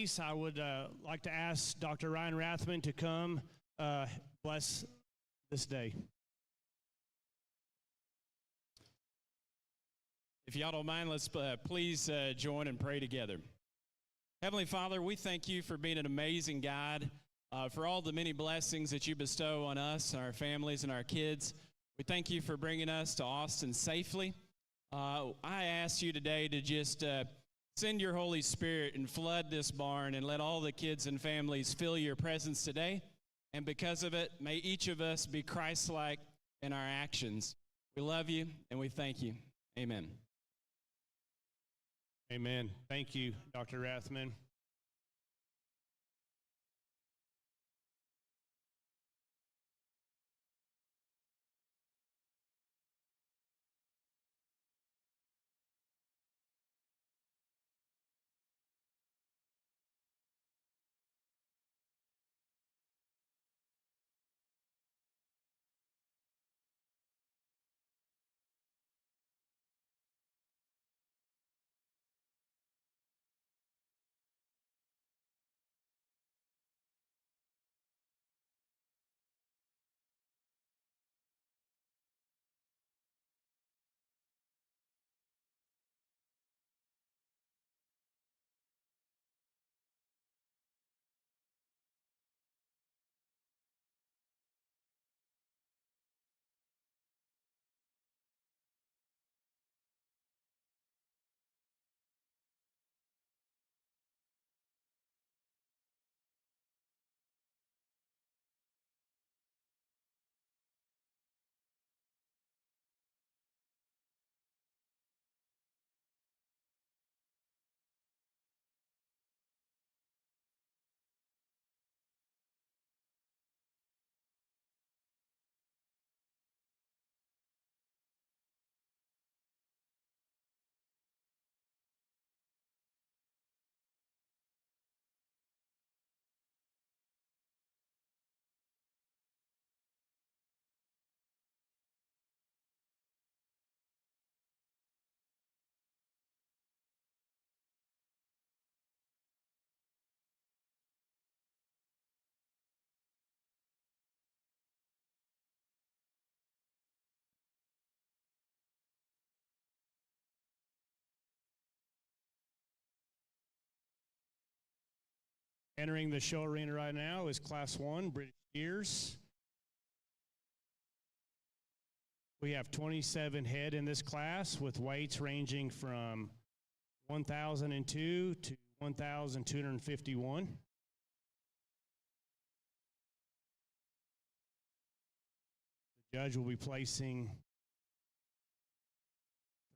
grace, I would like to ask Dr. Ryan Rathman to come bless this day. If y'all don't mind, let's please join and pray together. Heavenly Father, we thank you for being an amazing God, for all the many blessings that you bestow on us, our families, and our kids. We thank you for bringing us to Austin safely. I ask you today to just send your Holy Spirit and flood this barn and let all the kids and families feel your presence today. And because of it, may each of us be Christ-like in our actions. We love you and we thank you. Amen. Amen. Thank you, Dr. Rathman. Entering the show arena right now is Class 1, British Steers. We have 27 head in this class with weights ranging from 1,002 to 1,251. The judge will be placing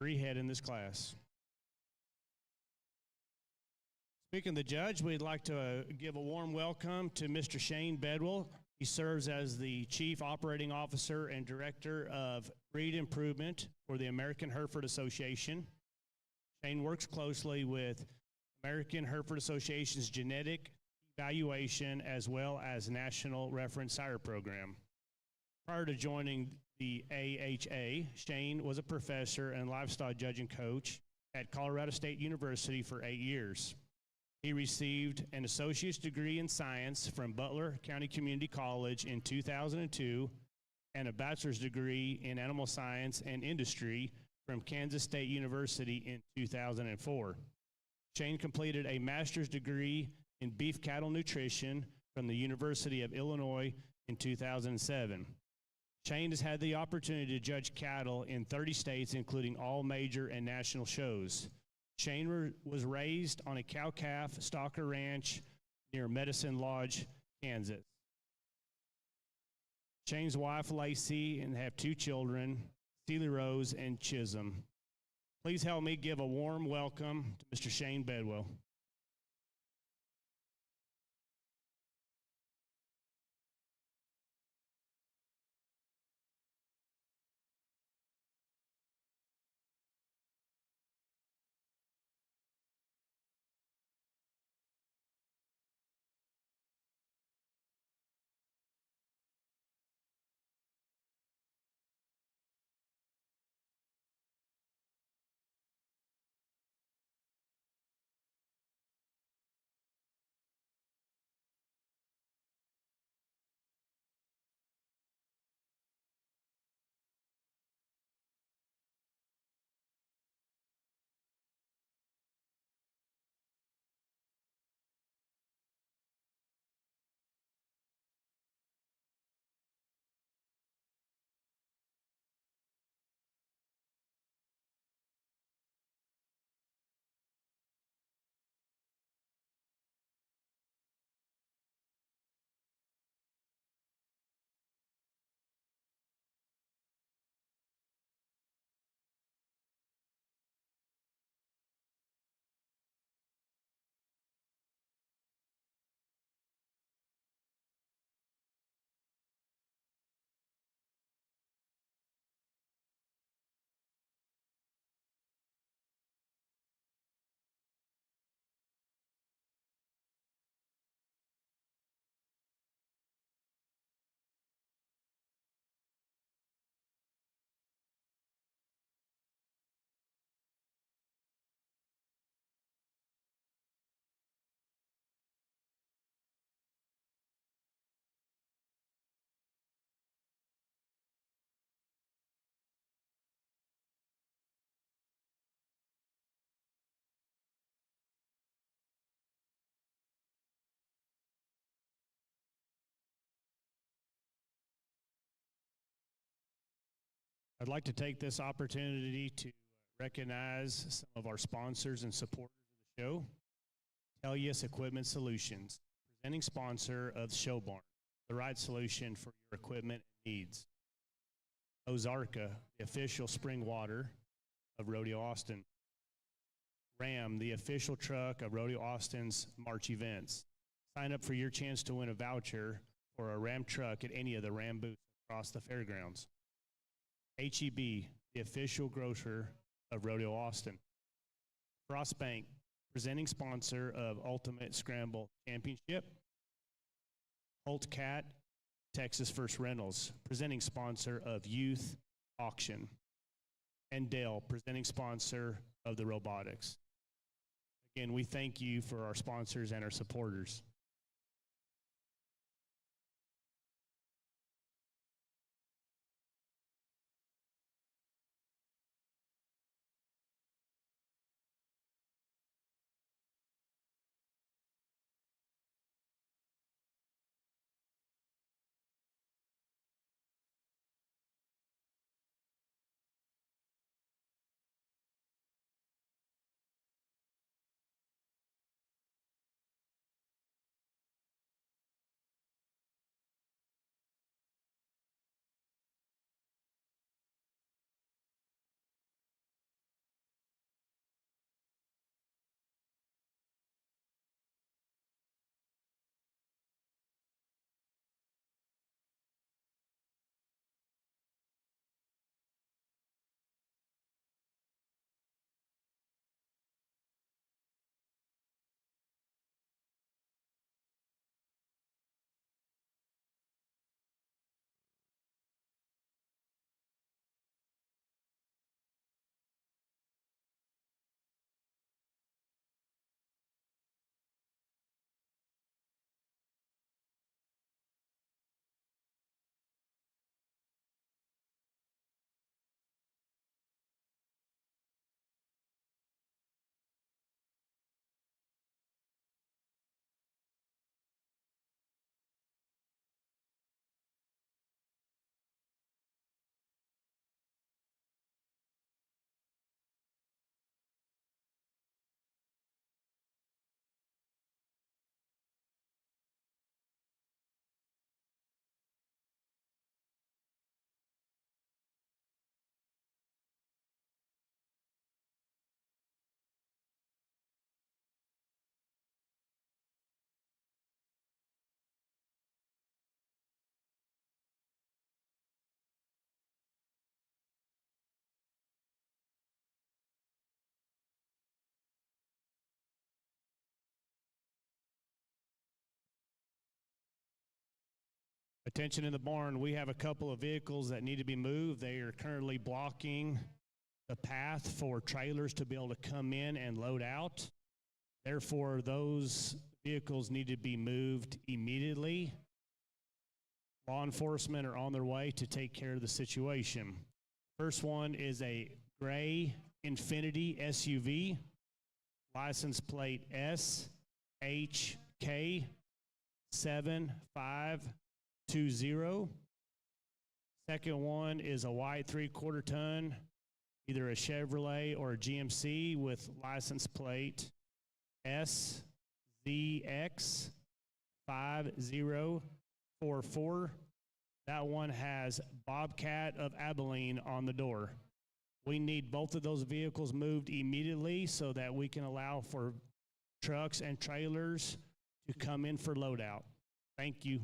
3 head in this class. Speaking of the judge, we'd like to give a warm welcome to Mr. Shane Bedwell. He serves as the Chief Operating Officer and Director of Breed Improvement for the American Hereford Association. Shane works closely with American Hereford Association's genetic evaluation as well as National Reference Sire Program. Prior to joining the AHA, Shane was a professor and livestock judging coach at Colorado State University for 8 years. He received an associate's degree in science from Butler County Community College in 2002 and a bachelor's degree in animal science and industry from Kansas State University in 2004. Shane completed a master's degree in beef cattle nutrition from the University of Illinois in 2007. Shane has had the opportunity to judge cattle in 30 states, including all major and national shows. Shane was raised on a cow-calf stocker ranch near Medicine Lodge, Kansas. Shane's wife, Lacey, and have 2 children, Celie Rose and Chisholm. Please help me give a warm welcome to Mr. Shane Bedwell. I'd like to take this opportunity to recognize some of our sponsors and supporters of the show. Tellius Equipment Solutions, presenting sponsor of Show Barn, the right solution for your equipment needs. Ozarka, the official spring water of Rodeo Austin. Ram, the official truck of Rodeo Austin's March events. Sign up for your chance to win a voucher or a Ram truck at any of the Ram booths across the fairgrounds. HEB, the official grocer of Rodeo Austin. Frost Bank, presenting sponsor of Ultimate Scramble Championship. Holt Cat, Texas First Rentals, presenting sponsor of Youth Auction. And Dell, presenting sponsor of the robotics. Again, we thank you for our sponsors and our supporters. Attention in the barn, we have a couple of vehicles that need to be moved. They are currently blocking the path for trailers to be able to come in and load out. Therefore, those vehicles need to be moved immediately. Law enforcement are on their way to take care of the situation. First one is a gray Infiniti SUV, license plate SHK 7520. Second one is a white 3/4 ton, either a Chevrolet or a GMC with license plate SZX 5044. That one has Bobcat of Abilene on the door. We need both of those vehicles moved immediately so that we can allow for trucks and trailers to come in for loadout. Thank you.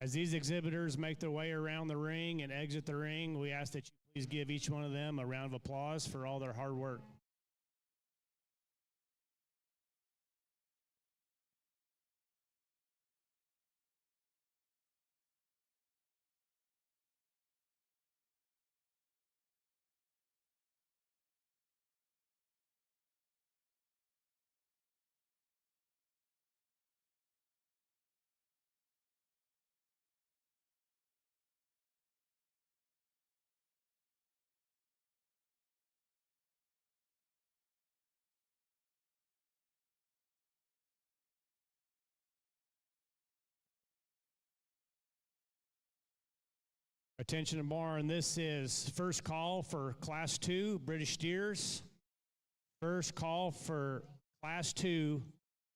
As these exhibitors make their way around the ring and exit the ring, we ask that you please give each one of them a round of applause for all their hard work. Attention to barn, this is first call for Class 2 British steers. First call for Class 2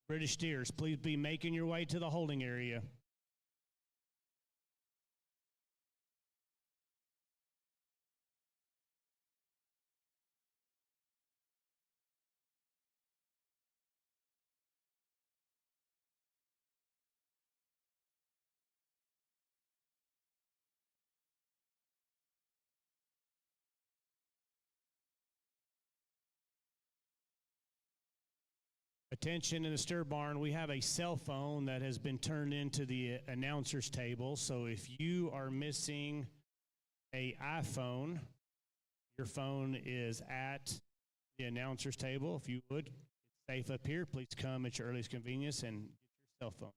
British steers. Please be making your way to the holding area. Attention in the steer barn, we have a cell phone that has been turned into the announcer's table. So if you are missing an iPhone, your phone is at the announcer's table. If you would, it's safe up here. Please come at your earliest convenience and get your cell phone.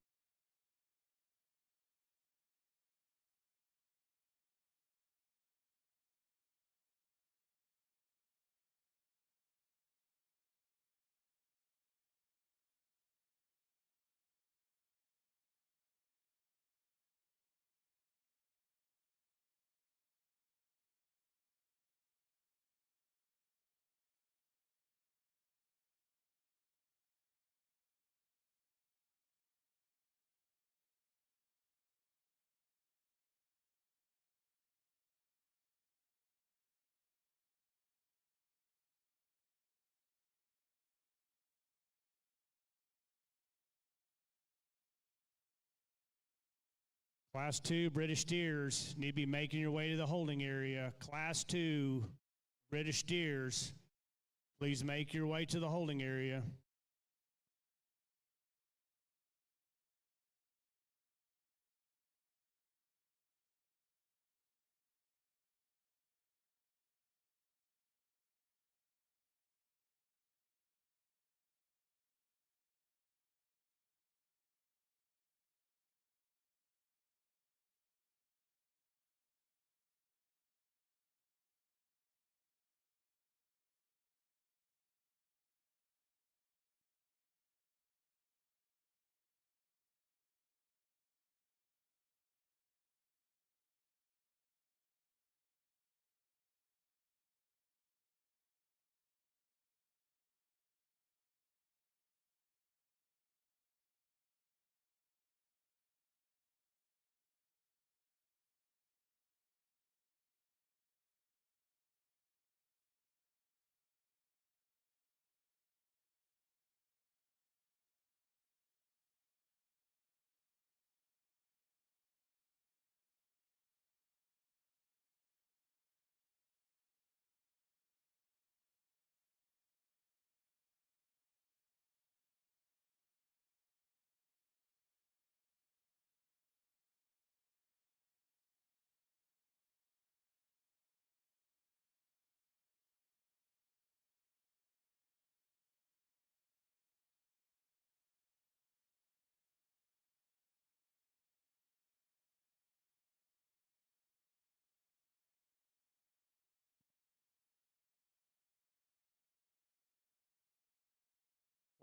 Class 2 British steers need to be making your way to the holding area. Class 2 British steers, please make your way to the holding area.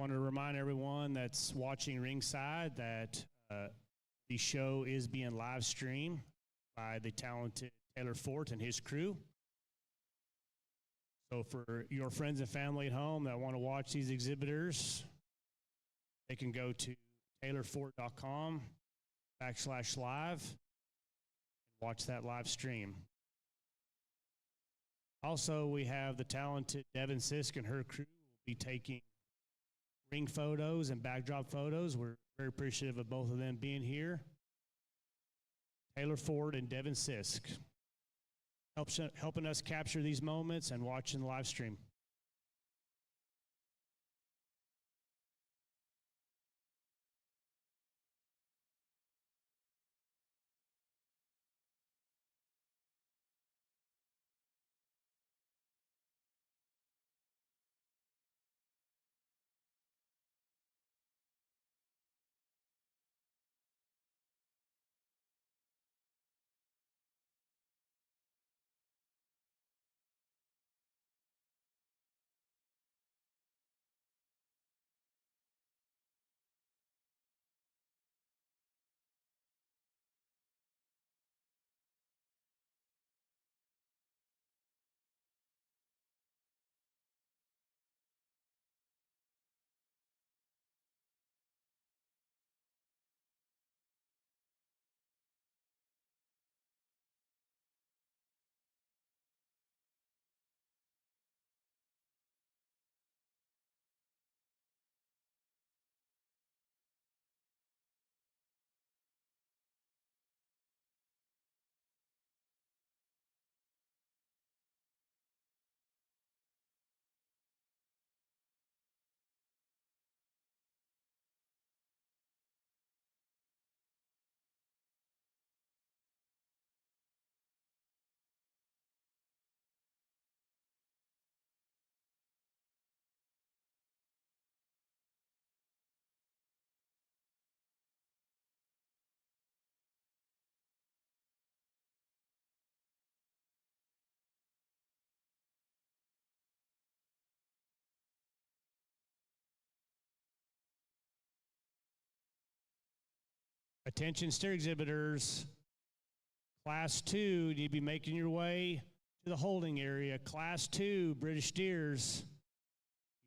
Want to remind everyone that's watching ringside that the show is being live streamed by the talented Taylor Fort and his crew. So for your friends and family at home that want to watch these exhibitors, they can go to taylorfort.com/live and watch that live stream. Also, we have the talented Devin Sisk and her crew will be taking ring photos and backdrop photos. We're very appreciative of both of them being here. Taylor Ford, and Devin Sisk, helping us capture these moments and watching the live stream. Attention steer exhibitors, Class 2, you need to be making your way to the holding area. Class 2, British steers,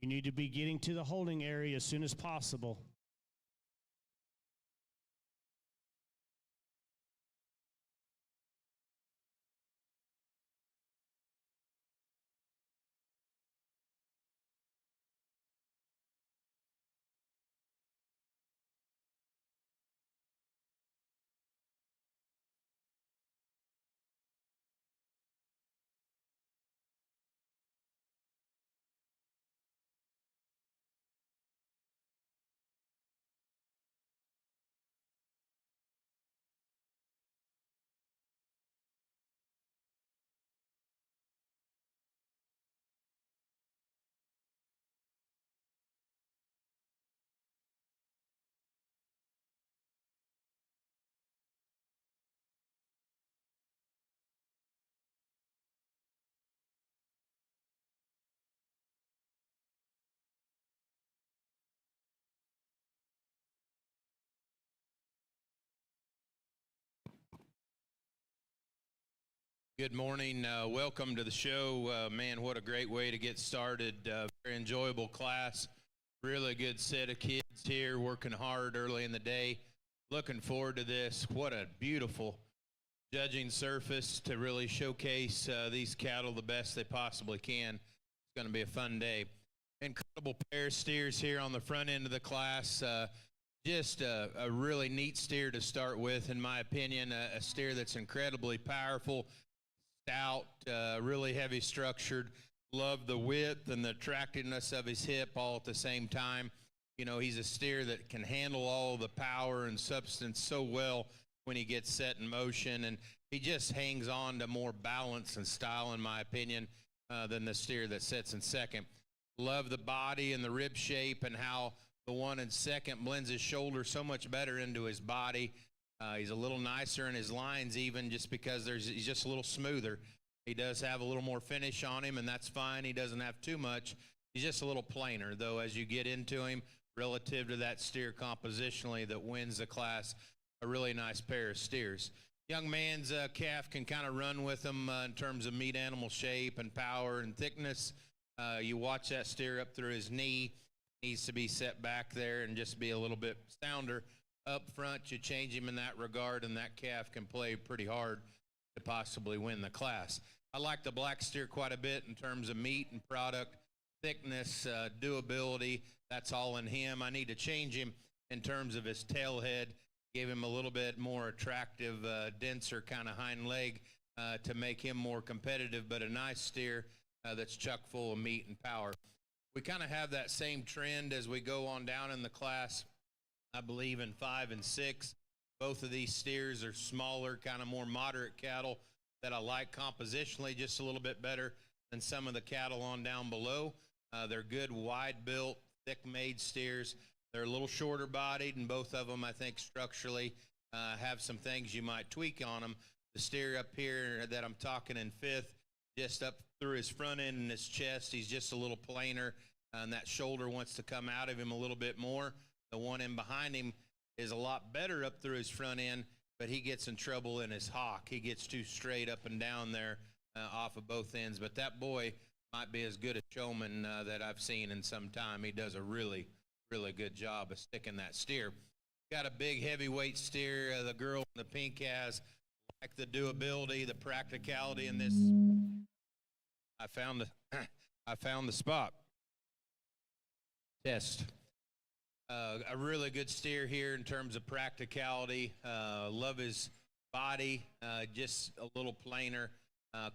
you need to be getting to the holding area as soon as possible. Good morning. Welcome to the show. Man, what a great way to get started. Very enjoyable class. Really good set of kids here working hard early in the day. Looking forward to this. What a beautiful judging surface to really showcase these cattle the best they possibly can. It's going to be a fun day. Incredible pair of steers here on the front end of the class. Just a really neat steer to start with, in my opinion. A steer that's incredibly powerful, stout, really heavy structured. Love the width and the attractiveness of his hip all at the same time. You know, he's a steer that can handle all the power and substance so well when he gets set in motion, and he just hangs on to more balance and style, in my opinion, than the steer that sits in second. Love the body and the rib shape and how the one in second blends his shoulder so much better into his body. He's a little nicer in his lines even, just because he's just a little smoother. He does have a little more finish on him, and that's fine. He doesn't have too much. He's just a little plainer, though, as you get into him, relative to that steer compositionally that wins the class. A really nice pair of steers. Young man's calf can kind of run with him in terms of meat animal shape and power and thickness. You watch that steer up through his knee. Needs to be set back there and just be a little bit sounder. Up front, you change him in that regard, and that calf can play pretty hard to possibly win the class. I like the black steer quite a bit in terms of meat and product, thickness, doability. That's all in him. I need to change him in terms of his tail head. gave him a little bit more attractive, denser kind of hind leg to make him more competitive, but a nice steer that's chock full of meat and power. We kind of have that same trend as we go on down in the class. I believe in 5 and 6, both of these steers are smaller, kind of more moderate cattle that I like compositionally just a little bit better than some of the cattle on down below. They're good, wide-built, thick-made steers. They're a little shorter bodied, and both of them, I think, structurally have some things you might tweak on them. The steer up here that I'm talking in 5th, just up through his front end and his chest, he's just a little plainer, and that shoulder wants to come out of him a little bit more. The one in behind him is a lot better up through his front end, but he gets in trouble in his hock. He gets too straight up and down there off of both ends. But that boy might be as good a showman that I've seen in some time. He does a really, really good job of sticking that steer. Got a big heavyweight steer. The girl in the pink has like the doability, the practicality in this. I found the spot. Test. A really good steer here in terms of practicality. Love his body, just a little plainer.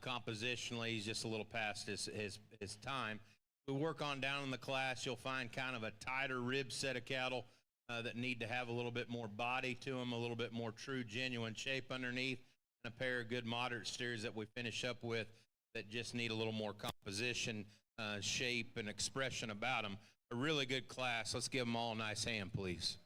Compositionally, he's just a little past his time. We work on down in the class, you'll find kind of a tighter rib set of cattle that need to have a little bit more body to them, a little bit more true, genuine shape underneath, and a pair of good moderate steers that we finish up with that just need a little more composition, shape, and expression about them. A really good class. Let's give them all a nice hand, please.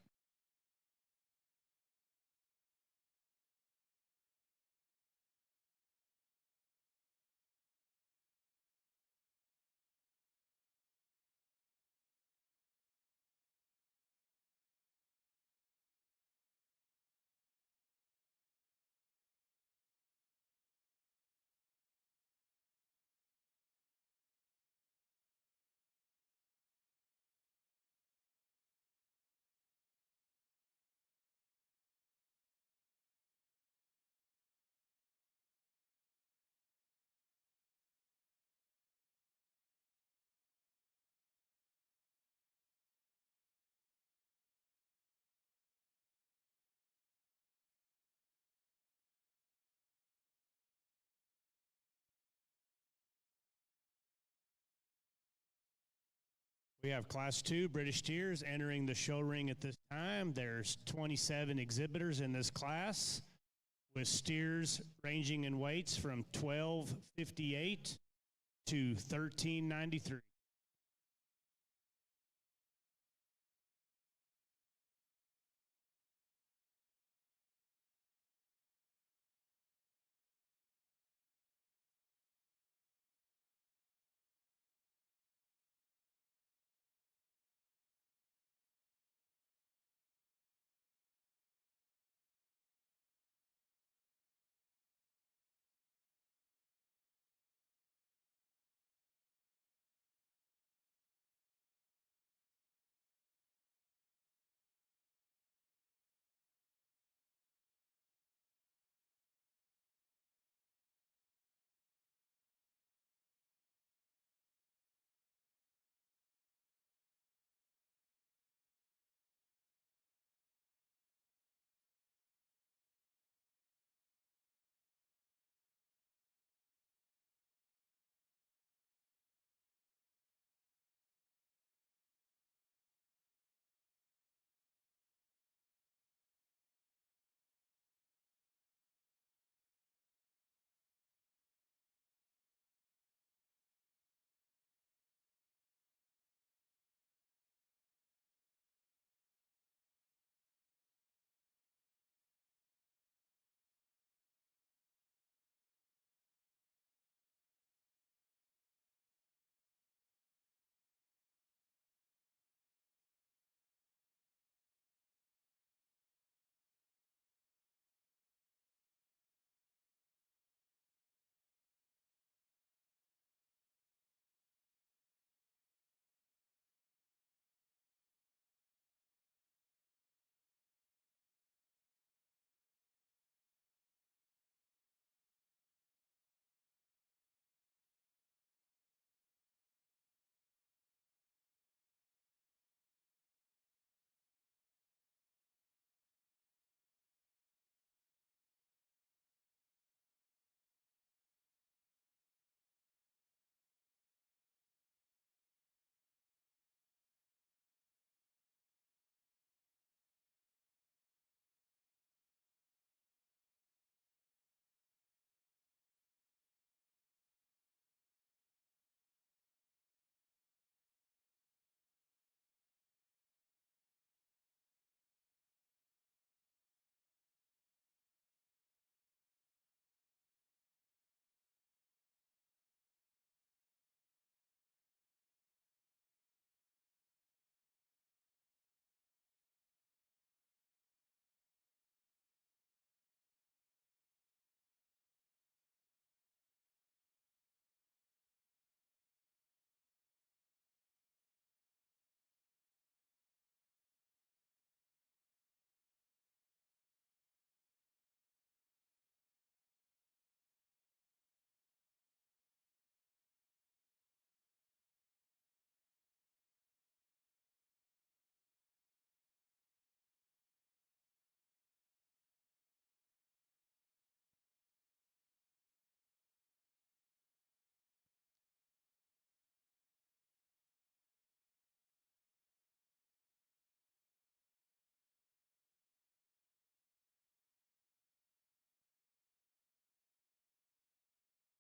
We have Class 2 British steers entering the show ring at this time. There's 27 exhibitors in this class with steers ranging in weights from 1258 to 1393.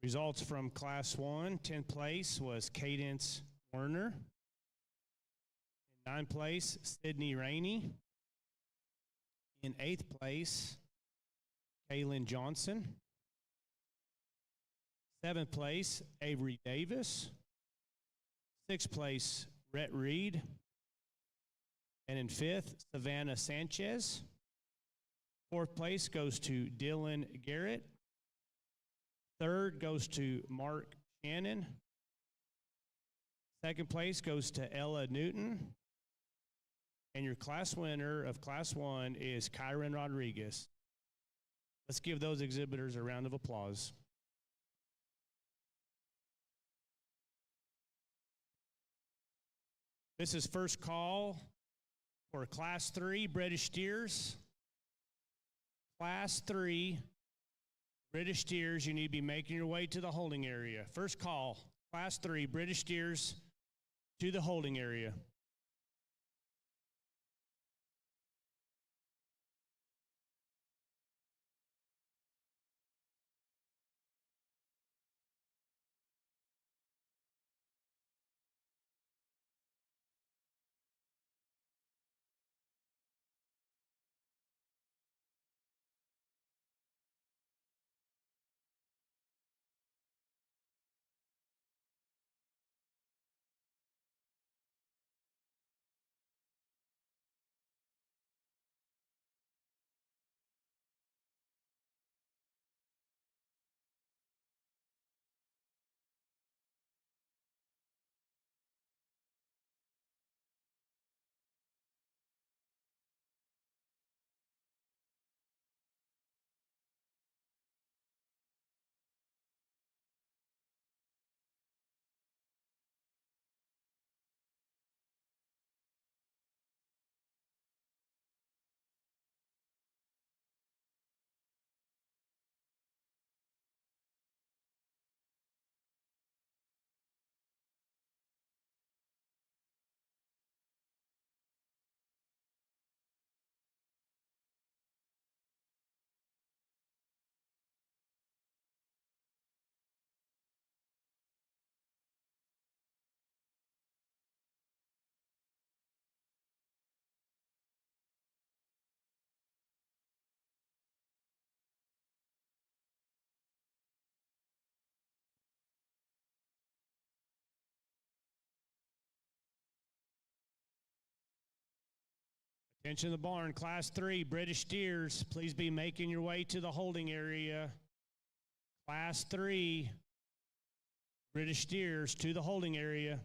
Results from Class 1, 10th place was Cadence Werner. In 9th place, Sydney Rainey. In 8th place, Kaylin Johnson. 7th place, Avery Davis. 6th place, Rhett Reed. And in 5th, Savannah Sanchez. 4th place goes to Dylan Garrett. 3rd goes to Mark Shannon. 2nd place goes to Ella Newton. And your class winner of Class 1 is Kyron Rodriguez. Let's give those exhibitors a round of applause. This is first call for Class 3 British Steers. Class 3 British Steers, you need to be making your way to the holding area. First call, Class 3 British Steers to the holding area. Attention the barn, Class 3 British Steers, please be making your way to the holding area. Class 3 British Steers to the holding area.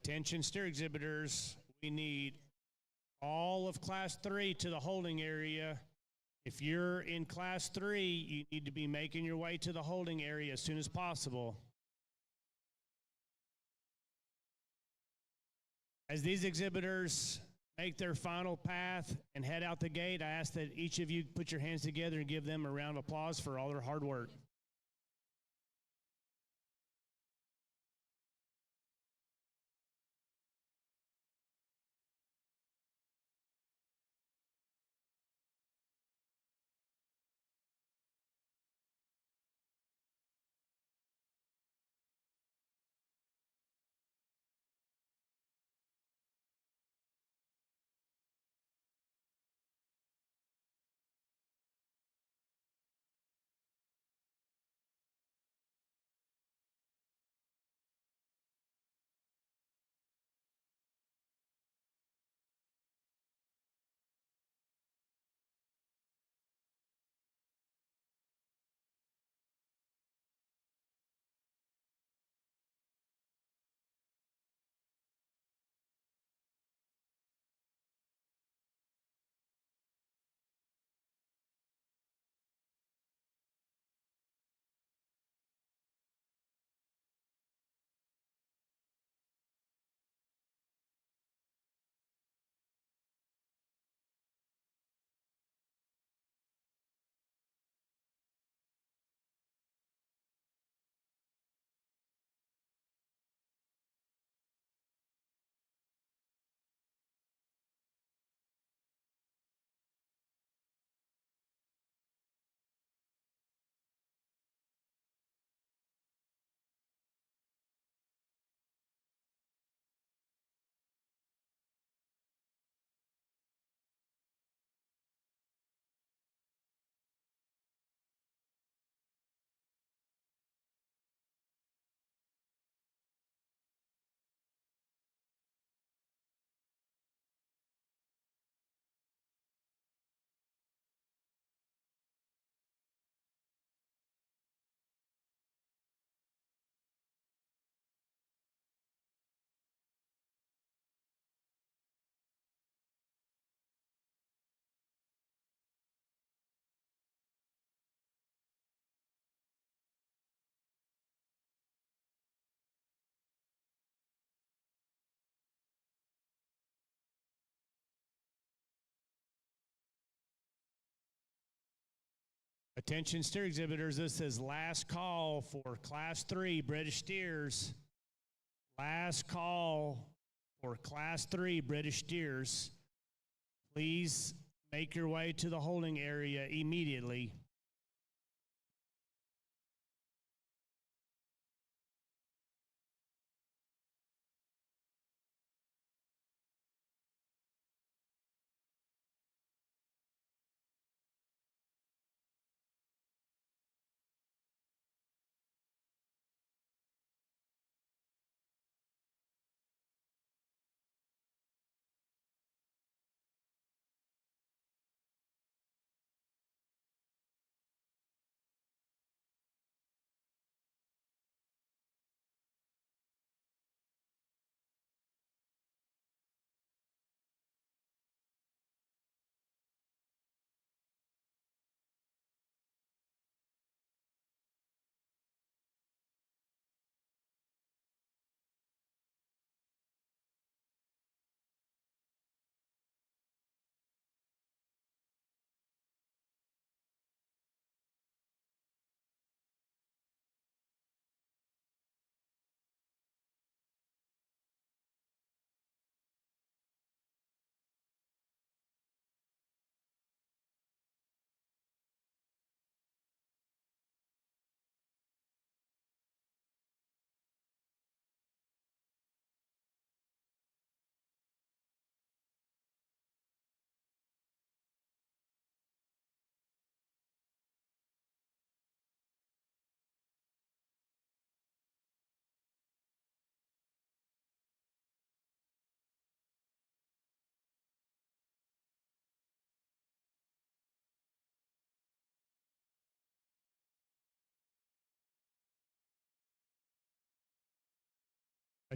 Attention steer exhibitors, we need all of Class 3 to the holding area. If you're in Class 3, you need to be making your way to the holding area as soon as possible. As these exhibitors make their final path and head out the gate, I ask that each of you put your hands together and give them a round of applause for all their hard work. Attention steer exhibitors, this is last call for Class 3 British steers. Last call for Class 3 British steers. Please make your way to the holding area immediately.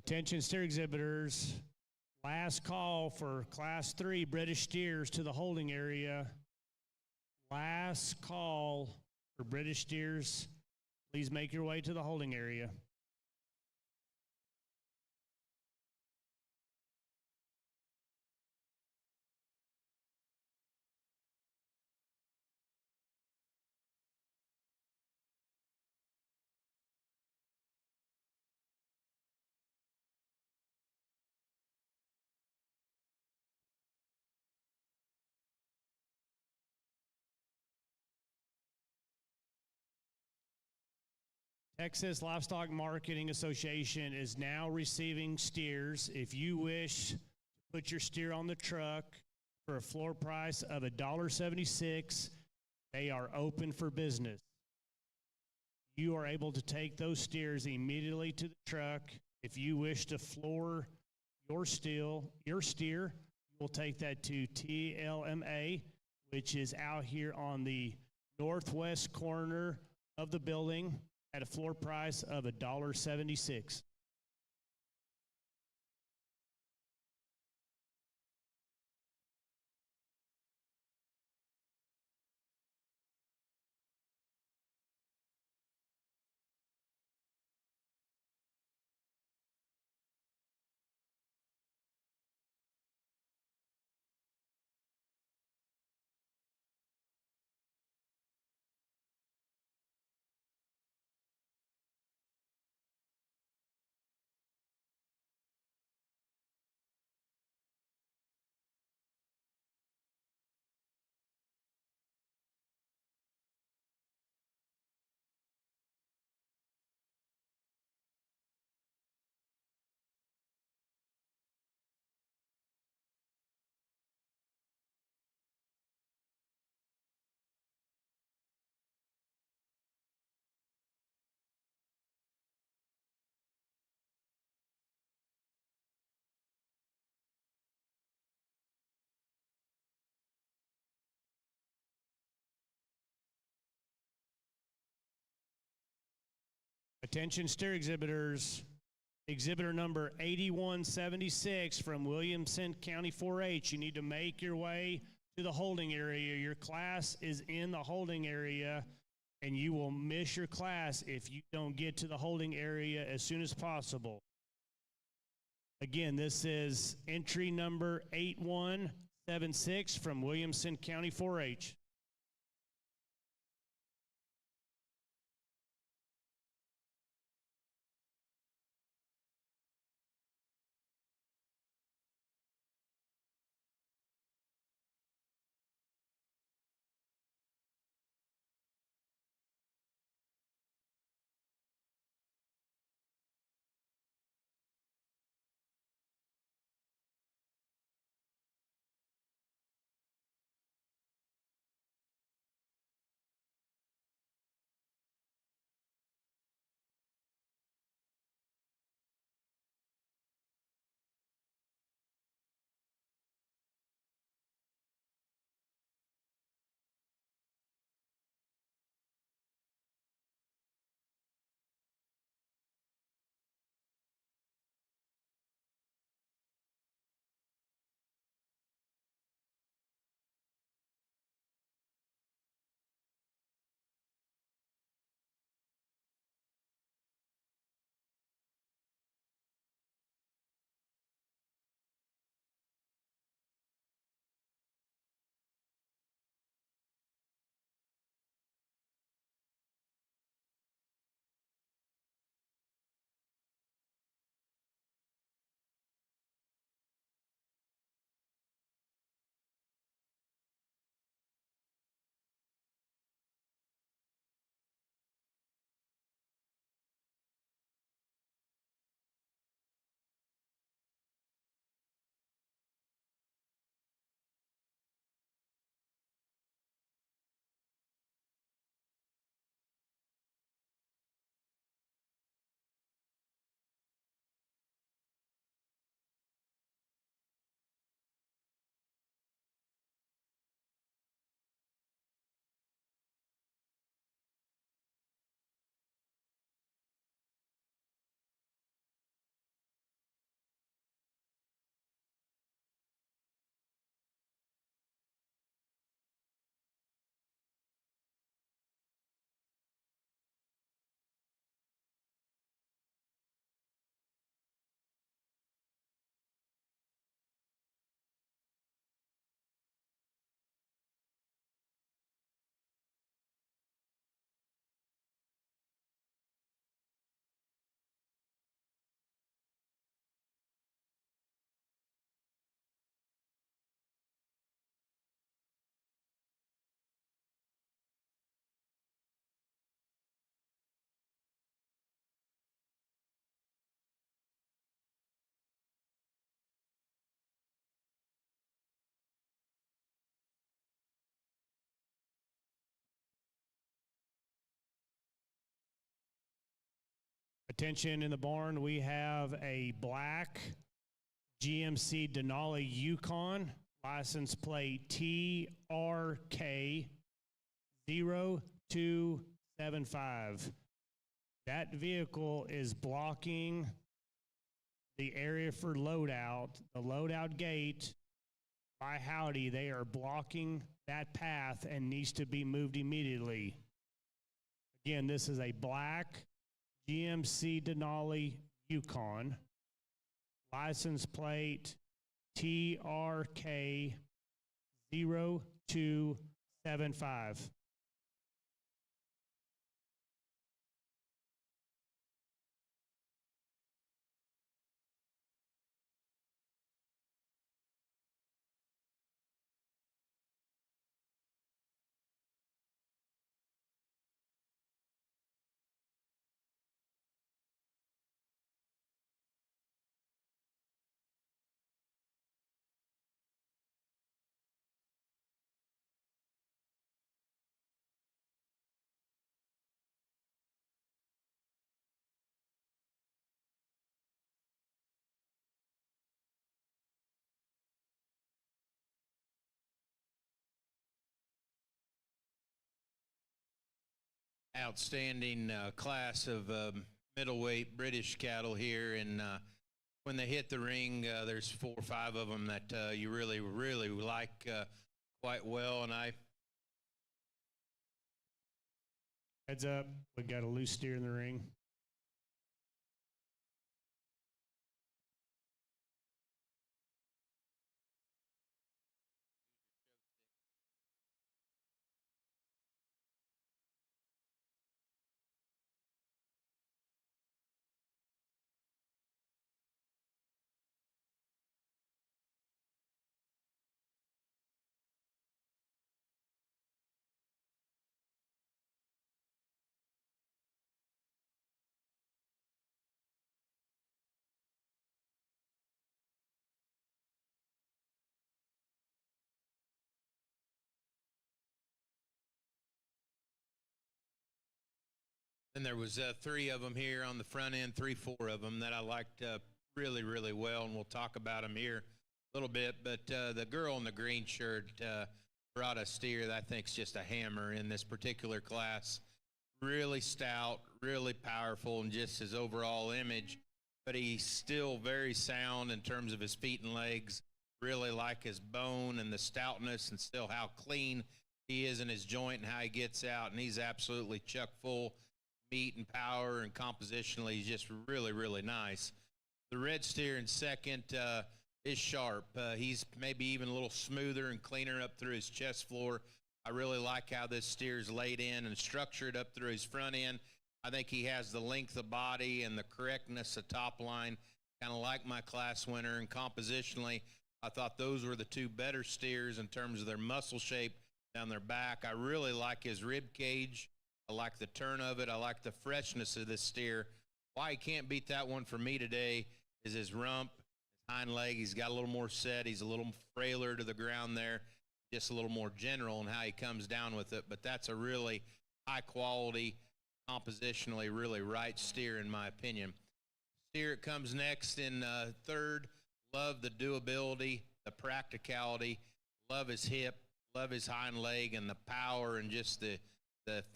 Attention steer exhibitors, last call for Class 3 British steers to the holding area. Last call for British steers. Please make your way to the holding area. Texas Livestock Marketing Association is now receiving steers. If you wish to put your steer on the truck for a floor price of $1.76, they are open for business. You are able to take those steers immediately to the truck. If you wish to floor your steer, you will take that to TLMA, which is out here on the northwest corner of the building, at a floor price of $1.76. Attention steer exhibitors, exhibitor number 8176 from Williamson County 4-H. You need to make your way to the holding area. Your class is in the holding area, and you will miss your class if you don't get to the holding area as soon as possible. Again, this is entry number 8176 from Williamson County 4-H. attention in the barn, we have a black GMC Denali Yukon, license plate TRK 0275. That vehicle is blocking the area for loadout, the loadout gate. By Howdy, they are blocking that path and needs to be moved immediately. Again, this is a black GMC Denali Yukon, license plate TRK 0275. Outstanding class of middleweight British cattle here, and when they hit the ring, there's 4 or 5 of them that you really like quite well. And Heads up, we got a loose steer in the ring. then there was 3 of them here on the front end, 3, 4 of them that I liked really well, and we'll talk about them here a little bit. But the girl in the green shirt brought a steer that I think is just a hammer in this particular class. Really stout, really powerful, and just his overall image. But he's still very sound in terms of his feet and legs. Really like his bone and the stoutness, and still how clean he is in his joint and how he gets out. And he's absolutely chuck full meat and power, and compositionally he's just really nice. The red steer in second is sharp. He's maybe even a little smoother and cleaner up through his chest floor. I really like how this steer's laid in and structured up through his front end. I think he has the length of body and the correctness of top line, kind of like my class winner. And compositionally, I thought those were the 2 better steers in terms of their muscle shape down their back. I really like his rib cage. I like the turn of it. I like the freshness of this steer. Why he can't beat that one for me today is his rump, his hind leg. He's got a little more set. He's a little frailer to the ground there, just a little more general in how he comes down with it. But that's a really high quality, compositionally really right steer in my opinion. Steer that comes next in third. Love the doability, the practicality. Love his hip, love his hind leg, and the power, and just the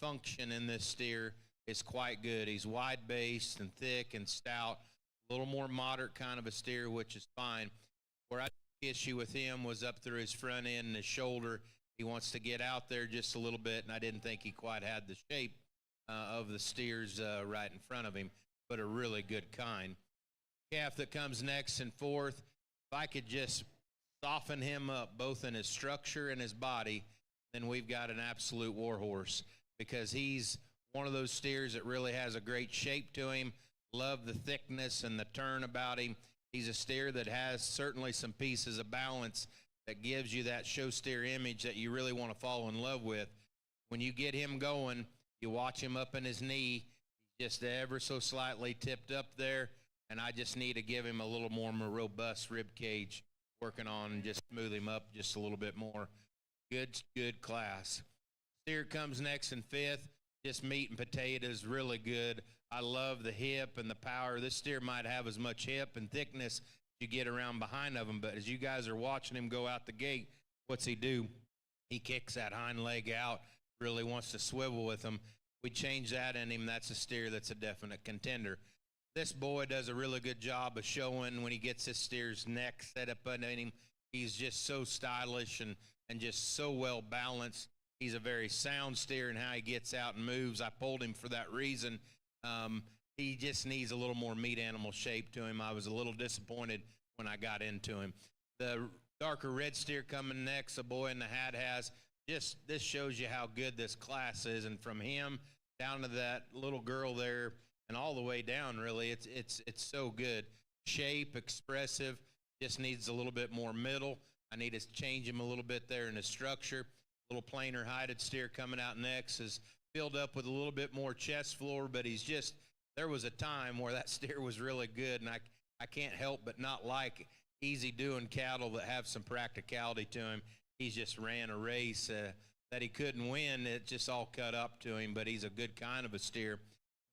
function in this steer is quite good. He's wide based and thick and stout, a little more moderate kind of a steer, which is fine. Where I took issue with him was up through his front end and his shoulder. He wants to get out there just a little bit, and I didn't think he quite had the shape of the steers right in front of him, but a really good kind. Calf that comes next in fourth, if I could just soften him up both in his structure and his body, then we've got an absolute warhorse, because he's one of those steers that really has a great shape to him. Love the thickness and the turn about him. He's a steer that has certainly some pieces of balance that gives you that show steer image that you really want to fall in love with. When you get him going, you watch him up in his knee, he's just ever so slightly tipped up there, and I just need to give him a little more robust rib cage, working on and just smooth him up just a little bit more. Good class. Steer comes next in fifth, just meat and potatoes, really good. I love the hip and the power. This steer might have as much hip and thickness you get around behind of him, but as you guys are watching him go out the gate, what's he do? He kicks that hind leg out, really wants to swivel with him. We change that in him. That's a steer that's a definite contender. This boy does a really good job of showing when he gets his steer's neck set up under him. He's just so stylish and just so well balanced. He's a very sound steer in how he gets out and moves. I pulled him for that reason. He just needs a little more meat animal shape to him. I was a little disappointed when I got into him. The darker red steer coming next, a boy in the hat has. Just this shows you how good this class is, and from him down to that little girl there and all the way down, really, it's so good. Shape, expressive, just needs a little bit more middle. I need to change him a little bit there in his structure. A little plainer hided steer coming out next is filled up with a little bit more chest floor, but he's just, there was a time where that steer was really good, and I can't help but not like easy doing cattle that have some practicality to him. He's just ran a race that he couldn't win. It just all cut up to him, but he's a good kind of a steer.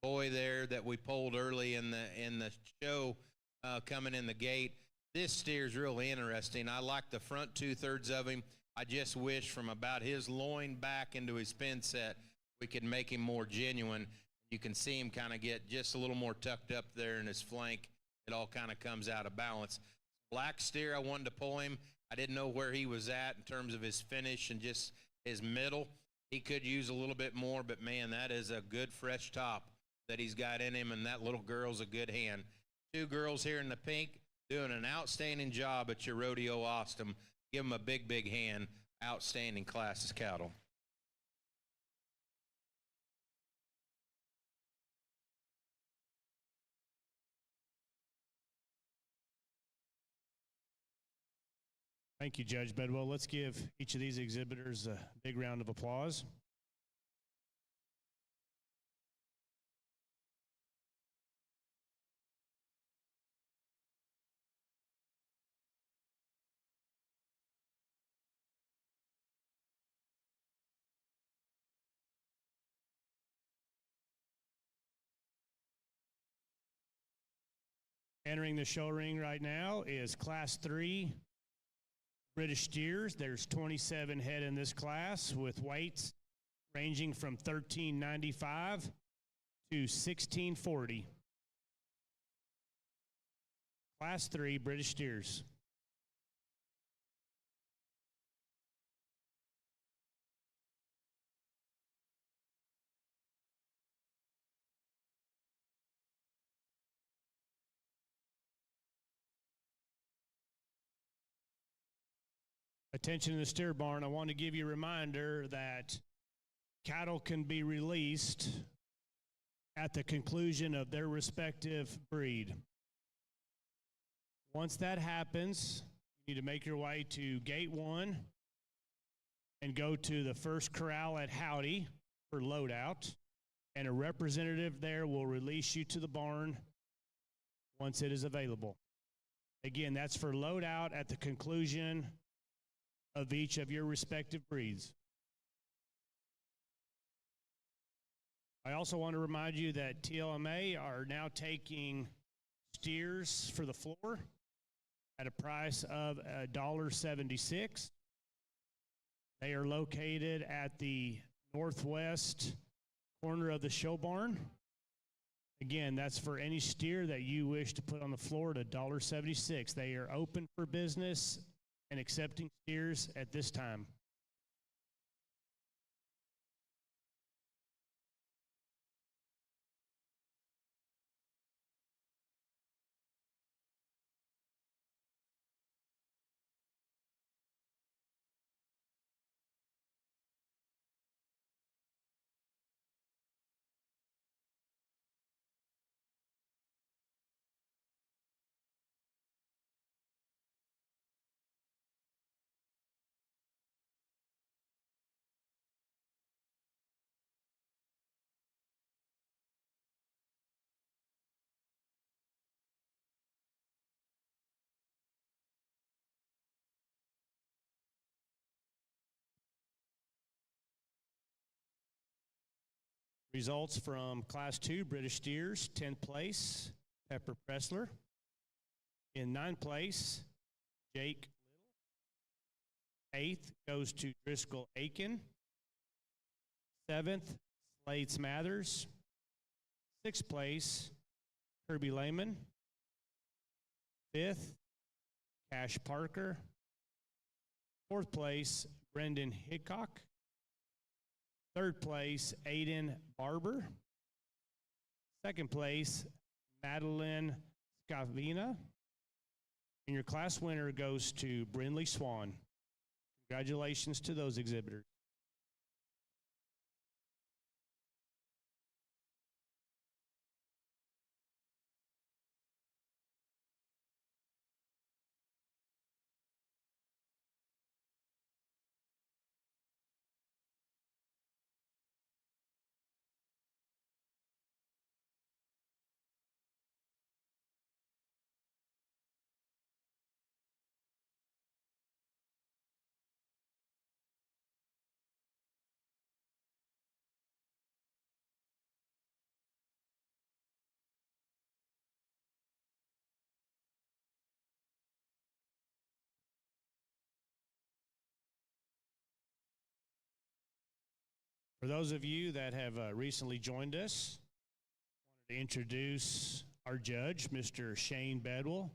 Boy there that we pulled early in the show coming in the gate, this steer's really interesting. I like the front 2/3 of him. I just wish from about his loin back into his pin set, we could make him more genuine. You can see him kind of get just a little more tucked up there in his flank. It all kind of comes out of balance. Black steer, I wanted to pull him. I didn't know where he was at in terms of his finish and just his middle. He could use a little bit more, but man, that is a good fresh top that he's got in him, and that little girl's a good hand. Two girls here in the pink doing an outstanding job at your rodeo, Austin. Give them a big, big hand. Outstanding class of cattle. Thank you, Judge Bedwell. Let's give each of these exhibitors a big round of applause. Entering the show ring right now is Class 3 British steers. There's 27 head in this class with weights ranging from 1395 to 1640. Class 3 British steers. Attention in the steer barn, I want to give you a reminder that cattle can be released at the conclusion of their respective breed. Once that happens, you need to make your way to Gate 1 and go to the first corral at Howdy for loadout, and a representative there will release you to the barn once it is available. Again, that's for loadout at the conclusion of each of your respective breeds. I also want to remind you that TLMA are now taking steers for the floor at a price of $1.76. They are located at the northwest corner of the show barn. Again, that's for any steer that you wish to put on the floor at $1.76. They are open for business and accepting steers at this time. Results from Class 2 British Steers, 10th place, Pepper Pressler. In 9th place, Jake Little. 8th goes to Driscoll Aiken. 7th, Slade Smathers. 6th place, Kirby Lehman. 5th, Cash Parker. 4th place, Brendan Hickok. 3rd place, Aiden Barber. 2nd place, Madeline Scavina. And your class winner goes to Brindley Swan. Congratulations to those exhibitors. For those of you that have recently joined us, I wanted to introduce our judge, Mr. Shane Bedwell.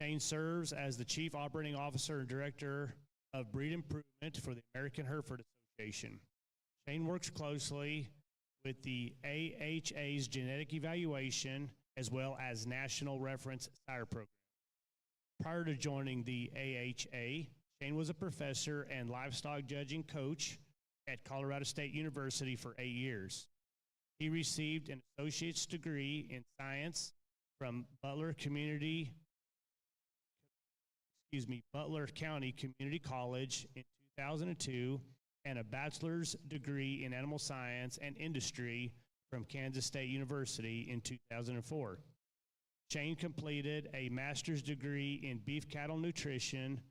Shane serves as the Chief Operating Officer and Director of Breed Improvement for the American Hereford Association. Shane works closely with the AHA's genetic evaluation as well as National Reference Sire Program. Prior to joining the AHA, Shane was a professor and livestock judging coach at Colorado State University for 8 years. He received an associate's degree in science from Butler County Community College in 2002 and a bachelor's degree in animal science and industry from Kansas State University in 2004. Shane completed a master's degree in beef cattle nutrition from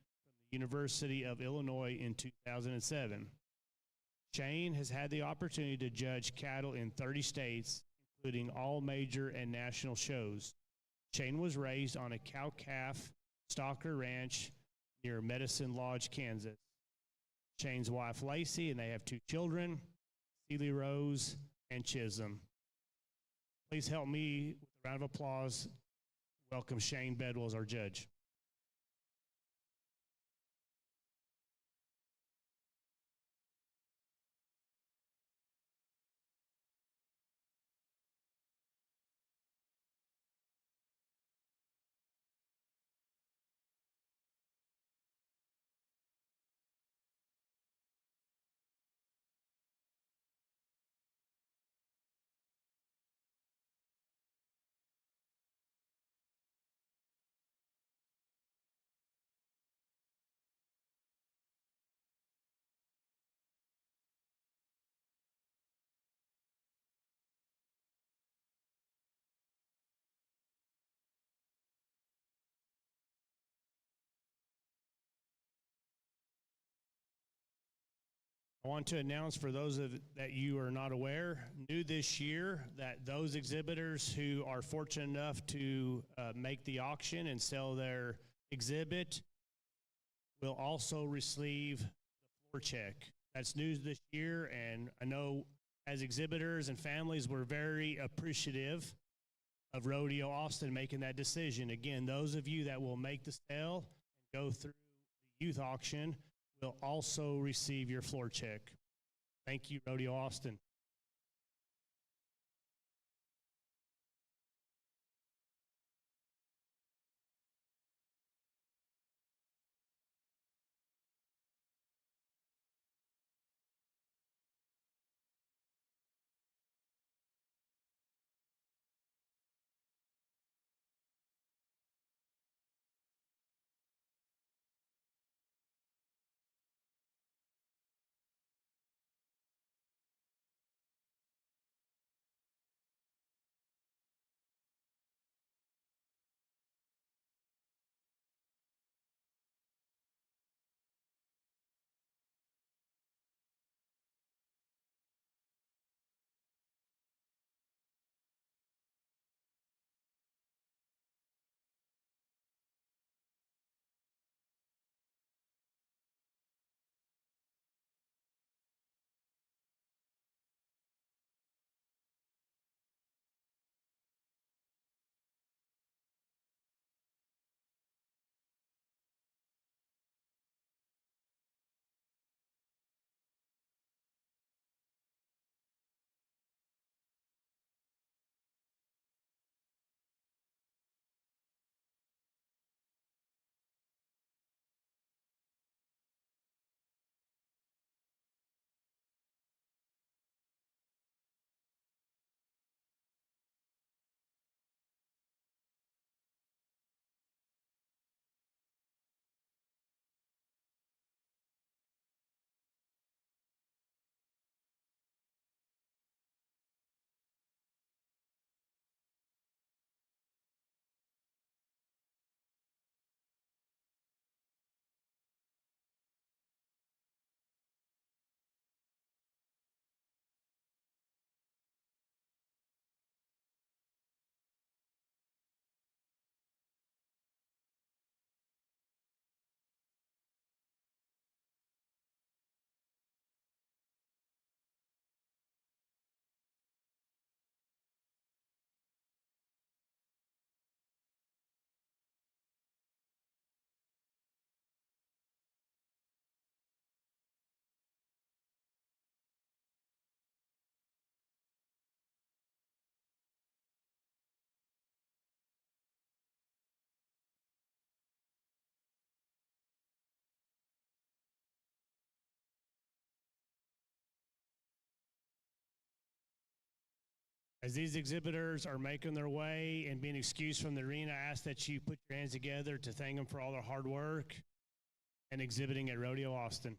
the University of Illinois in 2007. Shane has had the opportunity to judge cattle in 30 states, including all major and national shows. Shane was raised on a cow-calf stocker ranch near Medicine Lodge, Kansas. Shane's wife, Lacey, and they have 2 children, Celie Rose and Chisholm. Please help me with a round of applause. Welcome Shane Bedwell as our judge. I want to announce for those that you are not aware, new this year, that those exhibitors who are fortunate enough to make the auction and sell their exhibit will also receive the floor check. That's news this year, and I know as exhibitors and families, we're very appreciative of Rodeo Austin making that decision. Again, those of you that will make the sale and go through the youth auction will also receive your floor check. Thank you, Rodeo Austin. As these exhibitors are making their way and being excused from the arena, I ask that you put your hands together to thank them for all their hard work and exhibiting at Rodeo Austin.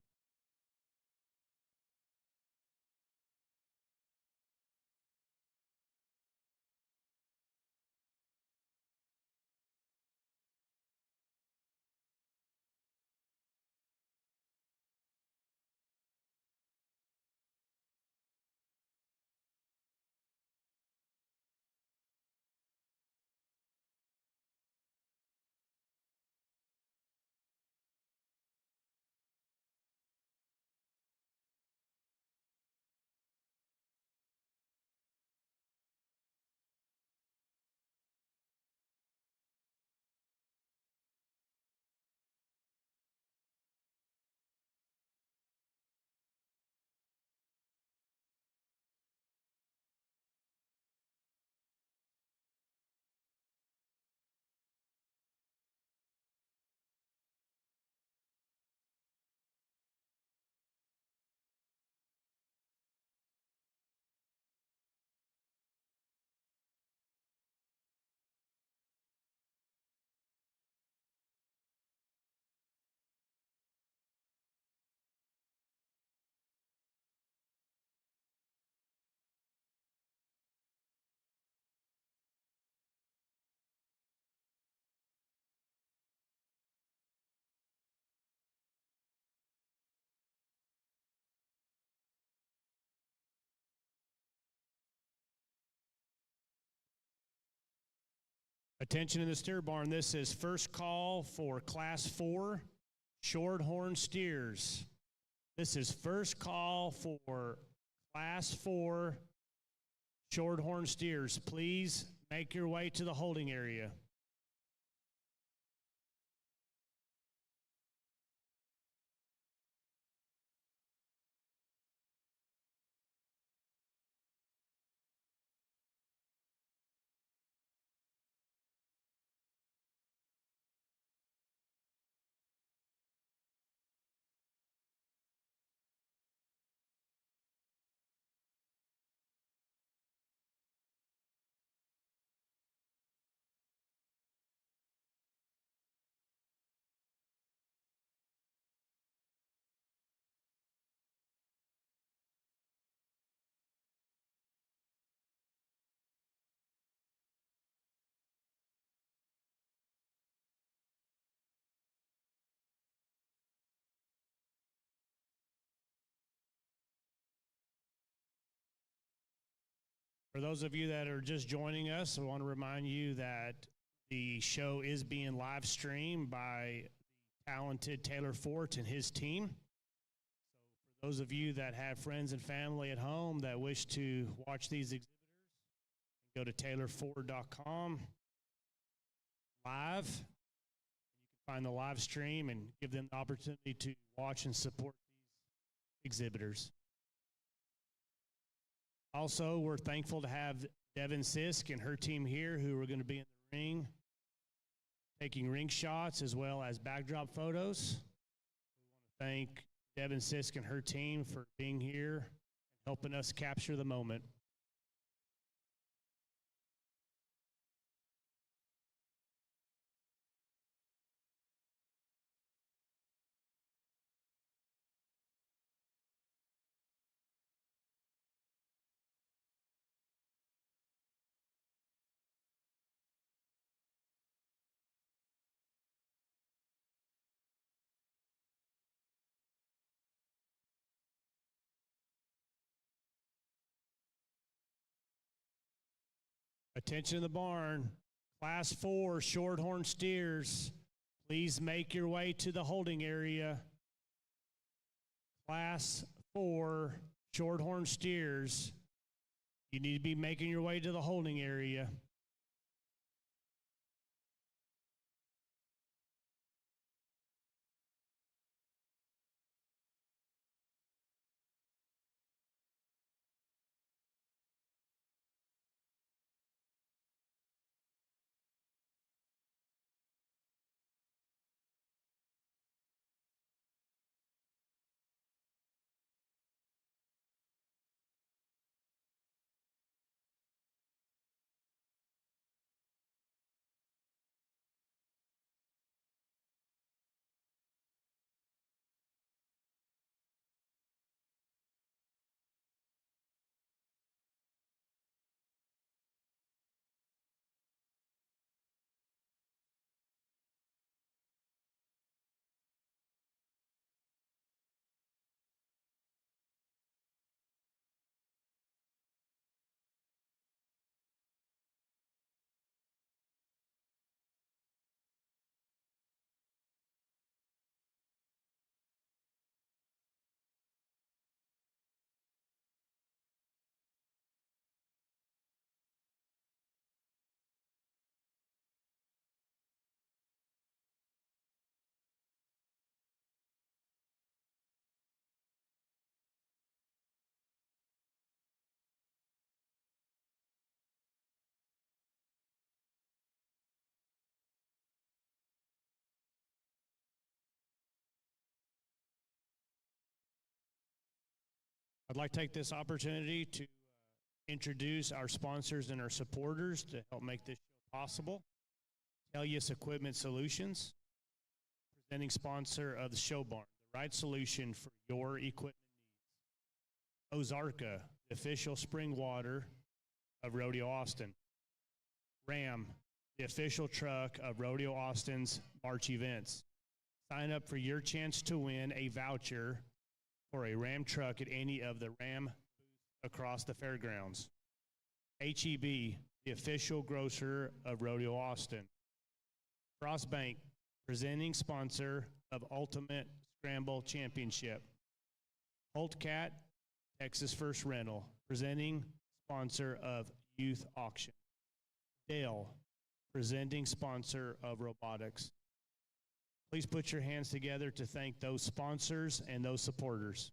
Attention in the steer barn. This is first call for Class 4 Shorthorn steers. This is first call for Class 4 Shorthorn steers. Please make your way to the holding area. For those of you that are just joining us, I want to remind you that the show is being live streamed by the talented Taylor Fort and his team. So for those of you that have friends and family at home that wish to watch these exhibitors, go to taylorford.com live. And you can find the live stream and give them the opportunity to watch and support these exhibitors. Also, we're thankful to have Devin Sisk and her team here who are going to be in the ring, taking ring shots as well as backdrop photos. We want to thank Devin Sisk and her team for being here and helping us capture the moment. Attention in the barn. Class 4 Shorthorn steers, please make your way to the holding area. Class 4 Shorthorn steers, you need to be making your way to the holding area. I'd like to take this opportunity to introduce our sponsors and our supporters to help make this show possible. Elias Equipment Solutions, presenting sponsor of the show barn, the right solution for your equipment needs. Ozarka, the official spring water of Rodeo Austin. Ram, the official truck of Rodeo Austin's March events. Sign up for your chance to win a voucher for a Ram truck at any of the Ram booths across the fairgrounds. HEB, the official grocer of Rodeo Austin. Frost Bank, presenting sponsor of Ultimate Scramble Championship. Holtcat, Texas First Rental, presenting sponsor of Youth Auction. Dale, presenting sponsor of Robotics. Please put your hands together to thank those sponsors and those supporters.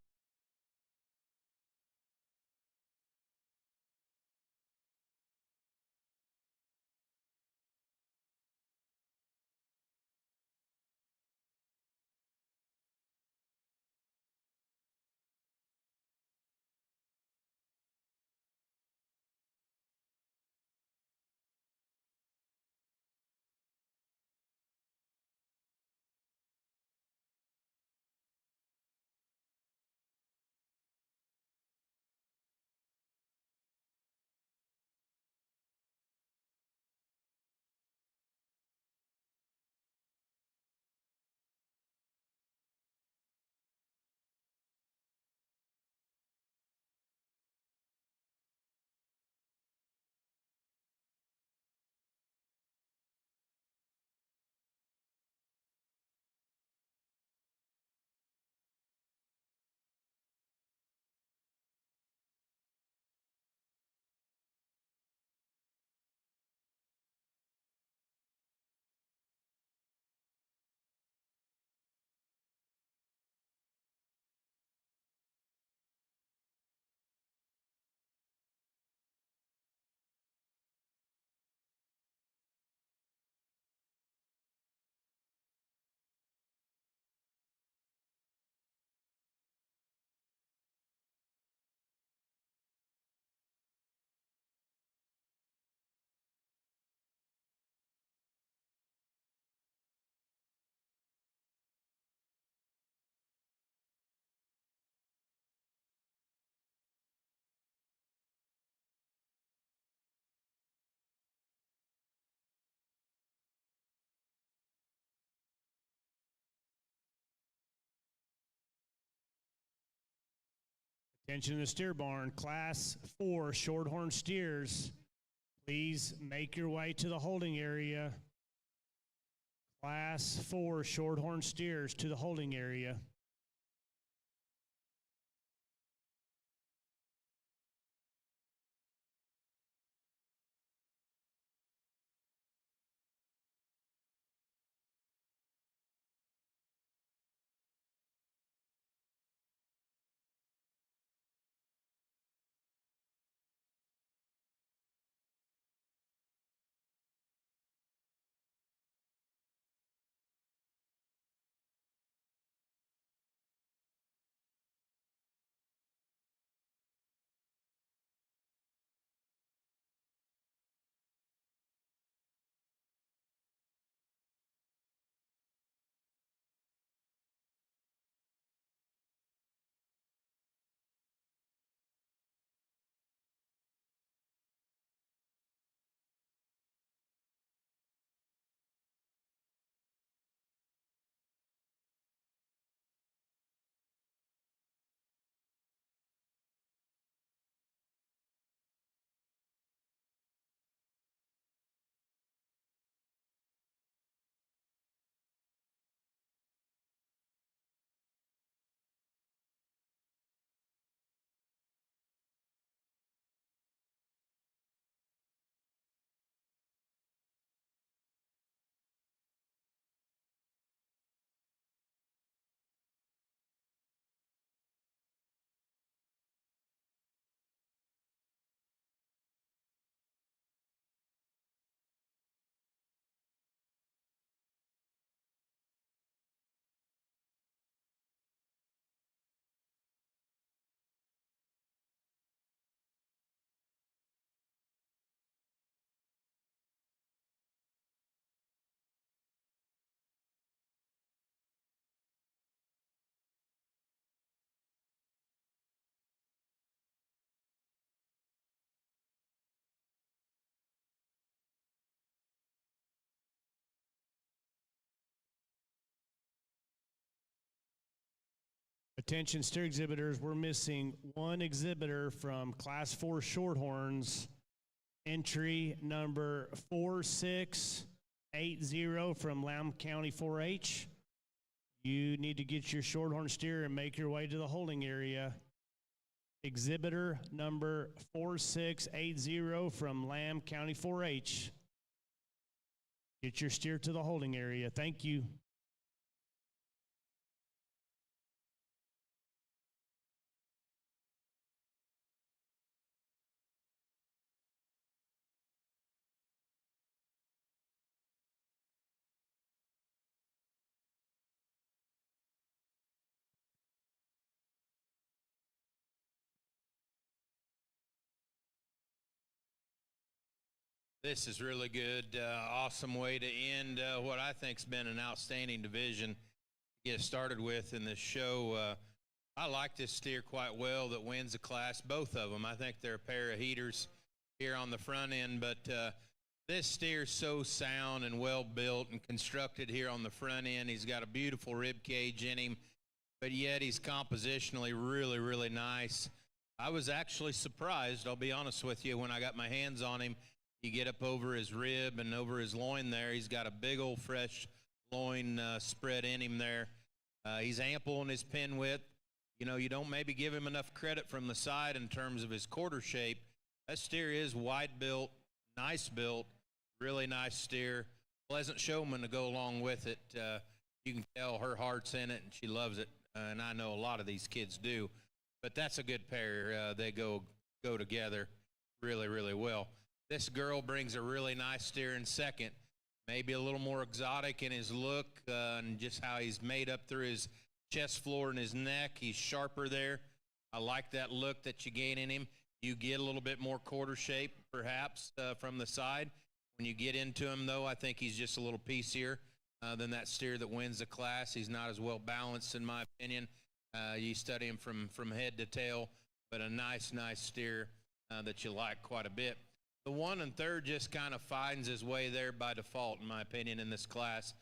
Attention to the steer barn, Class 4 Shorthorn steers. Please make your way to the holding area. Class 4 Shorthorn steers to the holding area. Attention steer exhibitors, we're missing one exhibitor from Class 4 Shorthorns, entry number 4680 from Lamb County 4-H. You need to get your Shorthorn steer and make your way to the holding area. Exhibitor number 4680 from Lamb County 4-H. Get your steer to the holding area. Thank you. This is really good. Awesome way to end what I think's been an outstanding division to get started with in this show. I like this steer quite well that wins the class, both of them. I think they're a pair of heaters here on the front end, but this steer's so sound and well built and constructed here on the front end. He's got a beautiful rib cage in him, but yet he's compositionally really, really nice. I was actually surprised, I'll be honest with you, when I got my hands on him. You get up over his rib and over his loin there. He's got a big old fresh loin spread in him there. He's ample in his pin width. You know, you don't maybe give him enough credit from the side in terms of his quarter shape. That steer is wide built, nice built, really nice steer. Pleasant showman to go along with it. You can tell her heart's in it and she loves it. And I know a lot of these kids do. But that's a good pair. They go together really, really well. This girl brings a really nice steer in second, maybe a little more exotic in his look and just how he's made up through his chest floor and his neck. He's sharper there. I like that look that you gain in him. You get a little bit more quarter shape, perhaps, from the side. When you get into him, though, I think he's just a little piecier than that steer that wins the class. He's not as well balanced, in my opinion. You study him from head to tail, but a nice steer that you like quite a bit. The 1 and 3rd just kind of finds his way there by default, in my opinion, in this class.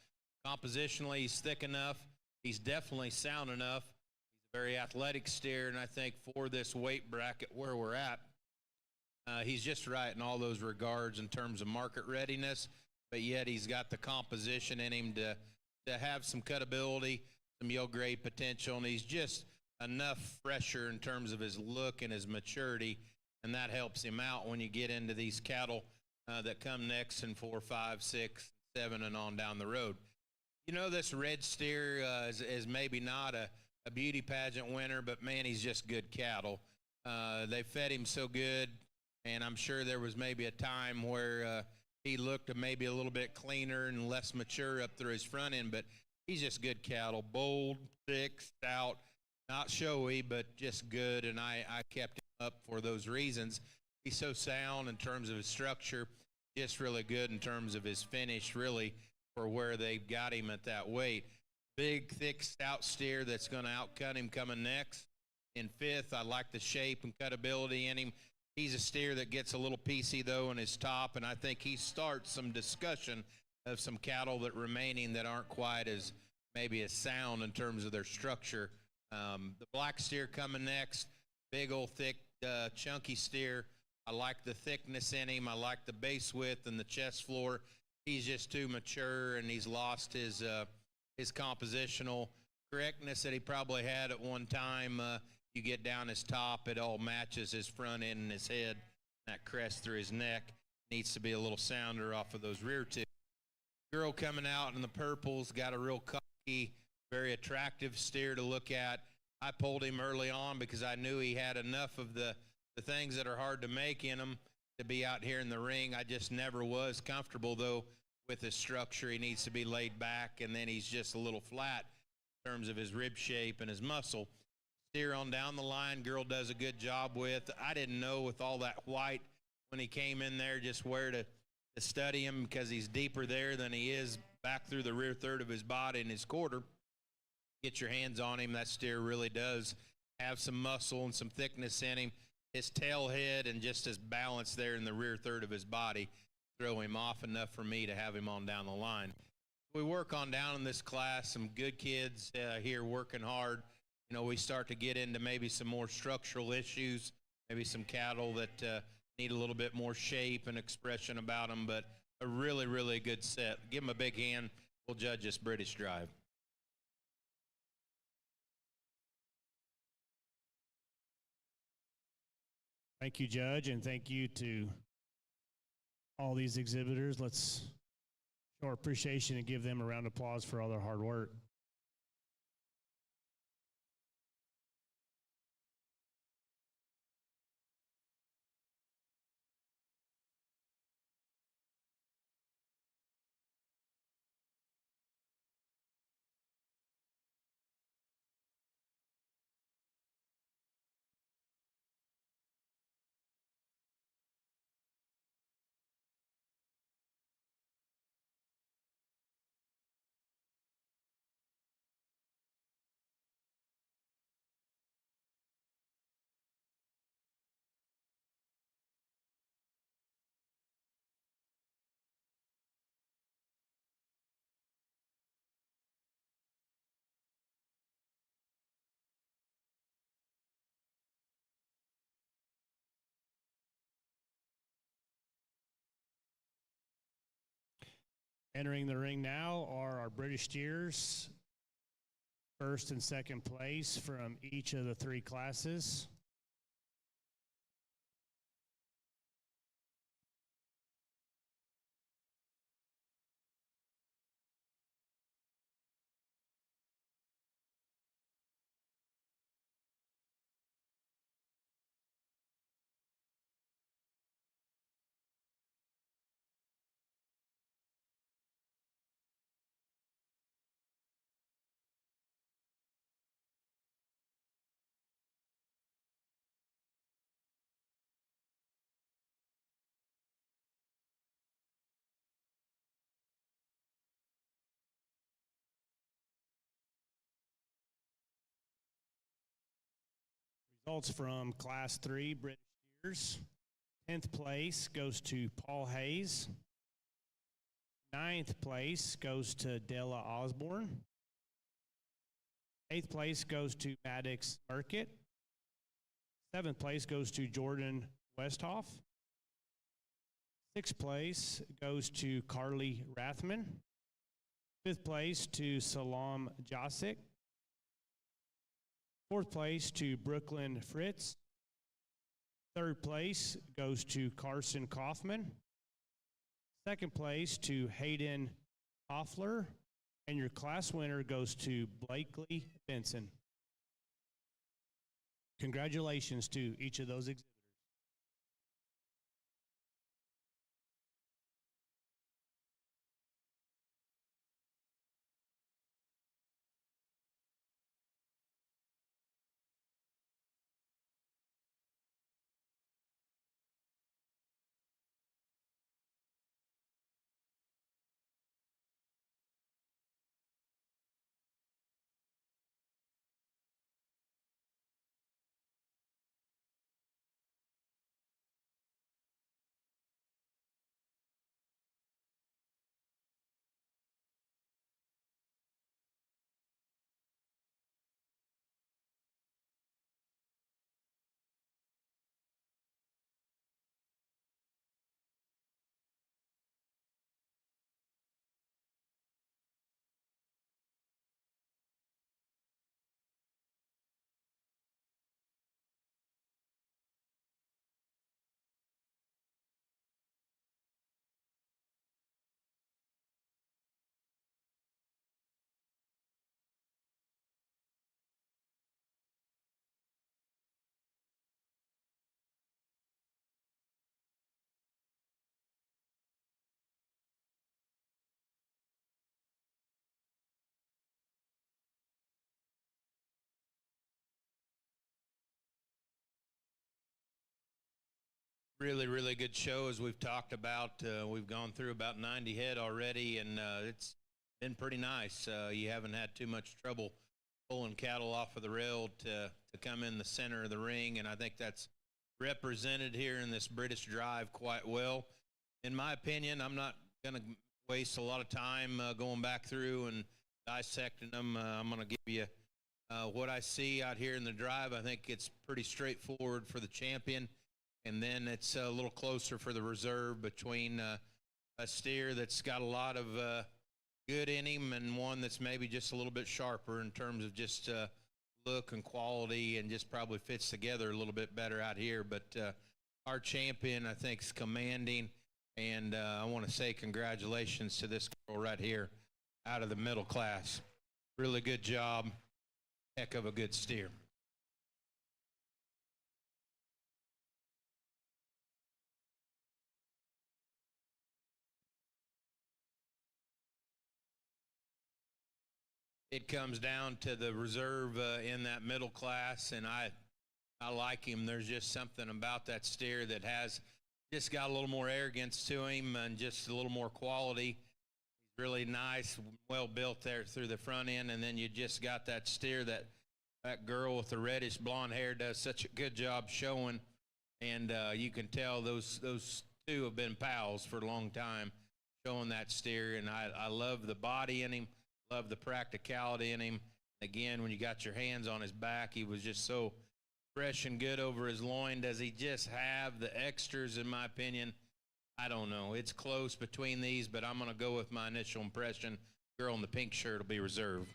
Compositionally, he's thick enough. He's definitely sound enough. He's a very athletic steer, and I think for this weight bracket where we're at, he's just right in all those regards in terms of market readiness, but yet he's got the composition in him to have some cutability, some yield grade potential, and he's just enough fresher in terms of his look and his maturity. And that helps him out when you get into these cattle that come next in 4, 5, 6, 7, and on down the road. You know, this red steer is maybe not a beauty pageant winner, but man, he's just good cattle. They fed him so good, and I'm sure there was maybe a time where he looked maybe a little bit cleaner and less mature up through his front end, but he's just good cattle. Bold, thick, stout, not showy, but just good, and I kept him up for those reasons. He's so sound in terms of his structure, just really good in terms of his finish, really, for where they've got him at that weight. Big, thick, stout steer that's going to outcut him coming next. In 5th, I like the shape and cutability in him. He's a steer that gets a little piecey, though, in his top, and I think he starts some discussion of some cattle that remaining that aren't quite as maybe as sound in terms of their structure. The black steer coming next. Big old thick, chunky steer. I like the thickness in him. I like the base width and the chest floor. He's just too mature, and he's lost his compositional correctness that he probably had at one time. You get down his top, it all matches his front end and his head. That crest through his neck needs to be a little sounder off of those rear two. Girl coming out in the purples, got a real cocky, very attractive steer to look at. I pulled him early on because I knew he had enough of the things that are hard to make in him to be out here in the ring. I just never was comfortable, though, with his structure. He needs to be laid back, and then he's just a little flat in terms of his rib shape and his muscle. Steer on down the line, girl does a good job with. I didn't know with all that white when he came in there just where to study him because he's deeper there than he is back through the rear third of his body and his quarter. Get your hands on him. That steer really does have some muscle and some thickness in him. His tail head and just his balance there in the rear third of his body throw him off enough for me to have him on down the line. We work on down in this class, some good kids here working hard. we start to get into maybe some more structural issues, maybe some cattle that need a little bit more shape and expression about them, but a really, really good set. Give them a big hand. We'll judge this British Drive. Thank you, Judge, and thank you to all these exhibitors. Let's show our appreciation and give them a round of applause for all their hard work. Entering the ring now are our British steers, first and second place from each of the three classes. Results from Class 3 British steers. 10th place goes to Paul Hayes. 9th place goes to Della Osborne. 8th place goes to Maddox Burkett. 7th place goes to Jordan Westhoff. 6th place goes to Carly Rathman. 5th place to Salam Jasic. 4th place to Brooklyn Fritz. 3rd place goes to Carson Kaufman. 2nd place to Hayden Hoffler. And your class winner goes to Blakely Benson. Congratulations to each of those exhibitors. Really, really good show, as we've talked about. We've gone through about 90 head already, and it's been pretty nice. You haven't had too much trouble pulling cattle off of the rail to come in the center of the ring, and I think that's represented here in this British Drive quite well. In my opinion, I'm not going to waste a lot of time going back through and dissecting them. I'm going to give you What I see out here in the drive, I think it's pretty straightforward for the champion, and then it's a little closer for the reserve between a steer that's got a lot of good in him and one that's maybe just a little bit sharper in terms of just look and quality, and just probably fits together a little bit better out here. But our champion, I think, is commanding, and I want to say congratulations to this girl right here out of the middle class. Really good job. Heck of a good steer. It comes down to the reserve in that middle class, and I like him. There's just something about that steer that has just got a little more arrogance to him and just a little more quality. He's really nice, well built there through the front end, and then you just got that steer that girl with the reddish blonde hair does such a good job showing, and you can tell those two have been pals for a long time, showing that steer. And I love the body in him, love the practicality in him. Again, when you got your hands on his back, he was just so fresh and good over his loin. Does he just have the extras, in my opinion? I don't know. It's close between these, but I'm going to go with my initial impression. Girl in the pink shirt will be reserved.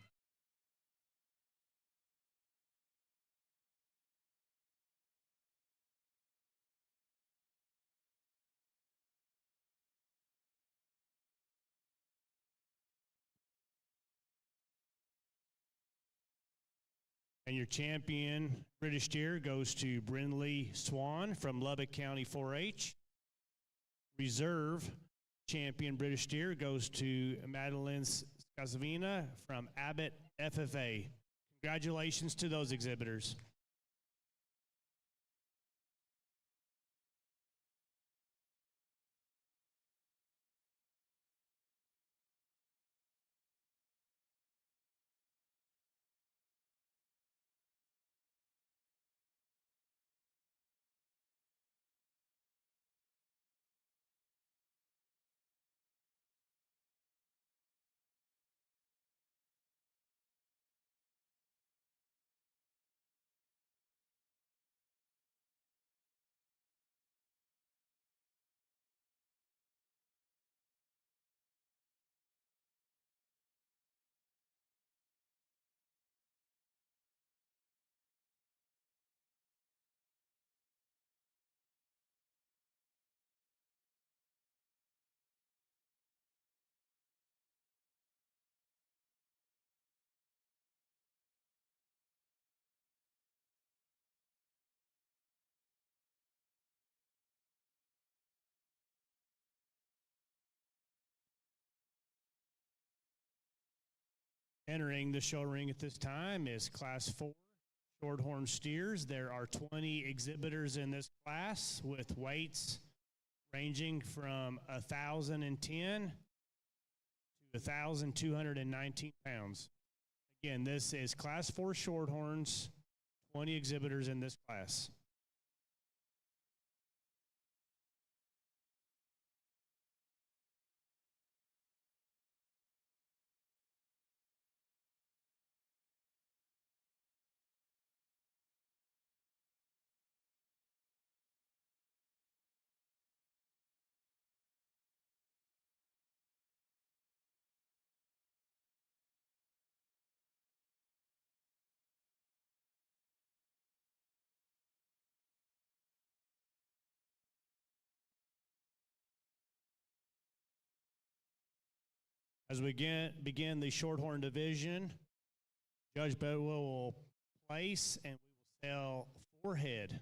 And your champion British steer goes to Brindley Swan from Lubbock County 4-H. Reserve champion British steer goes to Madeline Scazavina from Abbott FFA. Congratulations to those exhibitors. Entering the show ring at this time is Class 4 Shorthorn steers. There are 20 exhibitors in this class with weights ranging from 1,010 to 1,219 pounds. Again, this is Class 4 Shorthorns, 20 exhibitors in this class. As we begin the Shorthorn division, Judge Bedwell will place and we will sell 4 head.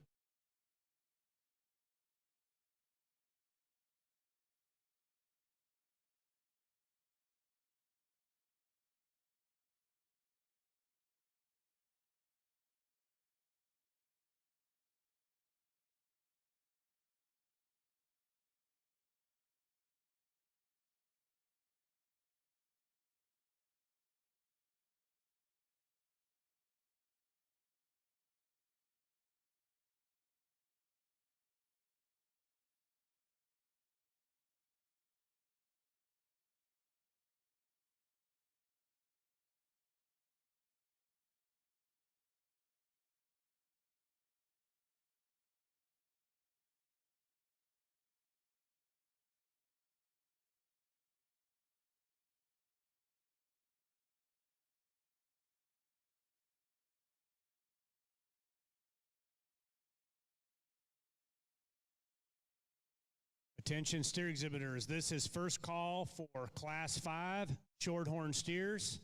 Attention steer exhibitors, this is first call for Class 5 Shorthorn steers.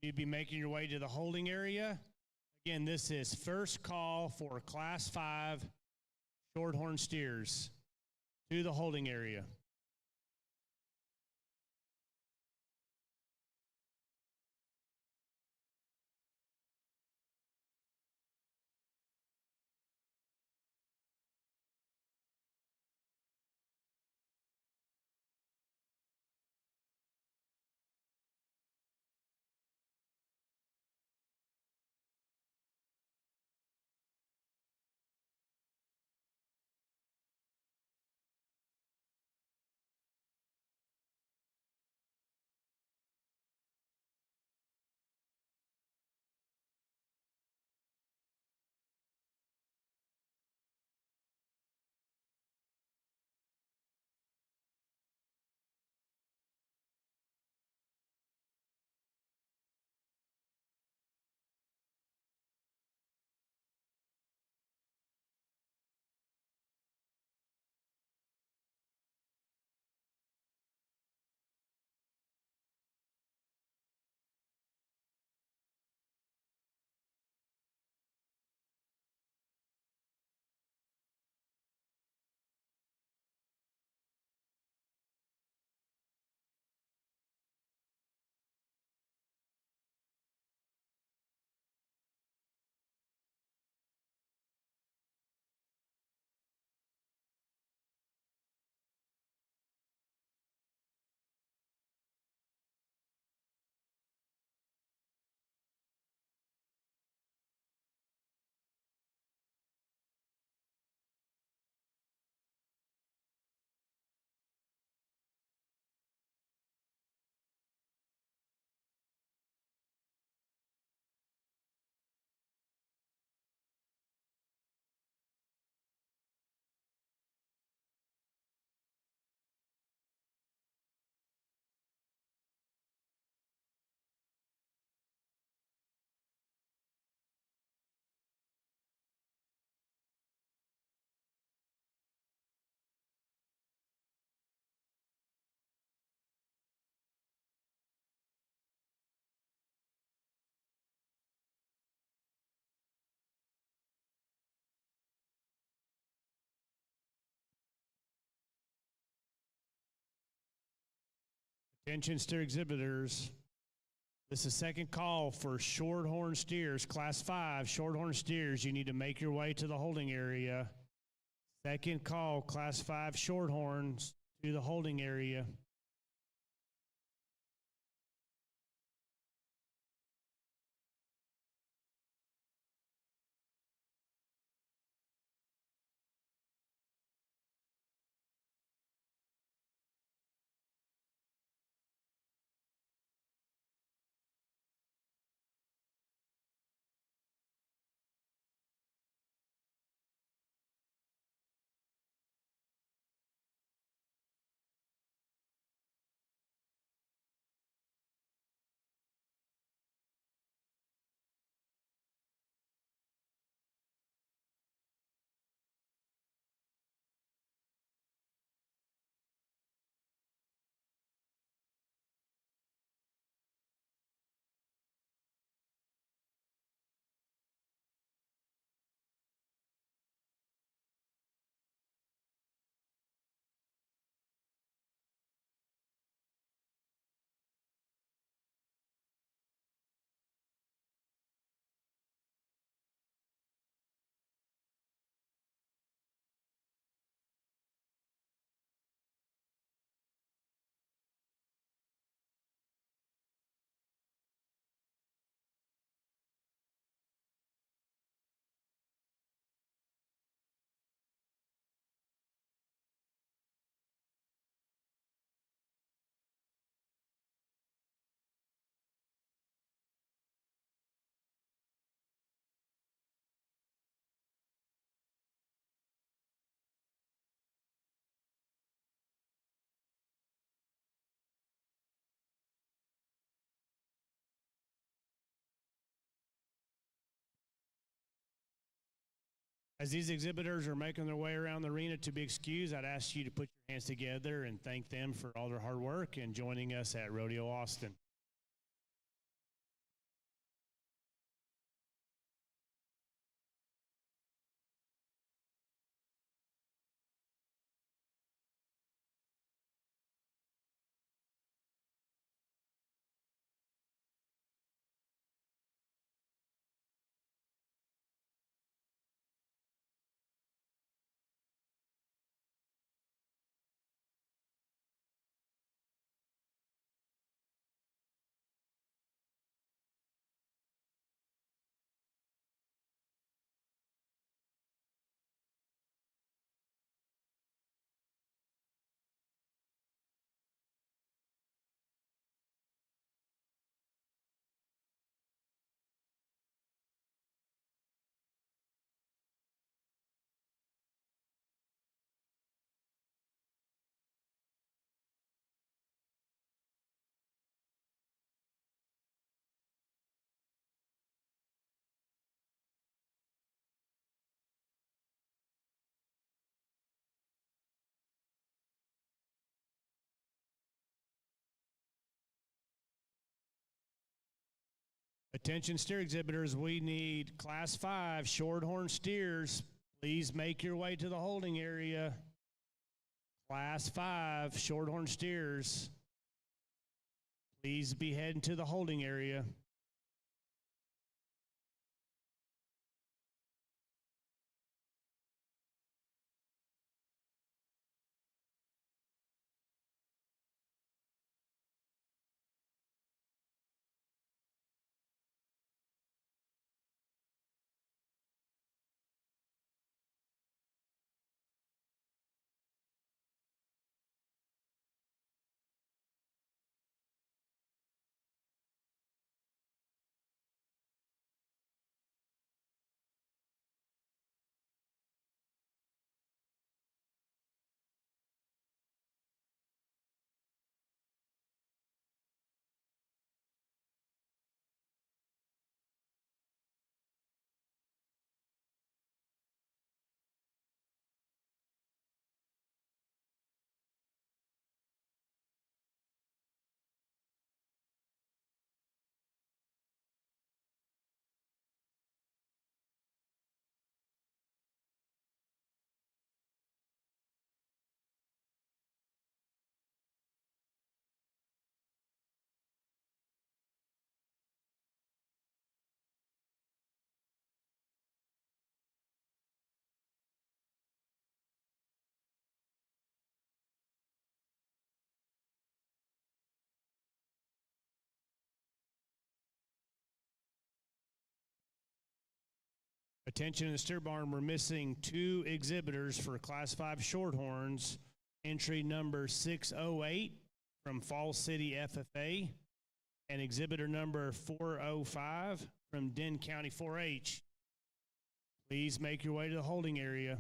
You need to be making your way to the holding area. Again, this is first call for Class 5 Shorthorn steers to the holding area. Attention steer exhibitors. This is second call for Shorthorn steers, Class 5 Shorthorn steers. You need to make your way to the holding area. Second call, Class 5 Shorthorns to the holding area. As these exhibitors are making their way around the arena to be excused, I'd ask you to put your hands together and thank them for all their hard work and joining us at Rodeo Austin. Attention steer exhibitors, we need Class 5 Shorthorn steers. Please make your way to the holding area. Class 5 Shorthorn steers. Please be heading to the holding area. Attention in the steer barn, we're missing 2 exhibitors for Class 5 Shorthorns. Entry number 608 from Falls City FFA and exhibitor number 405 from Denton County 4-H. Please make your way to the holding area.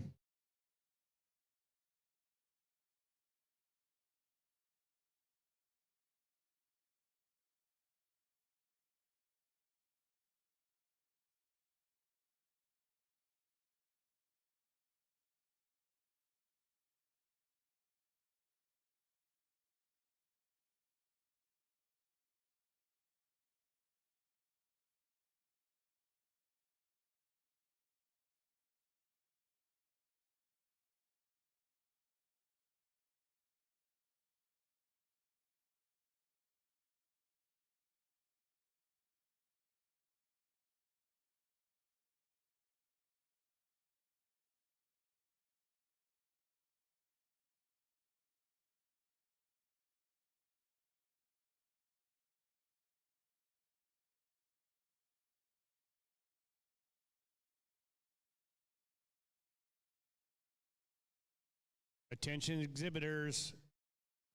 Attention exhibitors,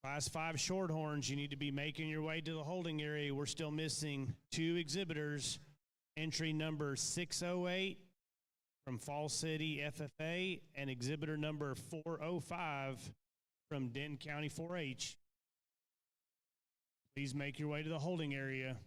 Class 5 Shorthorns, you need to be making your way to the holding area. We're still missing 2 exhibitors. Entry number 608 from Falls City FFA and exhibitor number 405 from Denton County 4-H. Please make your way to the holding area.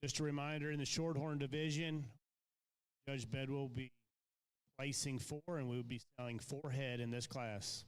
Just a reminder, in the Shorthorn division, Judge Bedwell will be placing 4, and we will be selling 4 head in this class.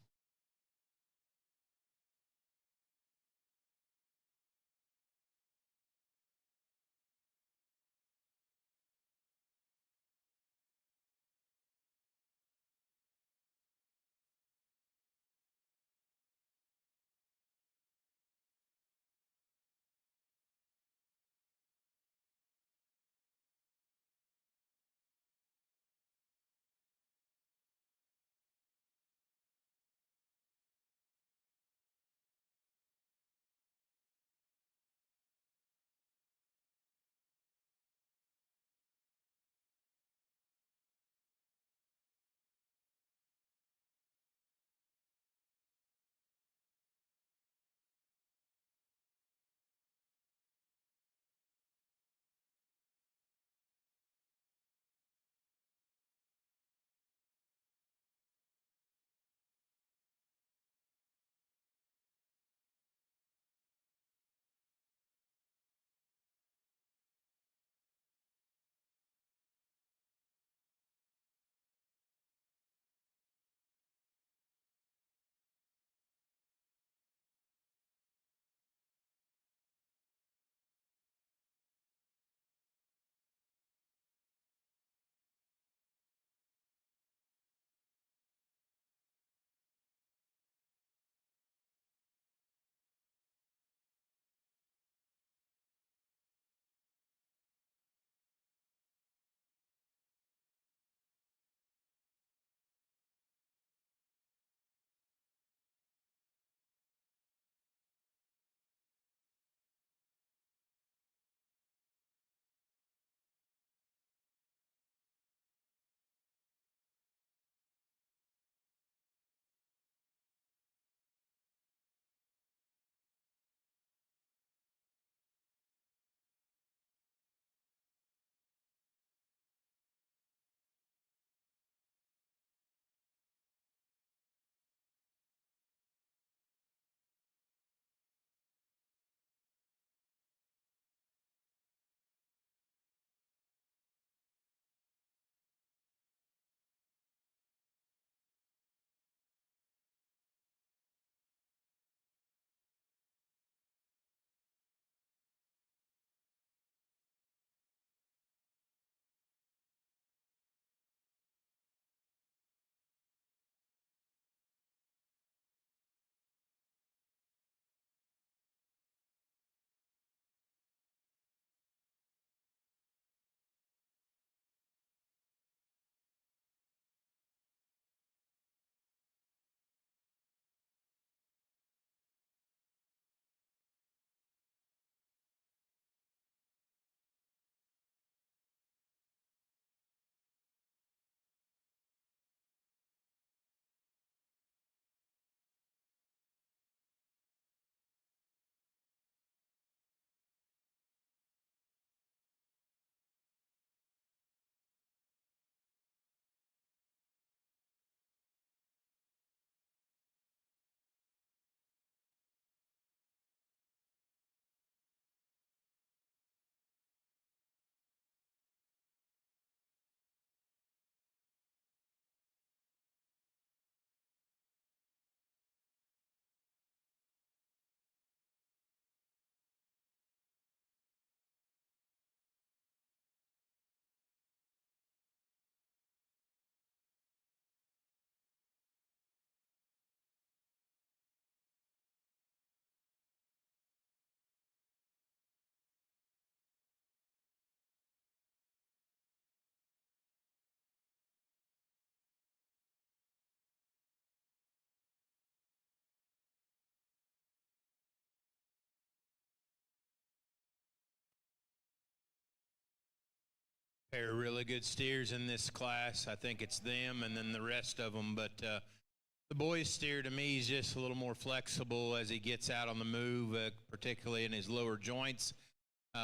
Pair of really good steers in this class. I think it's them and then the rest of them. But the boys' steer to me is just a little more flexible as he gets out on the move, particularly in his lower joints.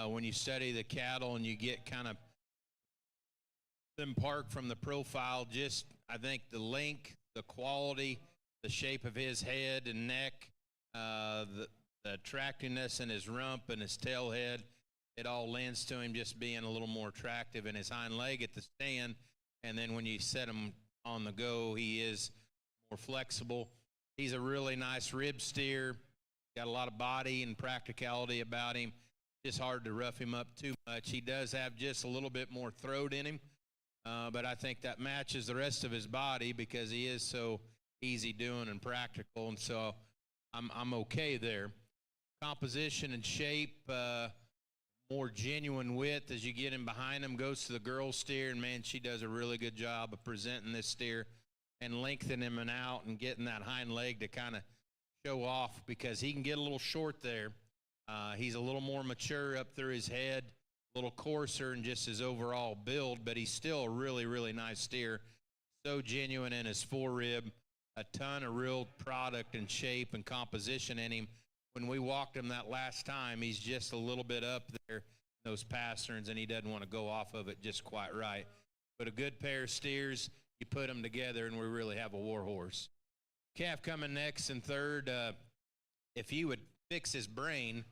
When you study the cattle and you get kind of them parked from the profile, just I think the length, the quality, the shape of his head and neck, the attractiveness in his rump and his tail head it all lends to him just being a little more attractive in his hind leg at the stand. And then when you set him on the go, he is more flexible. He's a really nice rib steer. Got a lot of body and practicality about him. Just hard to rough him up too much. He does have just a little bit more throat in him, but I think that matches the rest of his body because he is so easy doing and practical, and so I'm okay there. Composition and shape, more genuine width as you get him behind him, goes to the girl steer, and man, she does a really good job of presenting this steer and lengthening him and out and getting that hind leg to kind of show off because he can get a little short there. He's a little more mature up through his head, a little coarser in just his overall build, but he's still a really, really nice steer. So genuine in his forerib, a ton of real product and shape and composition in him. When we walked him that last time, he's just a little bit up there, those pasterns, and he doesn't want to go off of it just quite right. But a good pair of steers, you put them together, and we really have a war horse. Calf coming next in third. If you would fix his brain,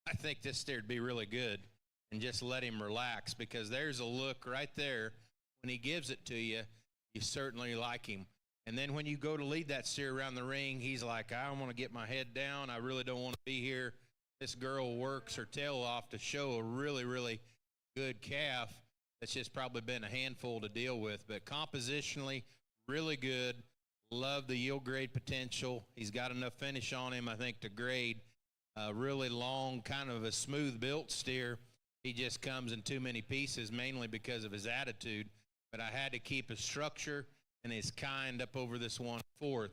I think this steer would be really good, and just let him relax because there's a look right there. When he gives it to you, you certainly like him. And then when you go to lead that steer around the ring, he's like, I want to get my head down. I really don't want to be here. This girl works her tail off to show a really, really good calf that's just probably been a handful to deal with. But compositionally, really good. Love the yield grade potential. He's got enough finish on him, I think, to grade. Really long, kind of a smooth built steer. He just comes in too many pieces, mainly because of his attitude. But I had to keep his structure and his kind up over this 1/4.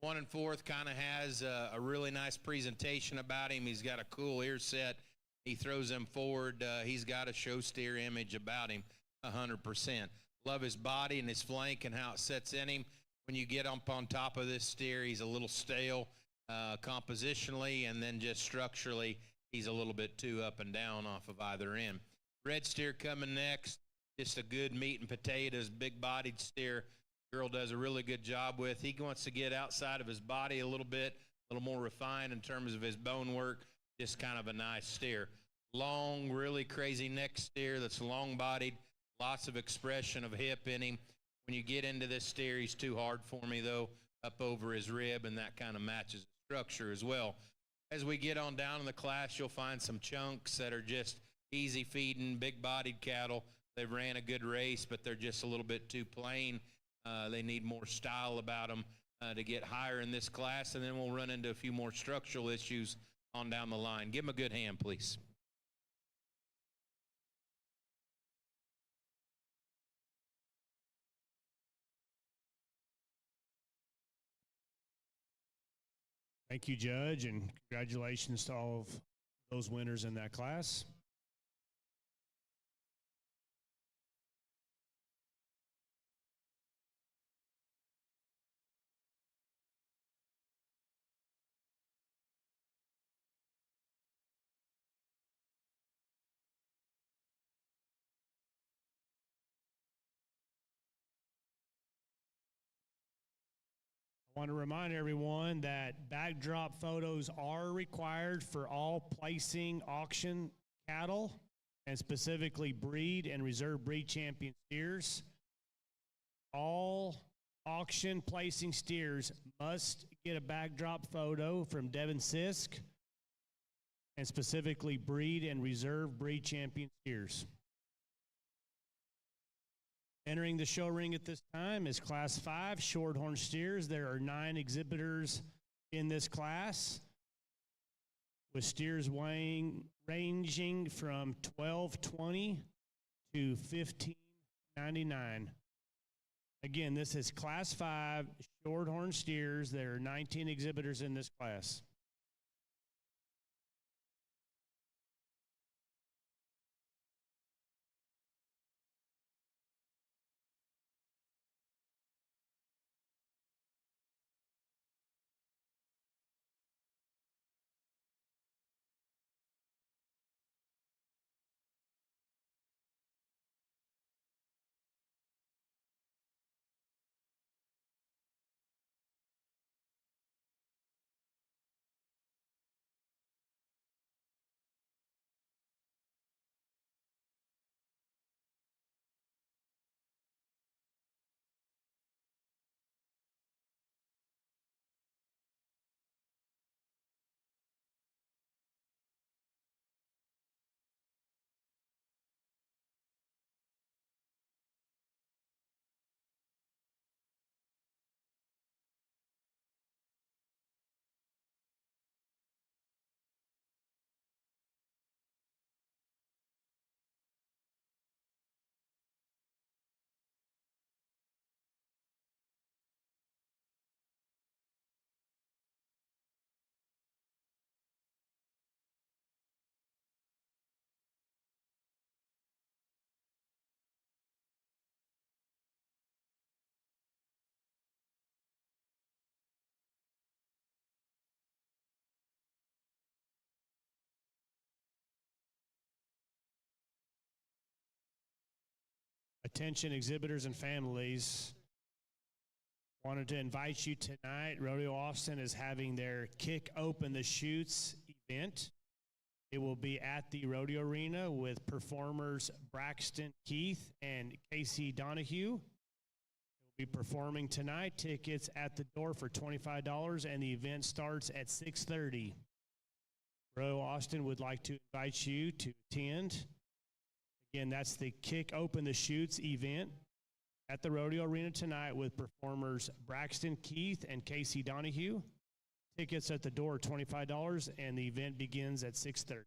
1/4 kind of has a really nice presentation about him. He's got a cool ear set. He throws them forward. He's got a show steer image about him 100%. Love his body and his flank and how it sets in him. When you get up on top of this steer, he's a little stale compositionally, and then just structurally, he's a little bit too up and down off of either end. Red steer coming next. Just a good meat and potatoes, big-bodied steer. Girl does a really good job with. He wants to get outside of his body a little bit, a little more refined in terms of his bone work. Just kind of a nice steer. Long, really crazy neck steer that's long-bodied, lots of expression of hip in him. When you get into this steer, he's too hard for me, though, up over his rib, and that kind of matches the structure as well. As we get on down in the class, you'll find some chunks that are just easy feeding, big-bodied cattle. They've ran a good race, but they're just a little bit too plain. They need more style about them to get higher in this class, and then we'll run into a few more structural issues on down the line. Give them a good hand, please. Thank you, Judge, and congratulations to all of those winners in that class. I want to remind everyone that backdrop photos are required for all placing auction cattle, and specifically breed and reserve breed champion steers. All auction placing steers must get a backdrop photo from Devin Sisk, and specifically breed and reserve breed champion steers. Entering the show ring at this time is Class 5 Shorthorn steers. There are 9 exhibitors in this class, with steers ranging from $12.20 to $15.99. Again, this is Class 5 Shorthorn steers. There are 19 exhibitors in this class. Attention exhibitors and families. Wanted to invite you tonight. Rodeo Austin is having their Kick Open the Chutes event. It will be at the Rodeo Arena with performers Braxton Keith and Casey Donahue. They will be performing tonight. Tickets at the door for $25, and the event starts at 6:30. Rodeo Austin would like to invite you to attend. Again, that's the Kick Open the Chutes event at the Rodeo Arena tonight with performers Braxton Keith and Casey Donahue. Tickets at the door are $25, and the event begins at 6:30.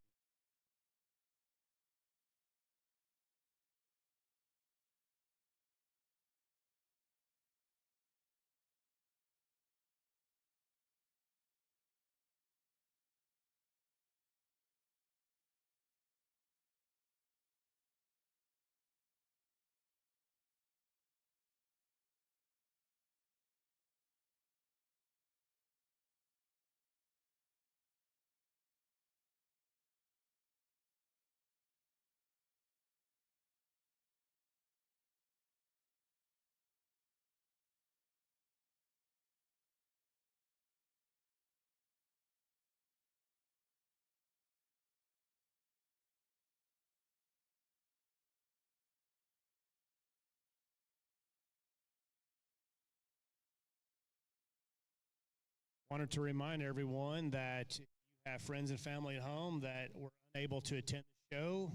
Wanted to remind everyone that if you have friends and family at home that were unable to attend the show,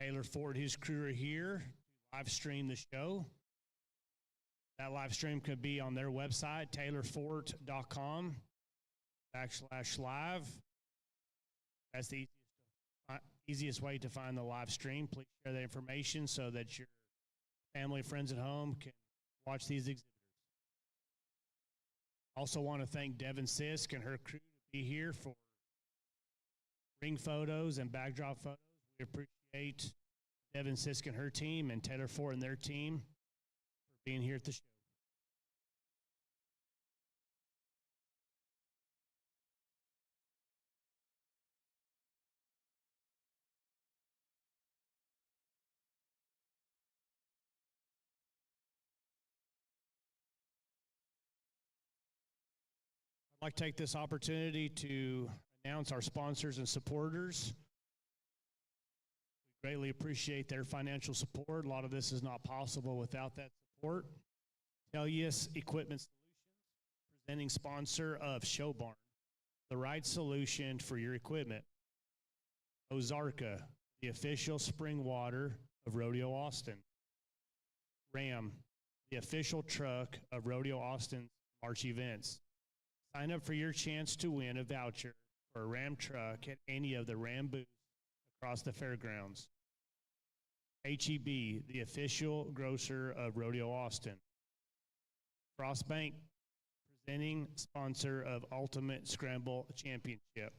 Taylor Ford and his crew are here to live stream the show. That live stream could be on their website, taylorfort.com/live. That's the easiest way to find the live stream. Please share that information so that your family, friends at home can watch these exhibitors. Also want to thank Devin Sisk and her crew to be here for ring photos and backdrop photos. We appreciate Devin Sisk and her team and Taylor Ford and their team for being here at the show. I'd like to take this opportunity to announce our sponsors and supporters. We greatly appreciate their financial support. A lot of this is not possible without that support. Tellius Equipment Solutions, presenting sponsor of Show Barn, the right solution for your equipment. Ozarka, the official spring water of Rodeo Austin. Ram, the official truck of Rodeo Austin's March events. Sign up for your chance to win a voucher for a Ram truck at any of the Ram booths across the fairgrounds. HEB, the official grocer of Rodeo Austin. Frost Bank, presenting sponsor of Ultimate Scramble Championship.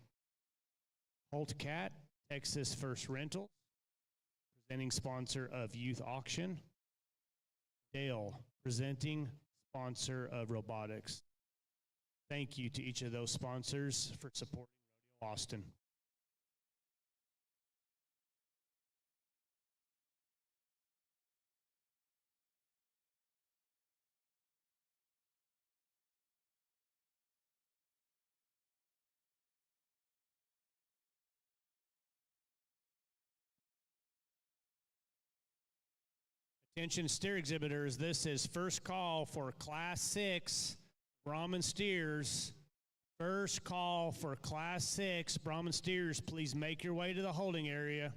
Holt Cat, Texas First Rentals, presenting sponsor of Youth Auction. Dale, presenting sponsor of Robotics. Thank you to each of those sponsors for supporting Rodeo Austin. Attention steer exhibitors, this is first call for Class 6 Brahman steers. First call for Class 6 Brahman steers. Please make your way to the holding area.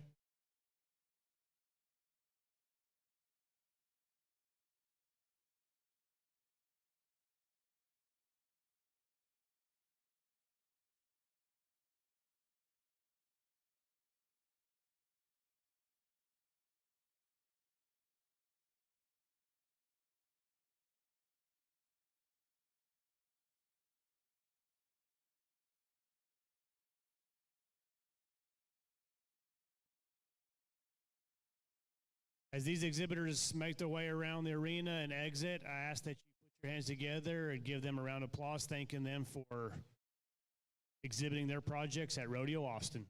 As these exhibitors make their way around the arena and exit, I ask that you put your hands together and give them a round of applause, thanking them for exhibiting their projects at Rodeo Austin.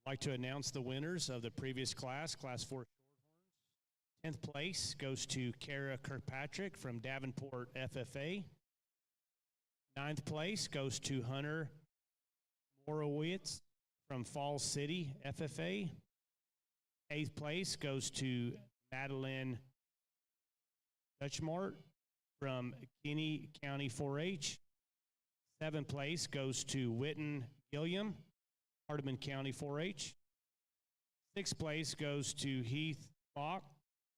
I'd like to announce the winners of the previous class, Class 4 Shorthorns. 10th place goes to Kara Kirkpatrick from Davenport FFA. 9th place goes to Hunter Morowitz from Falls City FFA. 8th place goes to Madeline Dutchmart from Kinney County 4-H. 7th place goes to Witten Gilliam, Hardeman County 4-H. 6th place goes to Heath Bach,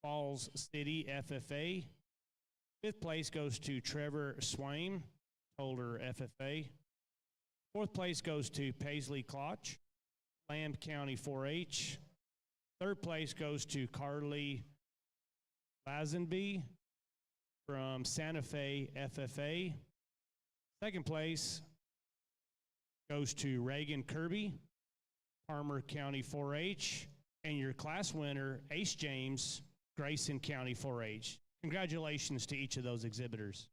Falls City FFA. 5th place goes to Trevor Swain, Holder FFA. 4th place goes to Paisley Klotch, Lamb County 4-H. 3rd place goes to Carly Lazenby from Santa Fe FFA. 2nd place goes to Reagan Kirby, Palmer County 4-H. And your class winner, Ace James, Grayson County 4-H. Congratulations to each of those exhibitors.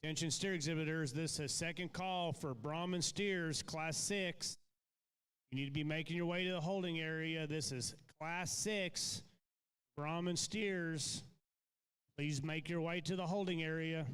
Attention steer exhibitors, this is second call for Brahman steers, Class 6. You need to be making your way to the holding area. This is Class 6, Brahman steers. Please make your way to the holding area.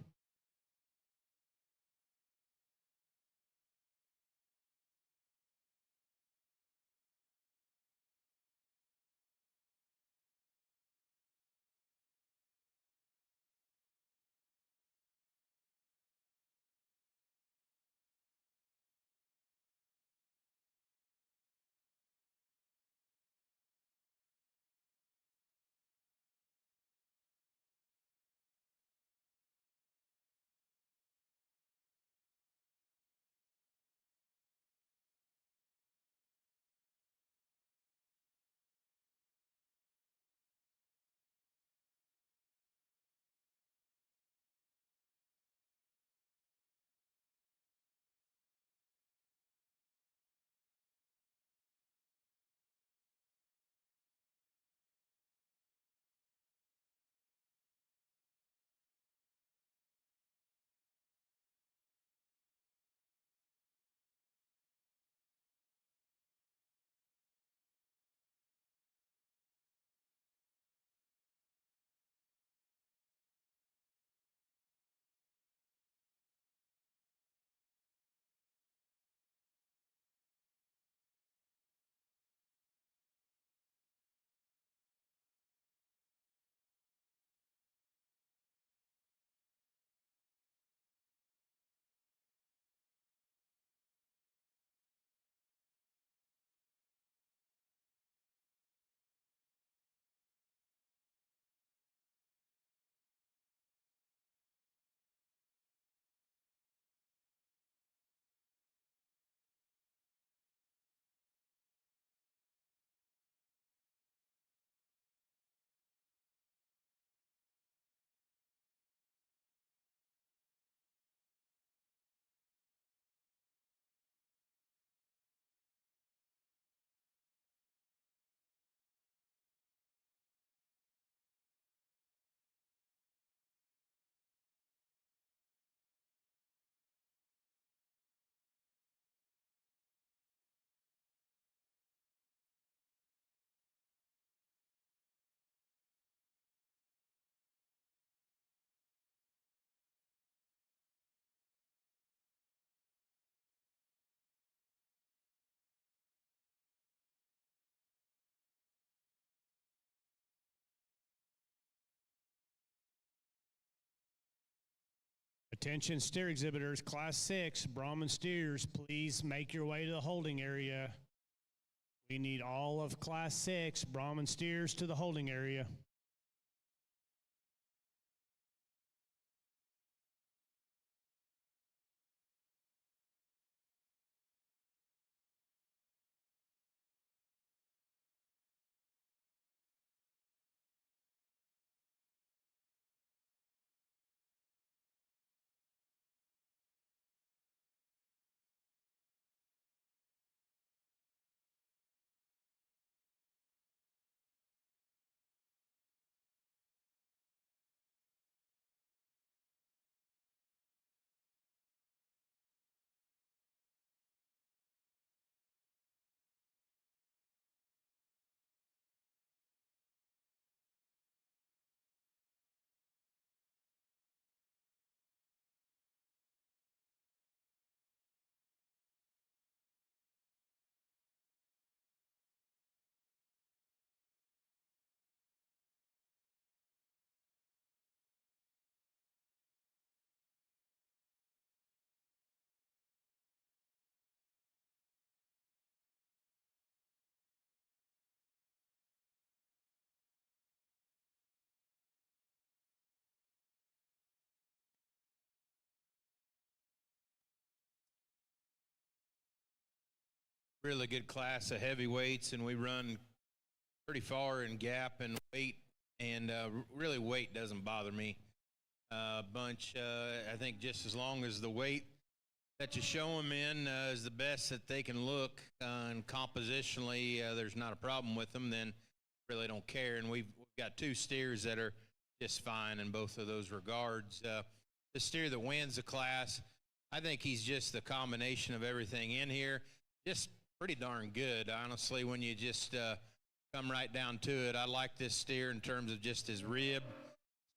Attention steer exhibitors, Class 6, Brahman steers, please make your way to the holding area. We need all of Class 6, Brahman steers to the holding area. really good class of heavyweights, and we run pretty far in gap and weight, and really weight doesn't bother me bunch. I think just as long as the weight that you show them in is the best that they can look, and compositionally there's not a problem with them, then really don't care. And we've got two steers that are just fine in both of those regards. The steer that wins the class, I think he's just the combination of everything in here. Just pretty darn good, honestly, when you just come right down to it. I like this steer in terms of just his rib,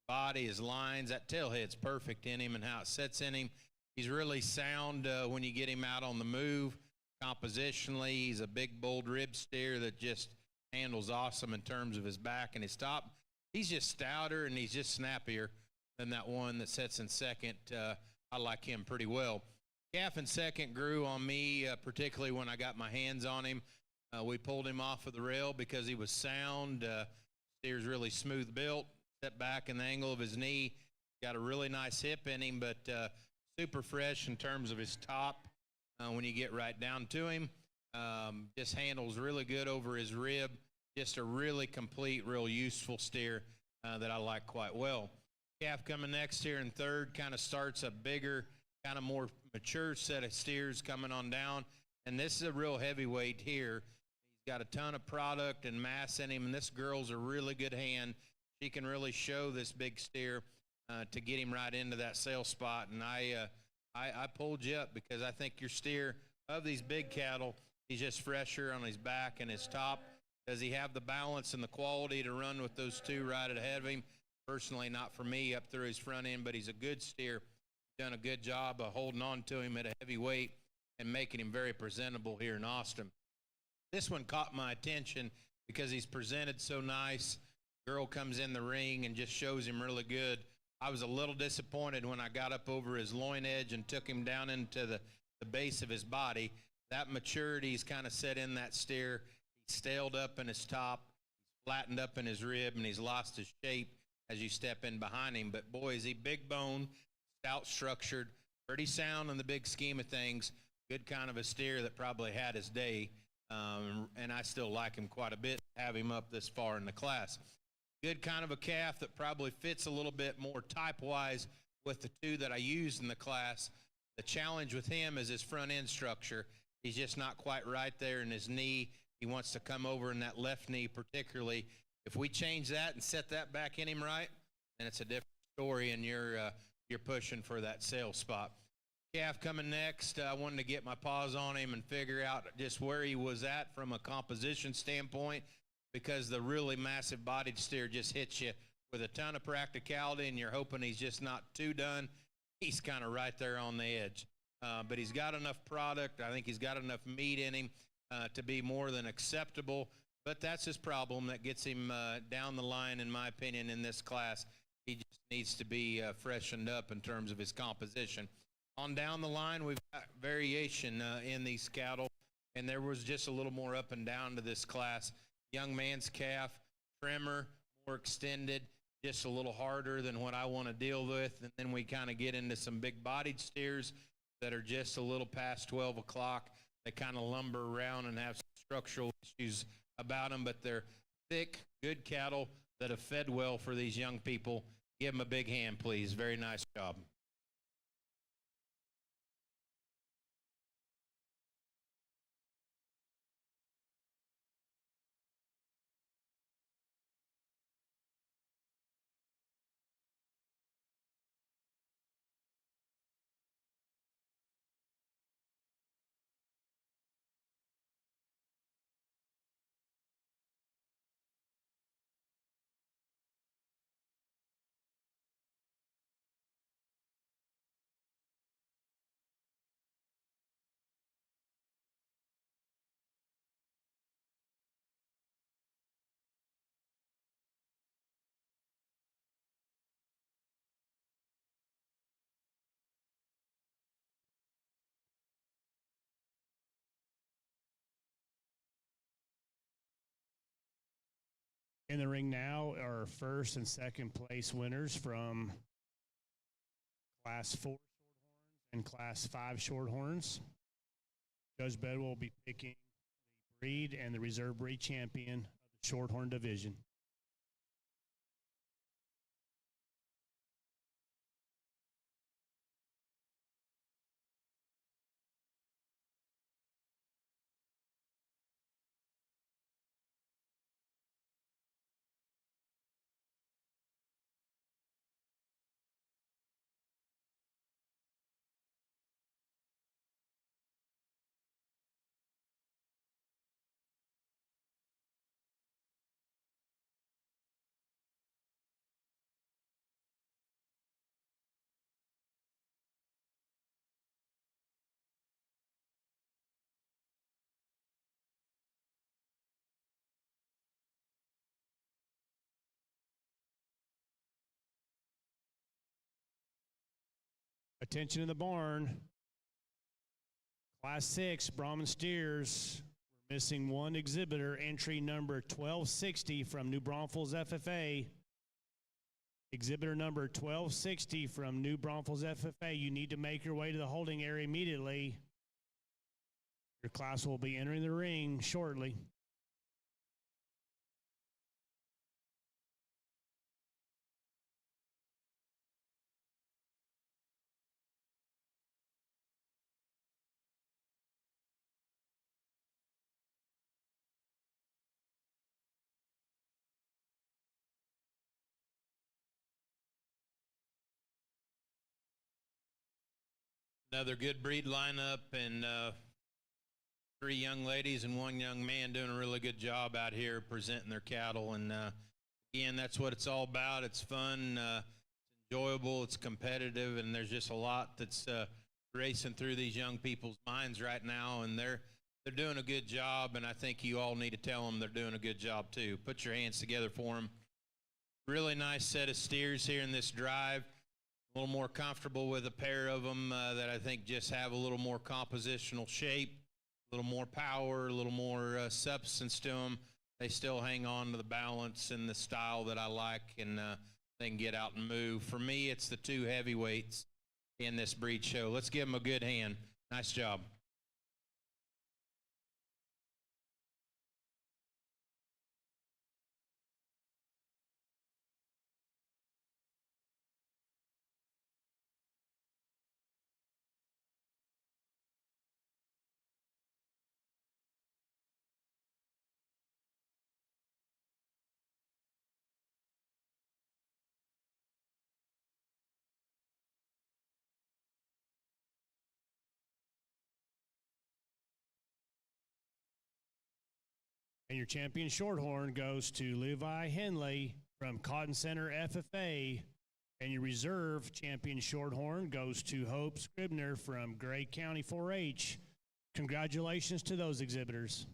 body, his lines. That tail head's perfect in him and how it sets in him. He's really sound when you get him out on the move. Compositionally, he's a big, bold rib steer that just handles awesome in terms of his back and his top. He's just stouter and he's just snappier than that one that sets in second. I like him pretty well. Calf in second grew on me, particularly when I got my hands on him. We pulled him off of the rail because he was sound. Steer's really smooth built, set back in the angle of his knee. Got a really nice hip in him, but super fresh in terms of his top when you get right down to him. Just handles really good over his rib. Just a really complete, real useful steer that I like quite well. Calf coming next here in third kind of starts a bigger, kind of more mature set of steers coming on down. And this is a real heavyweight here. He's got a ton of product and mass in him, and this girl's a really good hand. She can really show this big steer to get him right into that sale spot. And I pulled you up because I think your steer of these big cattle, he's just fresher on his back and his top. Does he have the balance and the quality to run with those two right ahead of him? Personally, not for me up through his front end, but he's a good steer. Done a good job of holding on to him at a heavy weight and making him very presentable here in Austin. This one caught my attention because he's presented so nice. Girl comes in the ring and just shows him really good. I was a little disappointed when I got up over his loin edge and took him down into the base of his body. That maturity's kind of set in that steer. He's staled up in his top, he's flattened up in his rib, and he's lost his shape as you step in behind him. But boy, is he big bone, stout structured, pretty sound in the big scheme of things. Good kind of a steer that probably had his day, and I still like him quite a bit, have him up this far in the class. Good kind of a calf that probably fits a little bit more type-wise with the two that I used in the class. The challenge with him is his front end structure. He's just not quite right there in his knee. He wants to come over in that left knee particularly. If we change that and set that back in him right, then it's a different story, and you're pushing for that sale spot. Calf coming next. I wanted to get my paws on him and figure out just where he was at from a composition standpoint, because the really massive bodied steer just hits you with a ton of practicality, and you're hoping he's just not too done. He's kind of right there on the edge. But he's got enough product. I think he's got enough meat in him to be more than acceptable. But that's his problem that gets him down the line, in my opinion, in this class. He just needs to be freshened up in terms of his composition. On down the line, we've got variation in these cattle, and there was just a little more up and down to this class. Young man's calf, trimmer, more extended, just a little harder than what I want to deal with. And then we kind of get into some big-bodied steers that are just a little past 12 o'clock. They kind of lumber around and have some structural issues about them, but they're thick, good cattle that have fed well for these young people. Give them a big hand, please. Very nice job. In the ring now are first and second place winners from Class 4 Shorthorns and Class 5 Shorthorns. Judge Bedwell will be picking breed and the reserve breed champion of the Shorthorn division. Attention in the barn. Class 6 Brahman steers. We're missing one exhibitor, entry number 1260 from New Braunfels FFA. Exhibitor number 1260 from New Braunfels FFA. You need to make your way to the holding area immediately. Your class will be entering the ring shortly. Another good breed lineup, and 3 young ladies and 1 young man doing a really good job out here presenting their cattle. And again, that's what it's all about. It's fun, it's enjoyable, it's competitive, and there's just a lot that's racing through these young people's minds right now, and they're doing a good job, and I think you all need to tell them they're doing a good job too. Put your hands together for them. Really nice set of steers here in this drive. A little more comfortable with a pair of them that I think just have a little more compositional shape, a little more power, a little more substance to them. They still hang on to the balance and the style that I like, and they can get out and move. For me, it's the 2 heavyweights in this breed show. Let's give them a good hand. Nice job. And your champion Shorthorn goes to Levi Henley from Cotton Center FFA. And your reserve champion Shorthorn goes to Hope Scribner from Gray County 4-H. Congratulations to those exhibitors.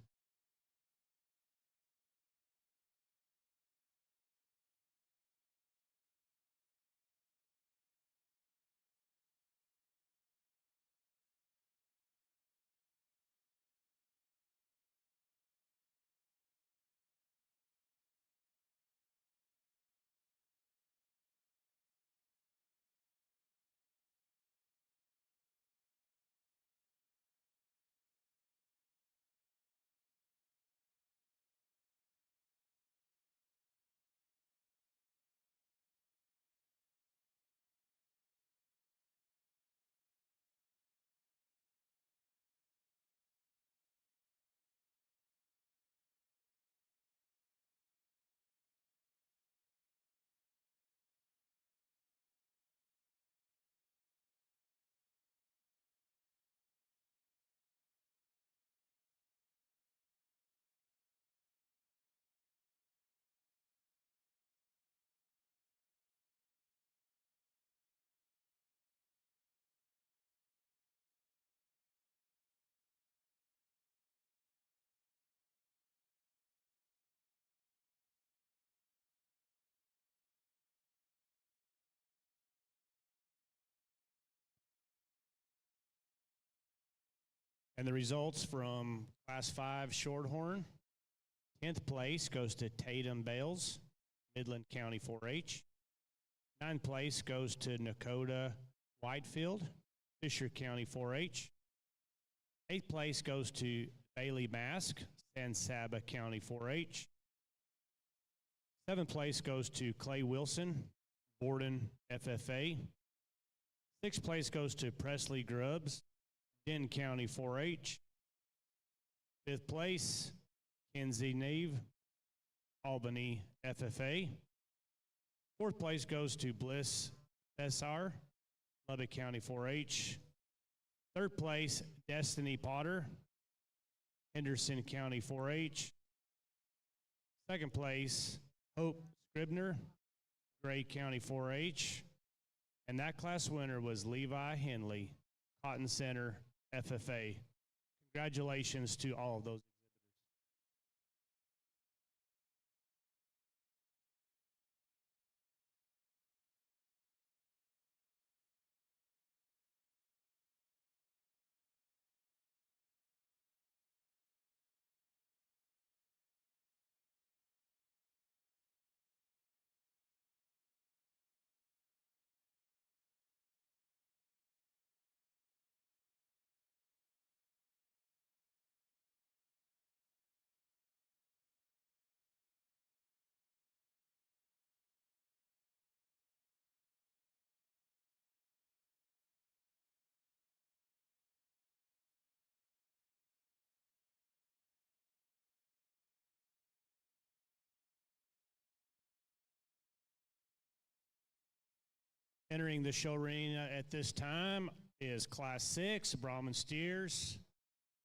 And the results from Class 5 Shorthorn. 10th place goes to Tatum Bales, Midland County 4-H. 9th place goes to Nakota Whitefield, Fisher County 4-H. 8th place goes to Bailey Mask, San Saba County 4-H. Seventh place goes to Clay Wilson, Borden FFA. Sixth place goes to Presley Grubbs, Denton County 4-H. Fifth place, Kenzie Neve, Albany FFA. Fourth place goes to Bliss Bessar, Lubbock County 4-H. Third place, Destiny Potter, Henderson County 4-H. Second place, Hope Scribner, Gray County 4-H. And that class winner was Levi Henley, Cotton Center FFA. Congratulations to all of those. Entering the show arena at this time is Class 6, Brahman steers.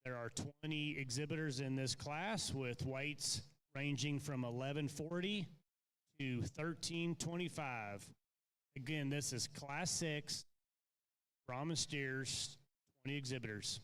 There are 20 exhibitors in this class with weights ranging from 1140 to 1325. Again, this is Class 6, Brahman steers, 20 exhibitors.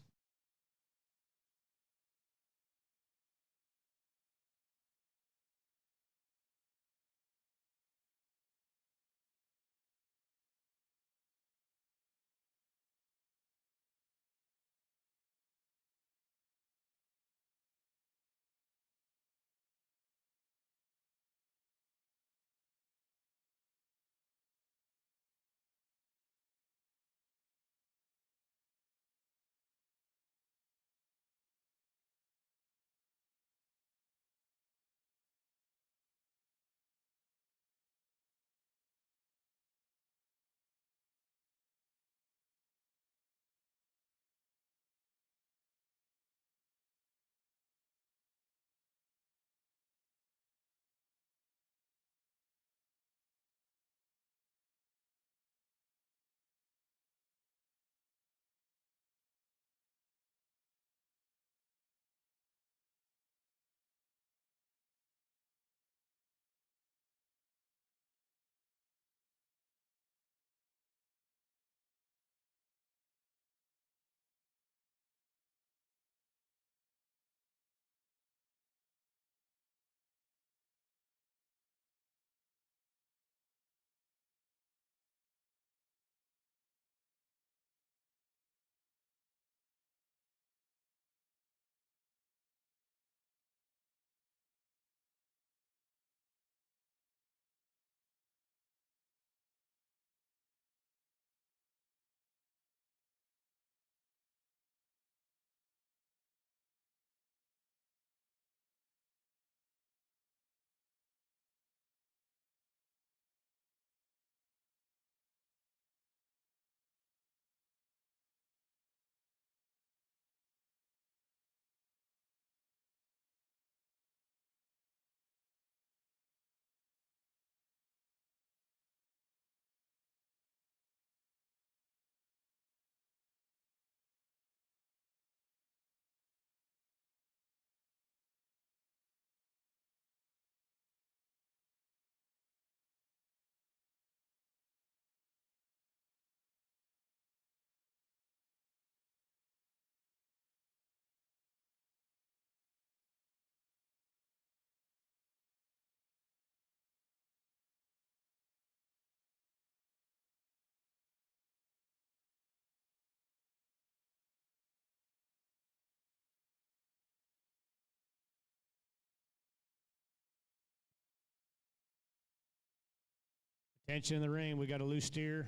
Attention in the ring, we got a loose steer.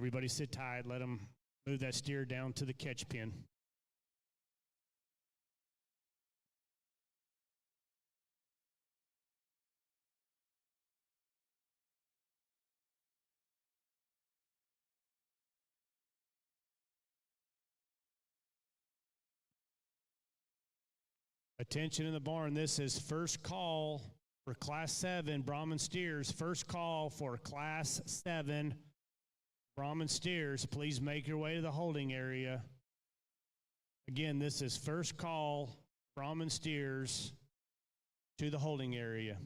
Everybody sit tight. Let them move that steer down to the catch pin. Attention in the barn. This is first call for Class 7 Brahman steers. First call for Class 7 Brahman steers. Please make your way to the holding area. Again, this is first call Brahman steers to the holding area.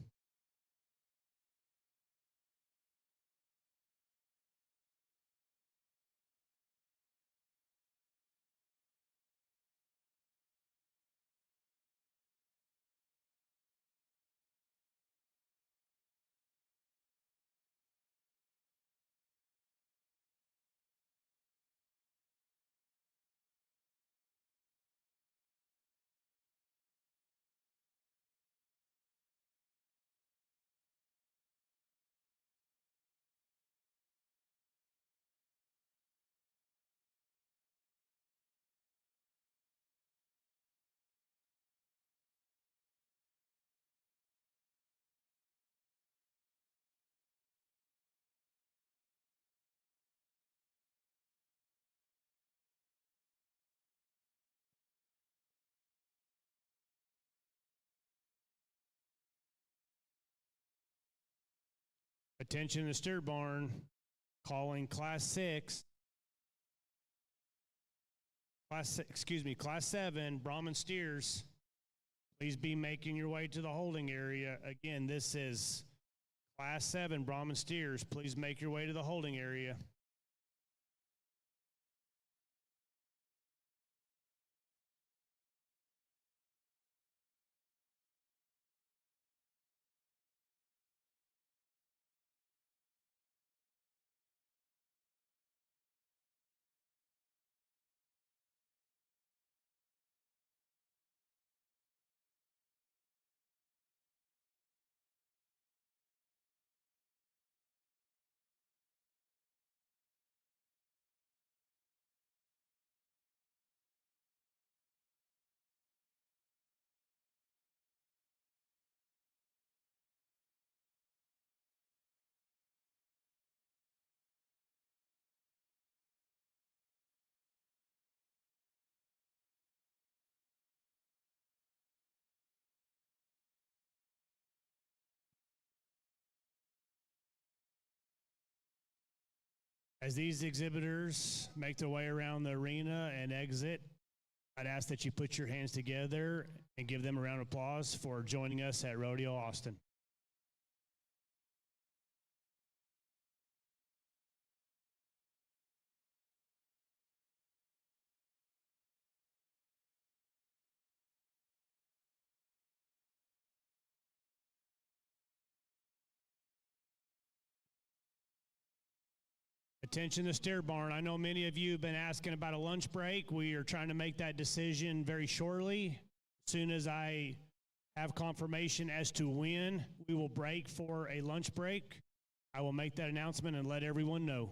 Attention in the steer barn, calling Class 7 Brahman steers. Please be making your way to the holding area. Again, this is Class 7 Brahman steers. Please make your way to the holding area. As these exhibitors make their way around the arena and exit, I'd ask that you put your hands together and give them a round of applause for joining us at Rodeo Austin. Attention to steer barn. I know many of you have been asking about a lunch break. We are trying to make that decision very shortly. As soon as I have confirmation as to when we will break for a lunch break, I will make that announcement and let everyone know.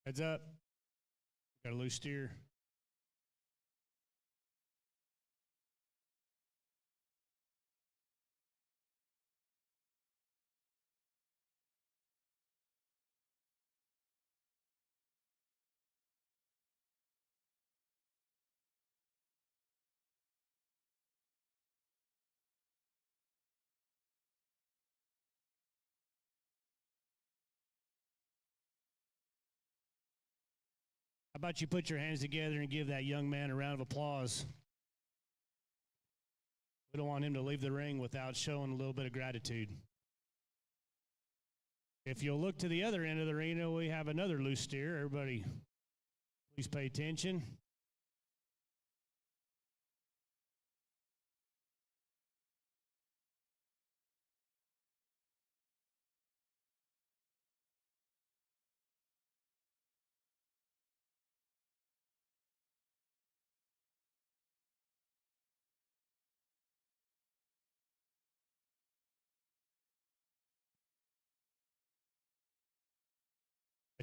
Heads up. Got a loose steer. about you put your hands together and give that young man a round of applause? We don't want him to leave the ring without showing a little bit of gratitude. If you'll look to the other end of the arena, we have another loose steer. Everybody, please pay attention.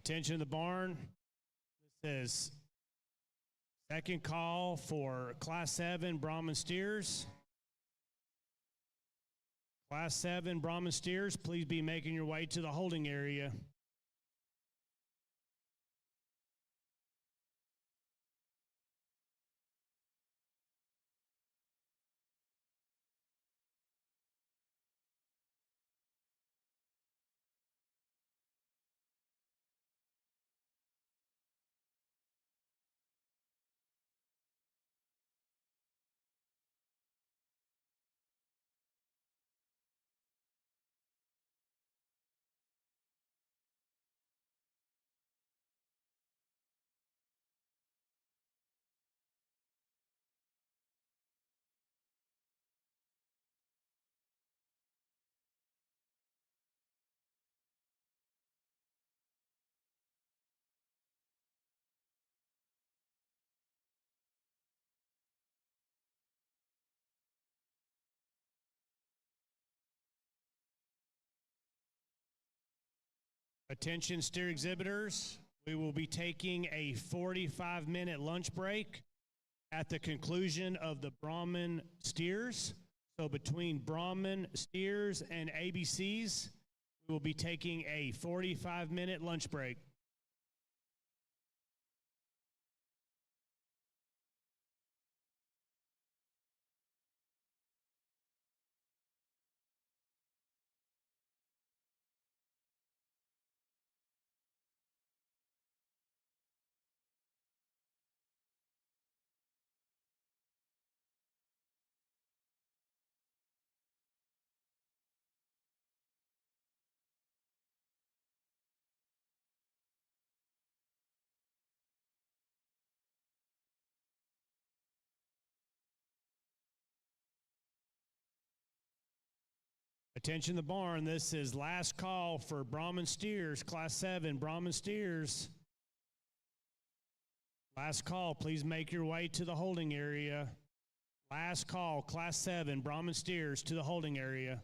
Attention to the barn. This is second call for Class 7 Brahman steers. Class 7 Brahman steers, please be making your way to the holding area. Attention steer exhibitors, we will be taking a 45-minute lunch break at the conclusion of the Brahman steers. So between Brahman steers and ABCs, we will be taking a 45-minute lunch break. Attention the barn, this is last call for Brahman steers, Class 7 Brahman steers. Last call, please make your way to the holding area. Last call, Class 7 Brahman steers to the holding area.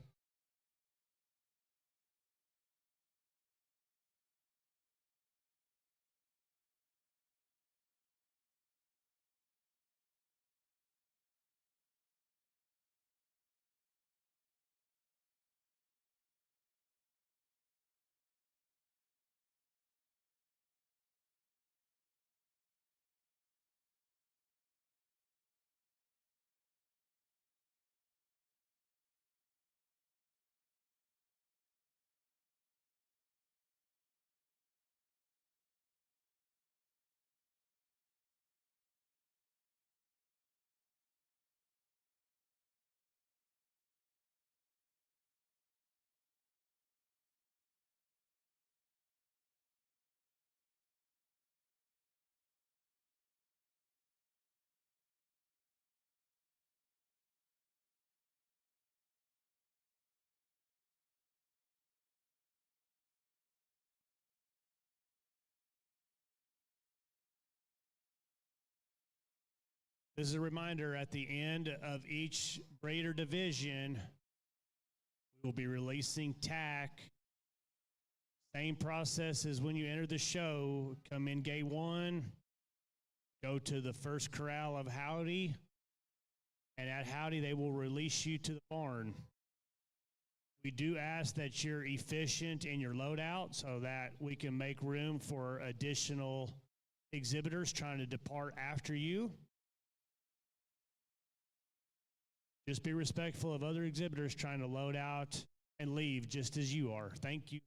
This is a reminder, at the end of each breeder division, we will be releasing tack. Same process as when you enter the show. Come in gate 1, go to the first corral of Howdy, and at Howdy they will release you to the barn. We do ask that you're efficient in your loadout so that we can make room for additional exhibitors trying to depart after you. Just be respectful of other exhibitors trying to load out and leave just as you are. Thank you.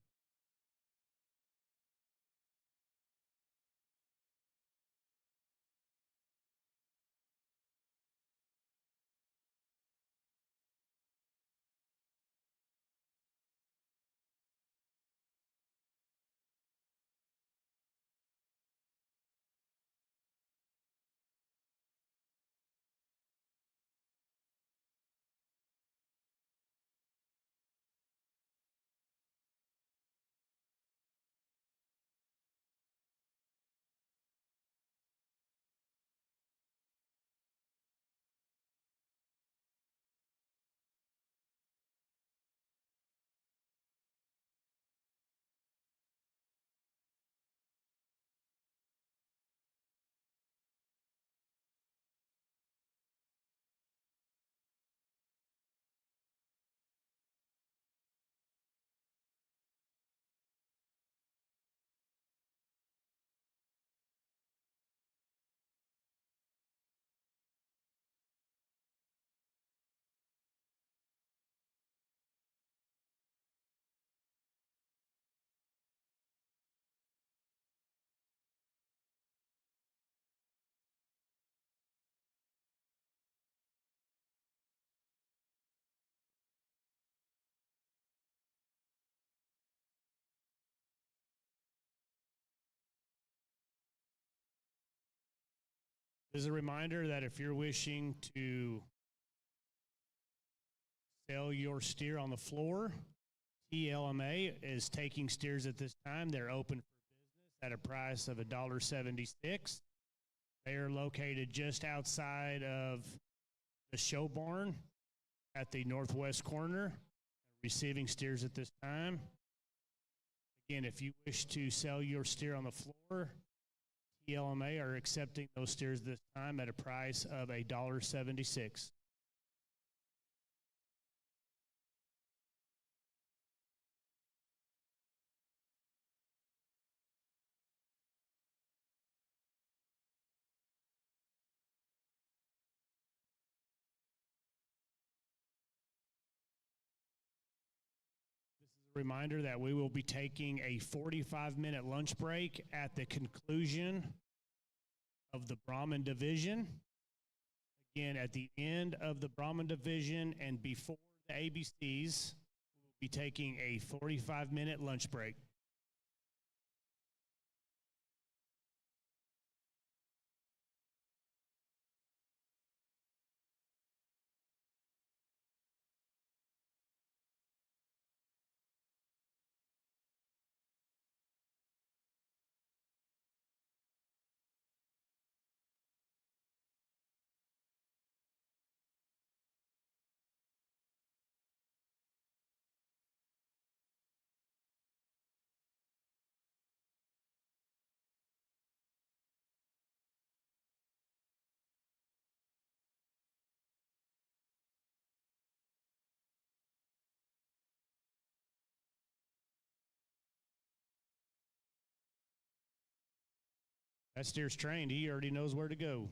This is a reminder that if you're wishing to sell your steer on the floor, TLMA is taking steers at this time. They're open for business at a price of $1.76. They are located just outside of the show barn at the northwest corner, receiving steers at this time. Again, if you wish to sell your steer on the floor, TLMA are accepting those steers this time at a price of $1.76. Reminder that we will be taking a 45-minute lunch break at the conclusion of the Brahman division. Again, at the end of the Brahman division and before the ABCs, we'll be taking a 45-minute lunch break. That steer's trained. He already knows where to go.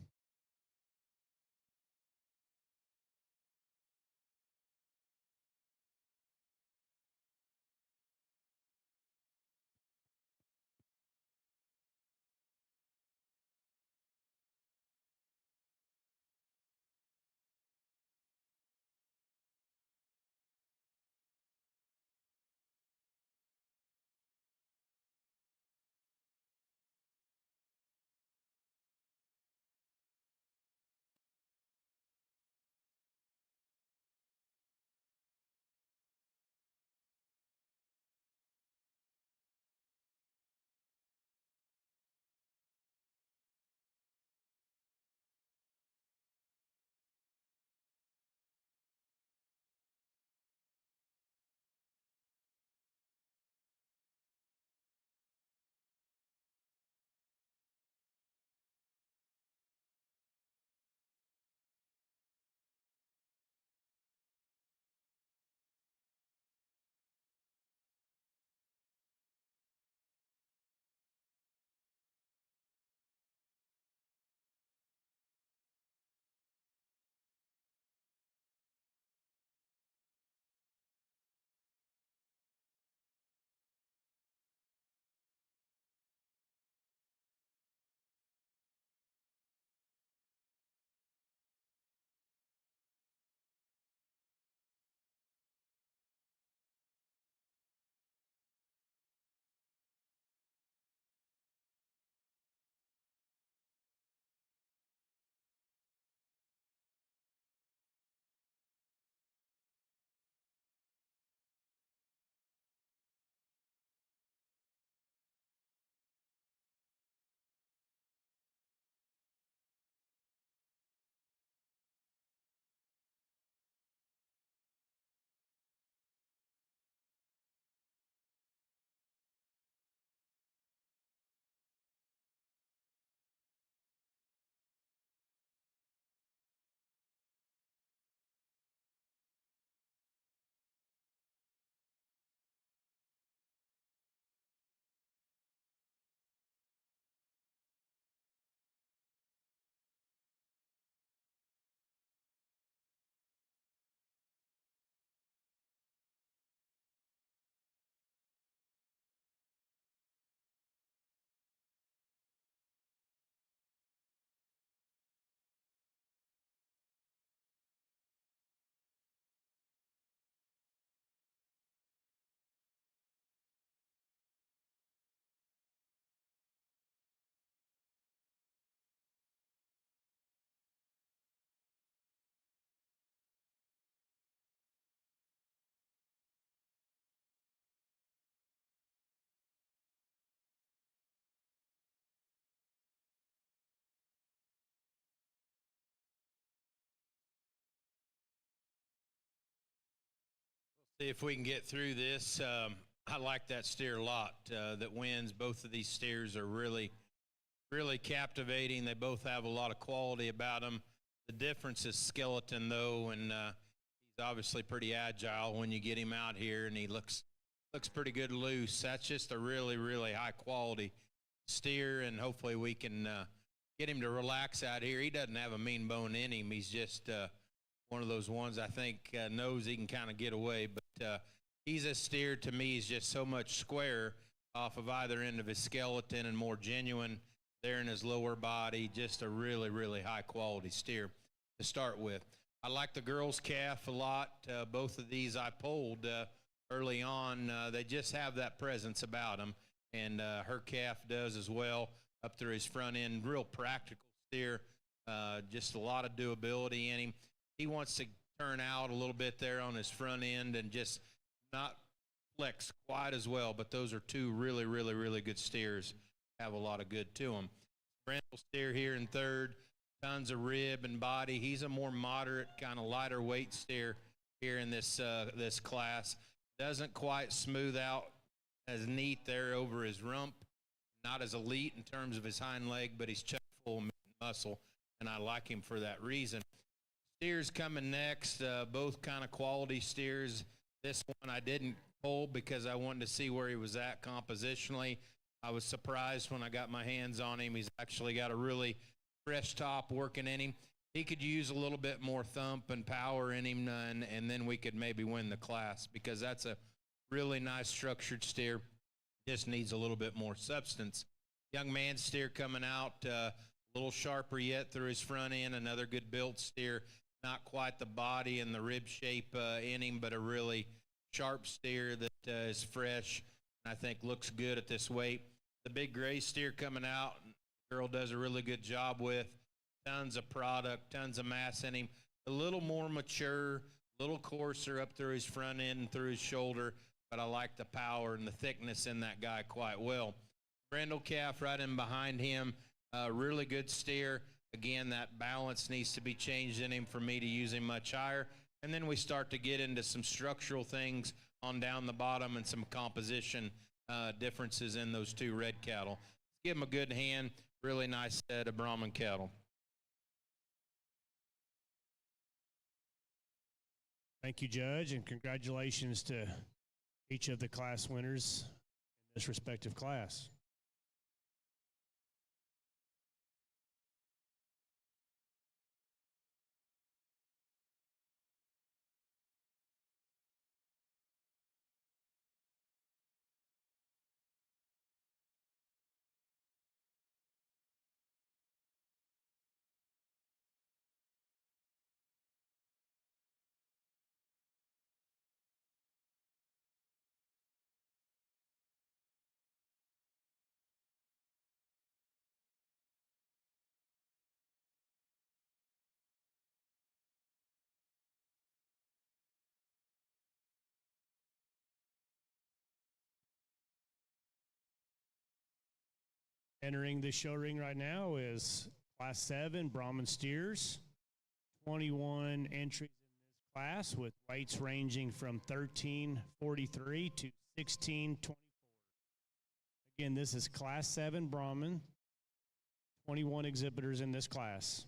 See if we can get through this. I like that steer a lot that wins. Both of these steers are really, really captivating. They both have a lot of quality about them. The difference is skeleton, though, and he's obviously pretty agile when you get him out here, and he looks pretty good loose. That's just a really, really high quality steer, and hopefully we can get him to relax out here. He doesn't have a mean bone in him. He's just one of those ones I think knows he can kind of get away. But he's a steer, to me, he's just so much square off of either end of his skeleton and more genuine there in his lower body. Just a really, really high quality steer to start with. I like the girl's calf a lot. Both of these I pulled early on. They just have that presence about them, and her calf does as well up through his front end. Real practical steer, just a lot of doability in him. He wants to turn out a little bit there on his front end and just not flex quite as well, but those are two really, really, really good steers. Have a lot of good to them. Brindle steer here in third, tons of rib and body. He's a more moderate, kind of lighter weight steer here in this this class. Doesn't quite smooth out as neat there over his rump. Not as elite in terms of his hind leg, but he's chock full of muscle, and I like him for that reason. Steers coming next, both kind of quality steers. This one I didn't pull because I wanted to see where he was at compositionally. I was surprised when I got my hands on him. He's actually got a really fresh top working in him. He could use a little bit more thump and power in him, and then we could maybe win the class, because that's a really nice structured steer. Just needs a little bit more substance. Young man steer coming out, a little sharper yet through his front end. Another good built steer. Not quite the body and the rib shape in him, but a really sharp steer that is fresh and I think looks good at this weight. The big gray steer coming out, the girl does a really good job with. Tons of product, tons of mass in him. A little more mature, a little coarser up through his front end and through his shoulder, but I like the power and the thickness in that guy quite well. Brindle calf right in behind him, really good steer. Again, that balance needs to be changed in him for me to use him much higher. And then we start to get into some structural things on down the bottom and some composition differences in those two red cattle. Give him a good hand. Really nice set of Brahman cattle. Thank you, Judge, and congratulations to each of the class winners in this respective class. Entering the show ring right now is Class 7 Brahman steers. 21 entries in this class with weights ranging from 1343 to 1624. Again, this is Class 7 Brahman. 21 exhibitors in this class.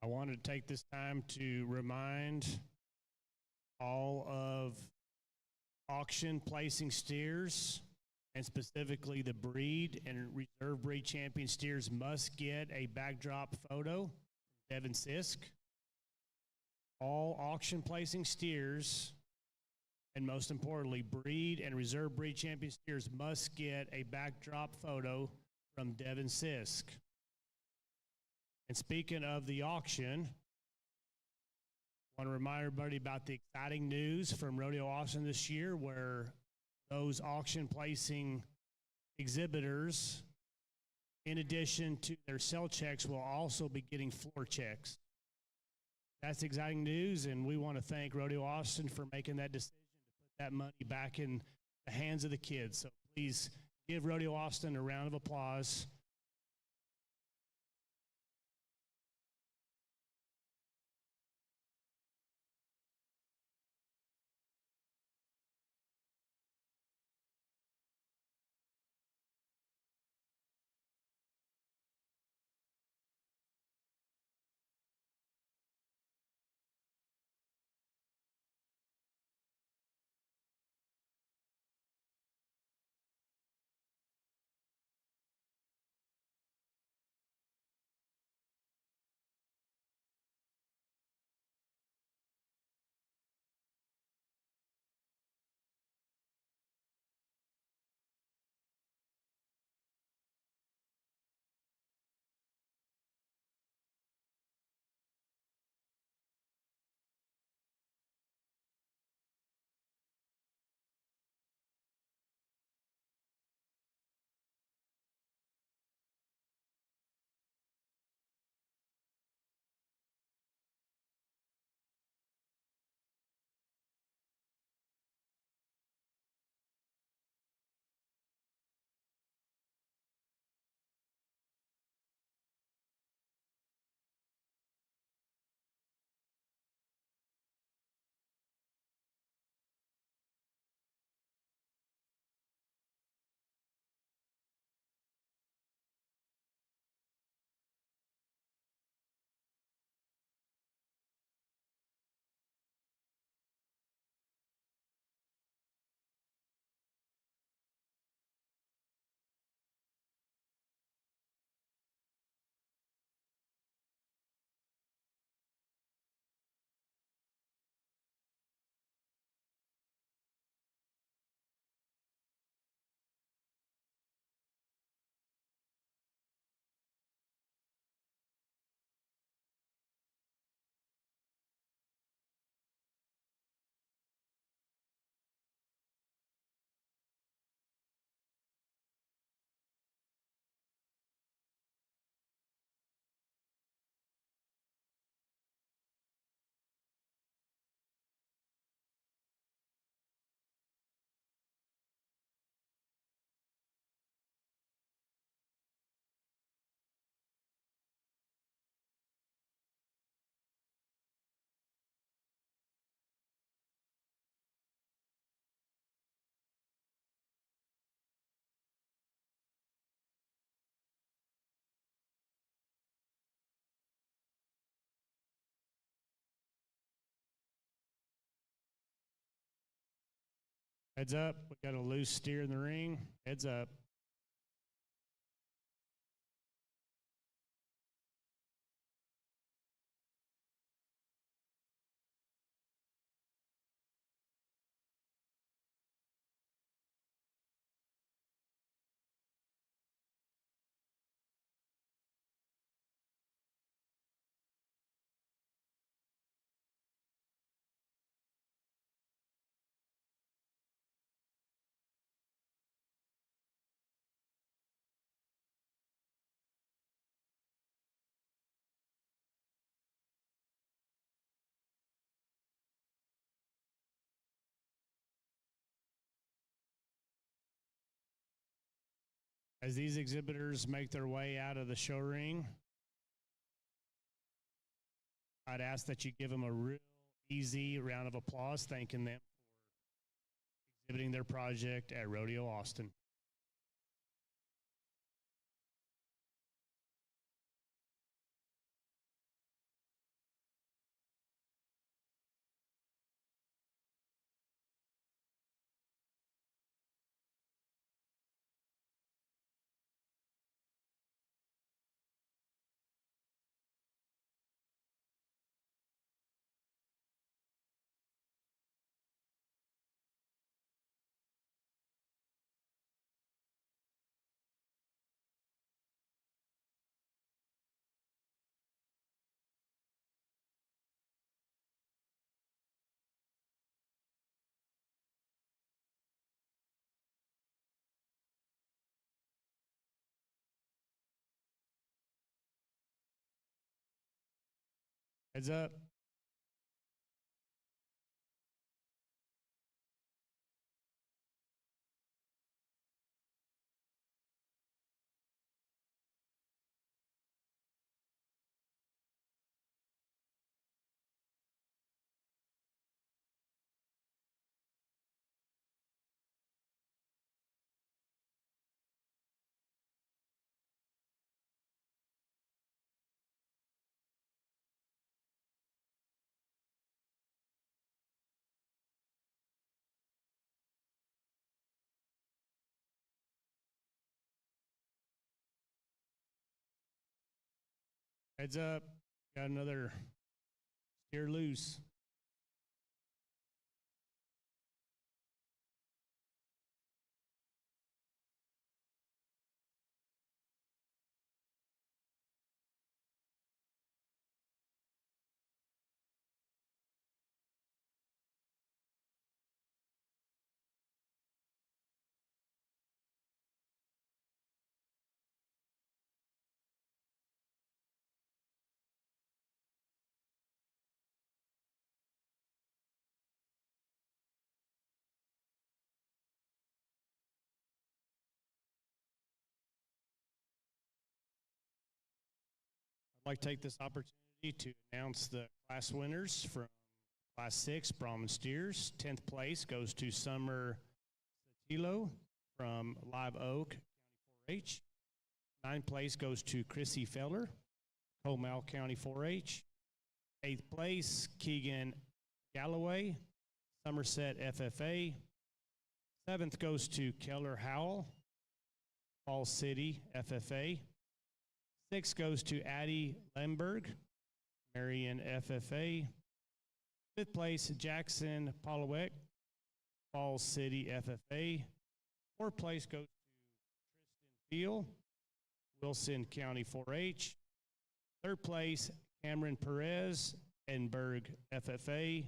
I wanted to take this time to remind all of auction placing steers, and specifically the breed and reserve breed champion steers, must get a backdrop photo from Devin Sisk. All auction placing steers, and most importantly, breed and reserve breed champion steers, must get a backdrop photo from Devin Sisk. And speaking of the auction, I want to remind everybody about the exciting news from Rodeo Austin this year, where those auction placing exhibitors, in addition to their sell checks, will also be getting floor checks. That's exciting news, and we want to thank Rodeo Austin for making that decision to put that money back in the hands of the kids. So please give Rodeo Austin a round of applause. Heads up, we got a loose steer in the ring. Heads up. As these exhibitors make their way out of the show ring, I'd ask that you give them a real easy round of applause, thanking them for exhibiting their project at Rodeo Austin. Heads up. Heads up. Got another steer loose. I'd like to take this opportunity to announce the class winners from Class 6 Brahman Steers. 10th place goes to Summer Satilo from Live Oak, County 4-H. 9th place goes to Chrissy Feller, Comal County 4-H. 8th place, Keegan Galloway, Somerset FFA. 7th goes to Keller Howell, Falls City FFA. 6th goes to Addie Lemberg, Marion FFA. 5th place, Jackson Polowek, Falls City FFA. 4th place goes to Tristan Field, Wilson County 4-H. 3rd place, Cameron Perez, Edinburgh FFA.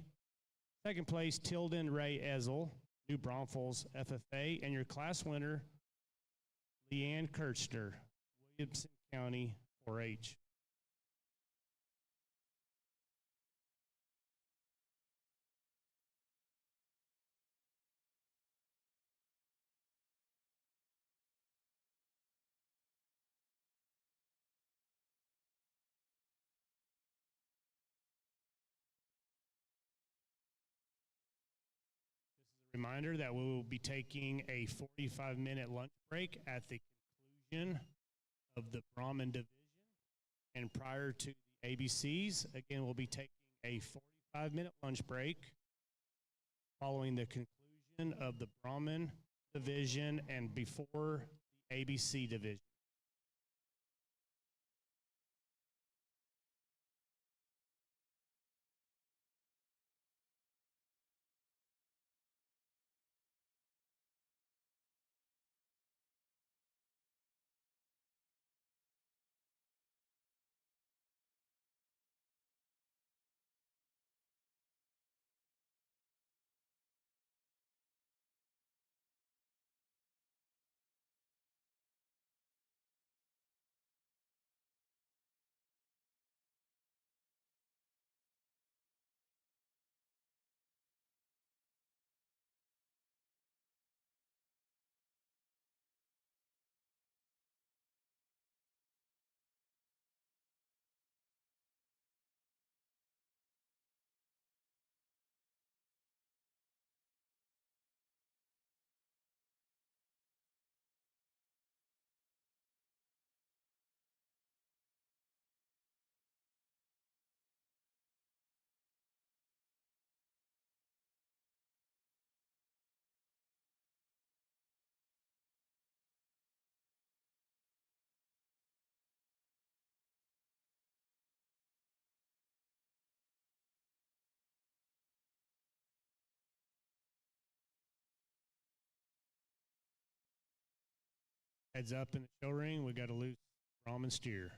2nd place, Tilden Ray Ezel, New Braunfels FFA. And your class winner, Leanne Kirchner, Williamson County 4-H. Reminder that we will be taking a 45-minute lunch break at the conclusion of the Brahman division. And prior to the ABCs, again, we'll be taking a 45-minute lunch break following the conclusion of the Brahman division and before the ABC division. Heads up in the show ring, we got a loose Brahman steer.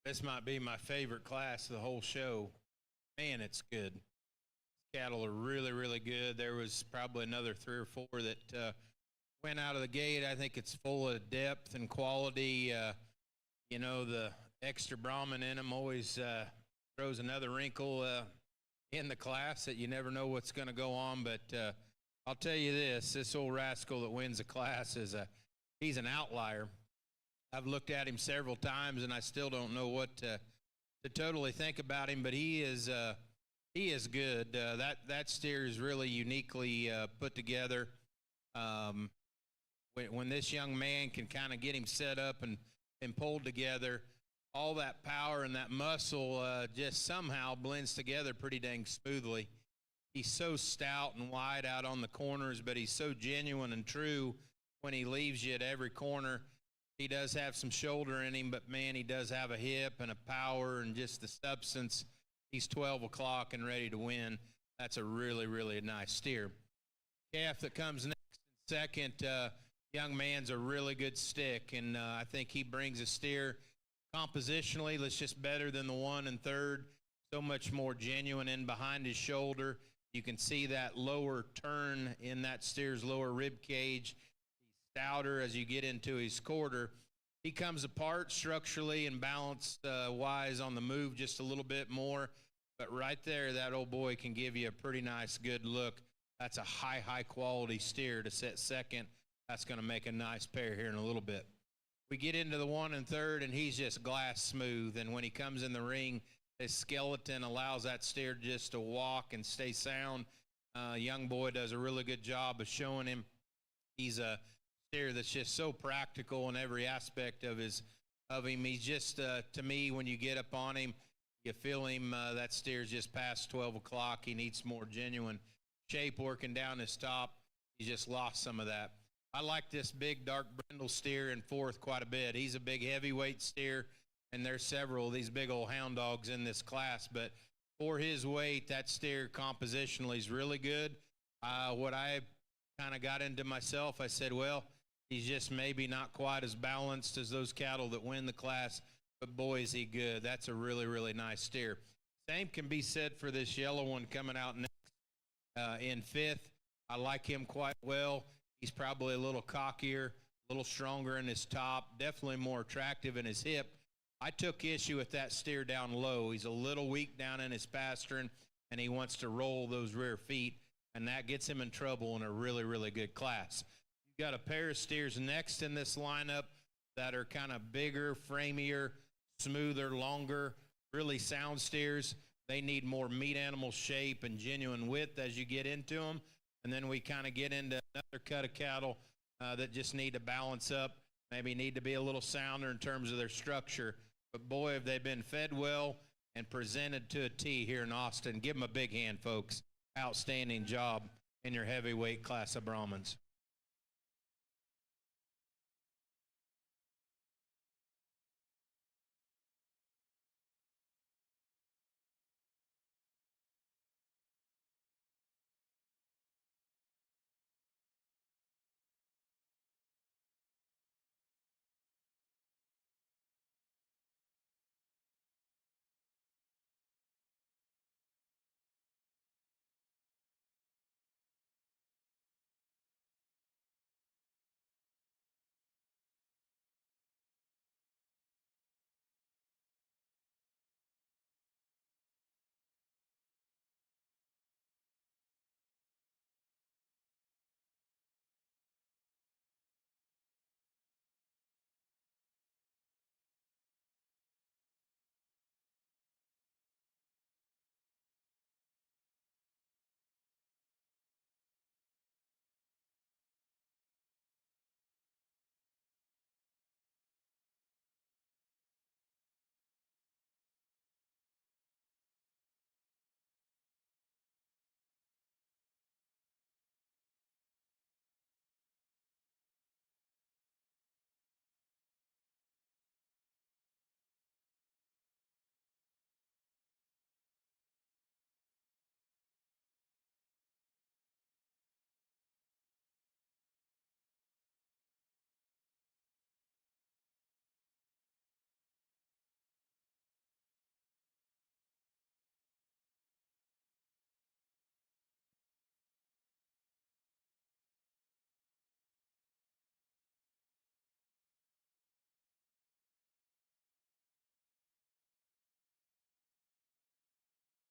This might be my favorite class of the whole show. Man, it's good. Cattle are really, really good. There was probably another 3 or 4 that went out of the gate. I think it's full of depth and quality. You know, the extra Brahman in them always throws another wrinkle in the class that you never know what's going to go on. But I'll tell you this old rascal that wins the class he's an outlier. I've looked at him several times, and I still don't know what to totally think about him, but he is good. That steer is really uniquely put together. When this young man can kind of get him set up and pulled together, all that power and that muscle just somehow blends together pretty dang smoothly. He's so stout and wide out on the corners, but he's so genuine and true when he leaves you at every corner. He does have some shoulder in him, but man, he does have a hip and a power and just the substance. He's 12 o'clock and ready to win. That's a really, really nice steer. Calf that comes next in second, young man's a really good stick, and I think he brings a steer compositionally that's just better than the one in third. So much more genuine in behind his shoulder. You can see that lower turn in that steer's lower rib cage. He's stouter as you get into his quarter. He comes apart structurally and balance wise on the move just a little bit more. But right there, that old boy can give you a pretty nice, good look. That's a high quality steer to set second. That's going to make a nice pair here in a little bit. We get into the one and third, and he's just glass smooth. And when he comes in the ring, his skeleton allows that steer just to walk and stay sound. Young boy does a really good job of showing him he's a steer that's just so practical in every aspect of him. He's just, to me, when you get up on him, you feel him, that steer's just past 12 o'clock. He needs more genuine shape working down his top. He just lost some of that. I like this big dark brindle steer in fourth quite a bit. He's a big heavyweight steer, and there's several of these big old hound dogs in this class. But for his weight, that steer compositionally is really good. What I kind of got into myself, I said, well, he's just maybe not quite as balanced as those cattle that win the class, but boy, is he good. That's a really, really nice steer. Same can be said for this yellow one coming out next in fifth. I like him quite well. He's probably a little cockier, a little stronger in his top, definitely more attractive in his hip. I took issue with that steer down low. He's a little weak down in his pastern, and he wants to roll those rear feet, and that gets him in trouble in a really, really good class. You've got a pair of steers next in this lineup that are kind of bigger, framier, smoother, longer, really sound steers. They need more meat animal shape and genuine width as you get into them. And then we kind of get into another cut of cattle that just need to balance up, maybe need to be a little sounder in terms of their structure. But boy, have they been fed well and presented to a T here in Austin. Give them a big hand, folks. Outstanding job in your heavyweight class of Brahmans.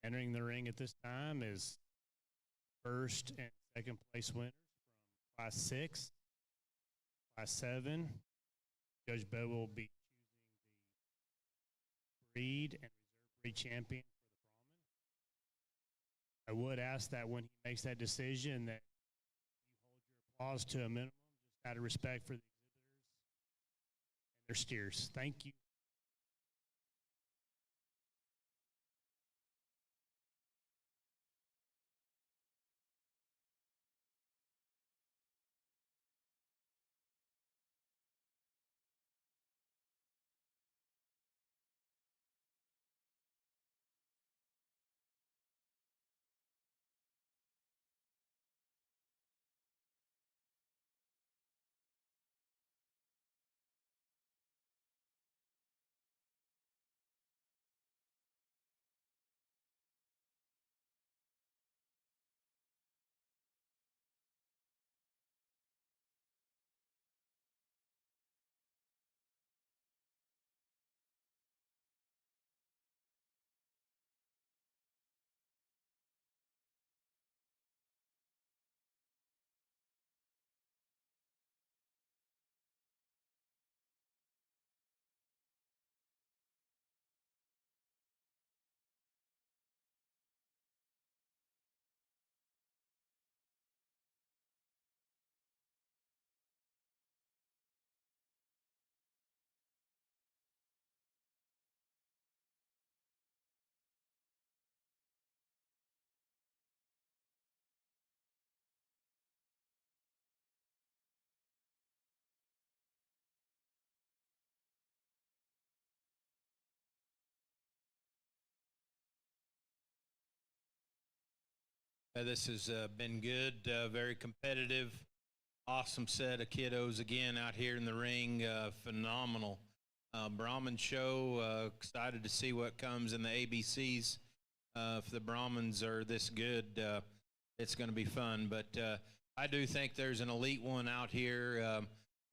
Entering the ring at this time is first and second place winners from Class 6, Class 7. Judge Bo will be choosing the breed and reserve breed champion for the Brahman. I would ask that when he makes that decision that you hold your applause to a minimum, just out of respect for the exhibitors and their steers. Thank you. This has been good, very competitive, awesome set of kiddos again out here in the ring. Phenomenal Brahman show. Excited to see what comes in the ABCs. If the Brahmans are this good, it's going to be fun. But I do think there's an elite one out here.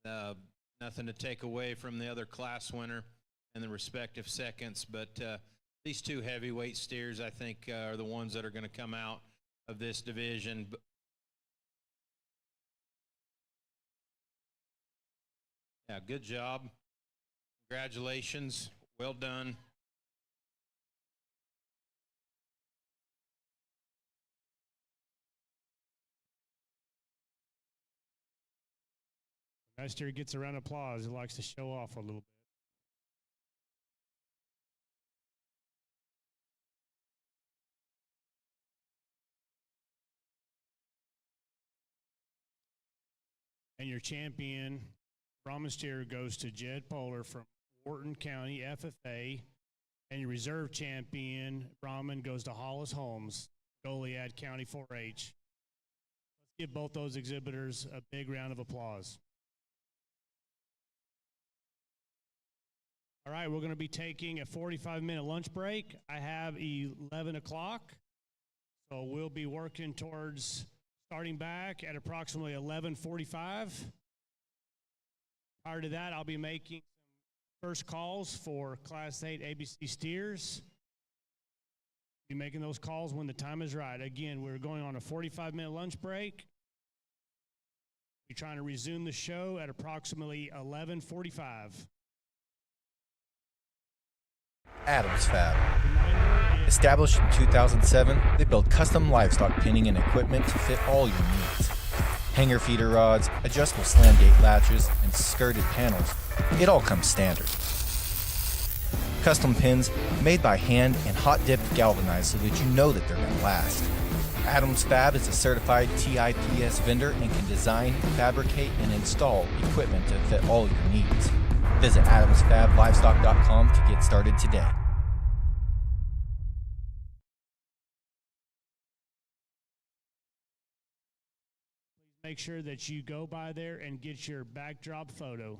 Nothing to take away from the other class winner and the respective seconds. But these two heavyweight steers, I think, are the ones that are going to come out of this division. Yeah, good job. Congratulations. Well done. When that steer gets a round of applause, he likes to show off a little bit. And your champion, Brahman steer, goes to Jed Polar from Wharton County FFA. And your reserve champion, Brahman, goes to Hollis Holmes, Goliad County 4-H. Let's give both those exhibitors a big round of applause. All right, we're going to be taking a 45-minute lunch break. I have 11 o'clock, so we'll be working towards starting back at approximately 11:45. Prior to that, I'll be making some first calls for Class 8 ABC steers. Be making those calls when the time is right. Again, we're going on a 45-minute lunch break. We're trying to resume the show at approximately 11:45. Adams Fab. Established in 2007, they build custom livestock pinning and equipment to fit all your needs. Hanger feeder rods, adjustable slam gate latches, and skirted panels. It all comes standard. Custom pins made by hand and hot dipped galvanized so that you know that they're going to last. Adams Fab is a certified TIPS vendor and can design, fabricate, and install equipment to fit all your needs. Visit adamsfablivestock.com to get started today. Please make sure that you go by there and get your backdrop photo.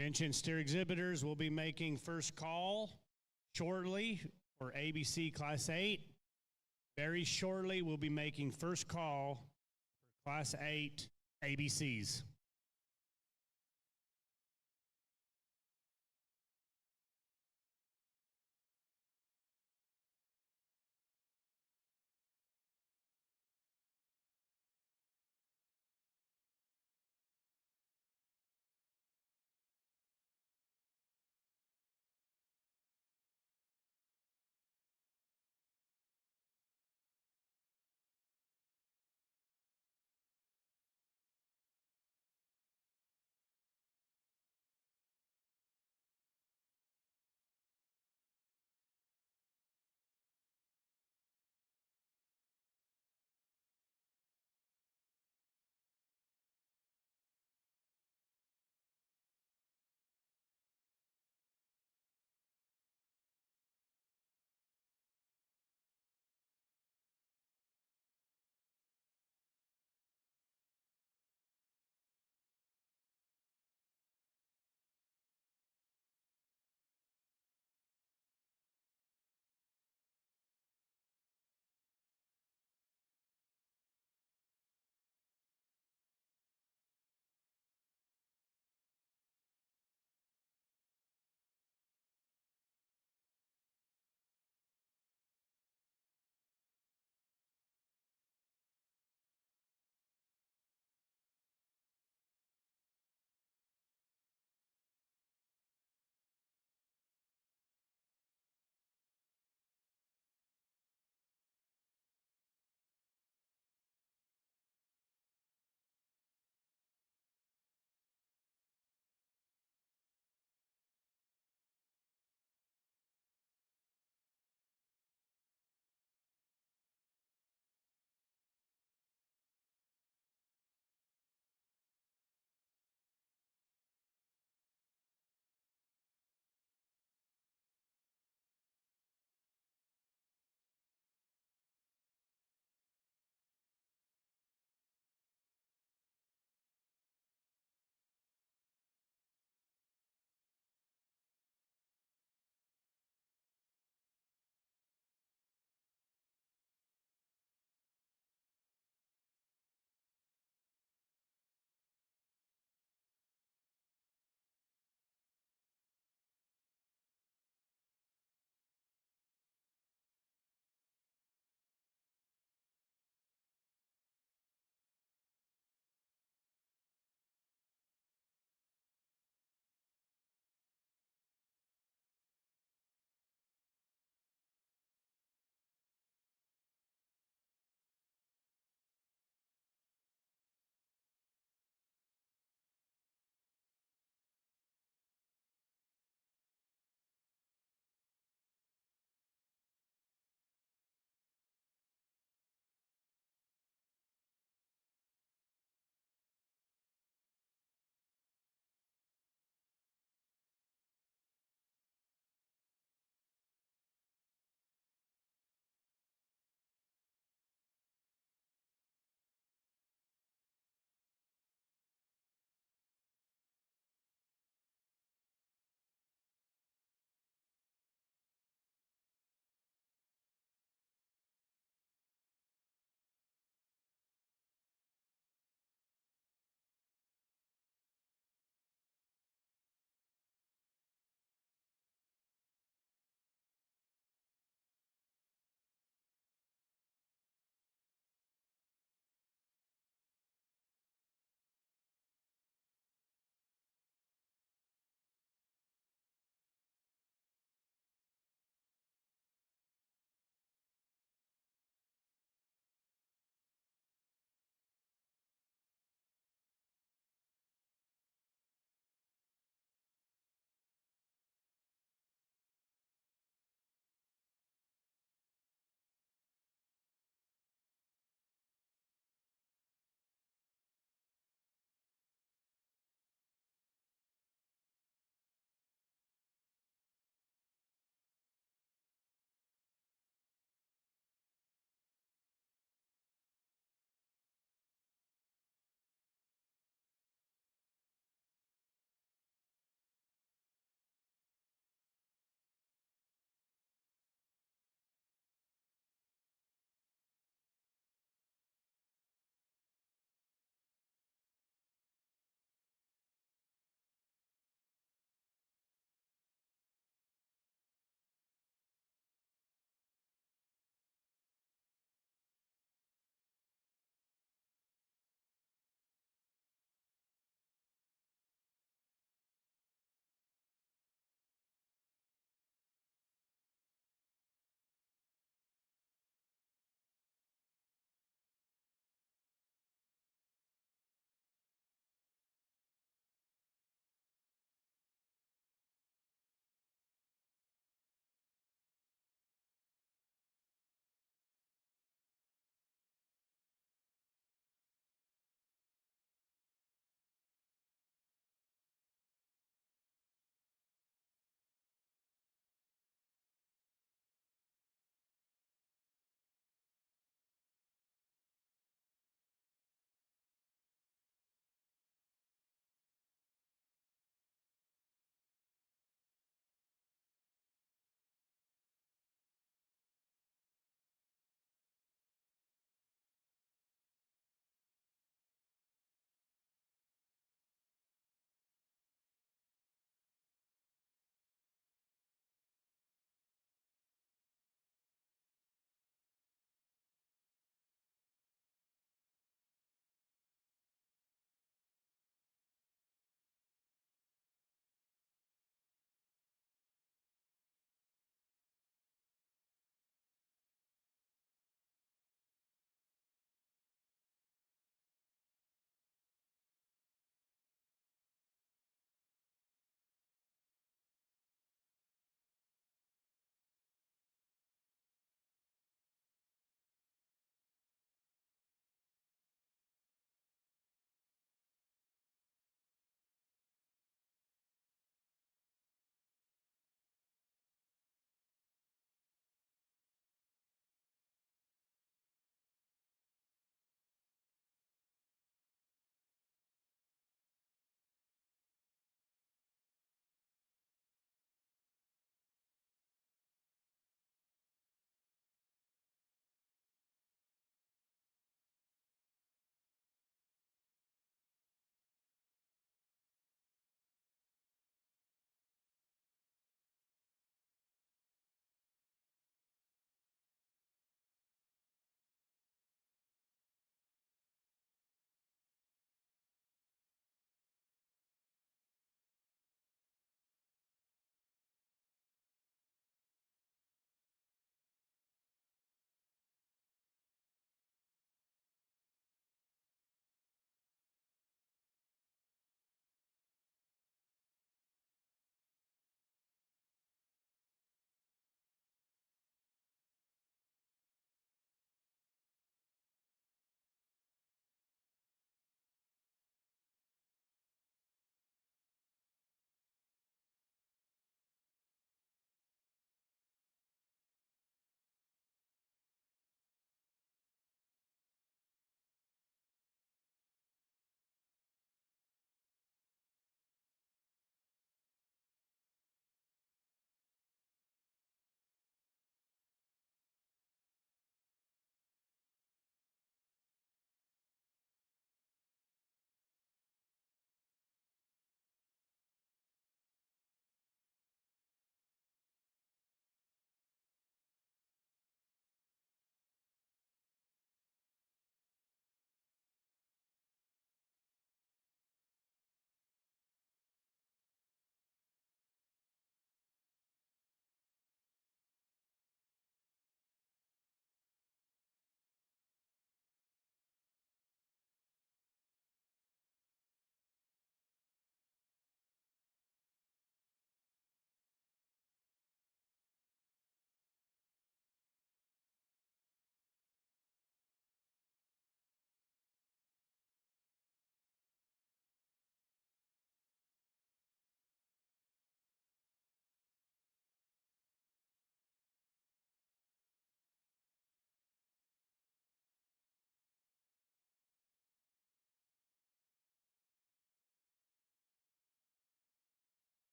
Attention steer exhibitors will be making first call shortly for ABC Class 8. Very shortly, we'll be making first call for Class 8 ABCs.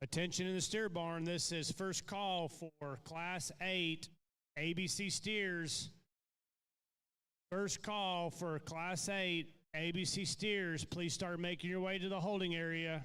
Attention in the steer barn. This is first call for Class 8 ABC steers. First call for Class 8 ABC steers. Please start making your way to the holding area.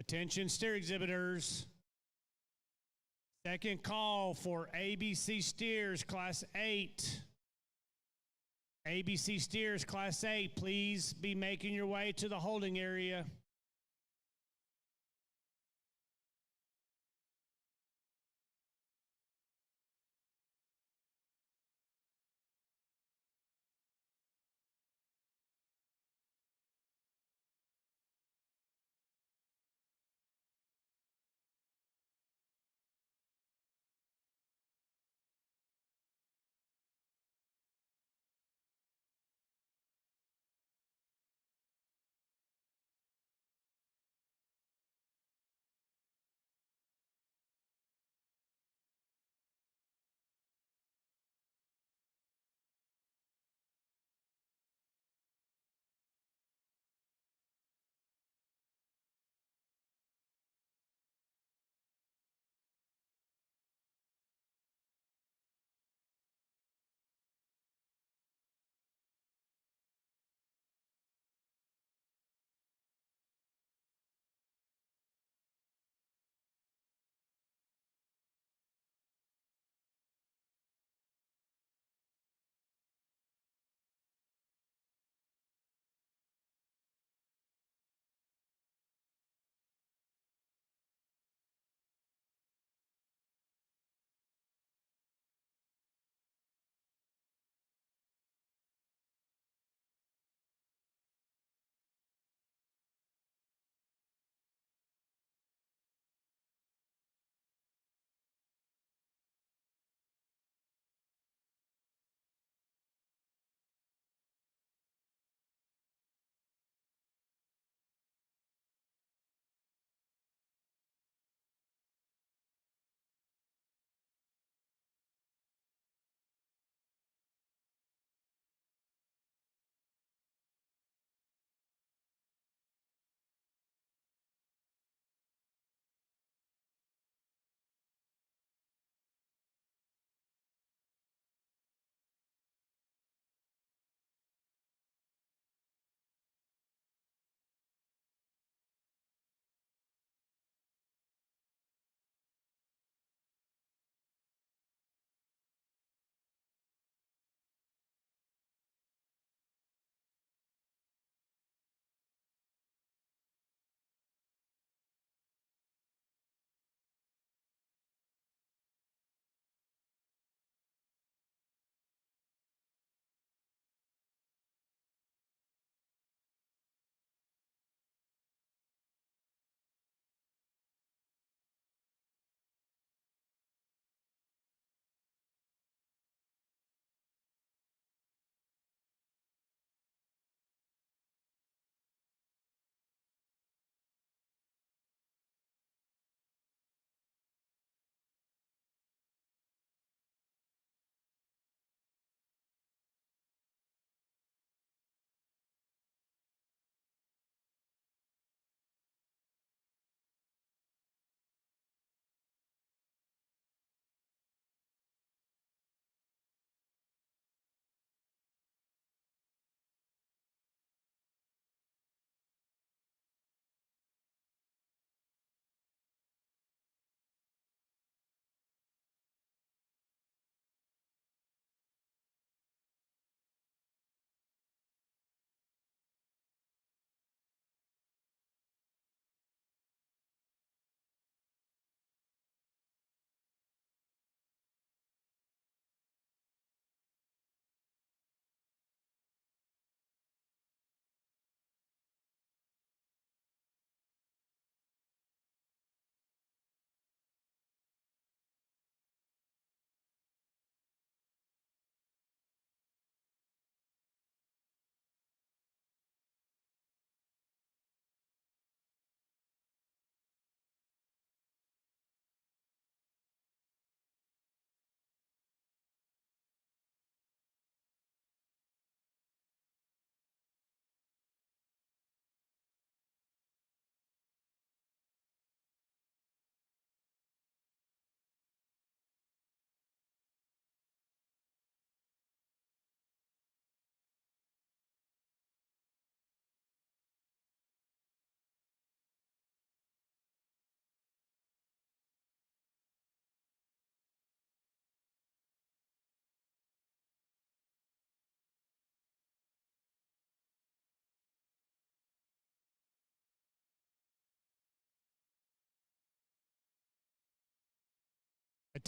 Attention steer exhibitors. Second call for ABC steers, Class 8. ABC steers, Class 8, please be making your way to the holding area.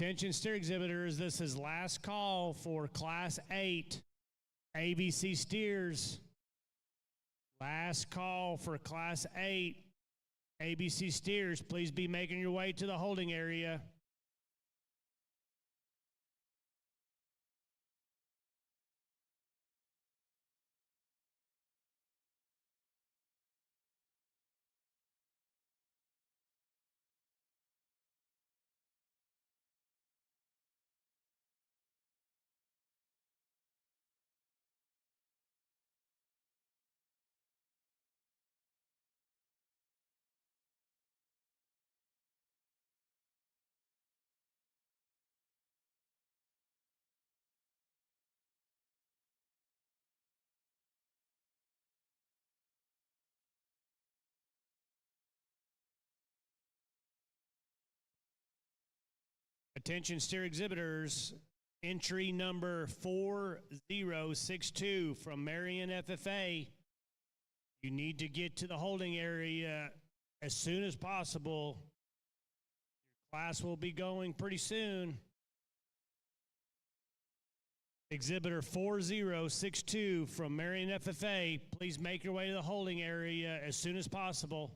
Attention steer exhibitors, this is last call for Class 8 ABC steers. Last call for Class 8 ABC steers. Please be making your way to the holding area. Attention steer exhibitors, entry number 4062 from Marion FFA. You need to get to the holding area as soon as possible. Your class will be going pretty soon. Exhibitor 4062 from Marion FFA, please make your way to the holding area as soon as possible.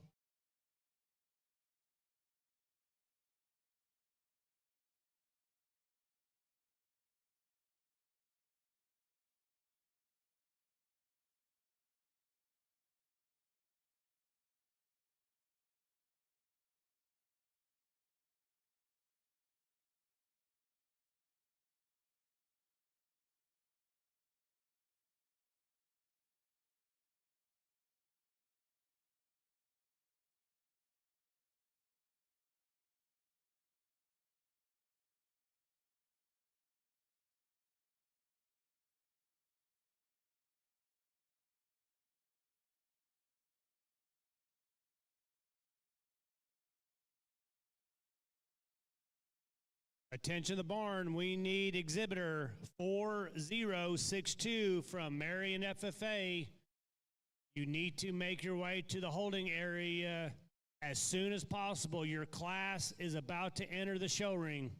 Attention the barn, we need exhibitor 4062 from Marion FFA. You need to make your way to the holding area as soon as possible. Your class is about to enter the show ring.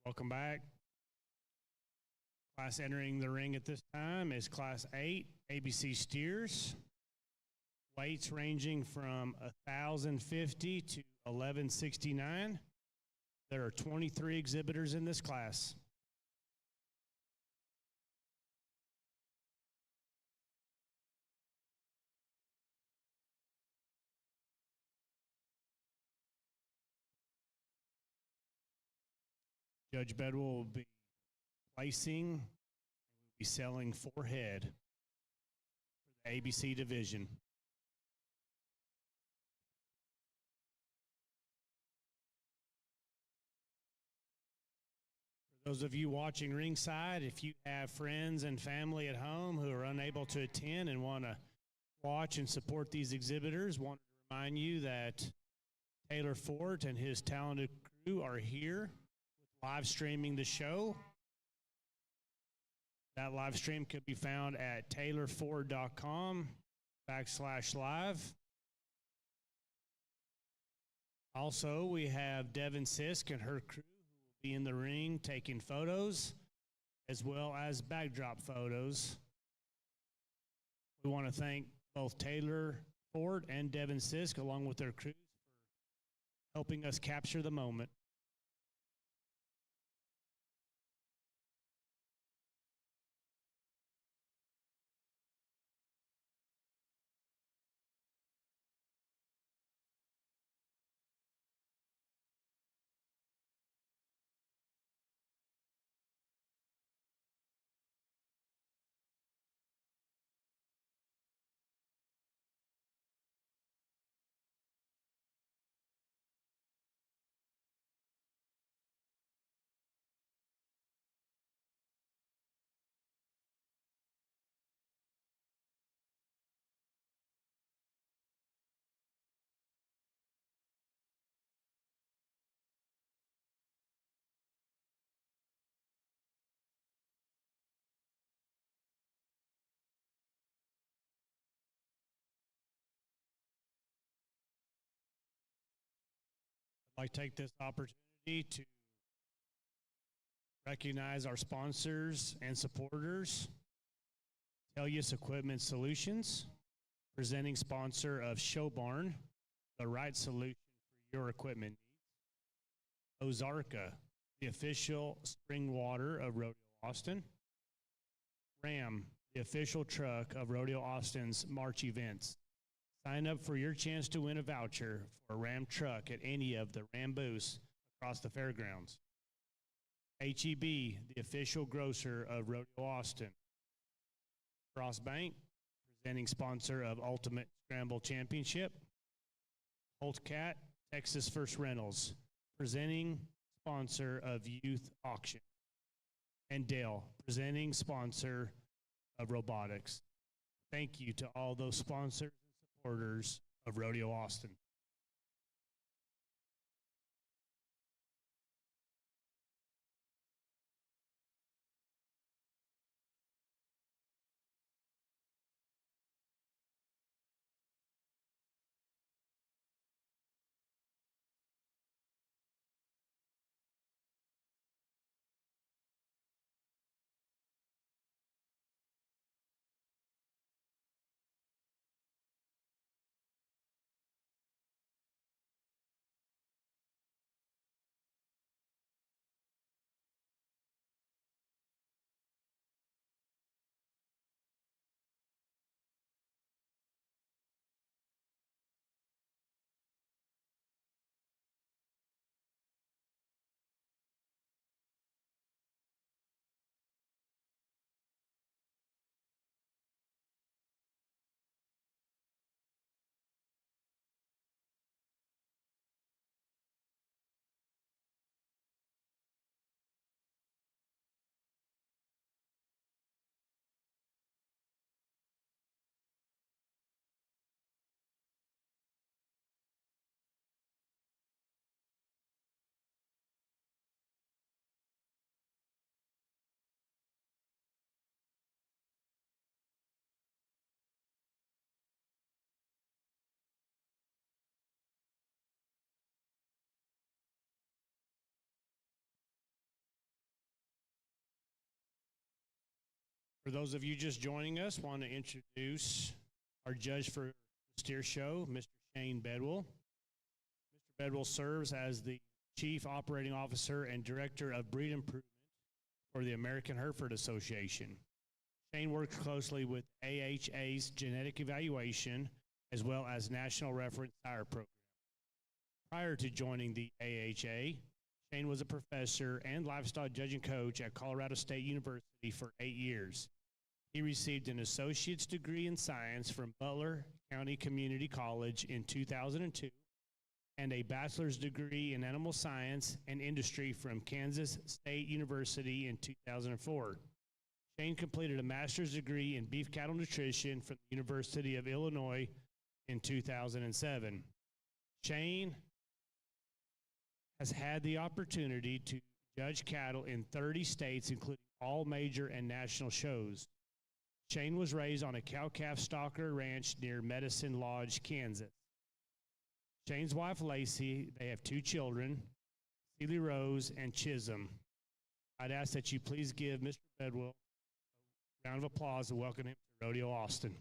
Welcome back. Class entering the ring at this time is Class 8 ABC steers. Weights ranging from 1,050 to 1,169. There are 23 exhibitors in this class. Judge Bedwell will be placing and will be selling 4 head for the ABC division. For those of you watching ringside, if you have friends and family at home who are unable to attend and want to watch and support these exhibitors, want to remind you that Taylor Fort and his talented crew are here live streaming the show. That live stream could be found at taylorford.com/live. Also, we have Devin Sisk and her crew who will be in the ring taking photos as well as backdrop photos. We want to thank both Taylor Ford and Devin Sisk along with their crews for helping us capture the moment. I'd like to take this opportunity to recognize our sponsors and supporters. Telius Equipment Solutions, presenting sponsor of Showbarn, the right solution for your equipment needs. Ozarka, the official spring water of Rodeo Austin. Ram, the official truck of Rodeo Austin's March events. Sign up for your chance to win a voucher for a Ram truck at any of the Ram booths across the fairgrounds. HEB, the official grocer of Rodeo Austin. Cross Bank, presenting sponsor of Ultimate Scramble Championship. Holtcat, Texas First Rentals, presenting sponsor of Youth Auction. And Dale, presenting sponsor of Robotics. Thank you to all those sponsors supporters of Rodeo Austin. For those of you just joining us, want to introduce our judge for the steer show, Mr. Shane Bedwell. Mr. Bedwell serves as the Chief Operating Officer and Director of Breed Improvement for the American Hereford Association. Shane works closely with AHA's genetic evaluation as well as National Reference Sire Program. Prior to joining the AHA, Shane was a professor and livestock judging coach at Colorado State University for 8 years. He received an associate's degree in science from Butler County Community College in 2002 and a bachelor's degree in animal science and industry from Kansas State University in 2004. Shane completed a master's degree in beef cattle nutrition from the University of Illinois in 2007. Shane has had the opportunity to judge cattle in 30 states, including all major and national shows. Shane was raised on a cow-calf stalker ranch near Medicine Lodge, Kansas. Shane's wife, Lacey, they have 2 children, Celie Rose and Chisholm. I'd ask that you please give Mr. Bedwell a round of applause and welcome him to Rodeo Austin.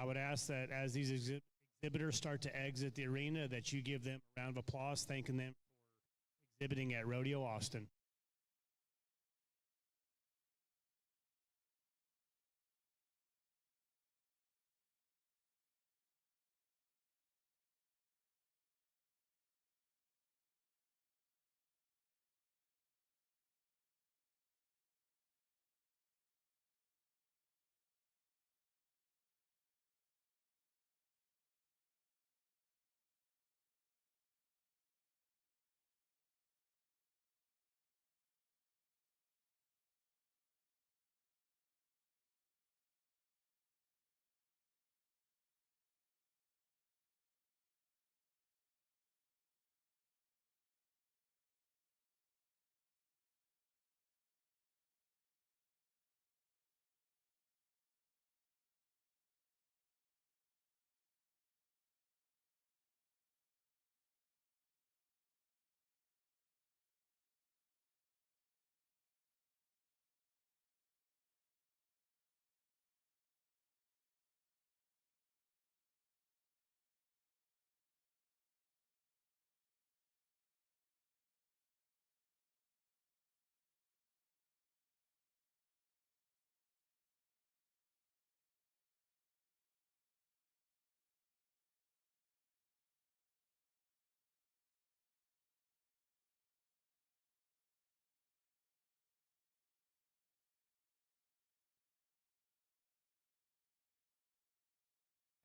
I would ask that as these exhibitors start to exit the arena, that you give them a round of applause, thanking them for exhibiting at Rodeo Austin.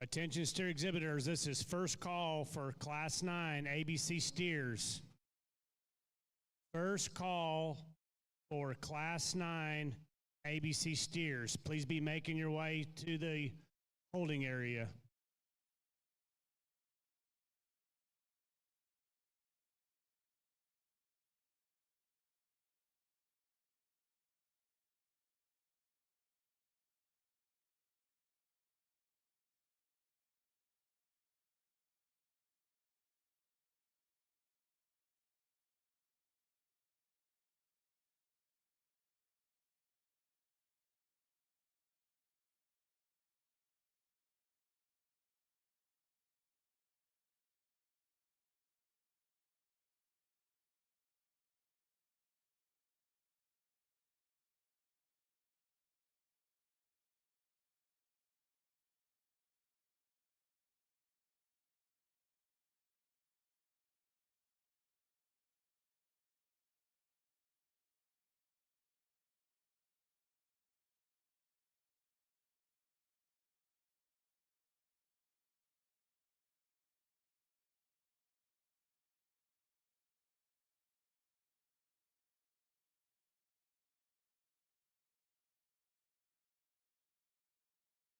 Attention steer exhibitors, this is first call for Class 9 ABC steers. First call for Class 9 ABC steers. Please be making your way to the holding area.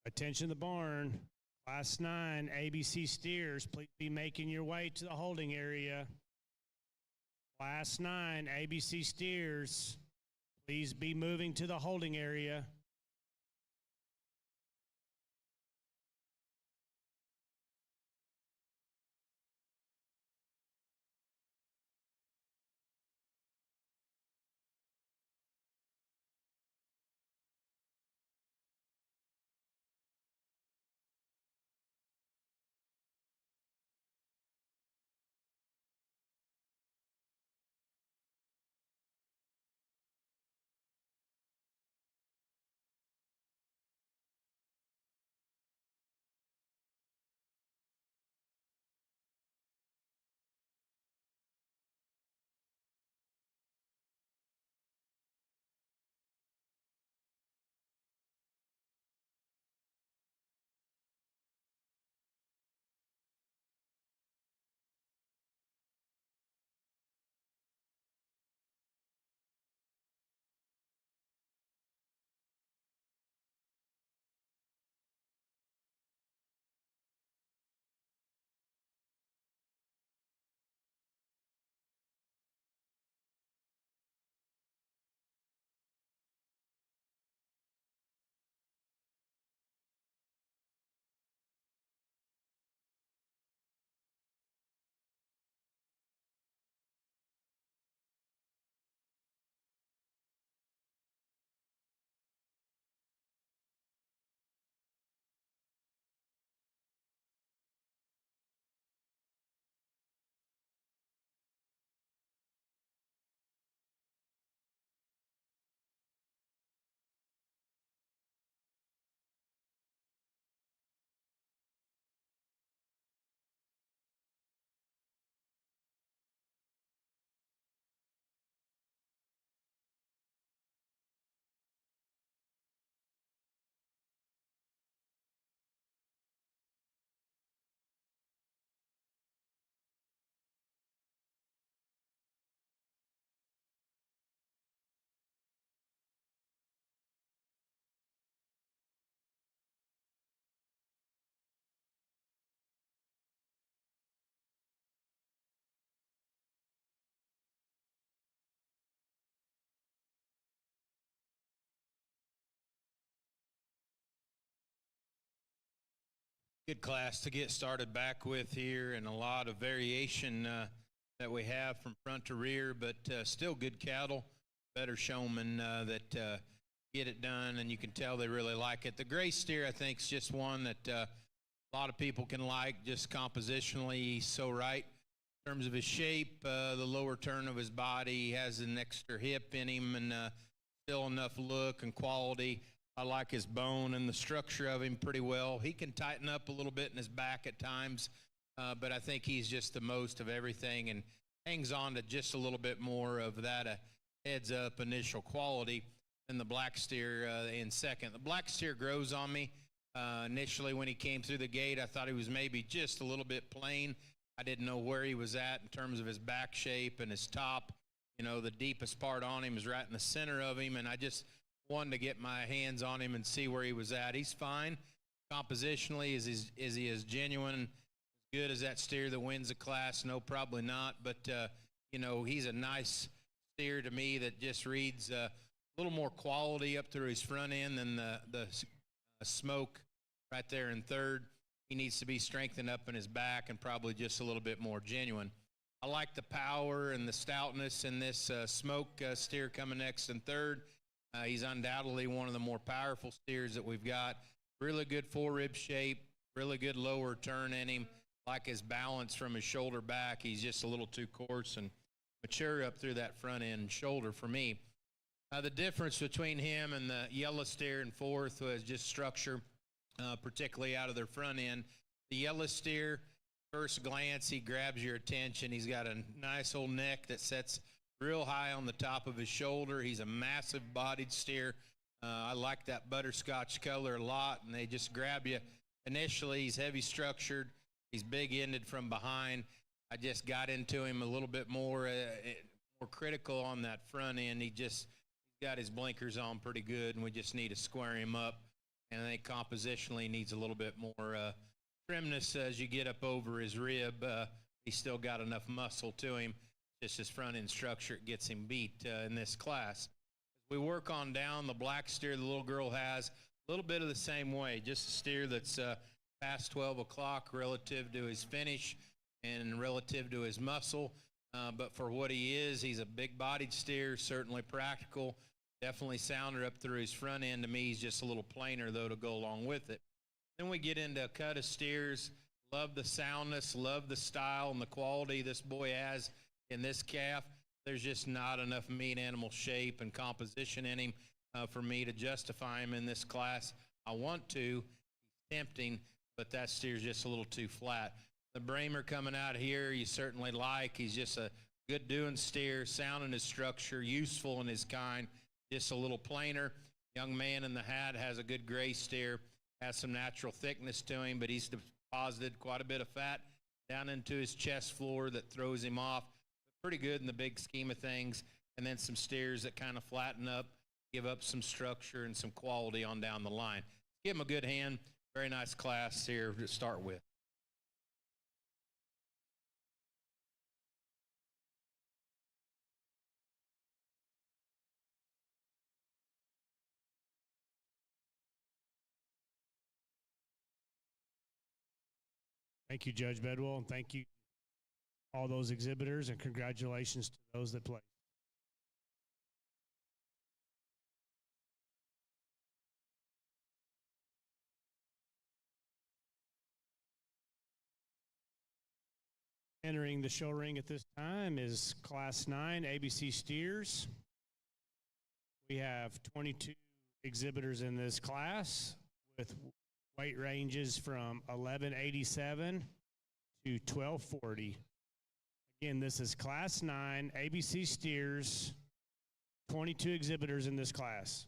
Attention the barn. Class 9 ABC steers, please be making your way to the holding area. Class 9 ABC steers, please be moving to the holding area. Good class to get started back with here, and a lot of variation that we have from front to rear, but still good cattle, better showmen that get it done, and you can tell they really like it. The gray steer, I think, is just one that a lot of people can like, just compositionally. He's so right in terms of his shape, the lower turn of his body. He has an extra hip in him, and still enough look and quality. I like his bone and the structure of him pretty well. He can tighten up a little bit in his back at times, but I think he's just the most of everything and hangs on to just a little bit more of that heads-up initial quality than the black steer in second. The black steer grows on me. Initially when he came through the gate, I thought he was maybe just a little bit plain. I didn't know where he was at in terms of his back shape and his top. You know, the deepest part on him is right in the center of him, and I just wanted to get my hands on him and see where he was at. He's fine. Compositionally, is he as genuine, as good as that steer that wins the class? No, probably not. But, you know, he's a nice steer to me that just reads a little more quality up through his front end than the smoke right there in third. He needs to be strengthened up in his back and probably just a little bit more genuine. I like the power and the stoutness in this smoke steer coming next in third. He's undoubtedly one of the more powerful steers that we've got. Really good forerib shape, really good lower turn in him. Like his balance from his shoulder back. He's just a little too coarse and mature up through that front end shoulder for me. The difference between him and the yellow steer in fourth was just structure, particularly out of their front end. The yellow steer, first glance, he grabs your attention. He's got a nice old neck that sets real high on the top of his shoulder. He's a massive bodied steer. I like that butterscotch color a lot, and they just grab you. Initially, he's heavy structured. He's big ended from behind. I just got into him a little bit more critical on that front end. He's got his blinkers on pretty good, and we just need to square him up and I think compositionally needs a little bit more trimness as you get up over his rib. He's still got enough muscle to him. Just his front end structure gets him beat in this class. As we work on down, the black steer the little girl has, a little bit of the same way, just a steer that's past 12 o'clock relative to his finish and relative to his muscle. But for what he is, he's a big-bodied steer, certainly practical, definitely sounder up through his front end. To me, he's just a little plainer, though, to go along with it. Then we get into a cut of steers. Love the soundness, love the style and the quality this boy has in this calf. There's just not enough meat animal shape and composition in him for me to justify him in this class. I want to. He's tempting, but that steer's just a little too flat. The Bramer coming out here, you certainly like. He's just a good doing steer, sound in his structure, useful in his kind, just a little plainer. Young man in the hat has a good gray steer, has some natural thickness to him, but he's deposited quite a bit of fat down into his chest floor that throws him off. Pretty good in the big scheme of things. And then some steers that kind of flatten up, give up some structure and some quality on down the line. Give him a good hand. Very nice class here to start with. Thank you, Judge Bedwell, and thank you all those exhibitors, and congratulations to those that played. Entering the show ring at this time is Class 9 ABC Steers. We have 22 exhibitors in this class with weight ranges from 1187 to 1240. Again, this is Class 9 ABC Steers, 22 exhibitors in this class.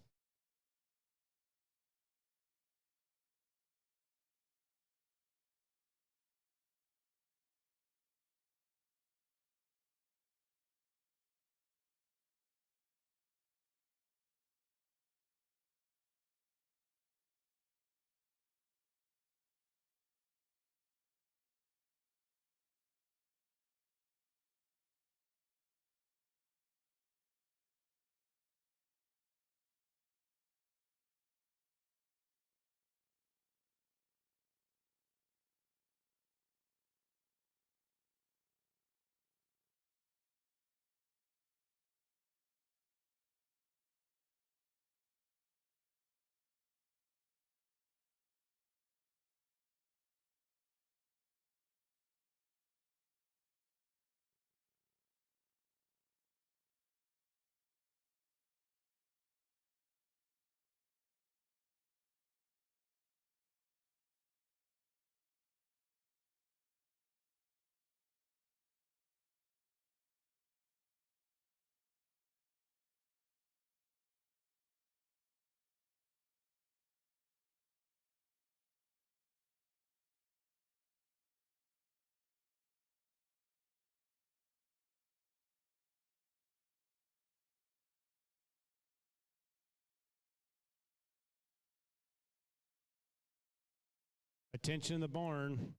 Attention in the barn.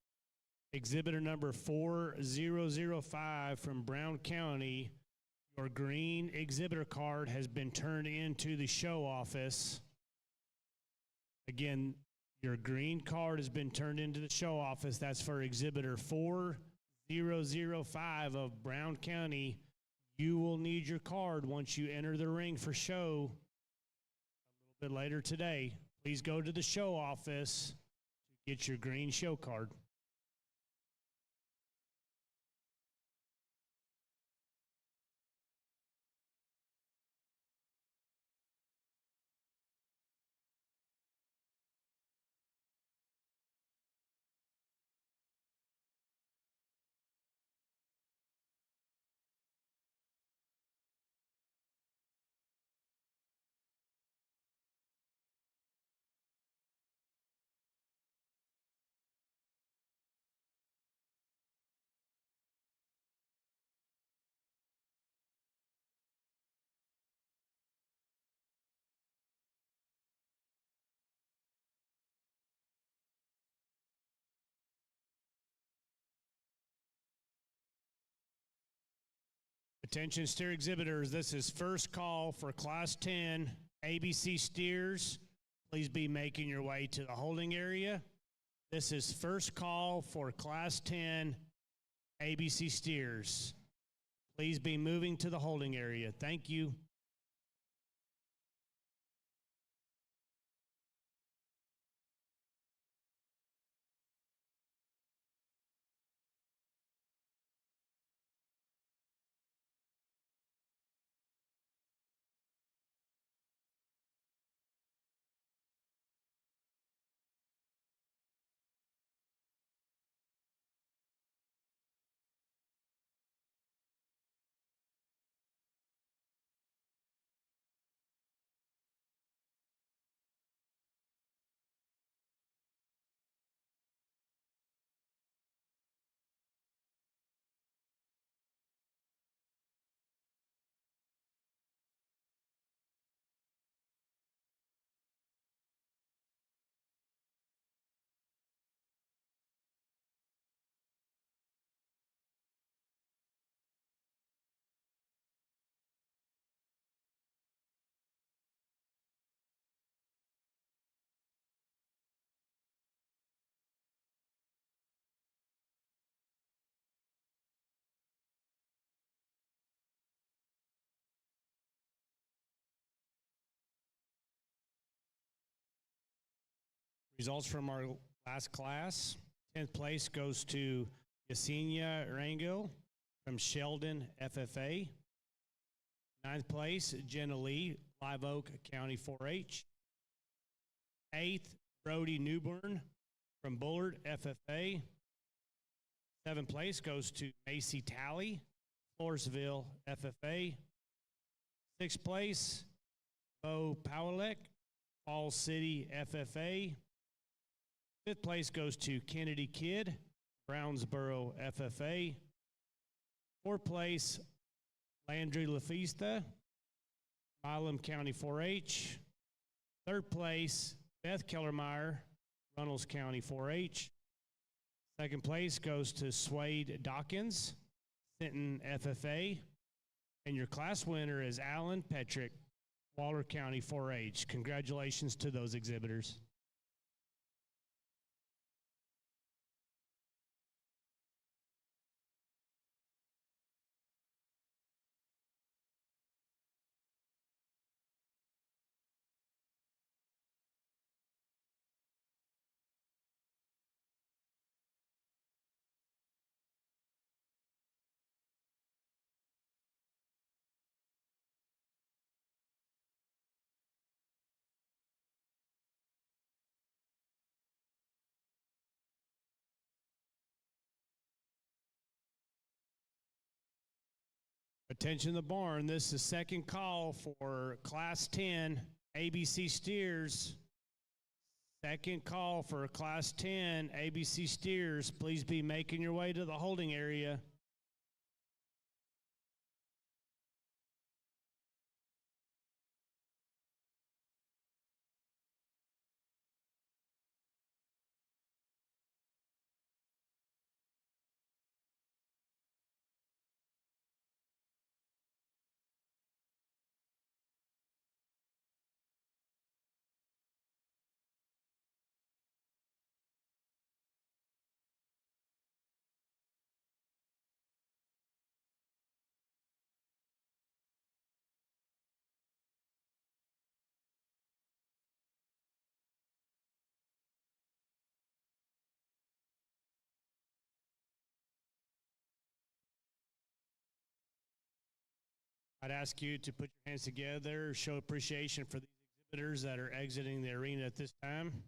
Exhibitor number 4005 from Brown County. Your green exhibitor card has been turned into the show office. Again, your green card has been turned into the show office. That's for exhibitor 4005 of Brown County. You will need your card once you enter the ring for show a little bit later today. Please go to the show office to get your green show card. Attention steer exhibitors, this is first call for Class 10 ABC steers. Please be making your way to the holding area. This is first call for Class 10 ABC steers. Please be moving to the holding area. Thank you. Results from our last class. 10th place goes to Yesenia Rango from Sheldon FFA. 9th place, Jenna Lee, Live Oak County 4-H. 8th, Brody Newburn from Bullard FFA. 7th place goes to Macy Talley, Floresville FFA. 6th place, Bo Powelek, Falls City FFA. 5th place goes to Kennedy Kidd, Brownsboro FFA. 4th place, Landry LaFista, Milam County 4-H. 3rd place, Beth Kellermeyer, Runnels County 4-H. 2nd place goes to Swade Dawkins, Sinton FFA. And your class winner is Alan Petrick, Waller County 4-H. Congratulations to those exhibitors. Attention the barn, this is second call for Class 10 ABC steers. Second call for Class 10 ABC steers. Please be making your way to the holding area. I'd ask you to put your hands together, show appreciation for these exhibitors that are exiting the arena at this time.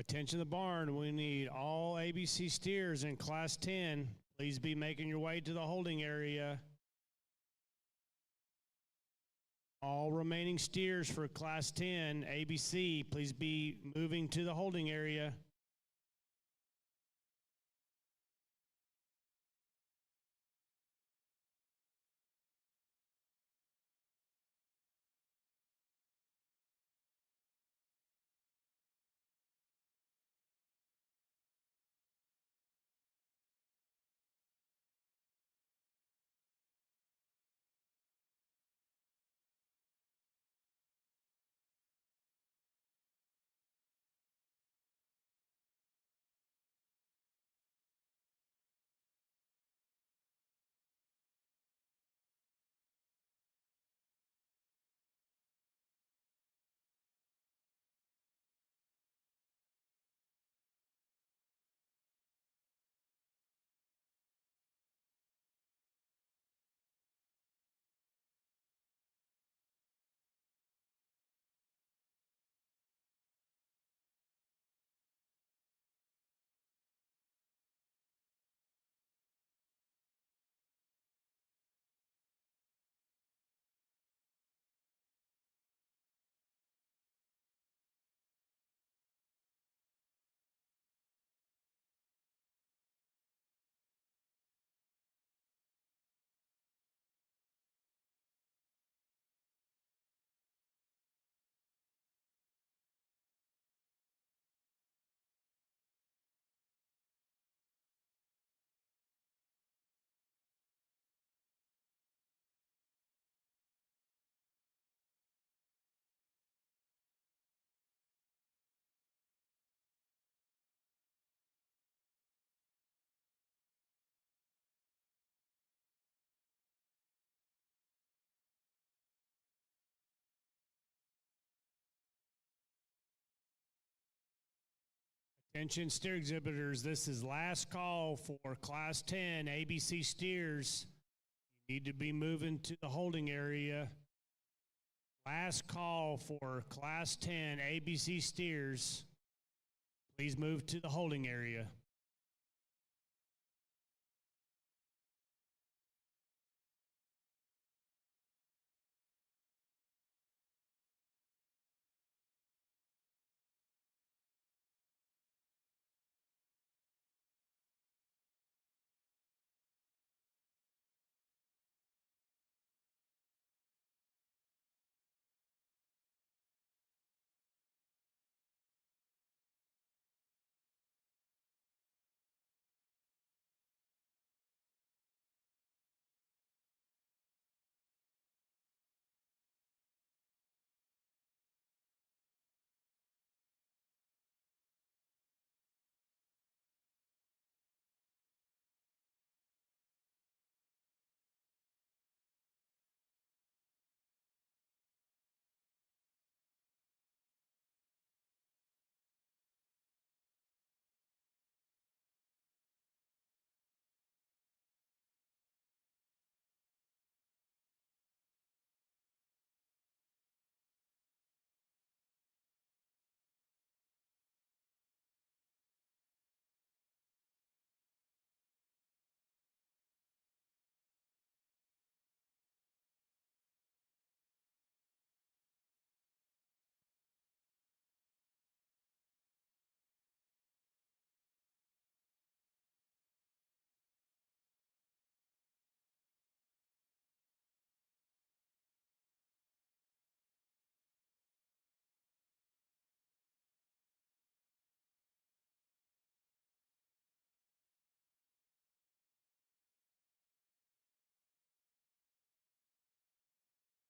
Attention the barn, we need all ABC steers in Class 10. Please be making your way to the holding area. All remaining steers for Class 10, ABC, please be moving to the holding area. Attention steer exhibitors, this is last call for Class 10 ABC steers. You need to be moving to the holding area. Last call for Class 10 ABC steers. Please move to the holding area.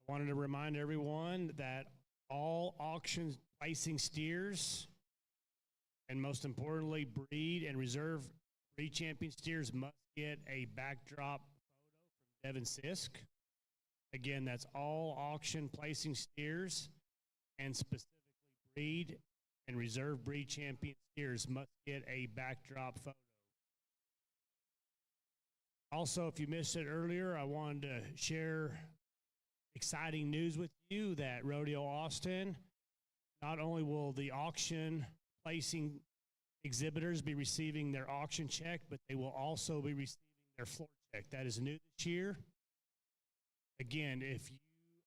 I wanted to remind everyone that all auction placing steers, and most importantly, breed and reserve breed champion steers, must get a backdrop photo from Devin Sisk. Again, that's all auction placing steers, and specifically breed and reserve breed champion steers must get a backdrop photo. Also, if you missed it earlier, I wanted to share exciting news with you that Rodeo Austin, not only will the auction placing exhibitors be receiving their auction check, but they will also be receiving their floor check. That is new this year. Again, if you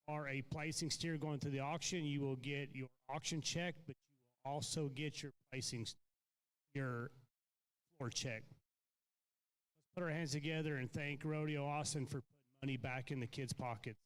are a placing steer going through the auction, you will get your auction check, but you will also get your your floor check. Let's put our hands together and thank Rodeo Austin for putting money back in the kids' pockets.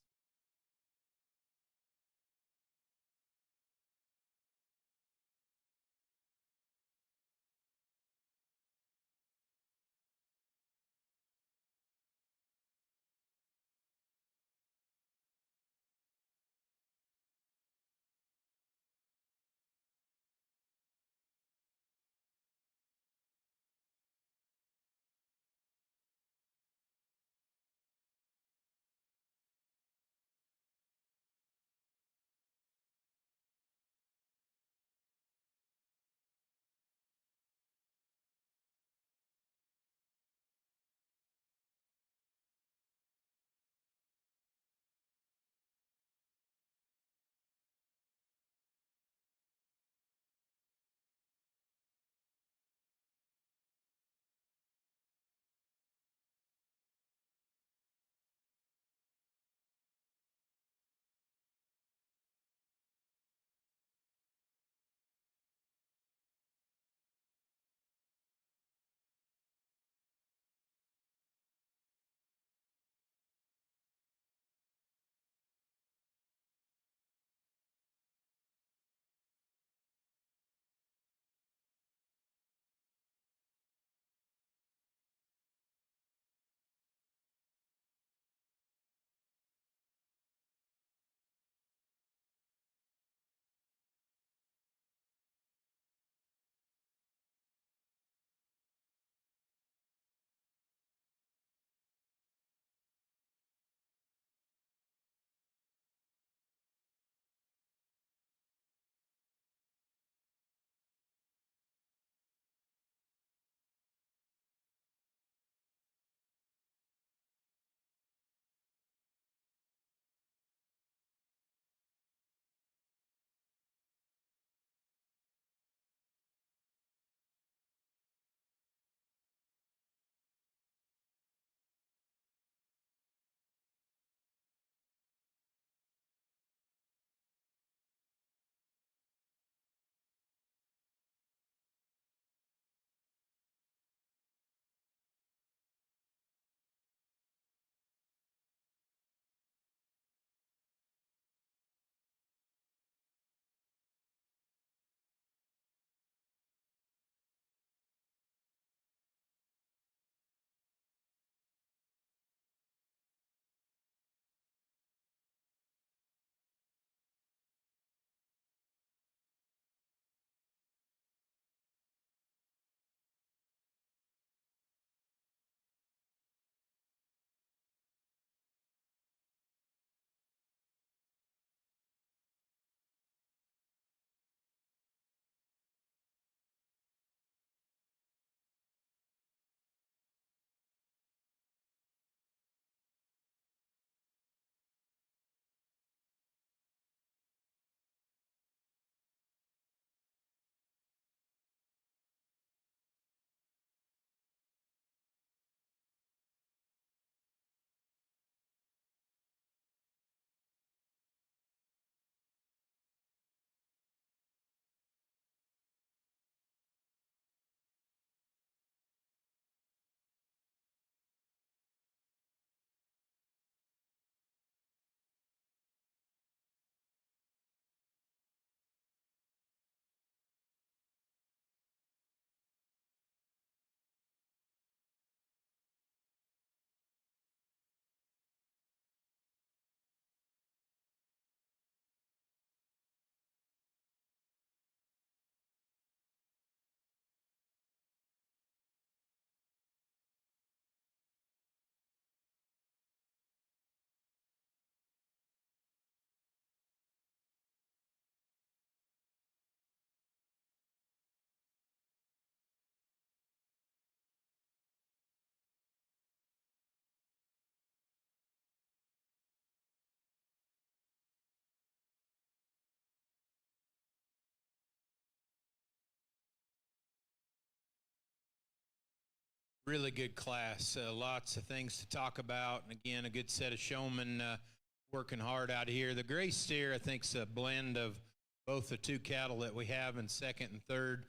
Really good class. Lots of things to talk about. And again, a good set of showmen working hard out here. The gray steer, I think, is a blend of both the two cattle that we have in second and third.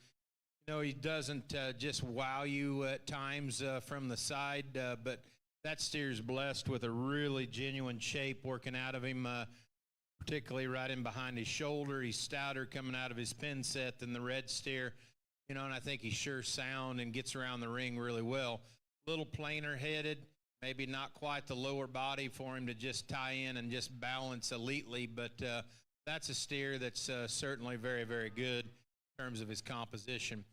You know, he doesn't just wow you at times from the side, but that steer's blessed with a really genuine shape working out of him, particularly right in behind his shoulder. He's stouter coming out of his pin set than the red steer. You know, and I think he's sure sound and gets around the ring really well. A little plainer headed, maybe not quite the lower body for him to just tie in and just balance elitely, but that's a steer that's certainly very, very good in terms of his composition.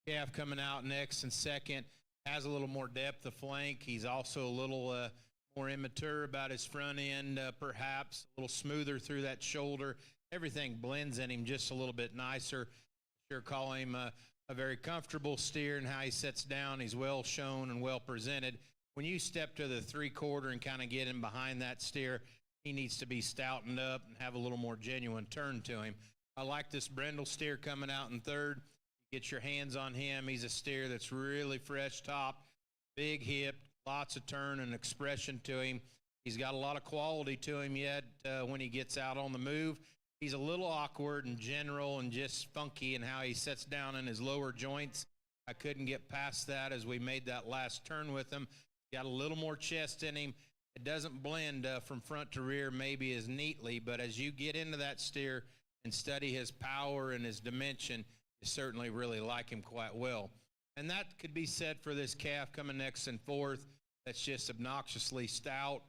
Calf coming out next and second, has a little more depth of flank. He's also a little more immature about his front end, perhaps, a little smoother through that shoulder. Everything blends in him just a little bit nicer. Sure call him a very comfortable steer in how he sets down. He's well shown and well presented. When you step to the 3/4 and kind of get in behind that steer, he needs to be stoutened up and have a little more genuine turn to him. I like this brindle steer coming out in third. Get your hands on him. He's a steer that's really fresh top, big hip, lots of turn and expression to him. He's got a lot of quality to him yet when he gets out on the move. He's a little awkward in general and just funky in how he sets down in his lower joints. I couldn't get past that as we made that last turn with him. Got a little more chest in him. It doesn't blend from front to rear maybe as neatly, but as you get into that steer and study his power and his dimension, you certainly really like him quite well. And that could be said for this calf coming next and fourth. That's just obnoxiously stout,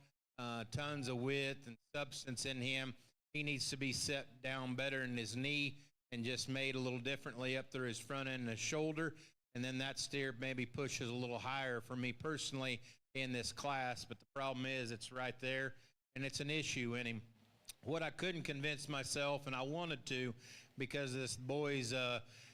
tons of width and substance in him. He needs to be set down better in his knee and just made a little differently up through his front end and his shoulder. And then that steer maybe pushes a little higher for me personally in this class. But the problem is it's right there, and it's an issue in him. What I couldn't convince myself, and I wanted to, because this boy's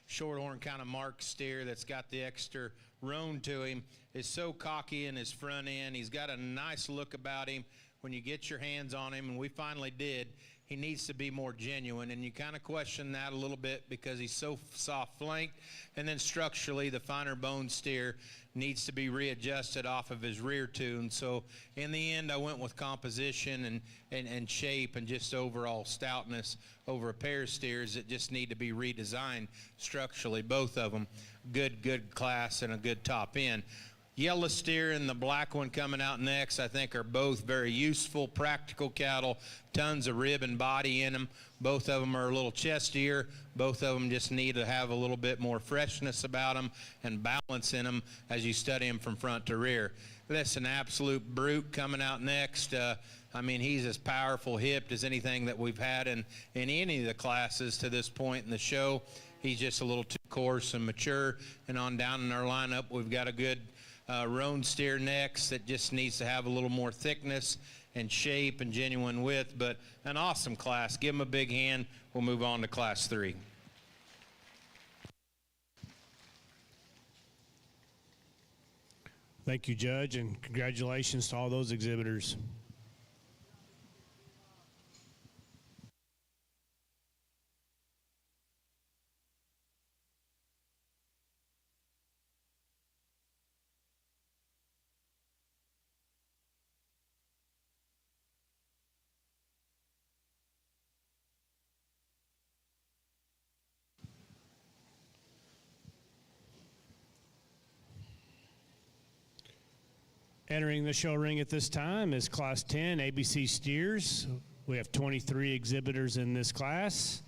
Shorthorn kind of marked steer that's got the extra roan to him, is so cocky in his front end. He's got a nice look about him when you get your hands on him, and we finally did. He needs to be more genuine, and you kind of question that a little bit because he's so soft flanked. And then structurally, the finer bone steer needs to be readjusted off of his rear tune. So in the end, I went with composition and shape and just overall stoutness over a pair of steers that just need to be redesigned structurally, both of them. Good class and a good top end. Yellow steer and the black one coming out next, I think, are both very useful, practical cattle, tons of rib and body in them. Both of them are a little chestier. Both of them just need to have a little bit more freshness about them and balance in them as you study them from front to rear. That's an absolute brute coming out next. I mean, he's as powerful hipped as anything that we've had in any of the classes to this point in the show. He's just a little too coarse and mature. And on down in our lineup, we've got a good roan steer next that just needs to have a little more thickness and shape and genuine width, but an awesome class. Give him a big hand. We'll move on to class 3. Thank you, Judge, and congratulations to all those exhibitors. Entering the show ring at this time is Class 10 ABC Steers. We have 23 exhibitors in this class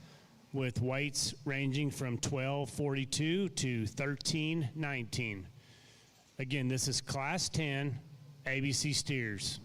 with weights ranging from 1242 to 1319. Again, this is Class 10 ABC Steers.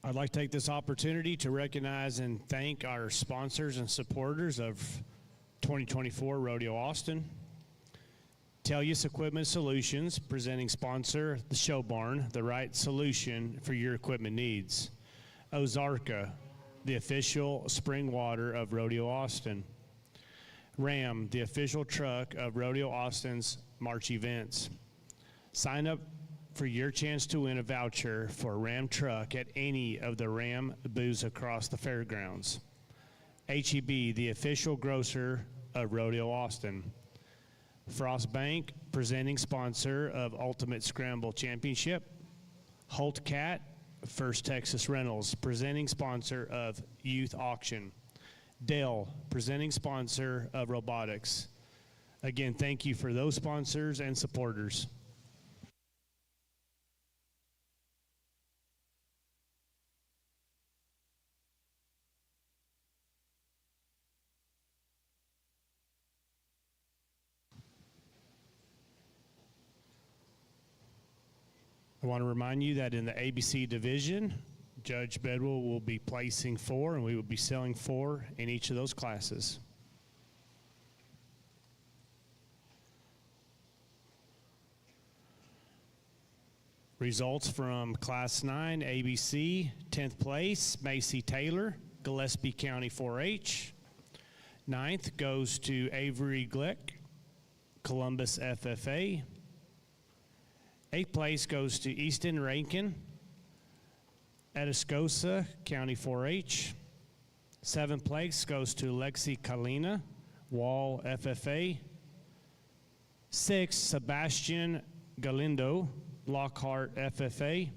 I'd like to take this opportunity to recognize and thank our sponsors and supporters of 2024 Rodeo Austin. Tellius Equipment Solutions, presenting sponsor, the Show Barn, the right solution for your equipment needs. Ozarka, the official spring water of Rodeo Austin. Ram, the official truck of Rodeo Austin's March events. Sign up for your chance to win a voucher for a Ram truck at any of the Ram booths across the fairgrounds. HEB, the official grocer of Rodeo Austin. Frost Bank, presenting sponsor of Ultimate Scramble Championship. Holt Cat, First Texas Rentals, presenting sponsor of Youth Auction. Dell, presenting sponsor of Robotics. Again, thank you for those sponsors and supporters. I want to remind you that in the ABC division, Judge Bedwell will be placing 4, and we will be selling 4 in each of those classes. Results from Class 9, ABC, 10th place, Macy Taylor, Gillespie County 4-H. 9th goes to Avery Glick, Columbus FFA. 8th place goes to Easton Rankin, Atascosa County 4-H. 7th place goes to Lexi Kalina, Wall FFA. 6th, Sebastian Galindo, Lockhart FFA.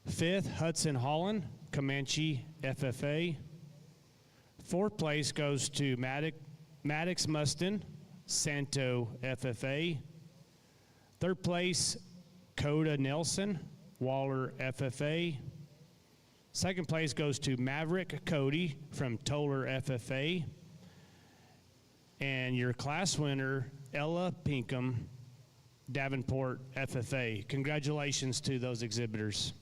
5th, Hudson Holland, Comanche FFA. 4th place goes to Maddox Mustin, Santo FFA. 3rd place, Coda Nelson, Waller FFA. 2nd place goes to Maverick Cody from Toller FFA. And your class winner, Ella Pinkham, Davenport FFA. Congratulations to those exhibitors.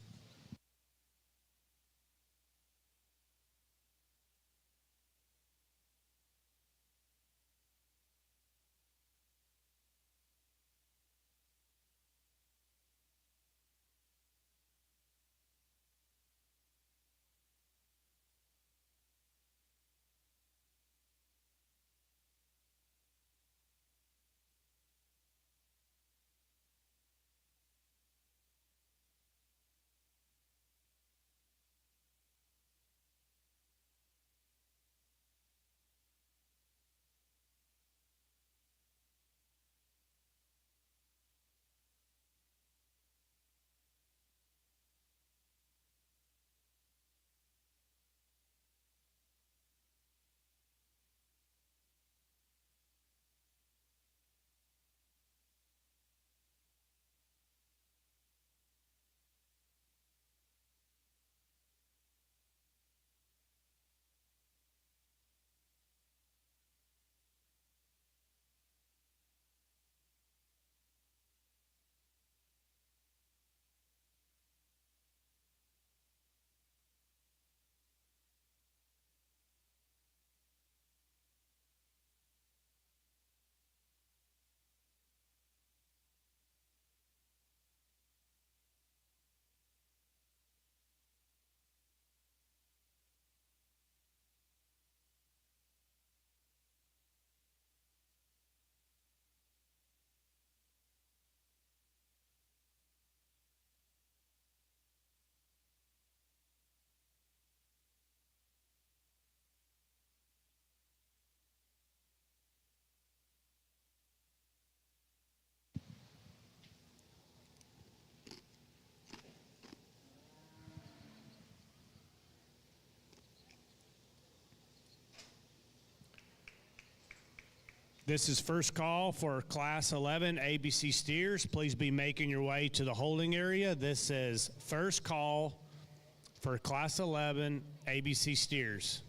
This is first call for Class 11 ABC Steers. Please be making your way to the holding area. This is first call for Class 11 ABC Steers.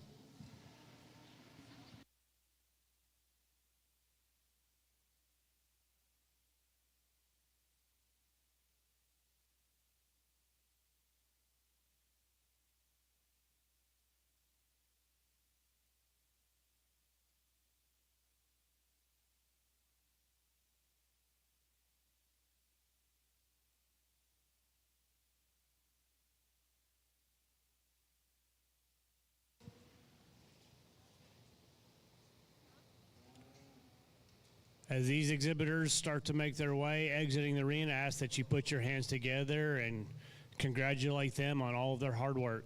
As these exhibitors start to make their way exiting the arena, I ask that you put your hands together and congratulate them on all of their hard work.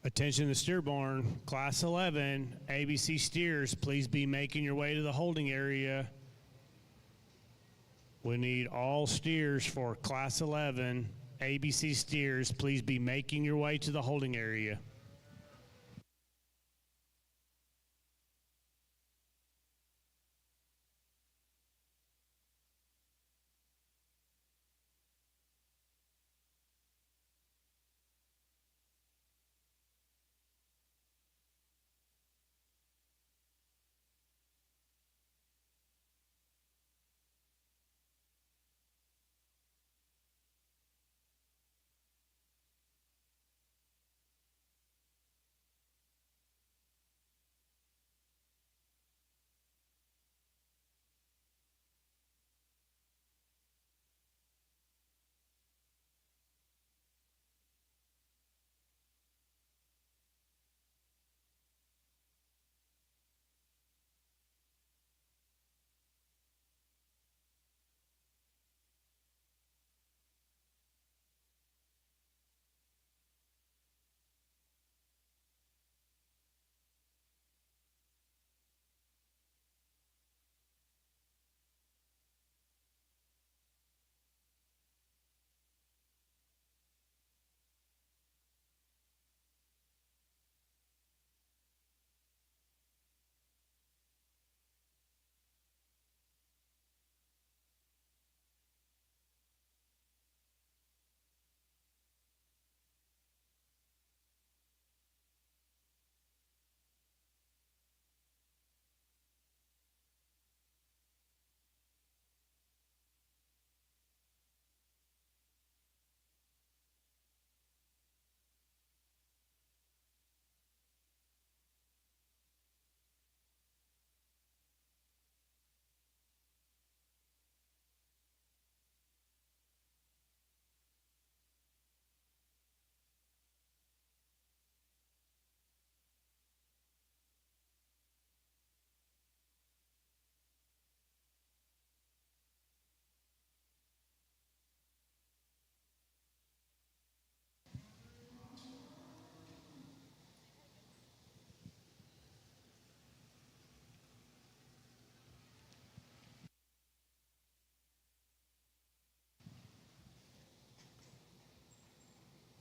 Attention the steer barn, Class 11, ABC steers, please be making your way to the holding area. We need all steers for Class 11, ABC steers, please be making your way to the holding area.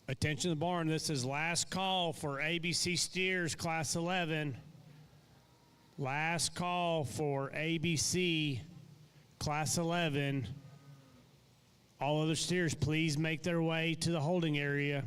Attention the barn, this is last call for ABC steers, Class 11. Last call for ABC, Class 11. All other steers, please make their way to the holding area.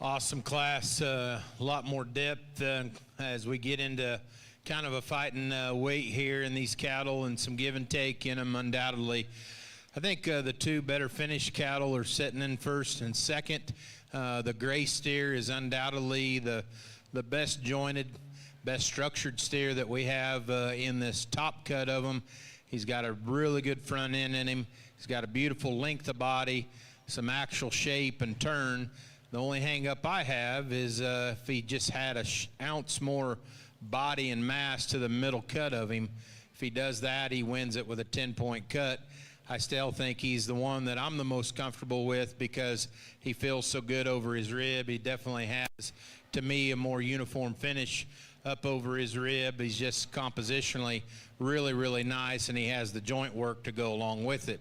Awesome class, a lot more depth as we get into kind of a fighting weight here in these cattle and some give and take in them undoubtedly. I think the two better finished cattle are sitting in first and second. The gray steer is undoubtedly the best jointed, best structured steer that we have in this top cut of them. He's got a really good front end in him. He's got a beautiful length of body, some actual shape and turn. The only hang up I have is if he just had an ounce more body and mass to the middle cut of him. If he does that, he wins it with a 10-point cut. I still think he's the one that I'm the most comfortable with because he feels so good over his rib. He definitely has, to me, a more uniform finish up over his rib. He's just compositionally really, really nice, and he has the joint work to go along with it.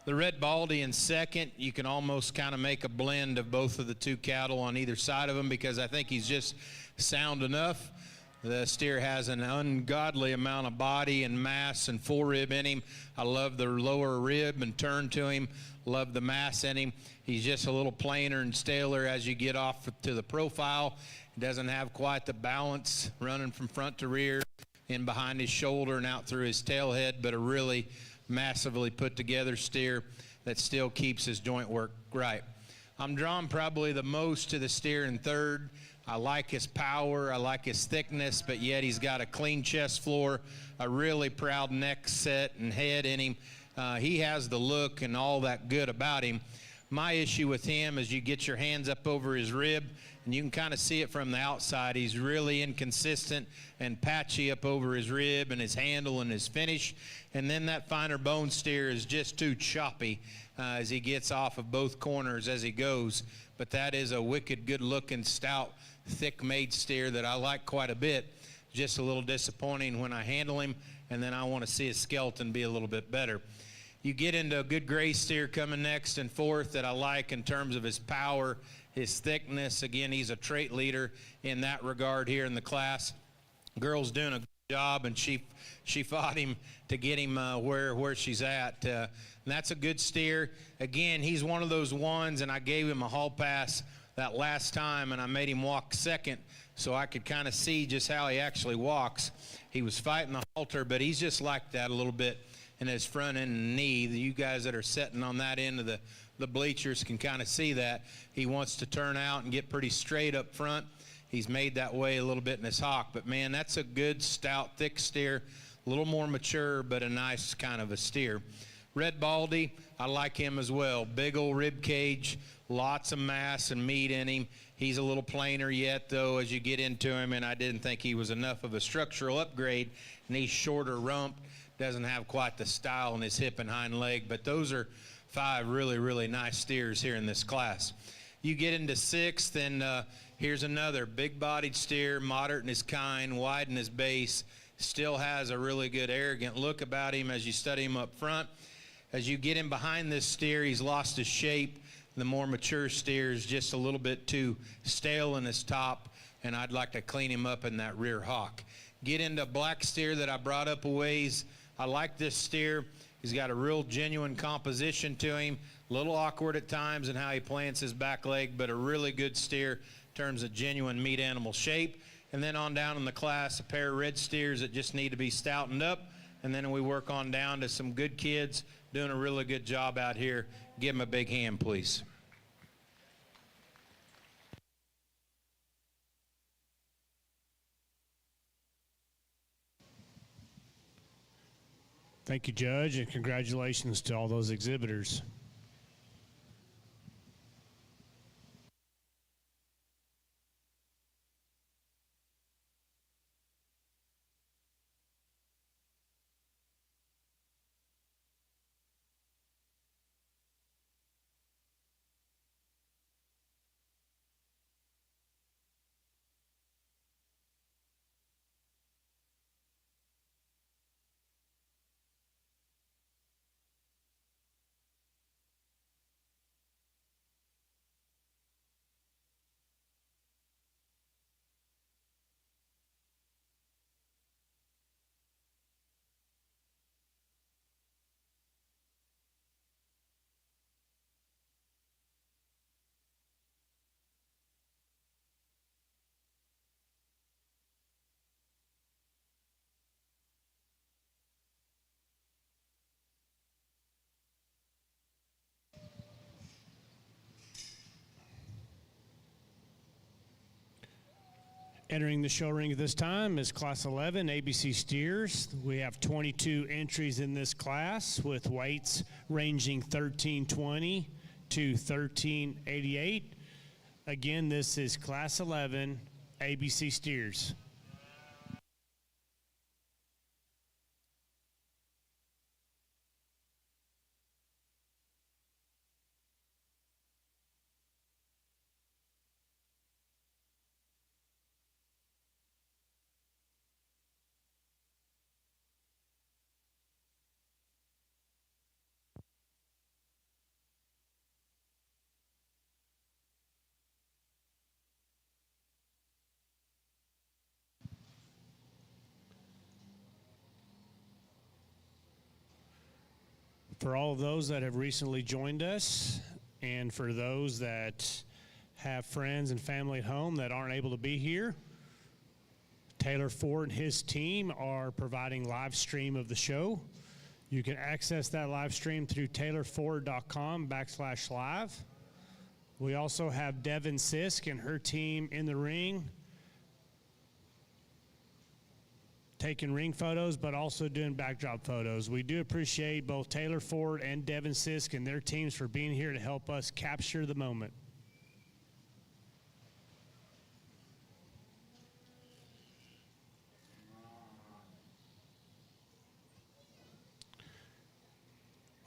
The red baldy in second, you can almost kind of make a blend of both of the two cattle on either side of him because I think he's just sound enough. The steer has an ungodly amount of body and mass and forerib in him. I love the lower rib and turn to him. Love the mass in him. He's just a little plainer and staler as you get off to the profile. He doesn't have quite the balance running from front to rear in behind his shoulder and out through his tail head, but a really massively put together steer that still keeps his joint work right. I'm drawn probably the most to the steer in third. I like his power, I like his thickness, but yet he's got a clean chest floor, a really proud neck set and head in him. He has the look and all that good about him. My issue with him is you get your hands up over his rib and you can kind of see it from the outside. He's really inconsistent and patchy up over his rib and his handle and his finish. And then that finer bone steer is just too choppy as he gets off of both corners as he goes. But that is a wicked good looking, stout, thick made steer that I like quite a bit. Just a little disappointing when I handle him, and then I want to see his skeleton be a little bit better. You get into a good gray steer coming next and fourth that I like in terms of his power, his thickness. Again, he's a trait leader in that regard here in the class. Girl's doing a good job, and she fought him to get him where she's at. And that's a good steer. Again, he's one of those ones, and I gave him a hall pass that last time, and I made him walk second so I could kind of see just how he actually walks. He was fighting the halter, but he's just like that a little bit in his front end and knee. You guys that are sitting on that end of the bleachers can kind of see that. He wants to turn out and get pretty straight up front. He's made that way a little bit in his hock, but man, that's a good, stout, thick steer, a little more mature, but a nice kind of a steer. Red baldy, I like him as well. Big old rib cage, lots of mass and meat in him. He's a little plainer yet, though, as you get into him, and I didn't think he was enough of a structural upgrade. And he's shorter rump, doesn't have quite the style in his hip and hind leg, but those are 5 really, really nice steers here in this class. You get into sixth, and here's another big-bodied steer, moderate in his kind, wide in his base, still has a really good arrogant look about him as you study him up front. As you get him behind this steer, he's lost his shape. The more mature steer is just a little bit too stale in his top, and I'd like to clean him up in that rear hock. Get into black steer that I brought up a ways. I like this steer. He's got a real genuine composition to him. A little awkward at times in how he plants his back leg, but a really good steer in terms of genuine meat animal shape. And then on down in the class, a pair of red steers that just need to be stoutened up. And then we work on down to some good kids doing a really good job out here. Give them a big hand, please. Thank you, Judge, and congratulations to all those exhibitors. Entering the show ring at this time is Class 11 ABC Steers. We have 22 entries in this class with weights ranging 1320 to 1388. Again, this is Class 11 ABC Steers. For all of those that have recently joined us, and for those that have friends and family at home that aren't able to be here, Taylor Ford and his team are providing live stream of the show. You can access that live stream through taylorford.com/live. We also have Devin Sisk and her team in the ring, taking ring photos, but also doing backdrop photos. We do appreciate both Taylor Ford and Devin Sisk and their teams for being here to help us capture the moment.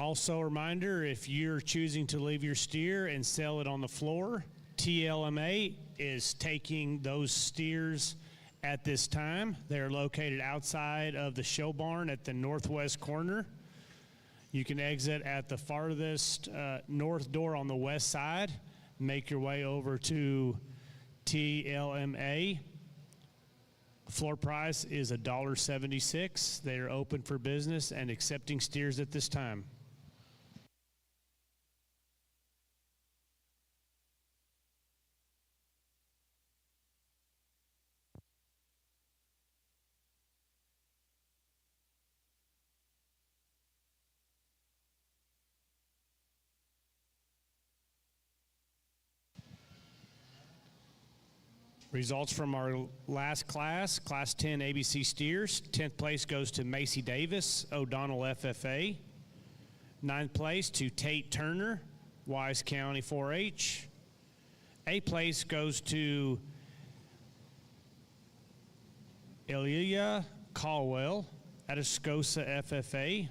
Also a reminder, if you're choosing to leave your steer and sell it on the floor, TLMA is taking those steers at this time. They're located outside of the show barn at the northwest corner. You can exit at the farthest north door on the west side, make your way over to TLMA. Floor price is $1.76. They are open for business and accepting steers at this time. Results from our last class, Class 10 ABC Steers. 10th place goes to Macy Davis, O'Donnell FFA. 9th place to Tate Turner, Wise County 4-H. 8th place goes to Elia Caldwell, Atascosa FFA.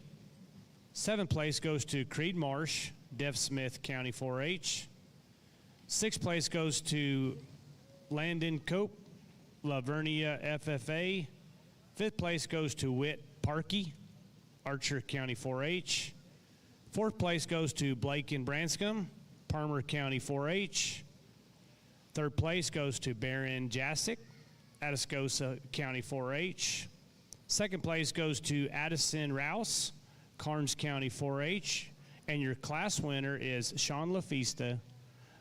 7th place goes to Creed Marsh, Deaf Smith County 4-H. 6th place goes to Landon Cope, Lavernia FFA. 5th place goes to Whit Parkey, Archer County 4-H. 4th place goes to Blake and Branscombe, Palmer County 4-H. 3rd place goes to Baron Jasic, Atascosa County 4-H. 2nd place goes to Addison Rouse, Karnes County 4-H. And your class winner is Sean LaFista,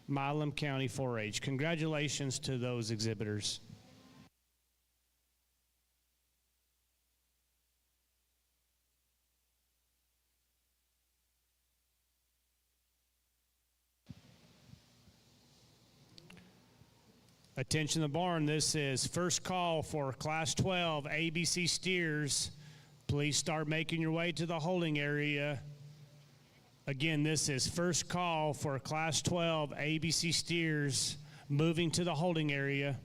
Milam County 4-H. Congratulations to those exhibitors. Attention the barn, this is first call for Class 12 ABC Steers. Please start making your way to the holding area. Again, this is first call for Class 12 ABC Steers moving to the holding area.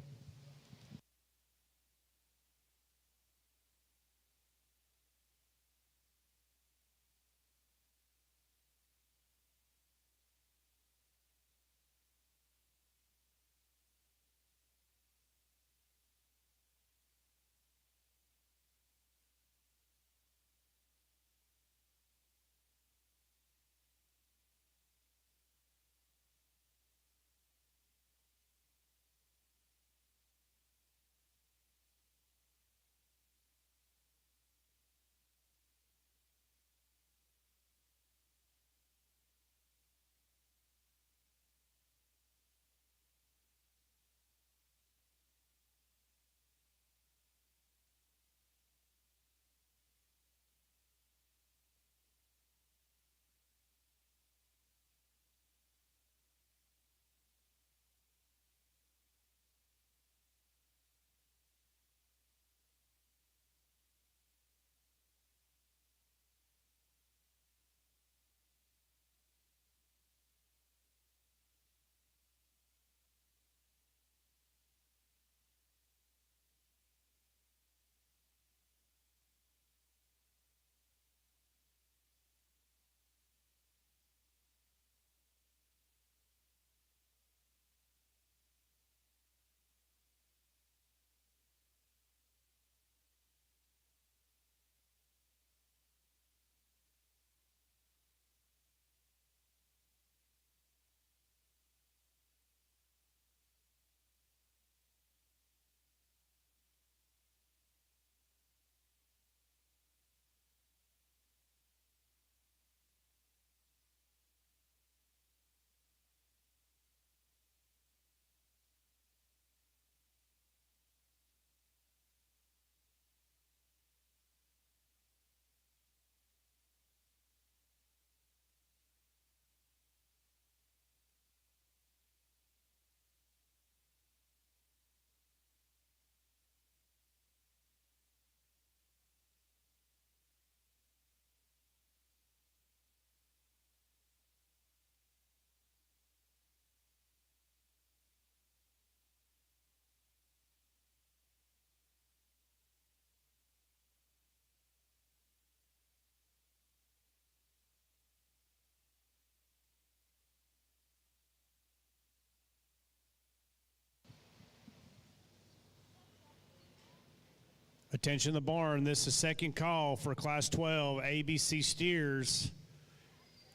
Attention the barn, this is second call for Class 12 ABC steers.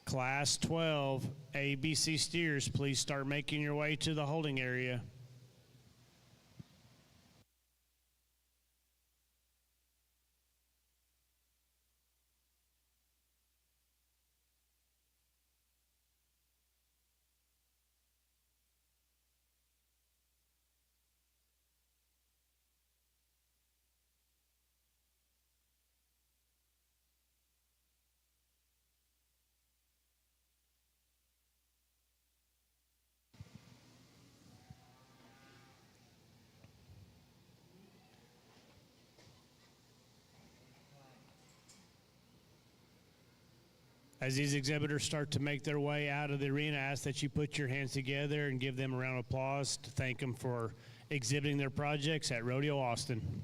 Class 12 ABC steers, please start making your way to the holding area. As these exhibitors start to make their way out of the arena, I ask that you put your hands together and give them a round of applause to thank them for exhibiting their projects at Rodeo Austin.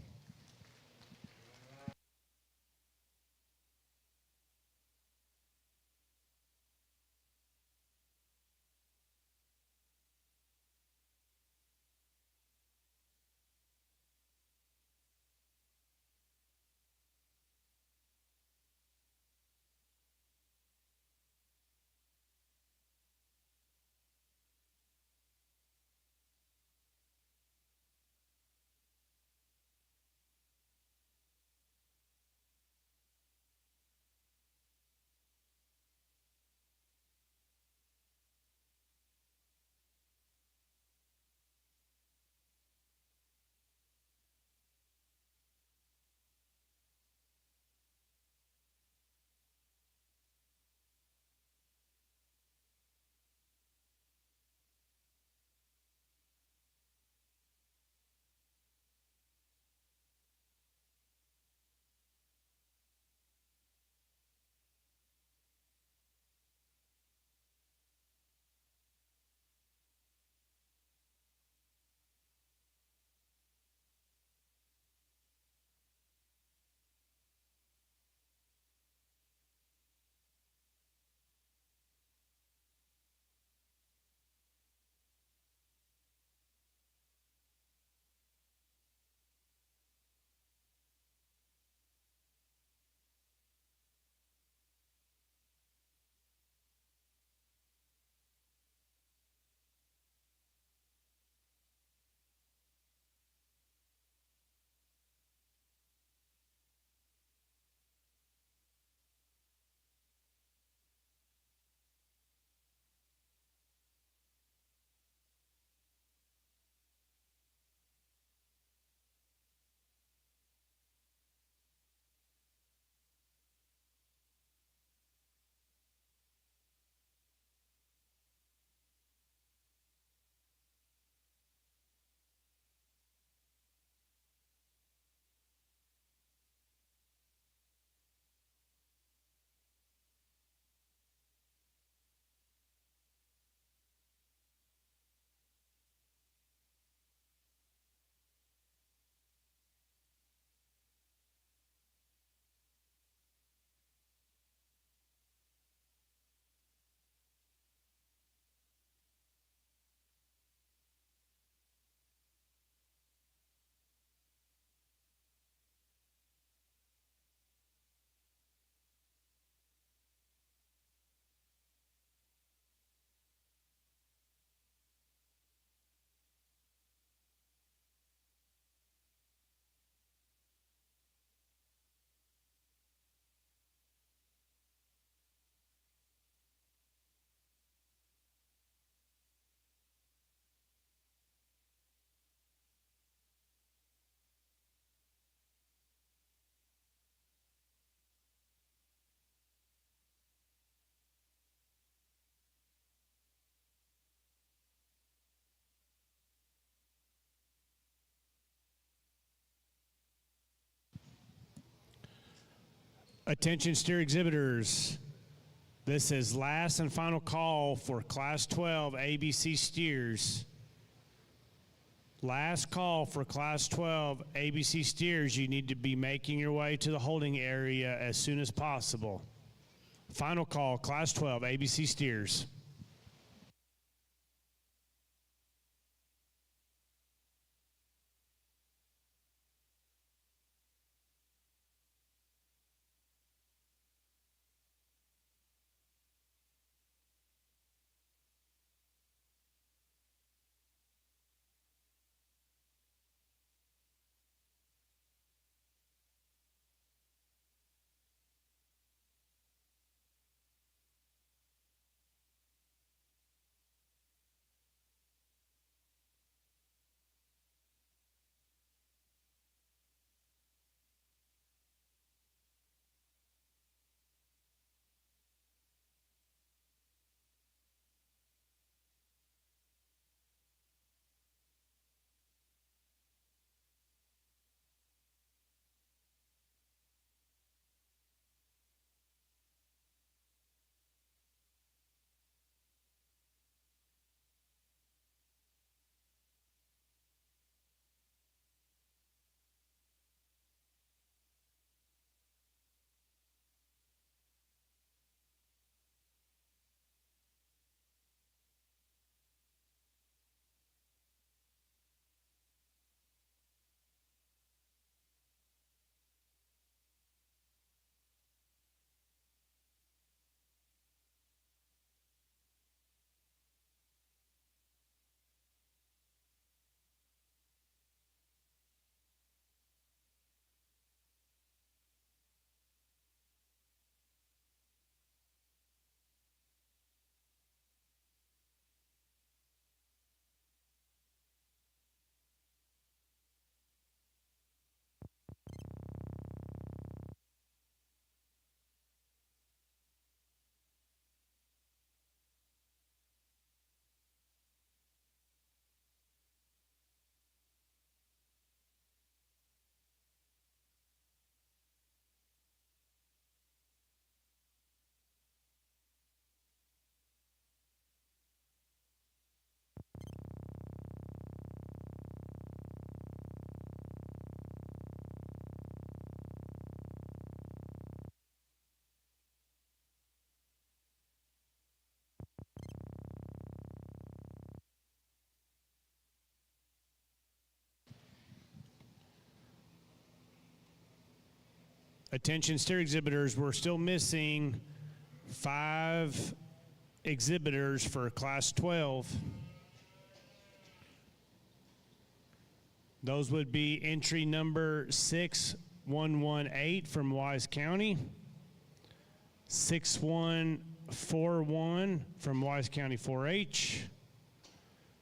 Attention steer exhibitors. This is last and final call for Class 12 ABC steers. Last call for Class 12 ABC steers. You need to be making your way to the holding area as soon as possible. Final call, Class 12 ABC steers. Attention steer exhibitors, we're still missing 5 exhibitors for Class 12. Those would be entry number 6118 from Wise County, 6141 from Wise County 4-H,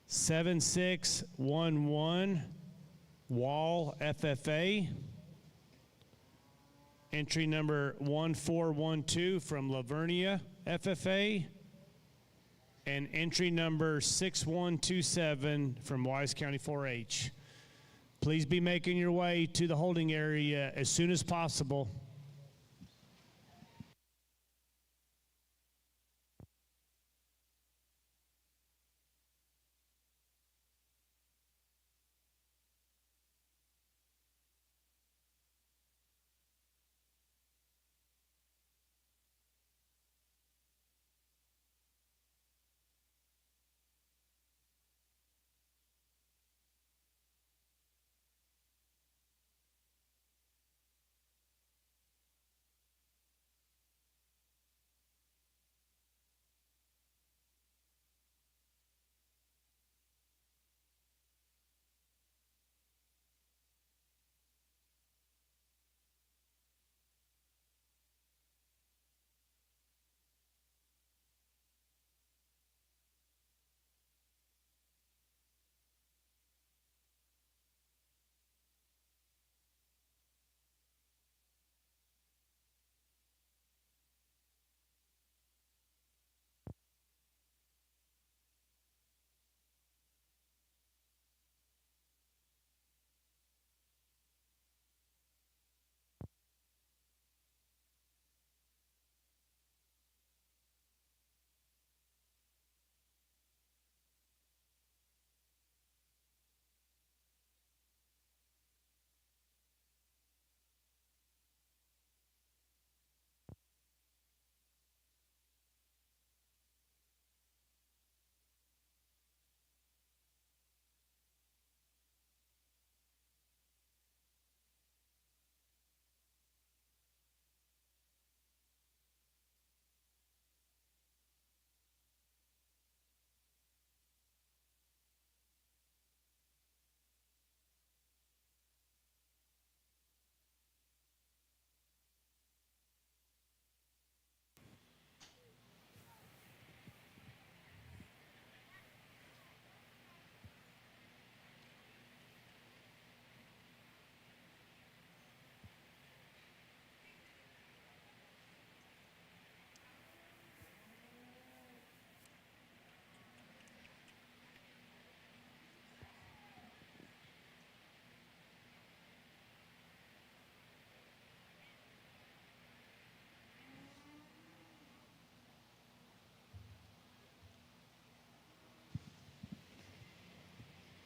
7611 Wall FFA, entry number 1412 from Lavernia FFA, and entry number 6127 from Wise County 4-H. Please be making your way to the holding area as soon as possible.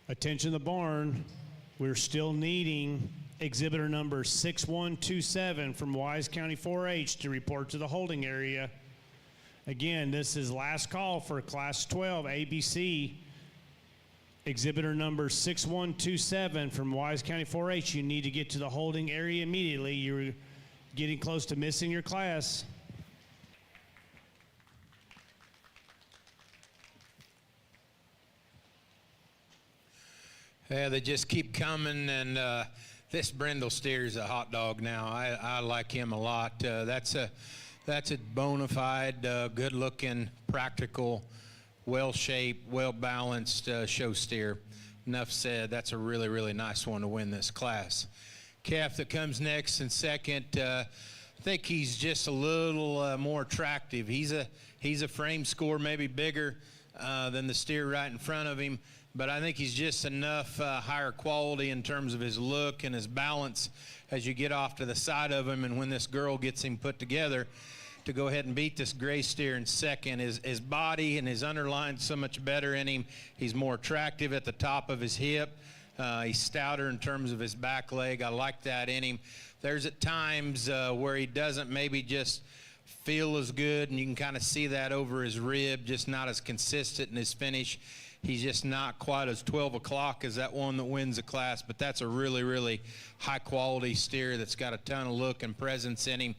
Attention the barn, we're still needing exhibitor number 6127 from Wise County 4-H to report to the holding area. Again, this is last call for Class 12 ABC. Exhibitor number 6127 from Wise County 4-H. You need to get to the holding area immediately. You're getting close to missing your class. Yeah, they just keep coming, and this Brindle steer is a hot dog now. I like him a lot. That's a bona fide, good-looking, practical, well-shaped, well-balanced show steer. Enough said. That's a really, really nice one to win this class. Calf that comes next in second, I think he's just a little more attractive. He's a frame score maybe bigger than the steer right in front of him, but I think he's just enough higher quality in terms of his look and his balance as you get off to the side of him, and when this girl gets him put together to go ahead and beat this gray steer in second. His body and his underline so much better in him. He's more attractive at the top of his hip. He's stouter in terms of his back leg. I like that in him. There's at times where he doesn't maybe just feel as good, and you can kind of see that over his rib, just not as consistent in his finish. He's just not quite as 12 o'clock as that one that wins the class, but that's a really, really high-quality steer that's got a ton of look and presence in him.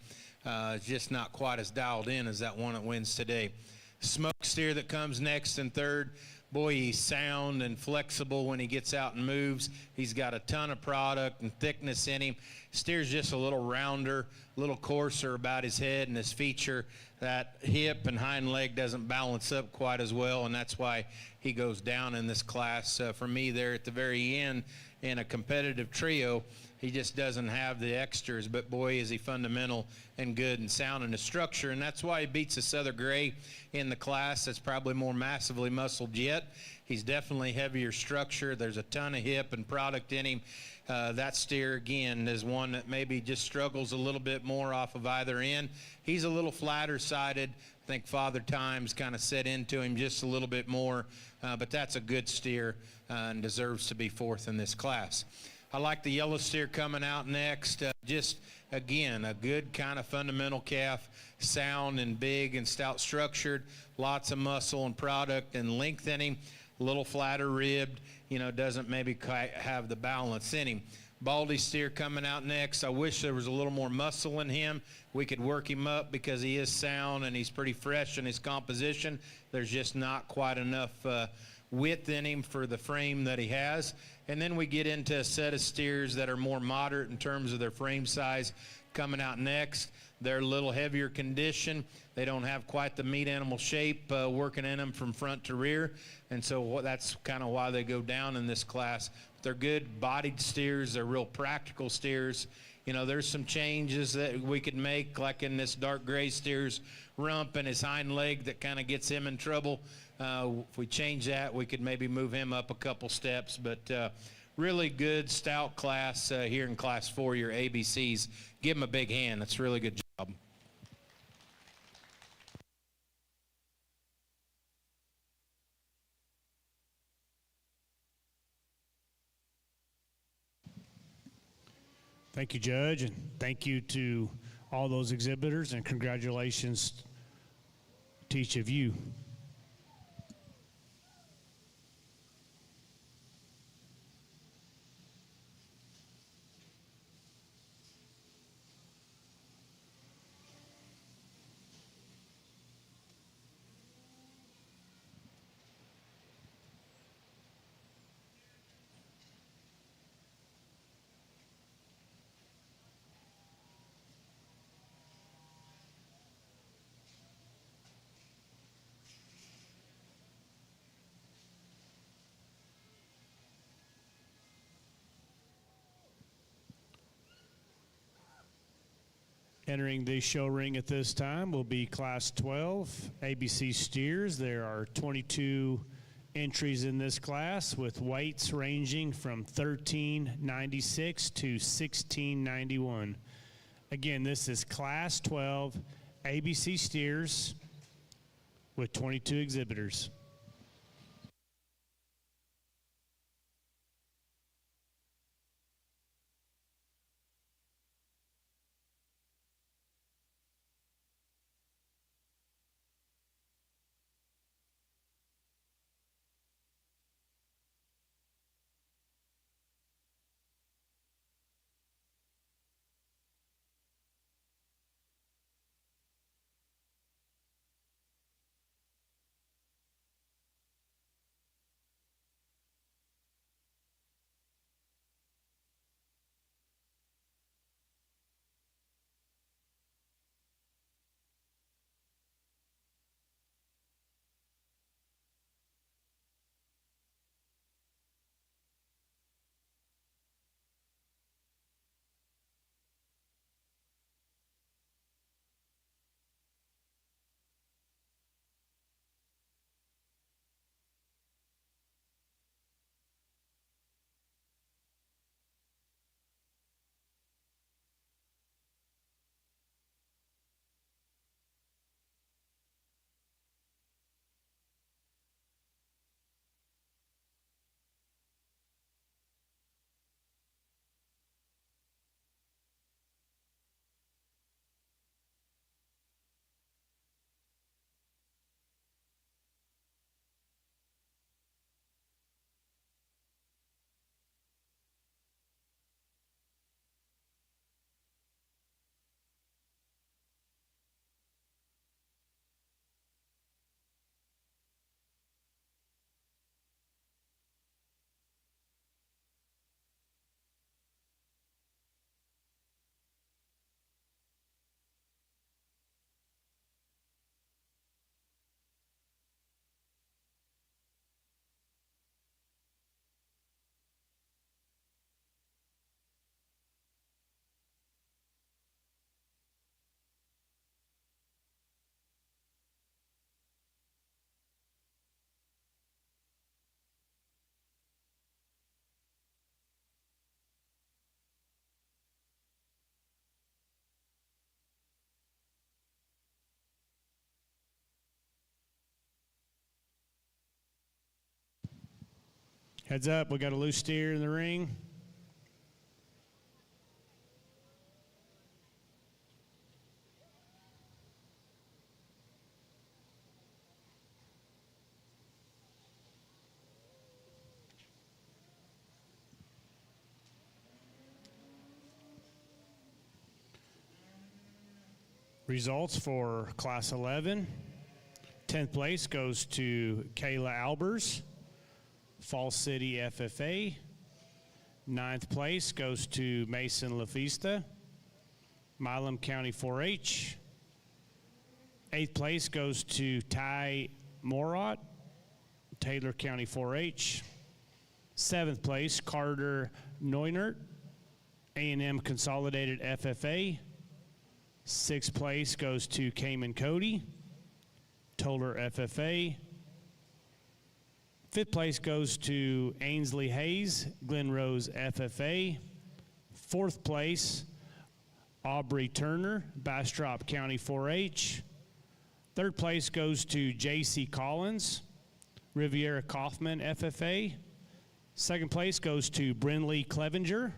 Just not quite as dialed in as that one that wins today. Smoke steer that comes next and third. Boy, he's sound and flexible when he gets out and moves. He's got a ton of product and thickness in him. Steer's just a little rounder, a little coarser about his head and his feature. That hip and hind leg doesn't balance up quite as well, and that's why he goes down in this class. For me, there at the very end in a competitive trio, he just doesn't have the extras, but boy, is he fundamental and good and sound in the structure, and that's why he beats this other gray in the class that's probably more massively muscled yet. He's definitely heavier structure. There's a ton of hip and product in him. That steer, again, is one that maybe just struggles a little bit more off of either end. He's a little flatter sided. I think Father Time's kind of set into him just a little bit more, but that's a good steer and deserves to be fourth in this class. I like the yellow steer coming out next. Just, again, a good kind of fundamental calf, sound and big and stout structured, lots of muscle and product and length in him, a little flatter ribbed, doesn't maybe quite have the balance in him. Baldy steer coming out next. I wish there was a little more muscle in him. We could work him up because he is sound and he's pretty fresh in his composition. There's just not quite enough width in him for the frame that he has. And then we get into a set of steers that are more moderate in terms of their frame size coming out next. They're a little heavier condition. They don't have quite the meat animal shape working in them from front to rear. And so that's kind of why they go down in this class. They're good bodied steers. They're real practical steers. There's some changes that we could make, like in this dark gray steer's rump and his hind leg that kind of gets him in trouble. If we change that, we could maybe move him up a couple steps. But really good, stout class here in Class 4, your ABCs. Give him a big hand. That's a really good job. Thank you, Judge, and thank you to all those exhibitors, and congratulations to each of you. Entering the show ring at this time will be Class 12 ABC steers. There are 22 entries in this class with weights ranging from 1396 to 1691. Again, this is Class 12 ABC steers with 22 exhibitors. Heads up, we got a loose steer in the ring. Results for Class 11. 10th place goes to Kayla Albers, Falls City FFA. 9th place goes to Mason LaFista, Milam County 4-H. 8th place goes to Ty Morat, Taylor County 4-H. 7th place, Carter Neunert, A&M Consolidated FFA. 6th place goes to Cayman Cody, Toller FFA. 5th place goes to Ainsley Hayes, Glen Rose FFA. 4th place, Aubrey Turner, Bastrop County 4-H. 3rd place goes to J.C. Collins, Riviera Kaufman FFA. 2nd place goes to Brinley Clevenger,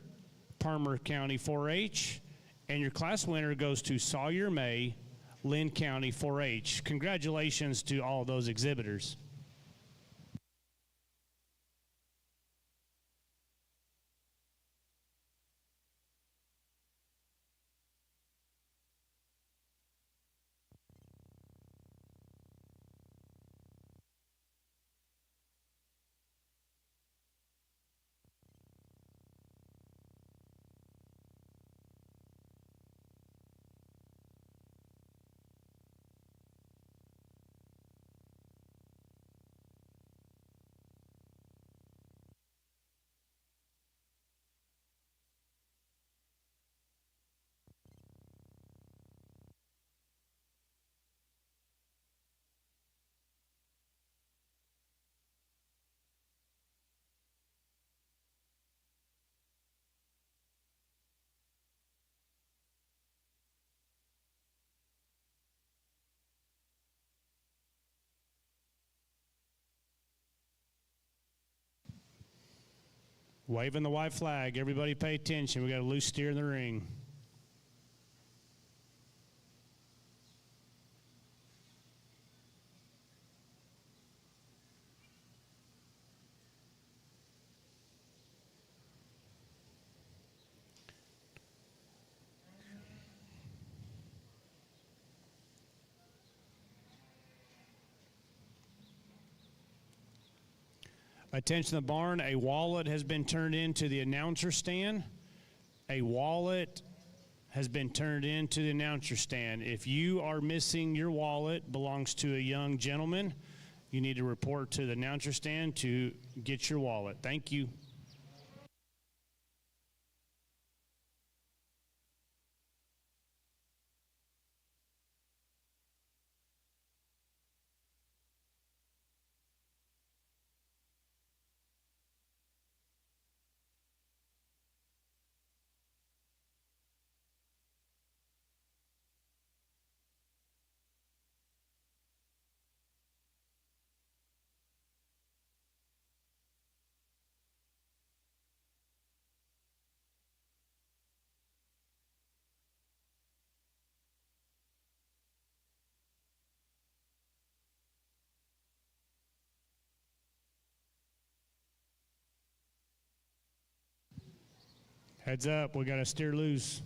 Palmer County 4-H. And your class winner goes to Sawyer May, Lynn County 4-H. Congratulations to all those exhibitors. Waving the white flag. Everybody pay attention. We got a loose steer in the ring. Attention the barn, a wallet has been turned into the announcer stand. A wallet has been turned into the announcer stand. If you are missing your wallet, belongs to a young gentleman, you need to report to the announcer stand to get your wallet. Thank you. Heads up, we got to steer loose.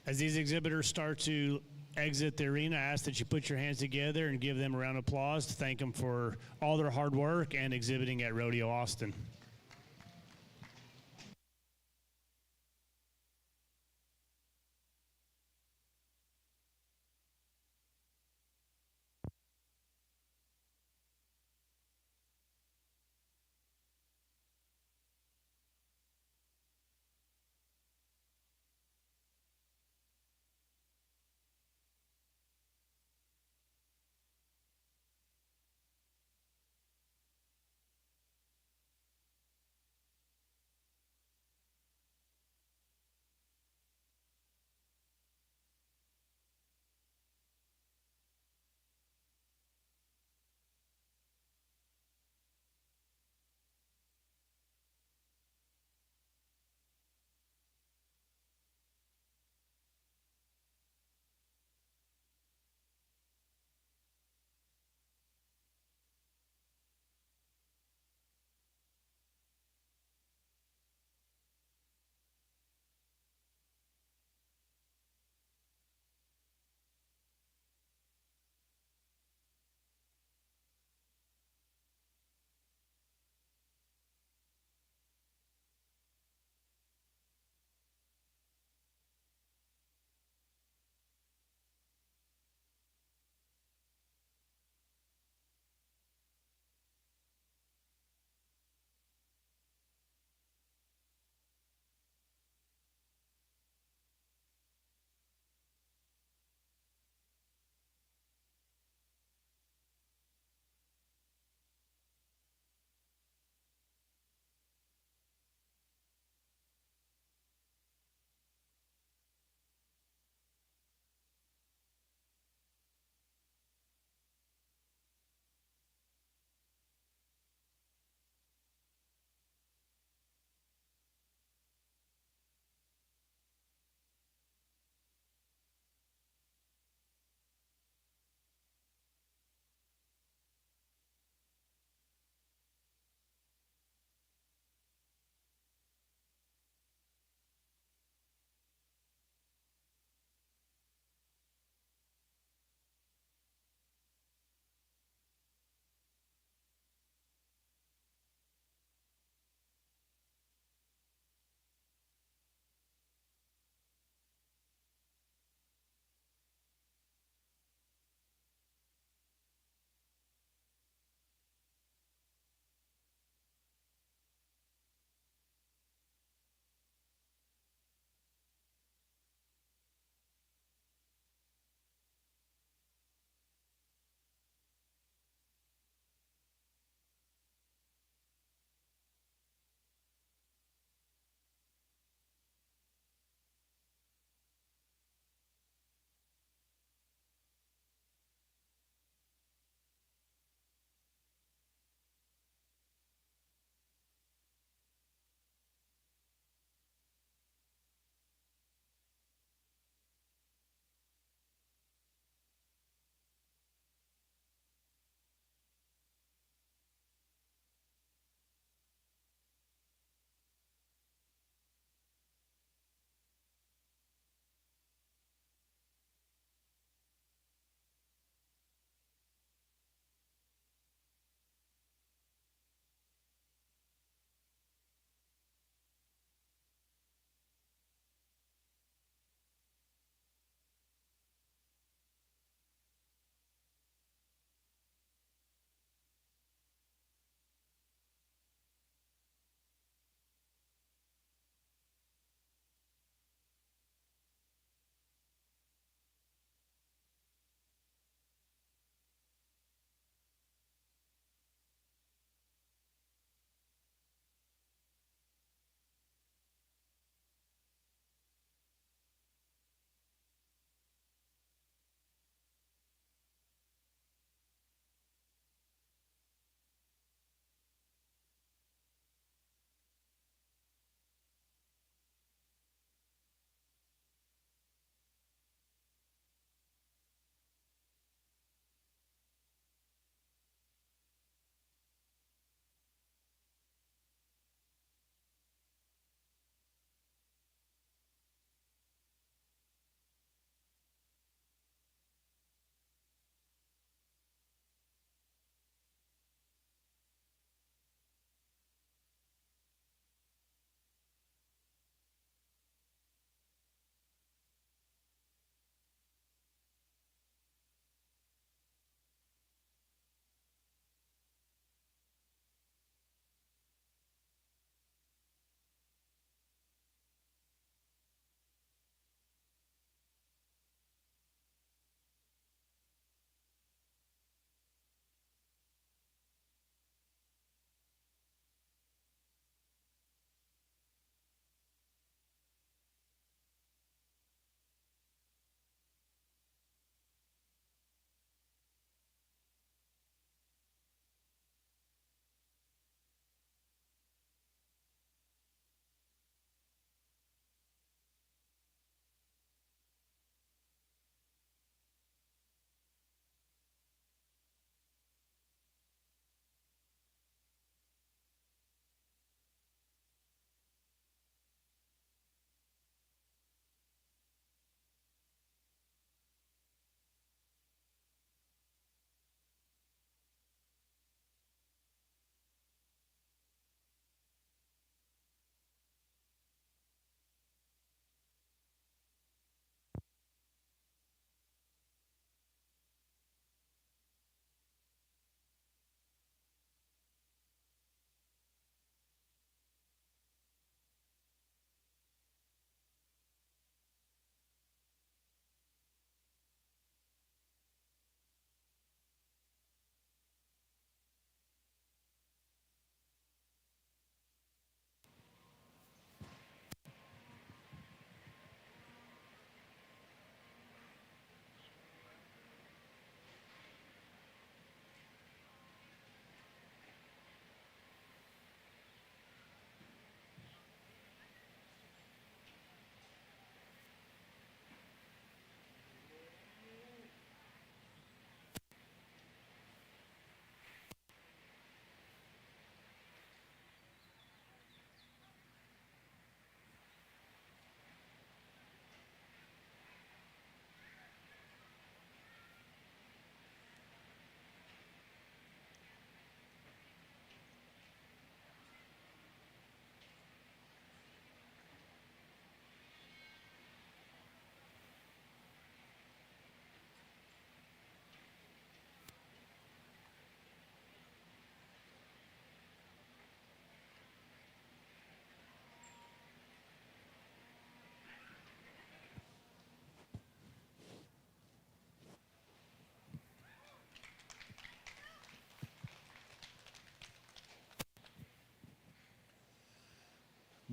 As these exhibitors start to exit the arena, I ask that you put your hands together and give them a round of applause to thank them for all their hard work and exhibiting at Rodeo Austin.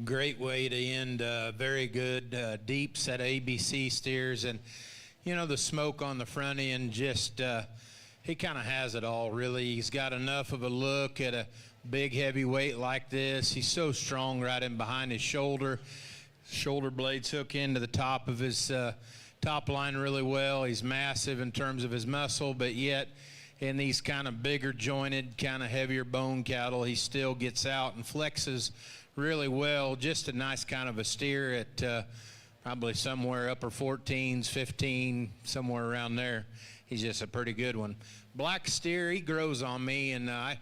Great way to end a very good, deep set of ABC steers. And, you know, the smoke on the front end just, he kind of has it all, really. He's got enough of a look at a big heavyweight like this. He's so strong right in behind his shoulder. Shoulder blades hook into the top of his top line really well. He's massive in terms of his muscle, but yet in these kind of bigger jointed, kind of heavier bone cattle, he still gets out and flexes really well. Just a nice kind of a steer at probably somewhere upper 14s, 15, somewhere around there. He's just a pretty good one. Black steer, he grows on me, and I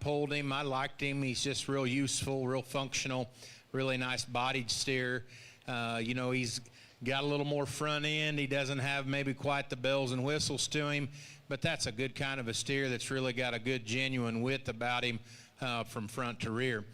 pulled him. I liked him. He's just real useful, real functional, really nice bodied steer. You know, he's got a little more front end. He doesn't have maybe quite the bells and whistles to him, but that's a good kind of a steer that's really got a good genuine width about him from front to rear.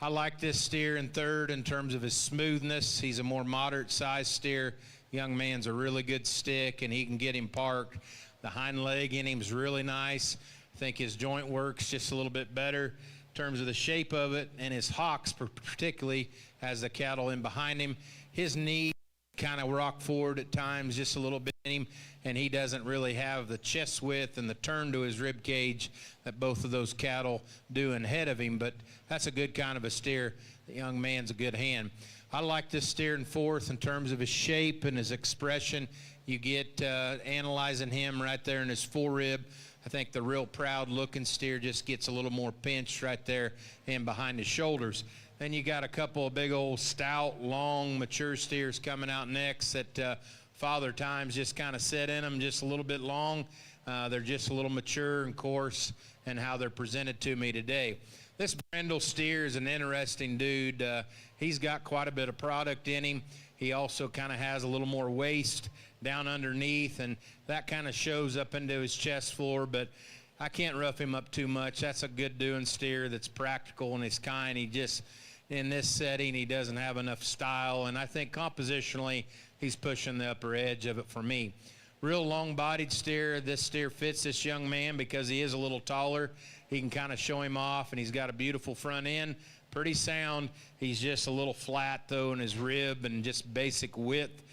I like this steer in third in terms of his smoothness. He's a more moderate sized steer. Young man's a really good stick, and he can get him parked. The hind leg in him's really nice. I think his joint works just a little bit better in terms of the shape of it, and his hocks particularly has the cattle in behind him. His knee kind of rock forward at times just a little bit in him, and he doesn't really have the chest width and the turn to his rib cage that both of those cattle do ahead of him, but that's a good kind of a steer. The young man's a good hand. I like this steer in fourth in terms of his shape and his expression. You get analyzing him right there in his forerib. I think the real proud looking steer just gets a little more pinched right there and behind his shoulders. Then you got a couple of big old stout, long, mature steers coming out next that Father Time's just kind of set in them just a little bit long. They're just a little mature and coarse in how they're presented to me today. This Brindle steer is an interesting dude. He's got quite a bit of product in him. He also kind of has a little more waist down underneath, and that kind of shows up into his chest floor, but I can't rough him up too much. That's a good doing steer that's practical in his kind. He just, in this setting, he doesn't have enough style, and I think compositionally he's pushing the upper edge of it for me. Real long-bodied steer. This steer fits this young man because he is a little taller. He can kind of show him off, and he's got a beautiful front end, pretty sound. He's just a little flat, though, in his rib and just basic width.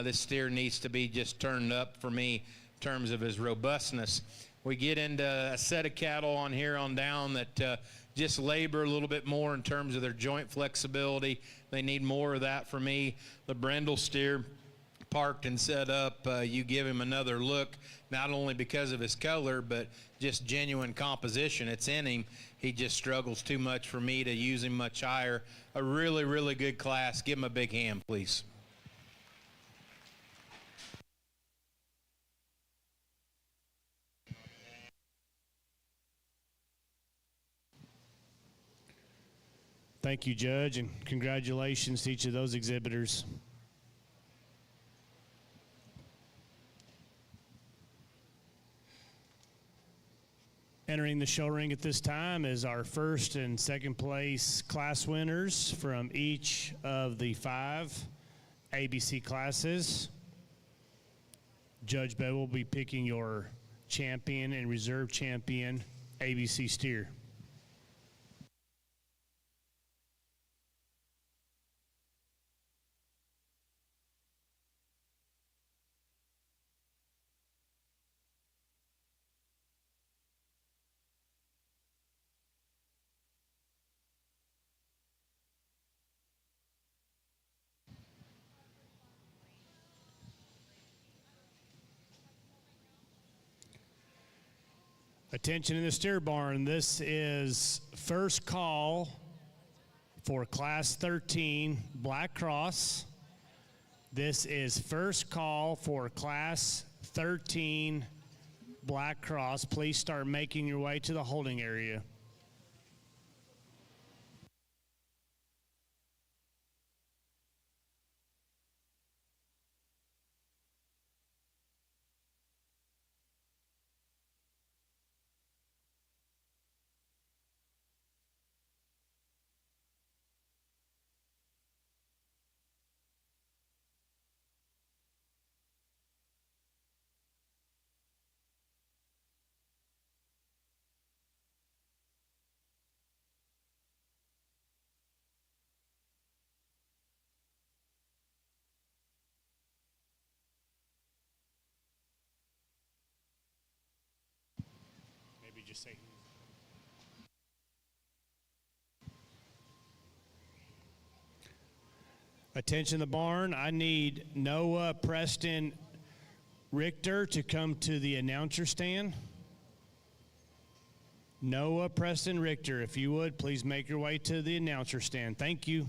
This steer needs to be just turned up for me in terms of his robustness. We get into a set of cattle on here on down that just labor a little bit more in terms of their joint flexibility. They need more of that for me. The Brindle steer, parked and set up, you give him another look, not only because of his color, but just genuine composition. It's in him. He just struggles too much for me to use him much higher. A really, really good class. Give him a big hand, please. Thank you, Judge, and congratulations to each of those exhibitors. Entering the show ring at this time is our first and second place class winners from each of the 5 ABC classes. Judge Bell will be picking your champion and reserve champion ABC steer. Attention in the steer barn. This is first call for Class 13 Black Cross. This is first call for Class 13 Black Cross. Please start making your way to the holding area. say. Attention the barn. I need Noah Preston Richter to come to the announcer stand. Noah Preston Richter, if you would, please make your way to the announcer stand. Thank you.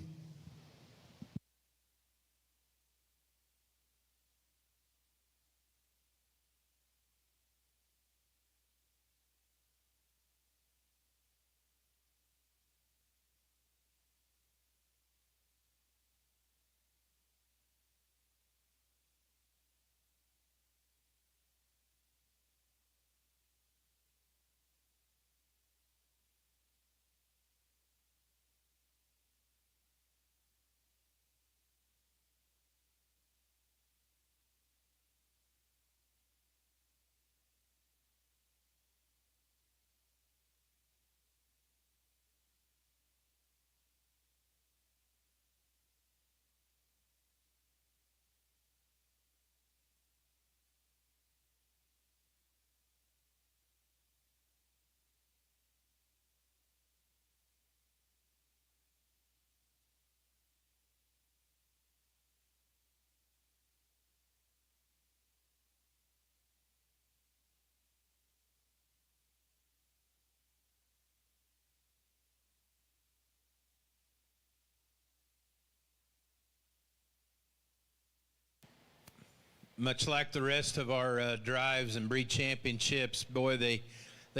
Much like the rest of our drives and breed championships, boy, they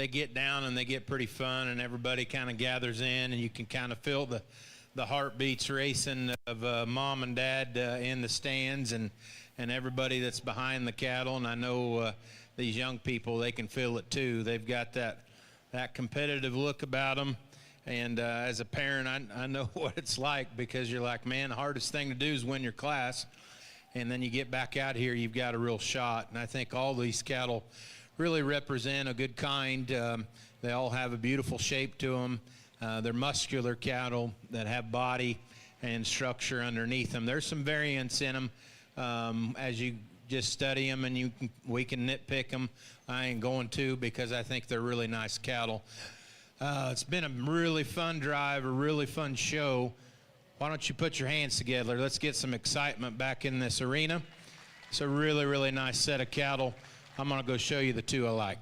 get down and they get pretty fun, and everybody kind of gathers in, and you can kind of feel the heartbeats racing of mom and dad in the stands, and everybody that's behind the cattle. And I know these young people, they can feel it too. They've got that competitive look about them. And as a parent, I know what it's like, because you're like, man, the hardest thing to do is win your class. And then you get back out here, you've got a real shot. And I think all these cattle really represent a good kind. They all have a beautiful shape to them. They're muscular cattle that have body and structure underneath them. There's some variance in them as you just study them, and we can nitpick them. I ain't going to, because I think they're really nice cattle. It's been a really fun drive, a really fun show. Why don't you put your hands together? Let's get some excitement back in this arena. It's a really, really nice set of cattle. I'm going to go show you the two I like.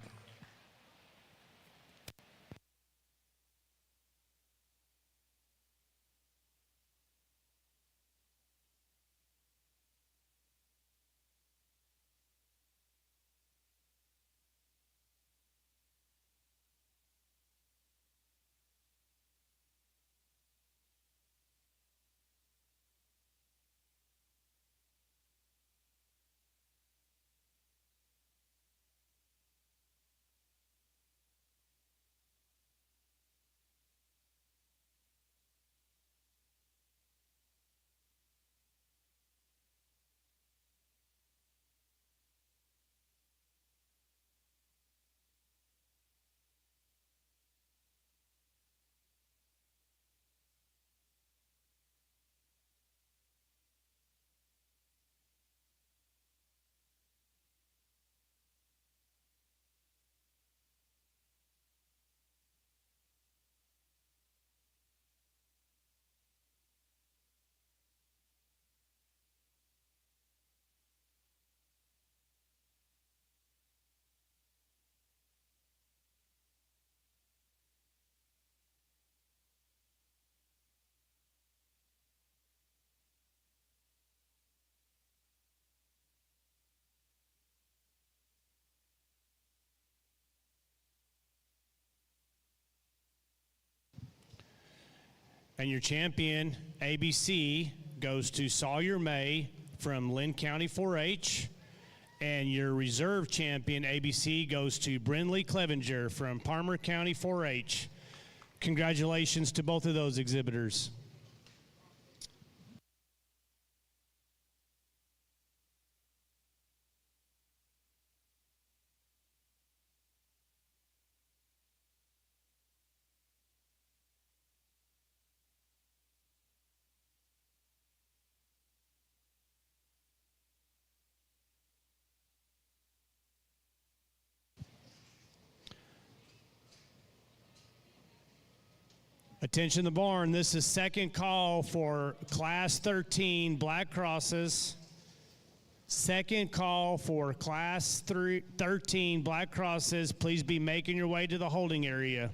And your champion, ABC, goes to Sawyer May from Lynn County 4-H. And your reserve champion, ABC, goes to Brindley Clevenger from Palmer County 4-H. Congratulations to both of those exhibitors. Attention the barn, this is second call for Class 13 Black Crosses. Second call for Class 13 Black Crosses. Please be making your way to the holding area.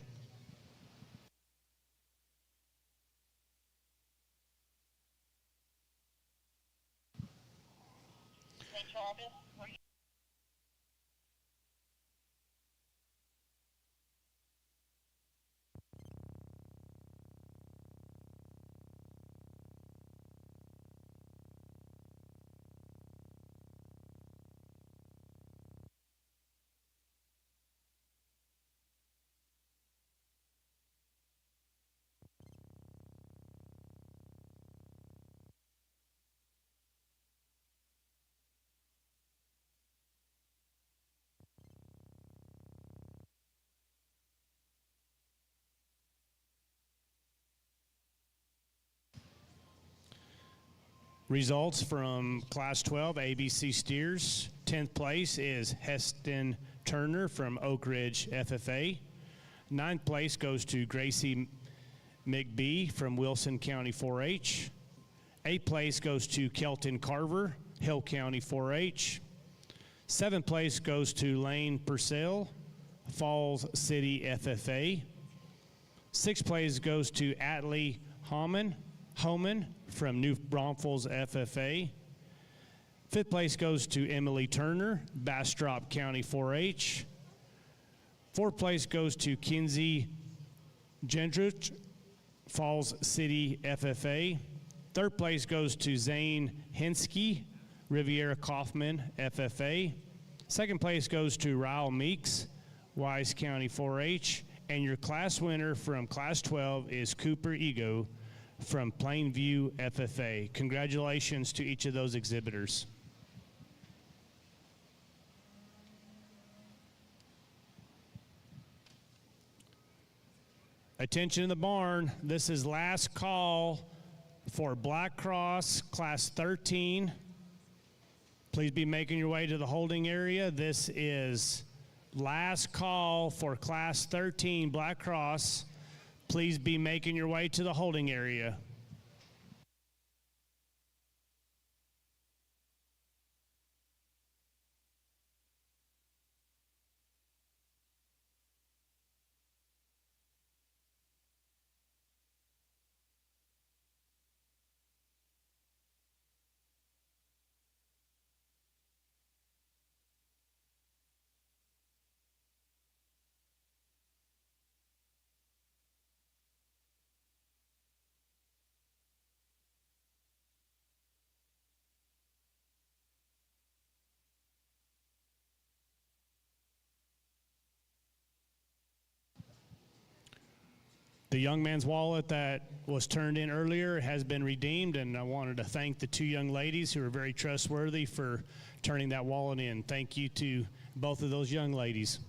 Results from Class 12 ABC Steers. 10th place is Heston Turner from Oak Ridge FFA. 9th place goes to Gracie McBee from Wilson County 4-H. 8th place goes to Kelton Carver, Hill County 4-H. 7th place goes to Lane Purcell, Falls City FFA. 6th place goes to Atlee Homan from New Braunfels FFA. 5th place goes to Emily Turner, Bastrop County 4-H. 4th place goes to Kinsey Gendrich, Falls City FFA. 3rd place goes to Zane Hensky, Riviera Kaufman FFA. 2nd place goes to Ryle Meeks, Wise County 4-H. And your class winner from Class 12 is Cooper Ego from Plainview FFA. Congratulations to each of those exhibitors. Attention in the barn, this is last call for Black Cross Class 13. Please be making your way to the holding area. This is last call for Class 13 Black Cross. Please be making your way to the holding area. The young man's wallet that was turned in earlier has been redeemed, and I wanted to thank the two young ladies who are very trustworthy for turning that wallet in. Thank you to both of those young ladies.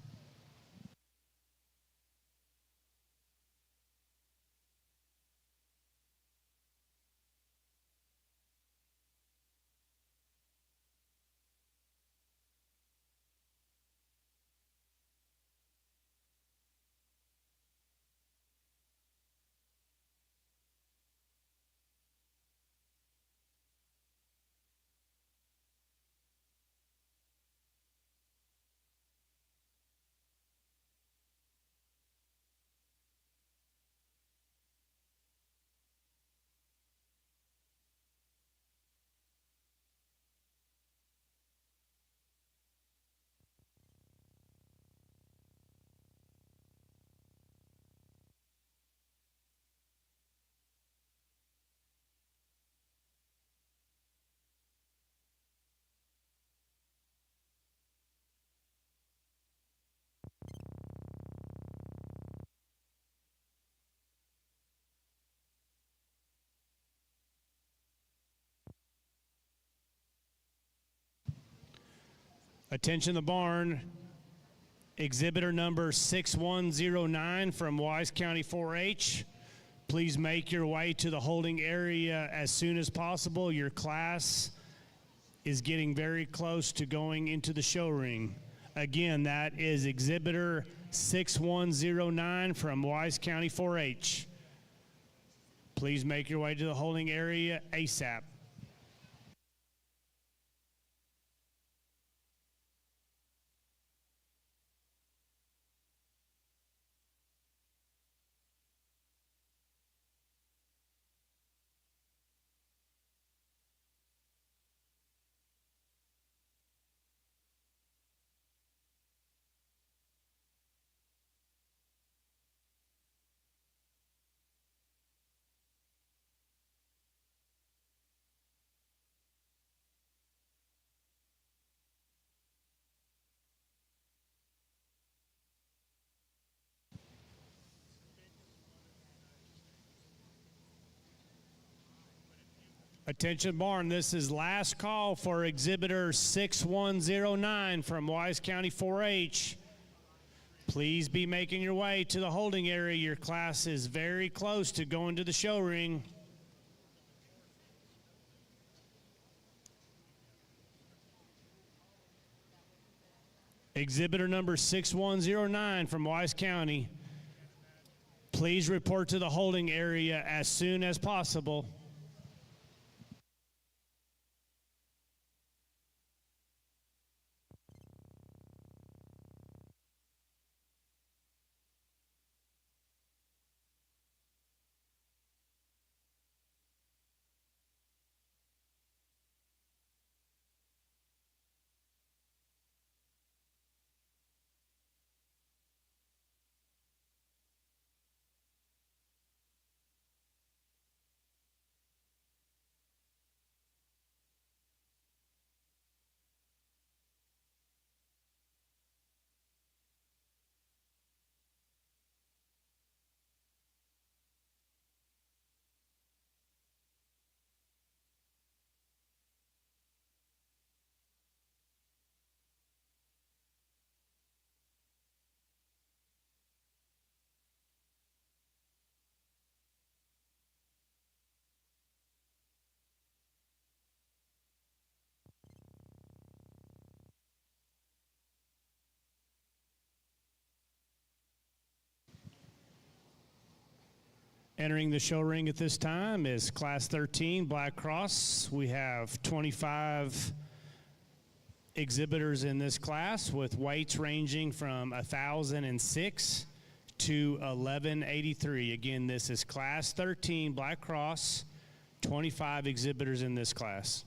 Attention the barn, exhibitor number 6109 from Wise County 4-H. Please make your way to the holding area as soon as possible. Your class is getting very close to going into the show ring. Again, that is exhibitor 6109 from Wise County 4-H. Please make your way to the holding area ASAP. Attention barn, this is last call for exhibitor 6109 from Wise County 4-H. Please be making your way to the holding area. Your class is very close to going to the show ring. Exhibitor number 6109 from Wise County. Please report to the holding area as soon as possible. Entering the show ring at this time is Class 13 Black Cross. We have 25 exhibitors in this class with weights ranging from 1,006 to 1183. Again, this is Class 13 Black Cross, 25 exhibitors in this class.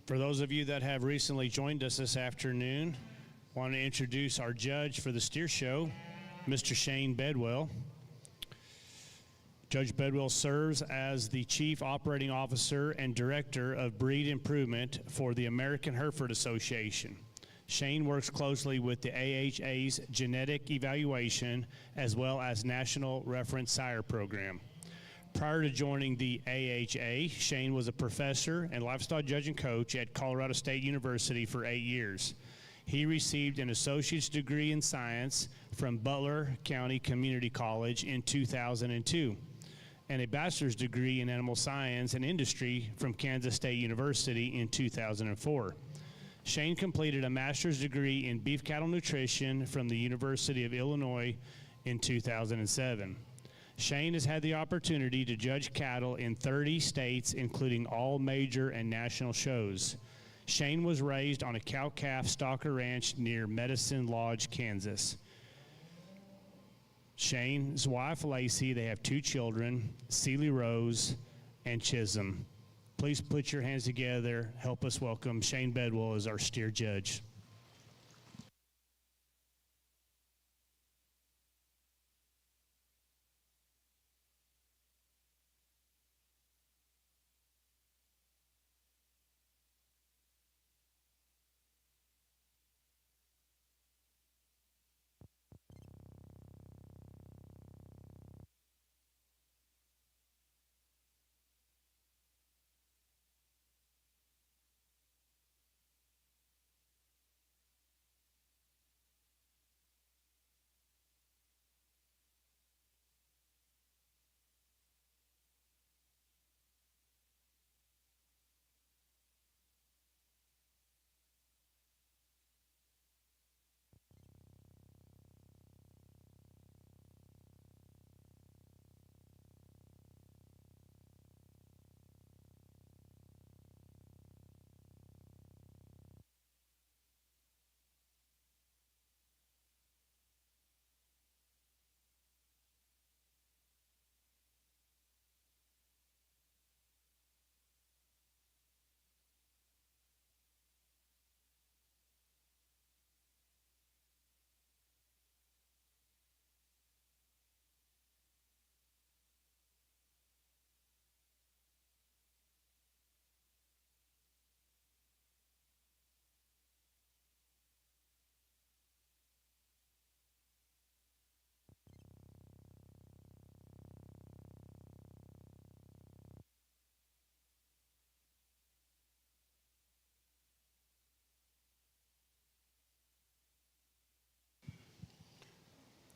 For those of you that have recently joined us this afternoon, I want to introduce our judge for the steer show, Mr. Shane Bedwell. Judge Bedwell serves as the Chief Operating Officer and Director of Breed Improvement for the American Hereford Association. Shane works closely with the AHA's genetic evaluation as well as National Reference Sire Program. Prior to joining the AHA, Shane was a professor and livestock judge and coach at Colorado State University for 8 years. He received an associate's degree in science from Butler County Community College in 2002 and a bachelor's degree in animal science and industry from Kansas State University in 2004. Shane completed a master's degree in beef cattle nutrition from the University of Illinois in 2007. Shane has had the opportunity to judge cattle in 30 states, including all major and national shows. Shane was raised on a cow-calf stalker ranch near Medicine Lodge, Kansas. Shane's wife, Lacey. They have 2 children, Celie Rose and Chisholm. Please put your hands together. Help us welcome Shane Bedwell as our steer judge.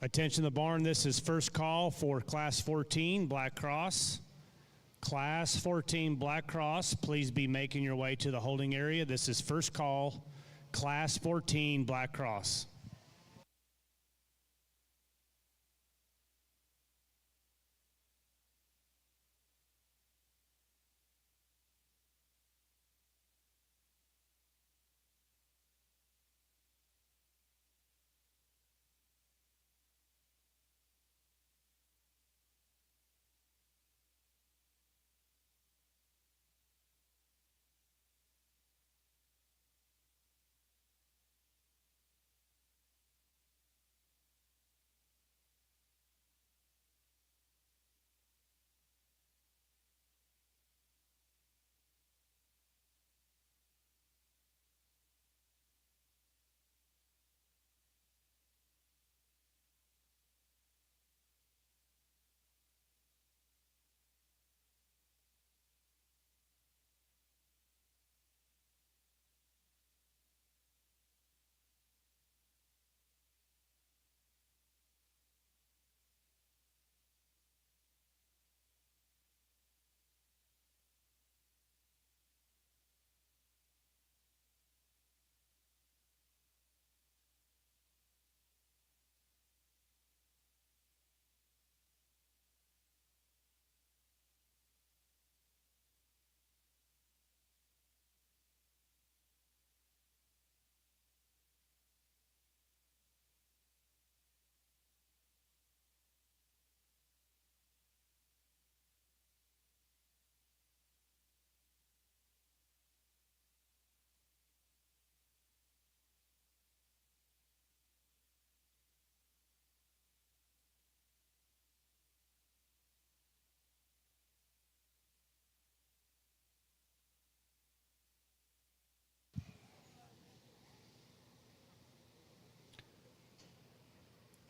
Attention the barn, this is first call for Class 14 Black Cross. Class 14 Black Cross, please be making your way to the holding area. This is first call, Class 14 Black Cross.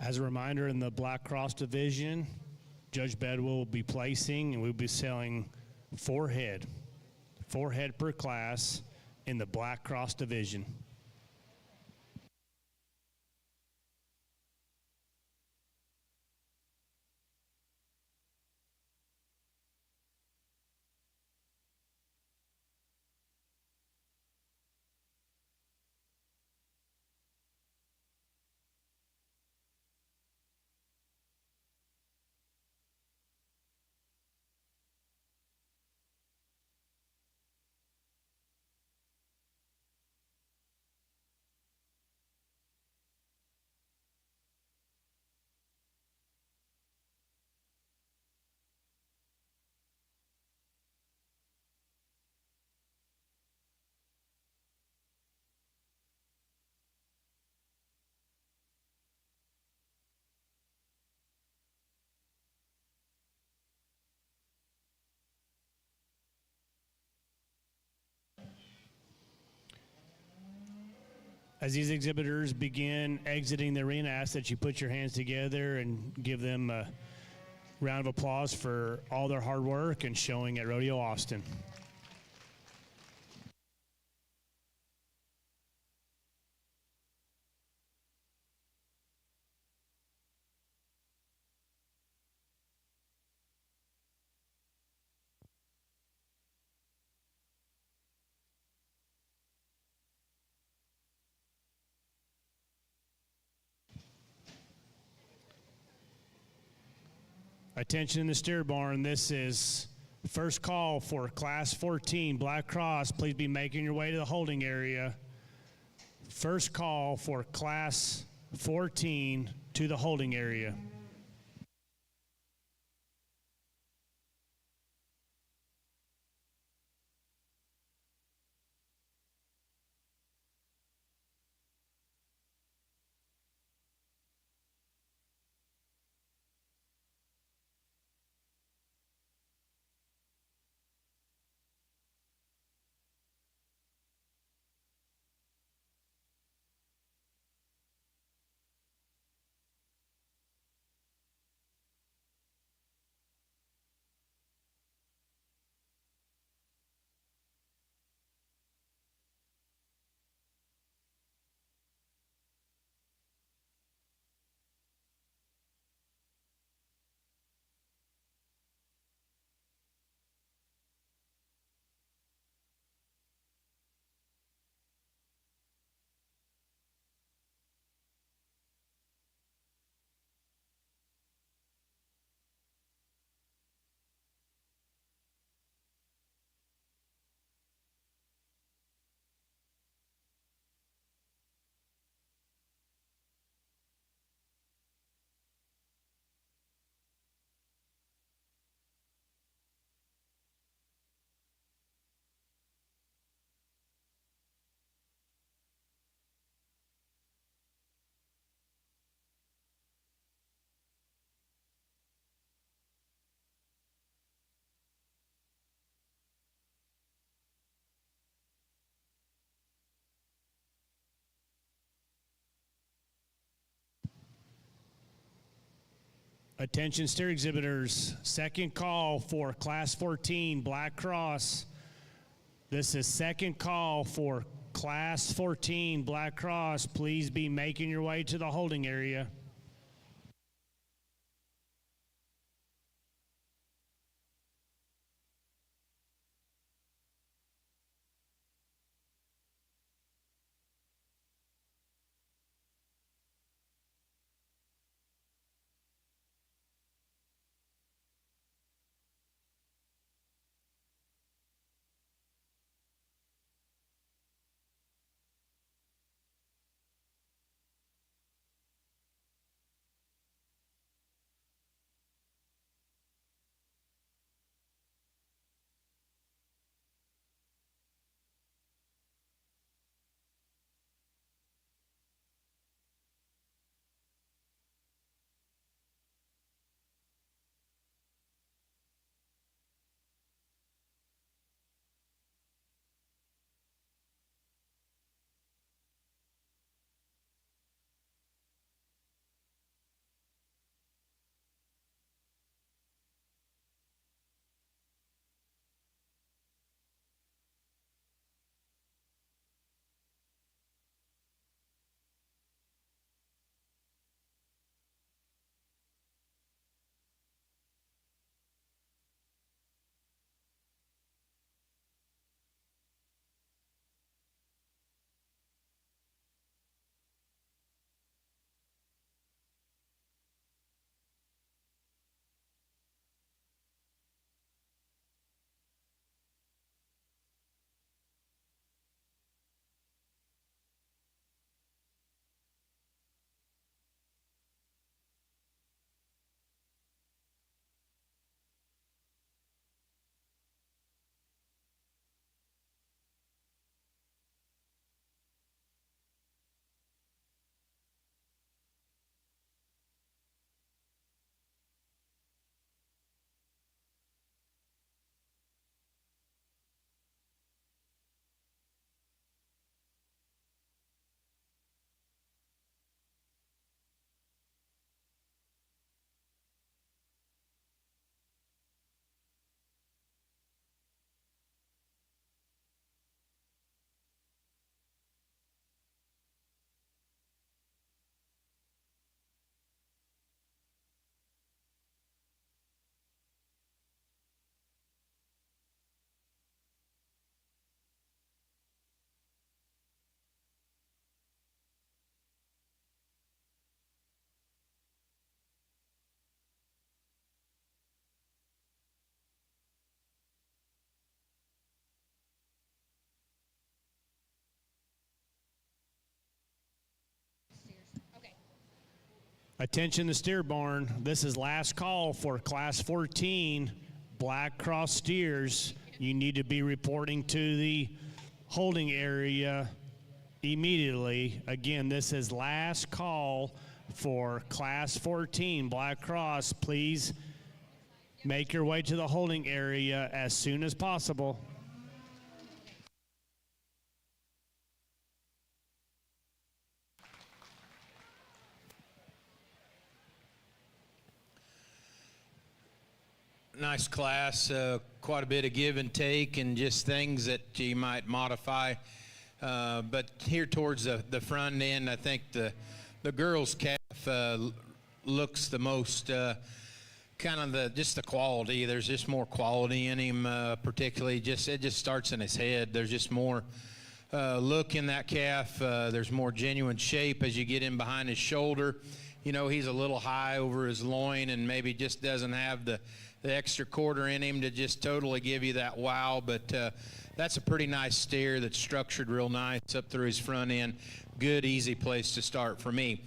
As a reminder, in the Black Cross division, Judge Bedwell will be placing, and we'll be selling 4 head per class in the Black Cross division. As these exhibitors begin exiting the arena, I ask that you put your hands together and give them a round of applause for all their hard work and showing at Rodeo Austin. Attention in the steer barn. This is first call for Class 14 Black Cross. Please be making your way to the holding area. First call for Class 14 to the holding area. Attention steer exhibitors, second call for Class 14 Black Cross. This is second call for Class 14 Black Cross. Please be making your way to the holding area. Attention the steer barn. This is last call for Class 14 Black Cross steers. You need to be reporting to the holding area immediately. Again, this is last call for Class 14 Black Cross. Please make your way to the holding area as soon as possible. Nice class, quite a bit of give and take and just things that you might modify. But here towards the front end, I think the girls' calf looks the most kind of just the quality. There's just more quality in him, particularly it just starts in his head. There's just more look in that calf. There's more genuine shape as you get in behind his shoulder. You know, he's a little high over his loin and maybe just doesn't have the extra quarter in him to just totally give you that wow. But that's a pretty nice steer that's structured real nice up through his front end. Good, easy place to start for me.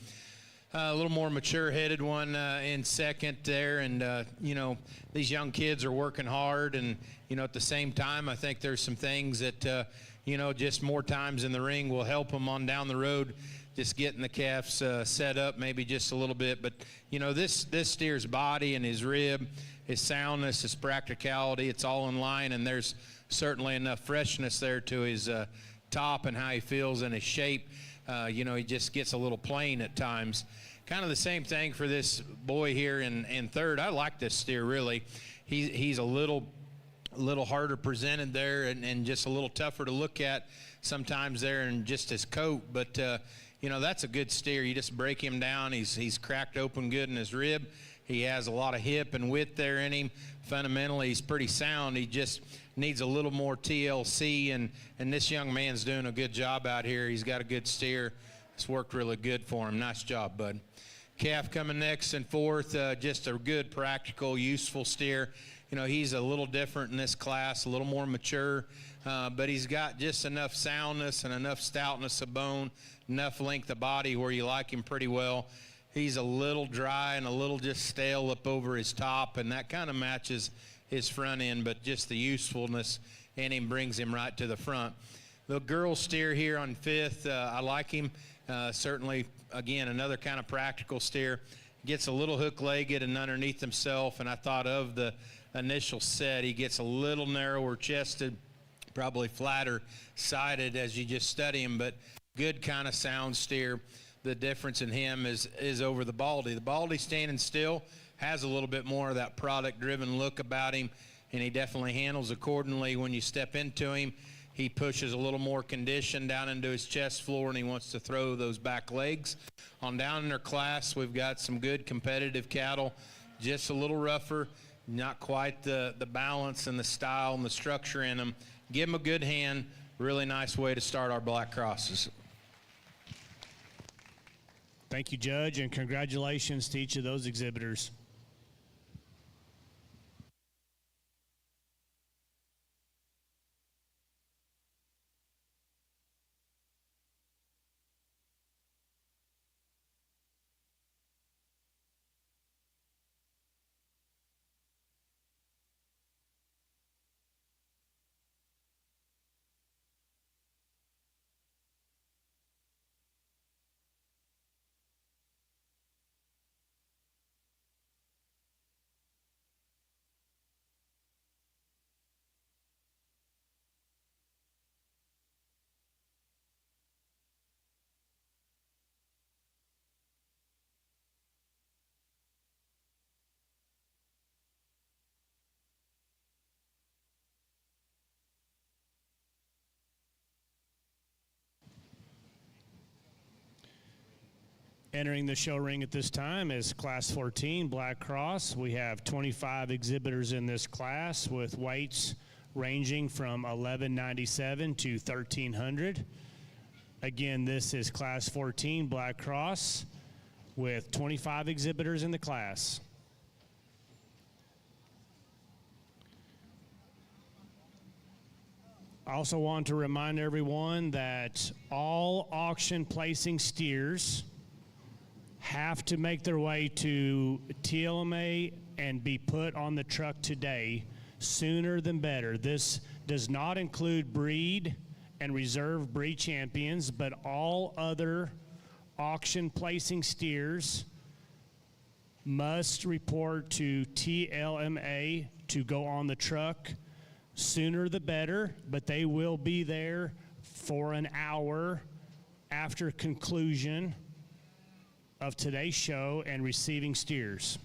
A little more mature-headed one in second there, and you know, these young kids are working hard, and you know, at the same time, I think there's some things that you know, just more times in the ring will help them on down the road. Just getting the calves set up maybe just a little bit, but you know, this steer's body and his rib, his soundness, his practicality, it's all in line, and there's certainly enough freshness there to his top and how he feels in his shape. You know, he just gets a little plain at times. Kind of the same thing for this boy here in third. I like this steer, really. He's a little harder presented there and just a little tougher to look at sometimes there in just his coat. But, you know, that's a good steer. You just break him down. He's cracked open good in his rib. He has a lot of hip and width there in him. Fundamentally, he's pretty sound. He just needs a little more TLC, and this young man's doing a good job out here. He's got a good steer. It's worked really good for him. Nice job, bud. Calf coming next and fourth, just a good, practical, useful steer. You know, he's a little different in this class, a little more mature, but he's got just enough soundness and enough stoutness of bone, enough length of body where you like him pretty well. He's a little dry and a little just stale up over his top, and that kind of matches his front end, but just the usefulness in him brings him right to the front. The girl steer here on fifth, I like him. Certainly, again, another kind of practical steer. Gets a little hook-legged and underneath himself, and I thought of the initial set, he gets a little narrower chested, probably flatter sided as you just study him, but good kind of sound steer. The difference in him is over the Baldy. The Baldy standing still has a little bit more of that product-driven look about him, and he definitely handles accordingly when you step into him. He pushes a little more condition down into his chest floor, and he wants to throw those back legs. On down in their class, we've got some good competitive cattle, just a little rougher, not quite the balance and the style and the structure in them. Give them a good hand. Really nice way to start our Black Crosses. Thank you, Judge, and congratulations to each of those exhibitors. Entering the show ring at this time is Class 14 Black Cross. We have 25 exhibitors in this class with weights ranging from 1197 to 1300. Again, this is Class 14 Black Cross with 25 exhibitors in the class. I also want to remind everyone that all auction placing steers have to make their way to TLMA and be put on the truck today, sooner than better. This does not include breed and reserve breed champions, but all other auction placing steers must report to TLMA to go on the truck. Sooner the better, but they will be there for an hour after conclusion of today's show and receiving steers.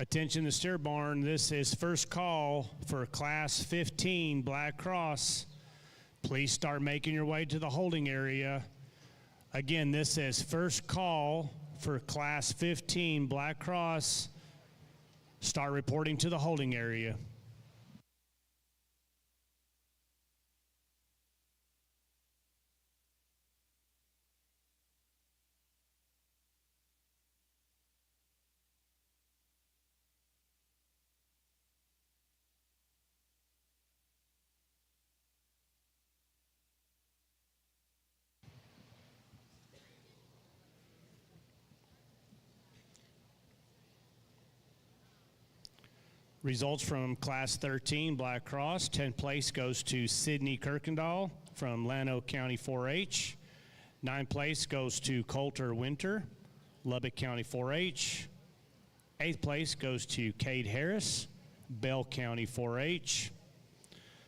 Attention, the steer barn. This is first call for Class 15 Black Cross. Please start making your way to the holding area. Again, this is first call for Class 15 Black Cross. Start reporting to the holding area. Results from Class 13 Black Cross. 10th place goes to Sydney Kirkendall from Llano County 4-H. 9th place goes to Coulter Winter, Lubbock County 4-H. 8th place goes to Cade Harris, Bell County 4-H.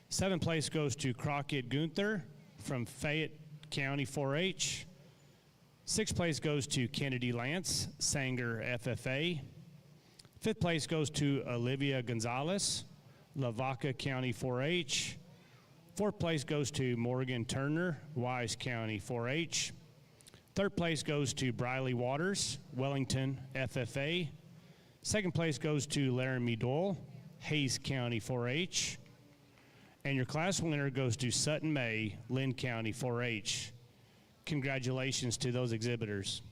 7th place goes to Crockett Gunther from Fayette County 4-H. 6th place goes to Kennedy Lance, Sanger FFA. 5th place goes to Olivia Gonzalez, Lavaca County 4-H. 4th place goes to Morgan Turner, Wise County 4-H. 3rd place goes to Briley Waters, Wellington FFA. 2nd place goes to Laramie Dole, Hayes County 4-H. And your class winner goes to Sutton May, Lynn County 4-H. Congratulations to those exhibitors.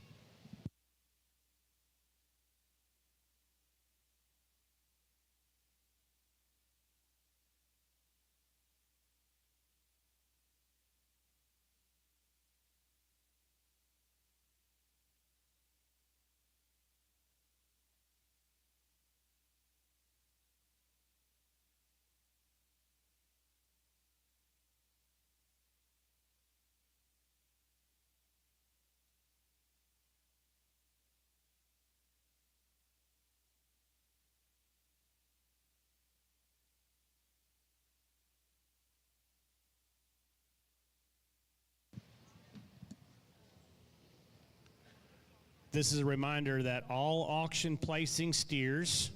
This is a reminder that all auction placing steers,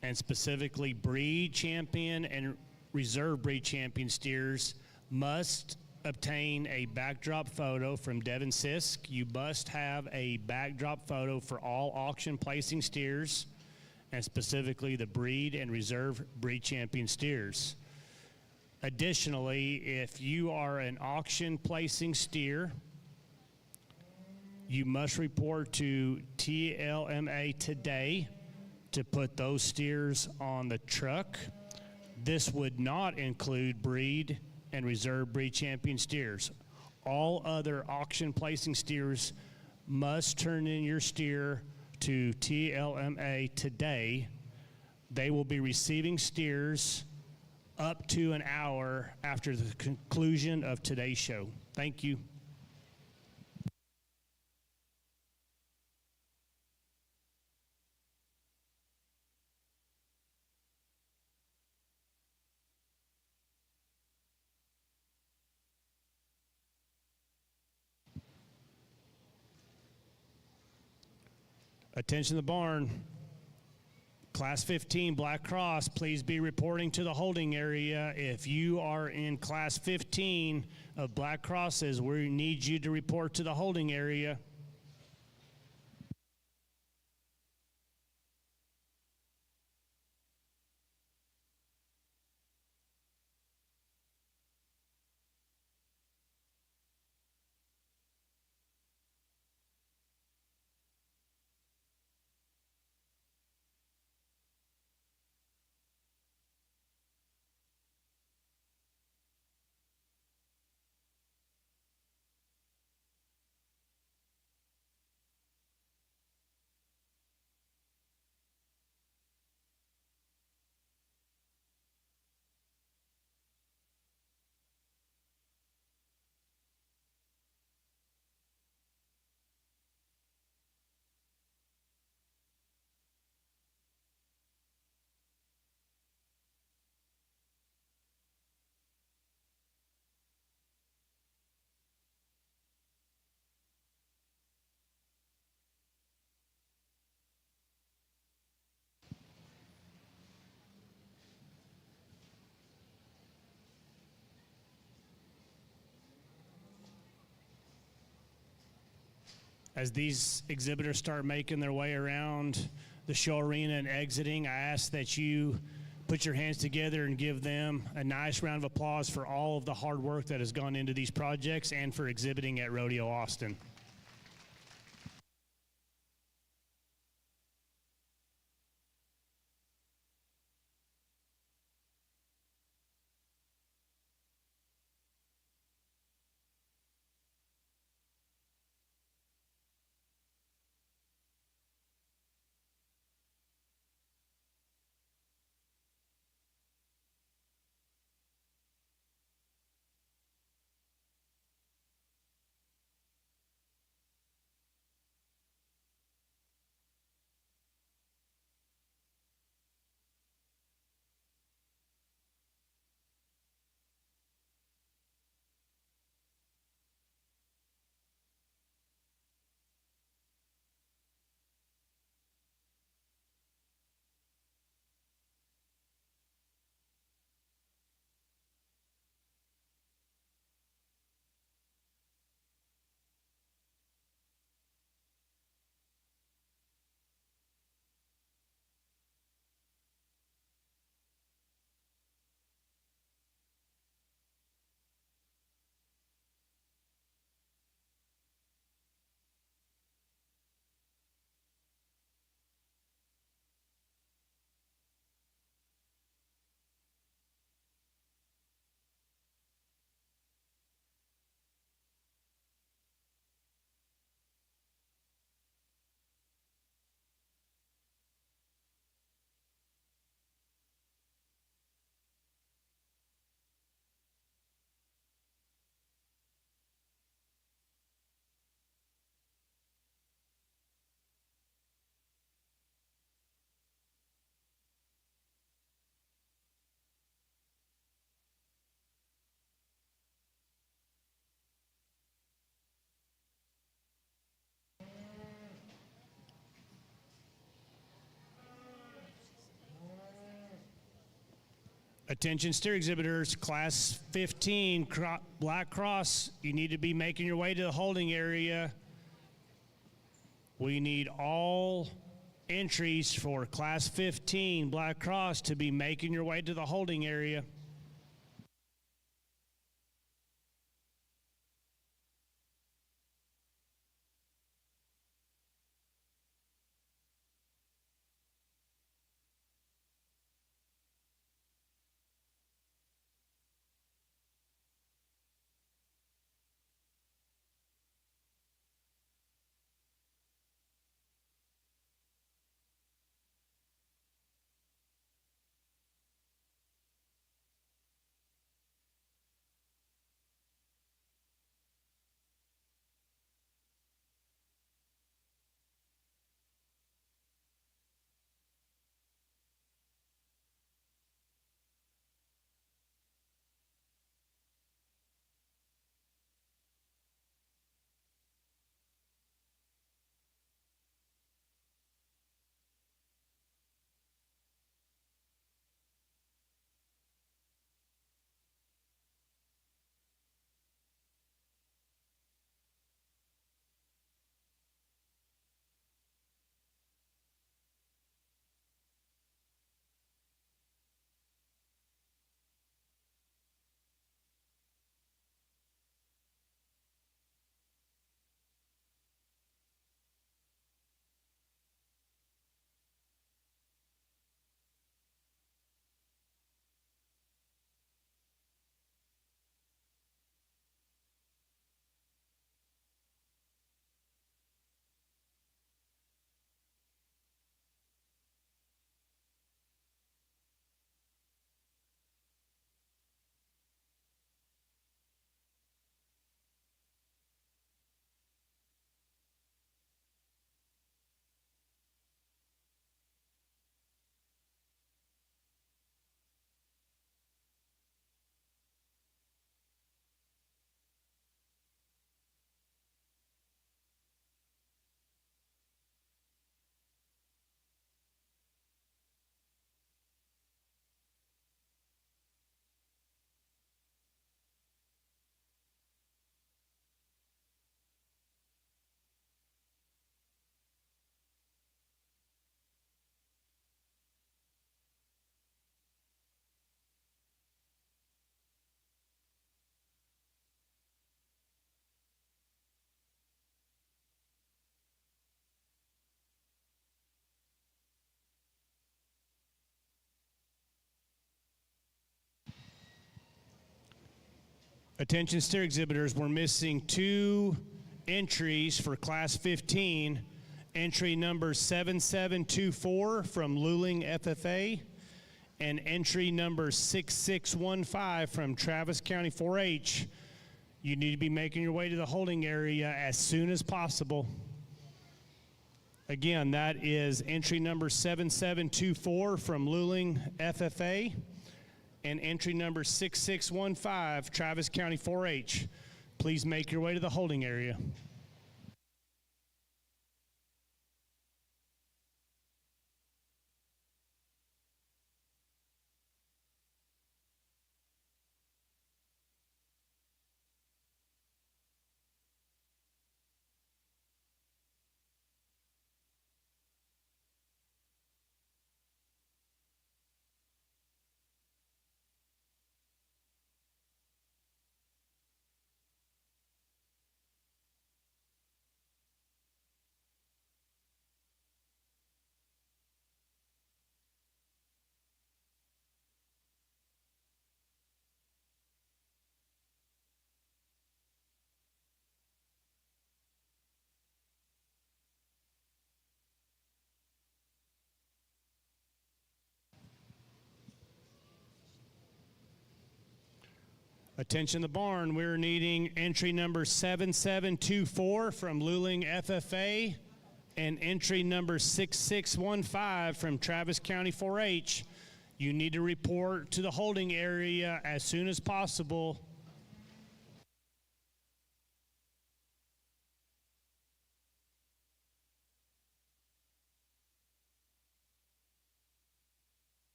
and specifically breed champion and reserve breed champion steers, must obtain a backdrop photo from Devin Sisk. You must have a backdrop photo for all auction placing steers, and specifically the breed and reserve breed champion steers. Additionally, if you are an auction placing steer, you must report to TLMA today to put those steers on the truck. This would not include breed and reserve breed champion steers. All other auction placing steers must turn in your steer to TLMA today. They will be receiving steers up to an hour after the conclusion of today's show. Thank you. Attention to the barn. Class 15 Black Cross, please be reporting to the holding area. If you are in Class 15 of Black Crosses, we need you to report to the holding area. As these exhibitors start making their way around the show arena and exiting, I ask that you put your hands together and give them a nice round of applause for all of the hard work that has gone into these projects and for exhibiting at Rodeo Austin. Attention steer exhibitors, class 15, Black Cross, you need to be making your way to the holding area. We need all entries for class 15, Black Cross, to be making your way to the holding area. Attention steer exhibitors, we're missing 2 entries for class 15. Entry number 7724 from Luling FFA and entry number 6615 from Travis County 4-H. You need to be making your way to the holding area as soon as possible. Again, that is entry number 7724 from Luling FFA and entry number 6615, Travis County 4-H. Please make your way to the holding area. Attention the barn, we're needing entry number 7724 from Luling FFA and entry number 6615 from Travis County 4-H. You need to report to the holding area as soon as possible.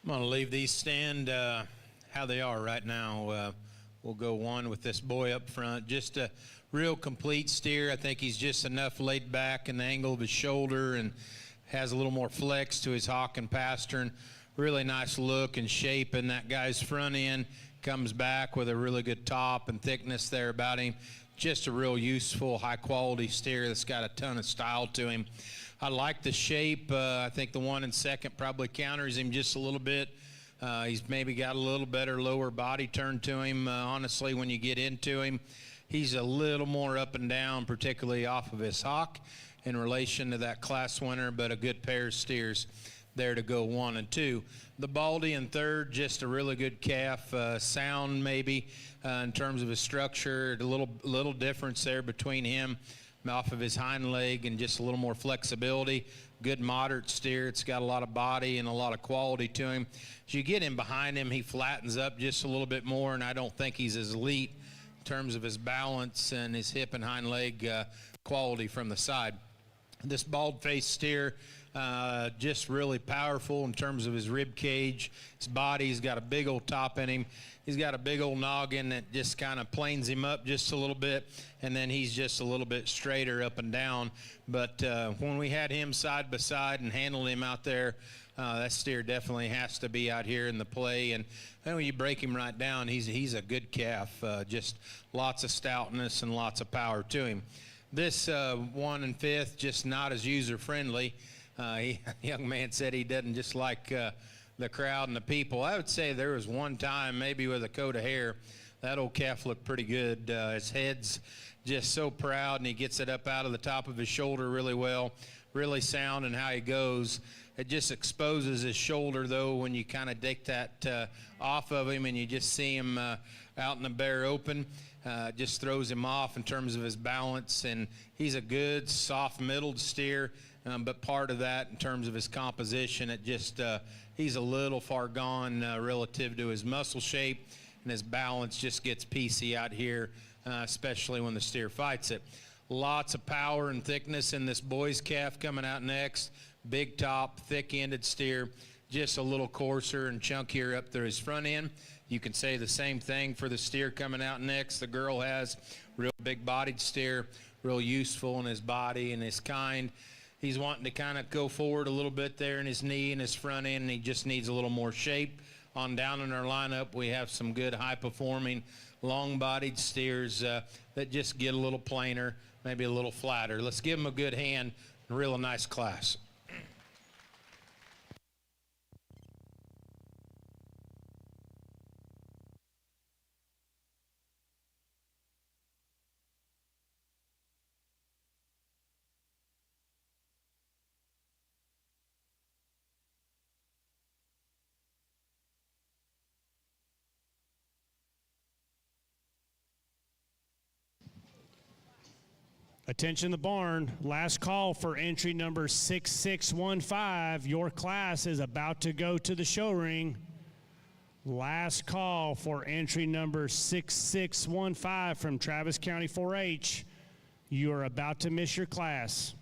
I'm going to leave these stand how they are right now. We'll go one with this boy up front. Just a real complete steer. I think he's just enough laid back in the angle of his shoulder and has a little more flex to his hock and pastern. Really nice look and shape in that guy's front end. Comes back with a really good top and thickness there about him. Just a real useful, high-quality steer that's got a ton of style to him. I like the shape. I think the one in second probably counters him just a little bit. He's maybe got a little better lower body turn to him. Honestly, when you get into him, he's a little more up and down, particularly off of his hock in relation to that class winner, but a good pair of steers there to go 1 and 2. The Baldy in third, just a really good calf. Sound maybe in terms of his structure, a little difference there between him off of his hind leg and just a little more flexibility. Good moderate steer. It's got a lot of body and a lot of quality to him. As you get him behind him, he flattens up just a little bit more, and I don't think he's as elite in terms of his balance and his hip and hind leg quality from the side. This bald-faced steer, just really powerful in terms of his rib cage, his body. He's got a big old top in him. He's got a big old noggin that just kind of planes him up just a little bit, and then he's just a little bit straighter up and down. But when we had him side by side and handled him out there, that steer definitely has to be out here in the play. And when you break him right down, he's a good calf. Just lots of stoutness and lots of power to him. This 1 and 5th, just not as user-friendly. Young man said he doesn't just like the crowd and the people. I would say there was one time, maybe with a coat of hair, that old calf looked pretty good. His head's just so proud, and he gets it up out of the top of his shoulder really well. Really sound in how he goes. It just exposes his shoulder, though, when you kind of take that off of him and you just see him out in the bare open. Just throws him off in terms of his balance, and he's a good, soft-middled steer, but part of that in terms of his composition, it just he's a little far gone relative to his muscle shape, and his balance just gets piecey out here, especially when the steer fights it. Lots of power and thickness in this boy's calf coming out next. Big top, thick-ended steer, just a little coarser and chunkier up through his front end. You can say the same thing for the steer coming out next. The girl has real big-bodied steer, real useful in his body and his kind. He's wanting to kind of go forward a little bit there in his knee and his front end, and he just needs a little more shape. On down in our lineup, we have some good high-performing, long-bodied steers that just get a little plainer, maybe a little flatter. Let's give them a good hand. A real nice class. Attention the barn, last call for entry number 6615. Your class is about to go to the show ring. Last call for entry number 6615 from Travis County 4-H. You are about to miss your class.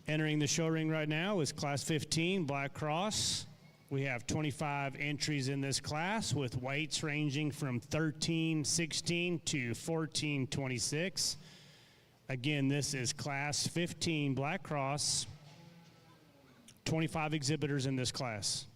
Entering the show ring right now is Class 15, Black Cross. We have 25 entries in this class with weights ranging from 1316 to 1426. Again, this is Class 15, Black Cross. 25 exhibitors in this class.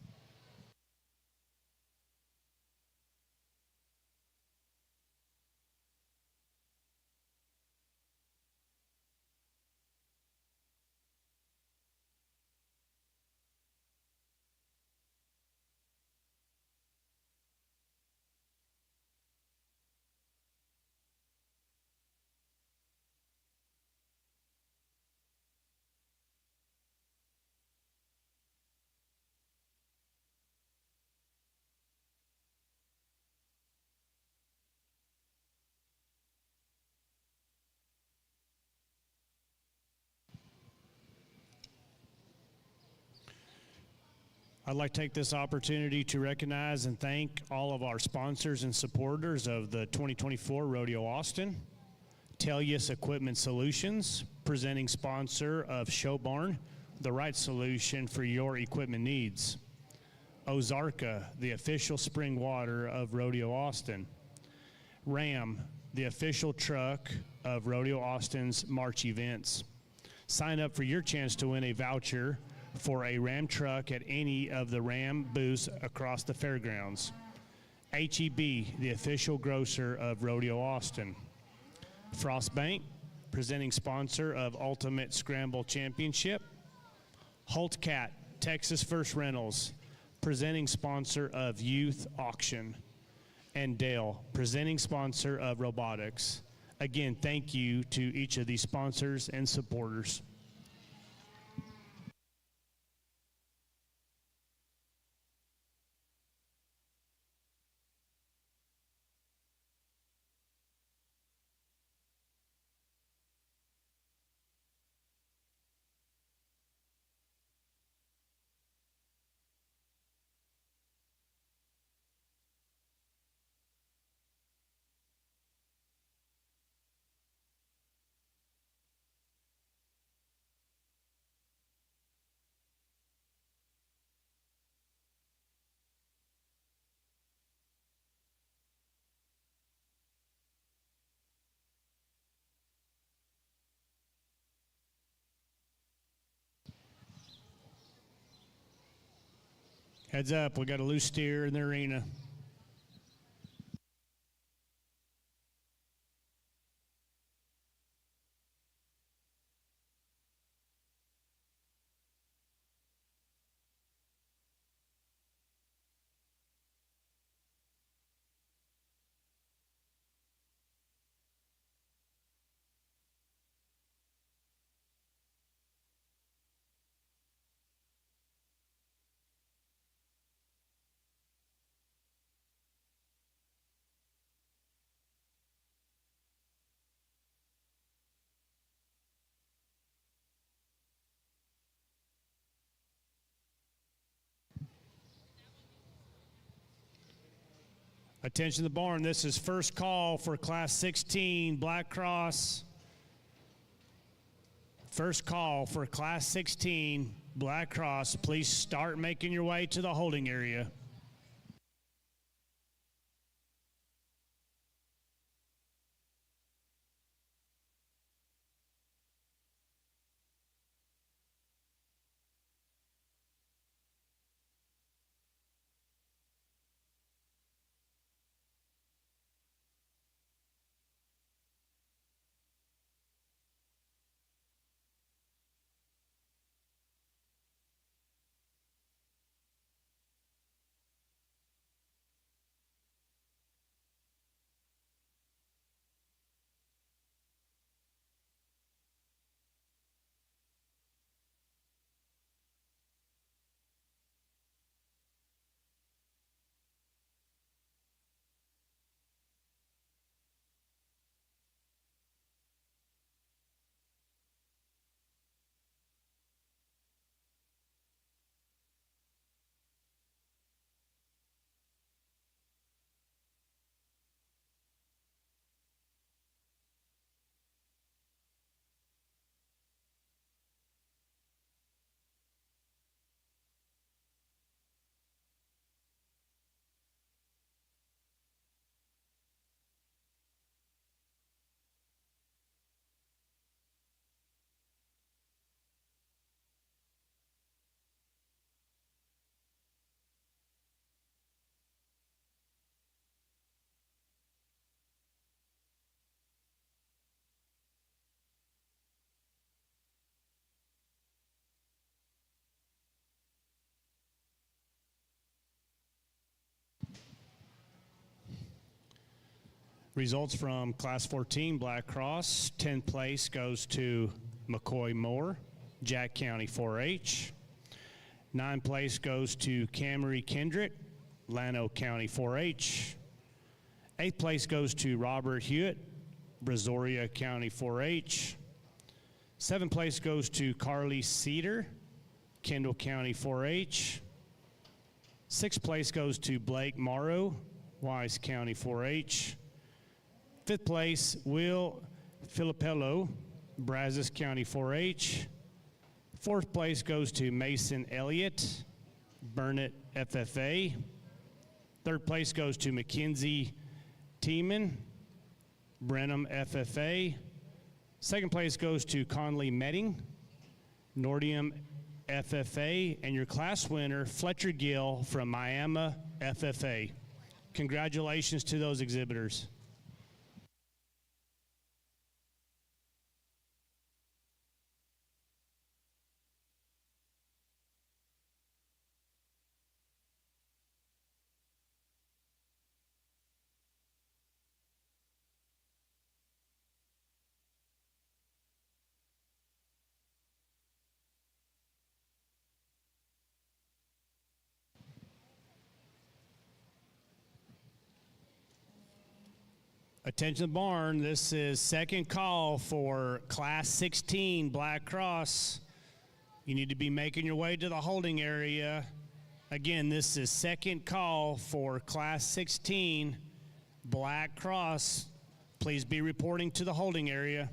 I'd like to take this opportunity to recognize and thank all of our sponsors and supporters of the 2024 Rodeo Austin. Tellius Equipment Solutions, presenting sponsor of Shorthorn, the right solution for your equipment needs. Ozarka, the official spring water of Rodeo Austin. Ram, the official truck of Rodeo Austin's March events. Sign up for your chance to win a voucher for a Ram truck at any of the Ram booths across the fairgrounds. HEB, the official grocer of Rodeo Austin. Frost Bank, presenting sponsor of Ultimate Scramble Championship. Holt Cat, Texas First Rentals, presenting sponsor of Youth Auction. And Dale, presenting sponsor of Robotics. Again, thank you to each of these sponsors and supporters. Heads up, we got a loose steer in the arena. Attention to the barn. This is first call for Class 16 Black Cross. First call for Class 16 Black Cross. Please start making your way to the holding area. Results from Class 14 Black Cross. 10th place goes to McCoy Moore, Jack County 4-H. 9th place goes to Camry Kendrick, Llano County 4-H. 8th place goes to Robert Hewitt, Brazoria County 4-H. 7th place goes to Carly Cedar, Kendall County 4-H. Sixth place goes to Blake Morrow, Wise County 4-H. Fifth place, Will Filippello, Brazos County 4-H. Fourth place goes to Mason Elliott, Burnett FFA. Third place goes to Mackenzie Tiemann, Brenham FFA. Second place goes to Conley Metting, Nordium FFA. And your class winner, Fletcher Gill from Miami FFA. Congratulations to those exhibitors. Attention barn, this is second call for Class 16 Black Cross. You need to be making your way to the holding area. Again, this is second call for Class 16 Black Cross. Please be reporting to the holding area.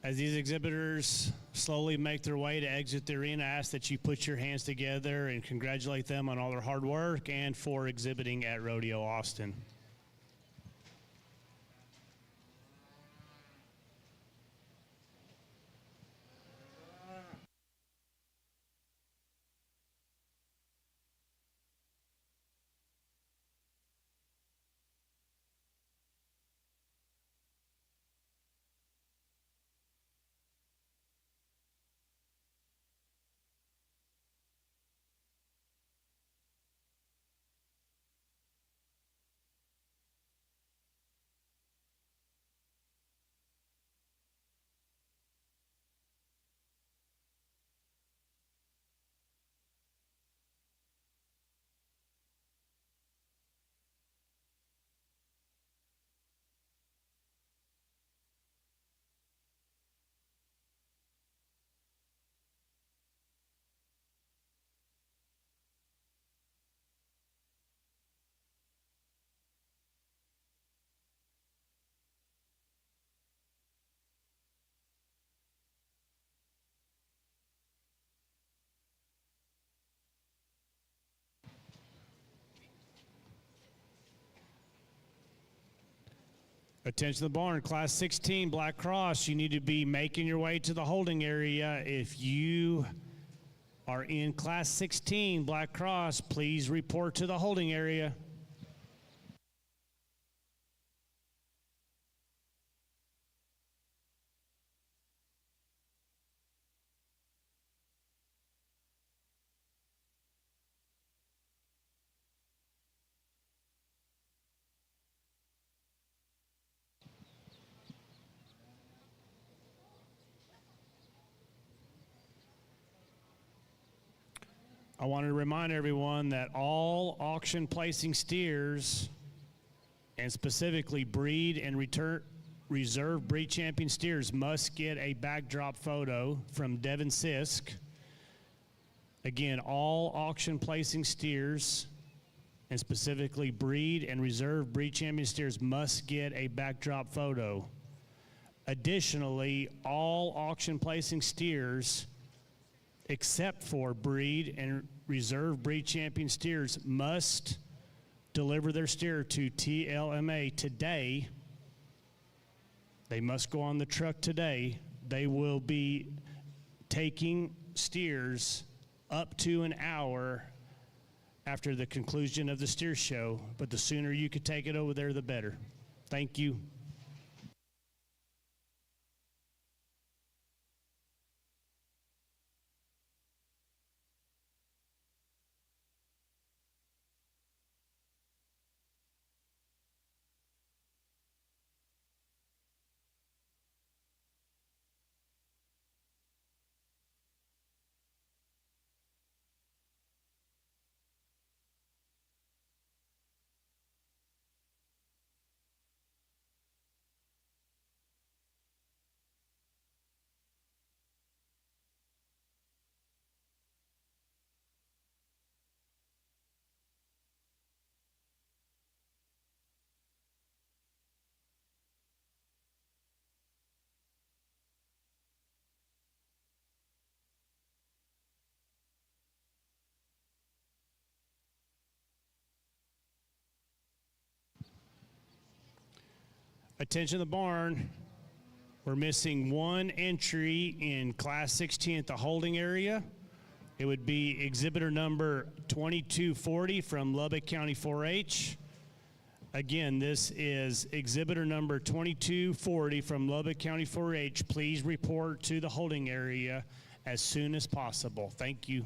As these exhibitors slowly make their way to exit the arena, I ask that you put your hands together and congratulate them on all their hard work and for exhibiting at Rodeo Austin. Attention the barn, Class 16, Black Cross, you need to be making your way to the holding area. If you are in Class 16, Black Cross, please report to the holding area. I wanted to remind everyone that all auction placing steers, and specifically breed and reserve breed champion steers, must get a backdrop photo from Devin Sisk. Again, all auction placing steers, and specifically breed and reserve breed champion steers, must get a backdrop photo. Additionally, all auction placing steers, except for breed and reserve breed champion steers, must deliver their steer to TLMA today. They must go on the truck today. They will be taking steers up to an hour after the conclusion of the steer show, but the sooner you could take it over there, the better. Thank you. Attention the barn. We're missing one entry in Class 16 at the holding area. It would be exhibitor number 2240 from Lubbock County 4-H. Again, this is exhibitor number 2240 from Lubbock County 4-H. Please report to the holding area as soon as possible. Thank you.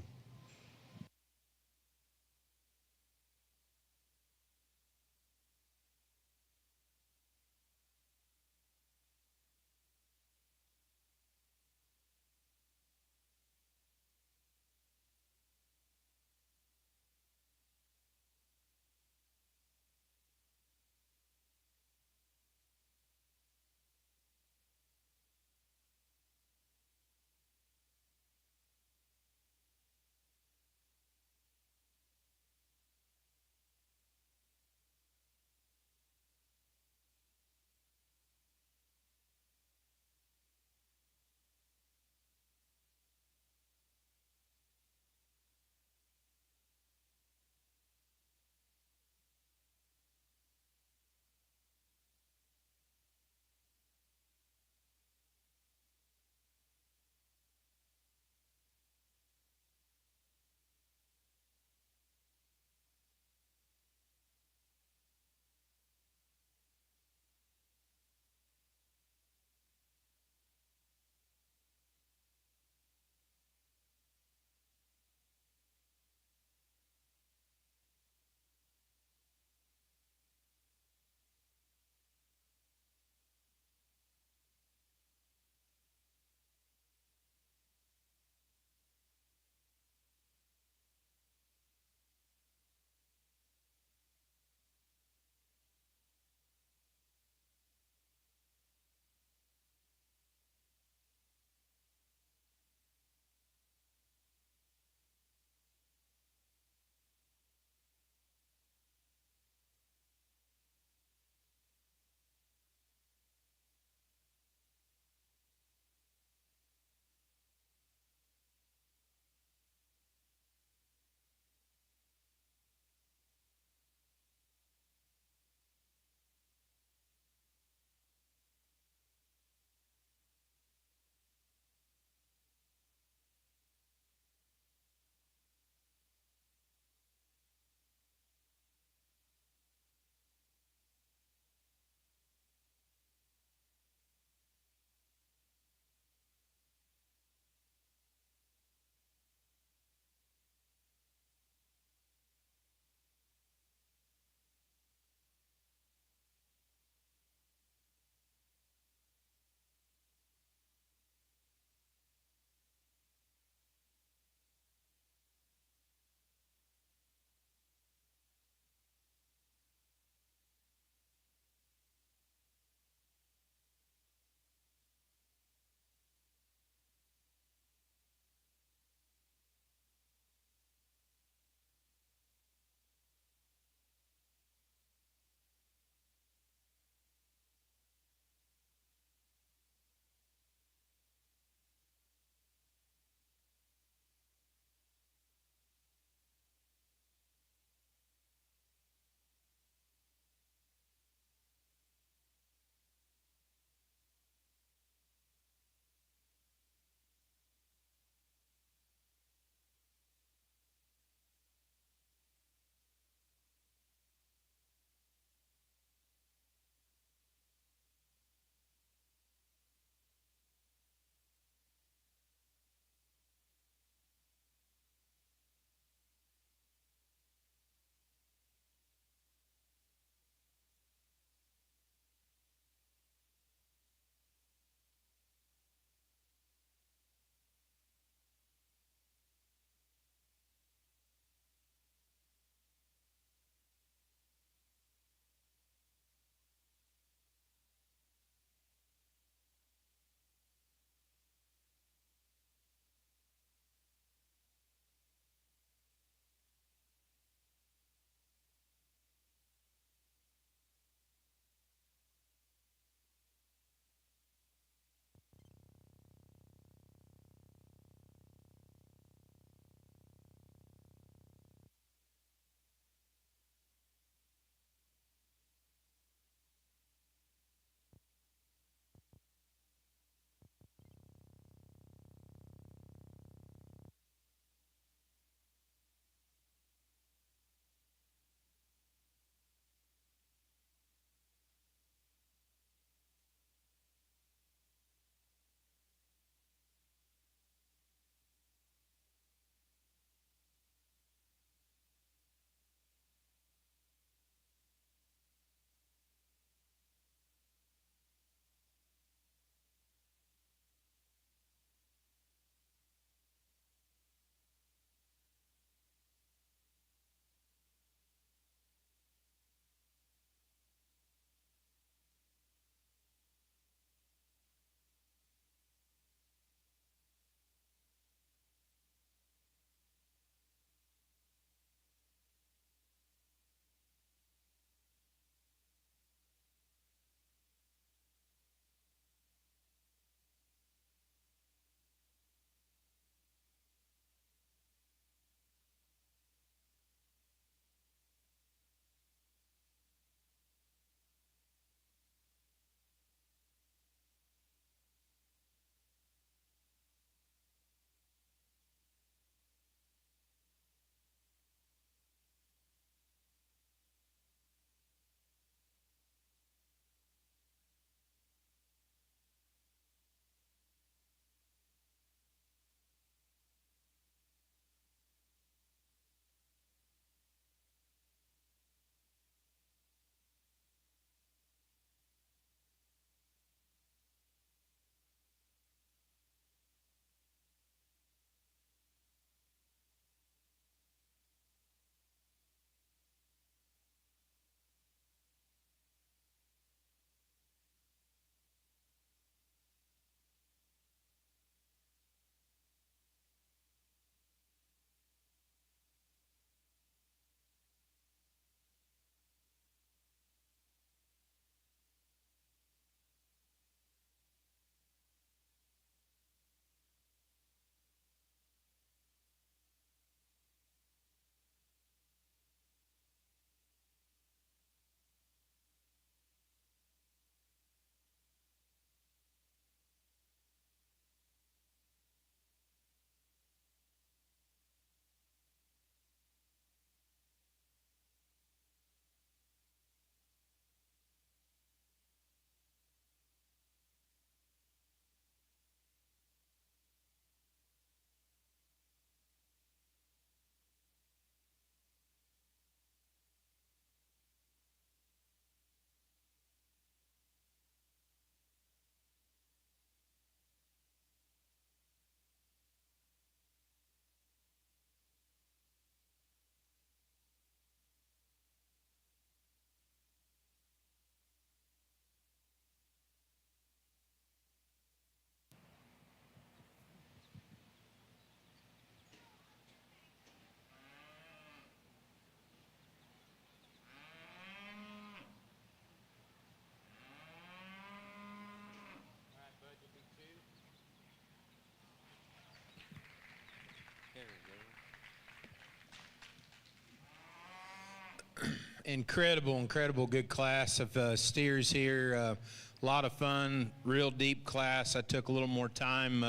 Incredible good class of steers here. A lot of fun, real deep class. I took a little more time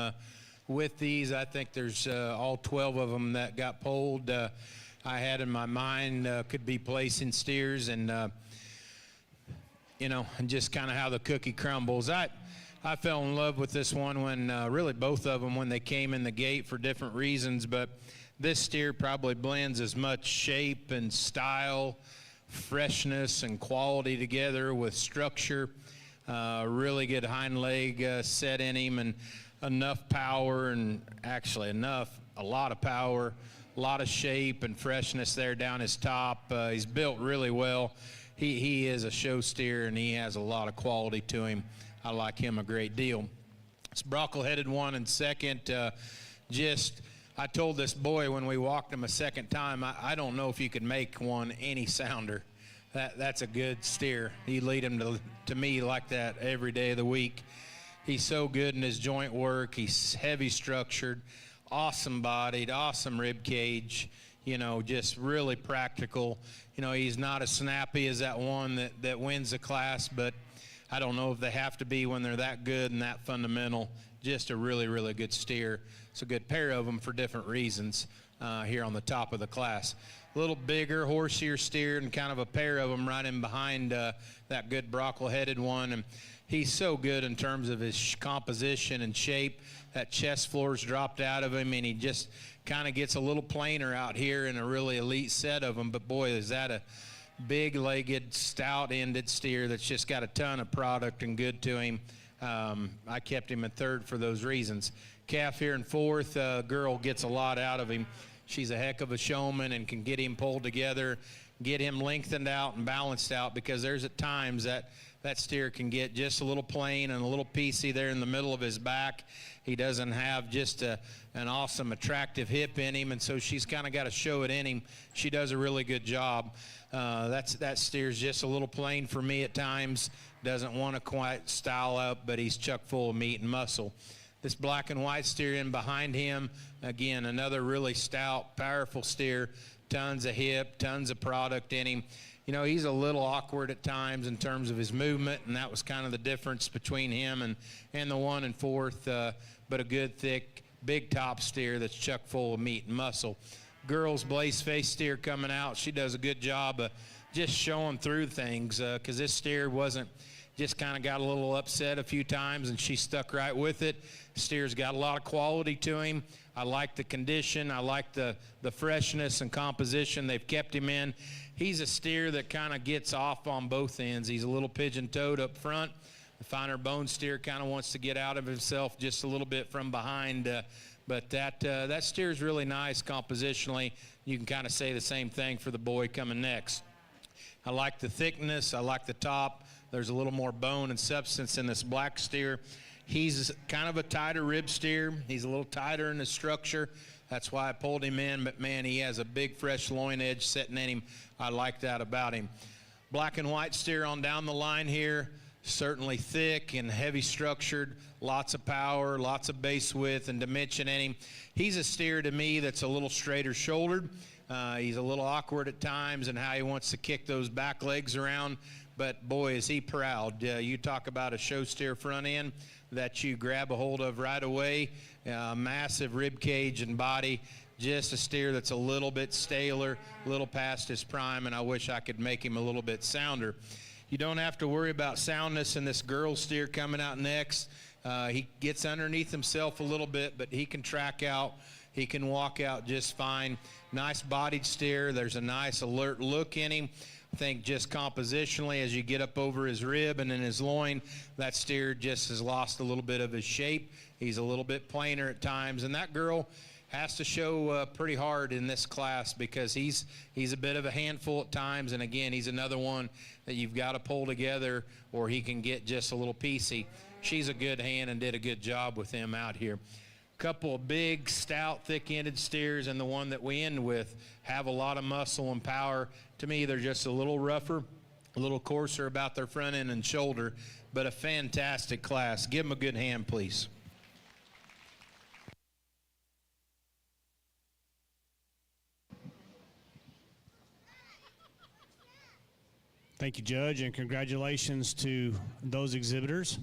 with these. I think there's all 12 of them that got polled. I had in my mind could be placing steers, and you know, and just kind of how the cookie crumbles. I fell in love with this one when really both of them when they came in the gate for different reasons, but this steer probably blends as much shape and style, freshness and quality together with structure. Really good hind leg set in him, and enough power, and actually a lot of power, a lot of shape and freshness there down his top. He's built really well. He is a show steer, and he has a lot of quality to him. I like him a great deal. This brockle-headed one in second, I told this boy when we walked him a second time, I don't know if you could make one any sounder. That's a good steer. You lead him to me like that every day of the week. He's so good in his joint work. He's heavy structured, awesome bodied, awesome rib cage, you know, just really practical. You know, he's not as snappy as that one that wins the class, but I don't know if they have to be when they're that good and that fundamental. Just a really good steer. It's a good pair of them for different reasons here on the top of the class. A little bigger, horsier steer, and kind of a pair of them right in behind that good brockle-headed one. And he's so good in terms of his composition and shape. That chest floor's dropped out of him, and he just kind of gets a little plainer out here in a really elite set of them. But boy, is that a big-legged, stout-ended steer that's just got a ton of product and good to him. I kept him in third for those reasons. Calf here in fourth. Girl gets a lot out of him. She's a heck of a showman and can get him pulled together, get him lengthened out and balanced out, because there's at times that steer can get just a little plain and a little piecey there in the middle of his back. He doesn't have just an awesome, attractive hip in him, and so she's kind of got to show it in him. She does a really good job. That steer's just a little plain for me at times. Doesn't want to quite style up, but he's chock full of meat and muscle. This black and white steer in behind him, again, another really stout, powerful steer. Tons of hip, tons of product in him. You know, he's a little awkward at times in terms of his movement, and that was kind of the difference between him and the one in fourth, but a good, thick, big top steer that's chock full of meat and muscle. Girl's blaze face steer coming out. She does a good job of just showing through things, because this steer wasn't, just kind of got a little upset a few times, and she stuck right with it. Steer's got a lot of quality to him. I like the condition. I like the freshness and composition they've kept him in. He's a steer that kind of gets off on both ends. He's a little pigeon-toed up front. The finer bone steer kind of wants to get out of himself just a little bit from behind. But that steer's really nice compositionally. You can kind of say the same thing for the boy coming next. I like the thickness. I like the top. There's a little more bone and substance in this black steer. He's kind of a tighter rib steer. He's a little tighter in the structure. That's why I pulled him in. But, man, he has a big, fresh loin edge sitting in him. I like that about him. Black and white steer on down the line here. Certainly thick and heavy structured. Lots of power, lots of base width and dimension in him. He's a steer to me that's a little straighter shouldered. He's a little awkward at times in how he wants to kick those back legs around. But, boy, is he proud. You talk about a show steer front end that you grab a hold of right away. Massive rib cage and body. Just a steer that's a little bit staler, a little past his prime, and I wish I could make him a little bit sounder. You don't have to worry about soundness in this girl steer coming out next. He gets underneath himself a little bit, but he can track out. He can walk out just fine. Nice bodied steer. There's a nice alert look in him. I think just compositionally, as you get up over his rib and in his loin, that steer just has lost a little bit of his shape. He's a little bit plainer at times, and that girl has to show pretty hard in this class, because he's a bit of a handful at times, and again, he's another one that you've got to pull together or he can get just a little piecey. She's a good hand and did a good job with him out here. Couple of big, stout, thick-ended steers, and the one that we end with have a lot of muscle and power. To me, they're just a little rougher, a little coarser about their front end and shoulder, but a fantastic class. Give them a good hand, please. Thank you, Judge, and congratulations to those exhibitors.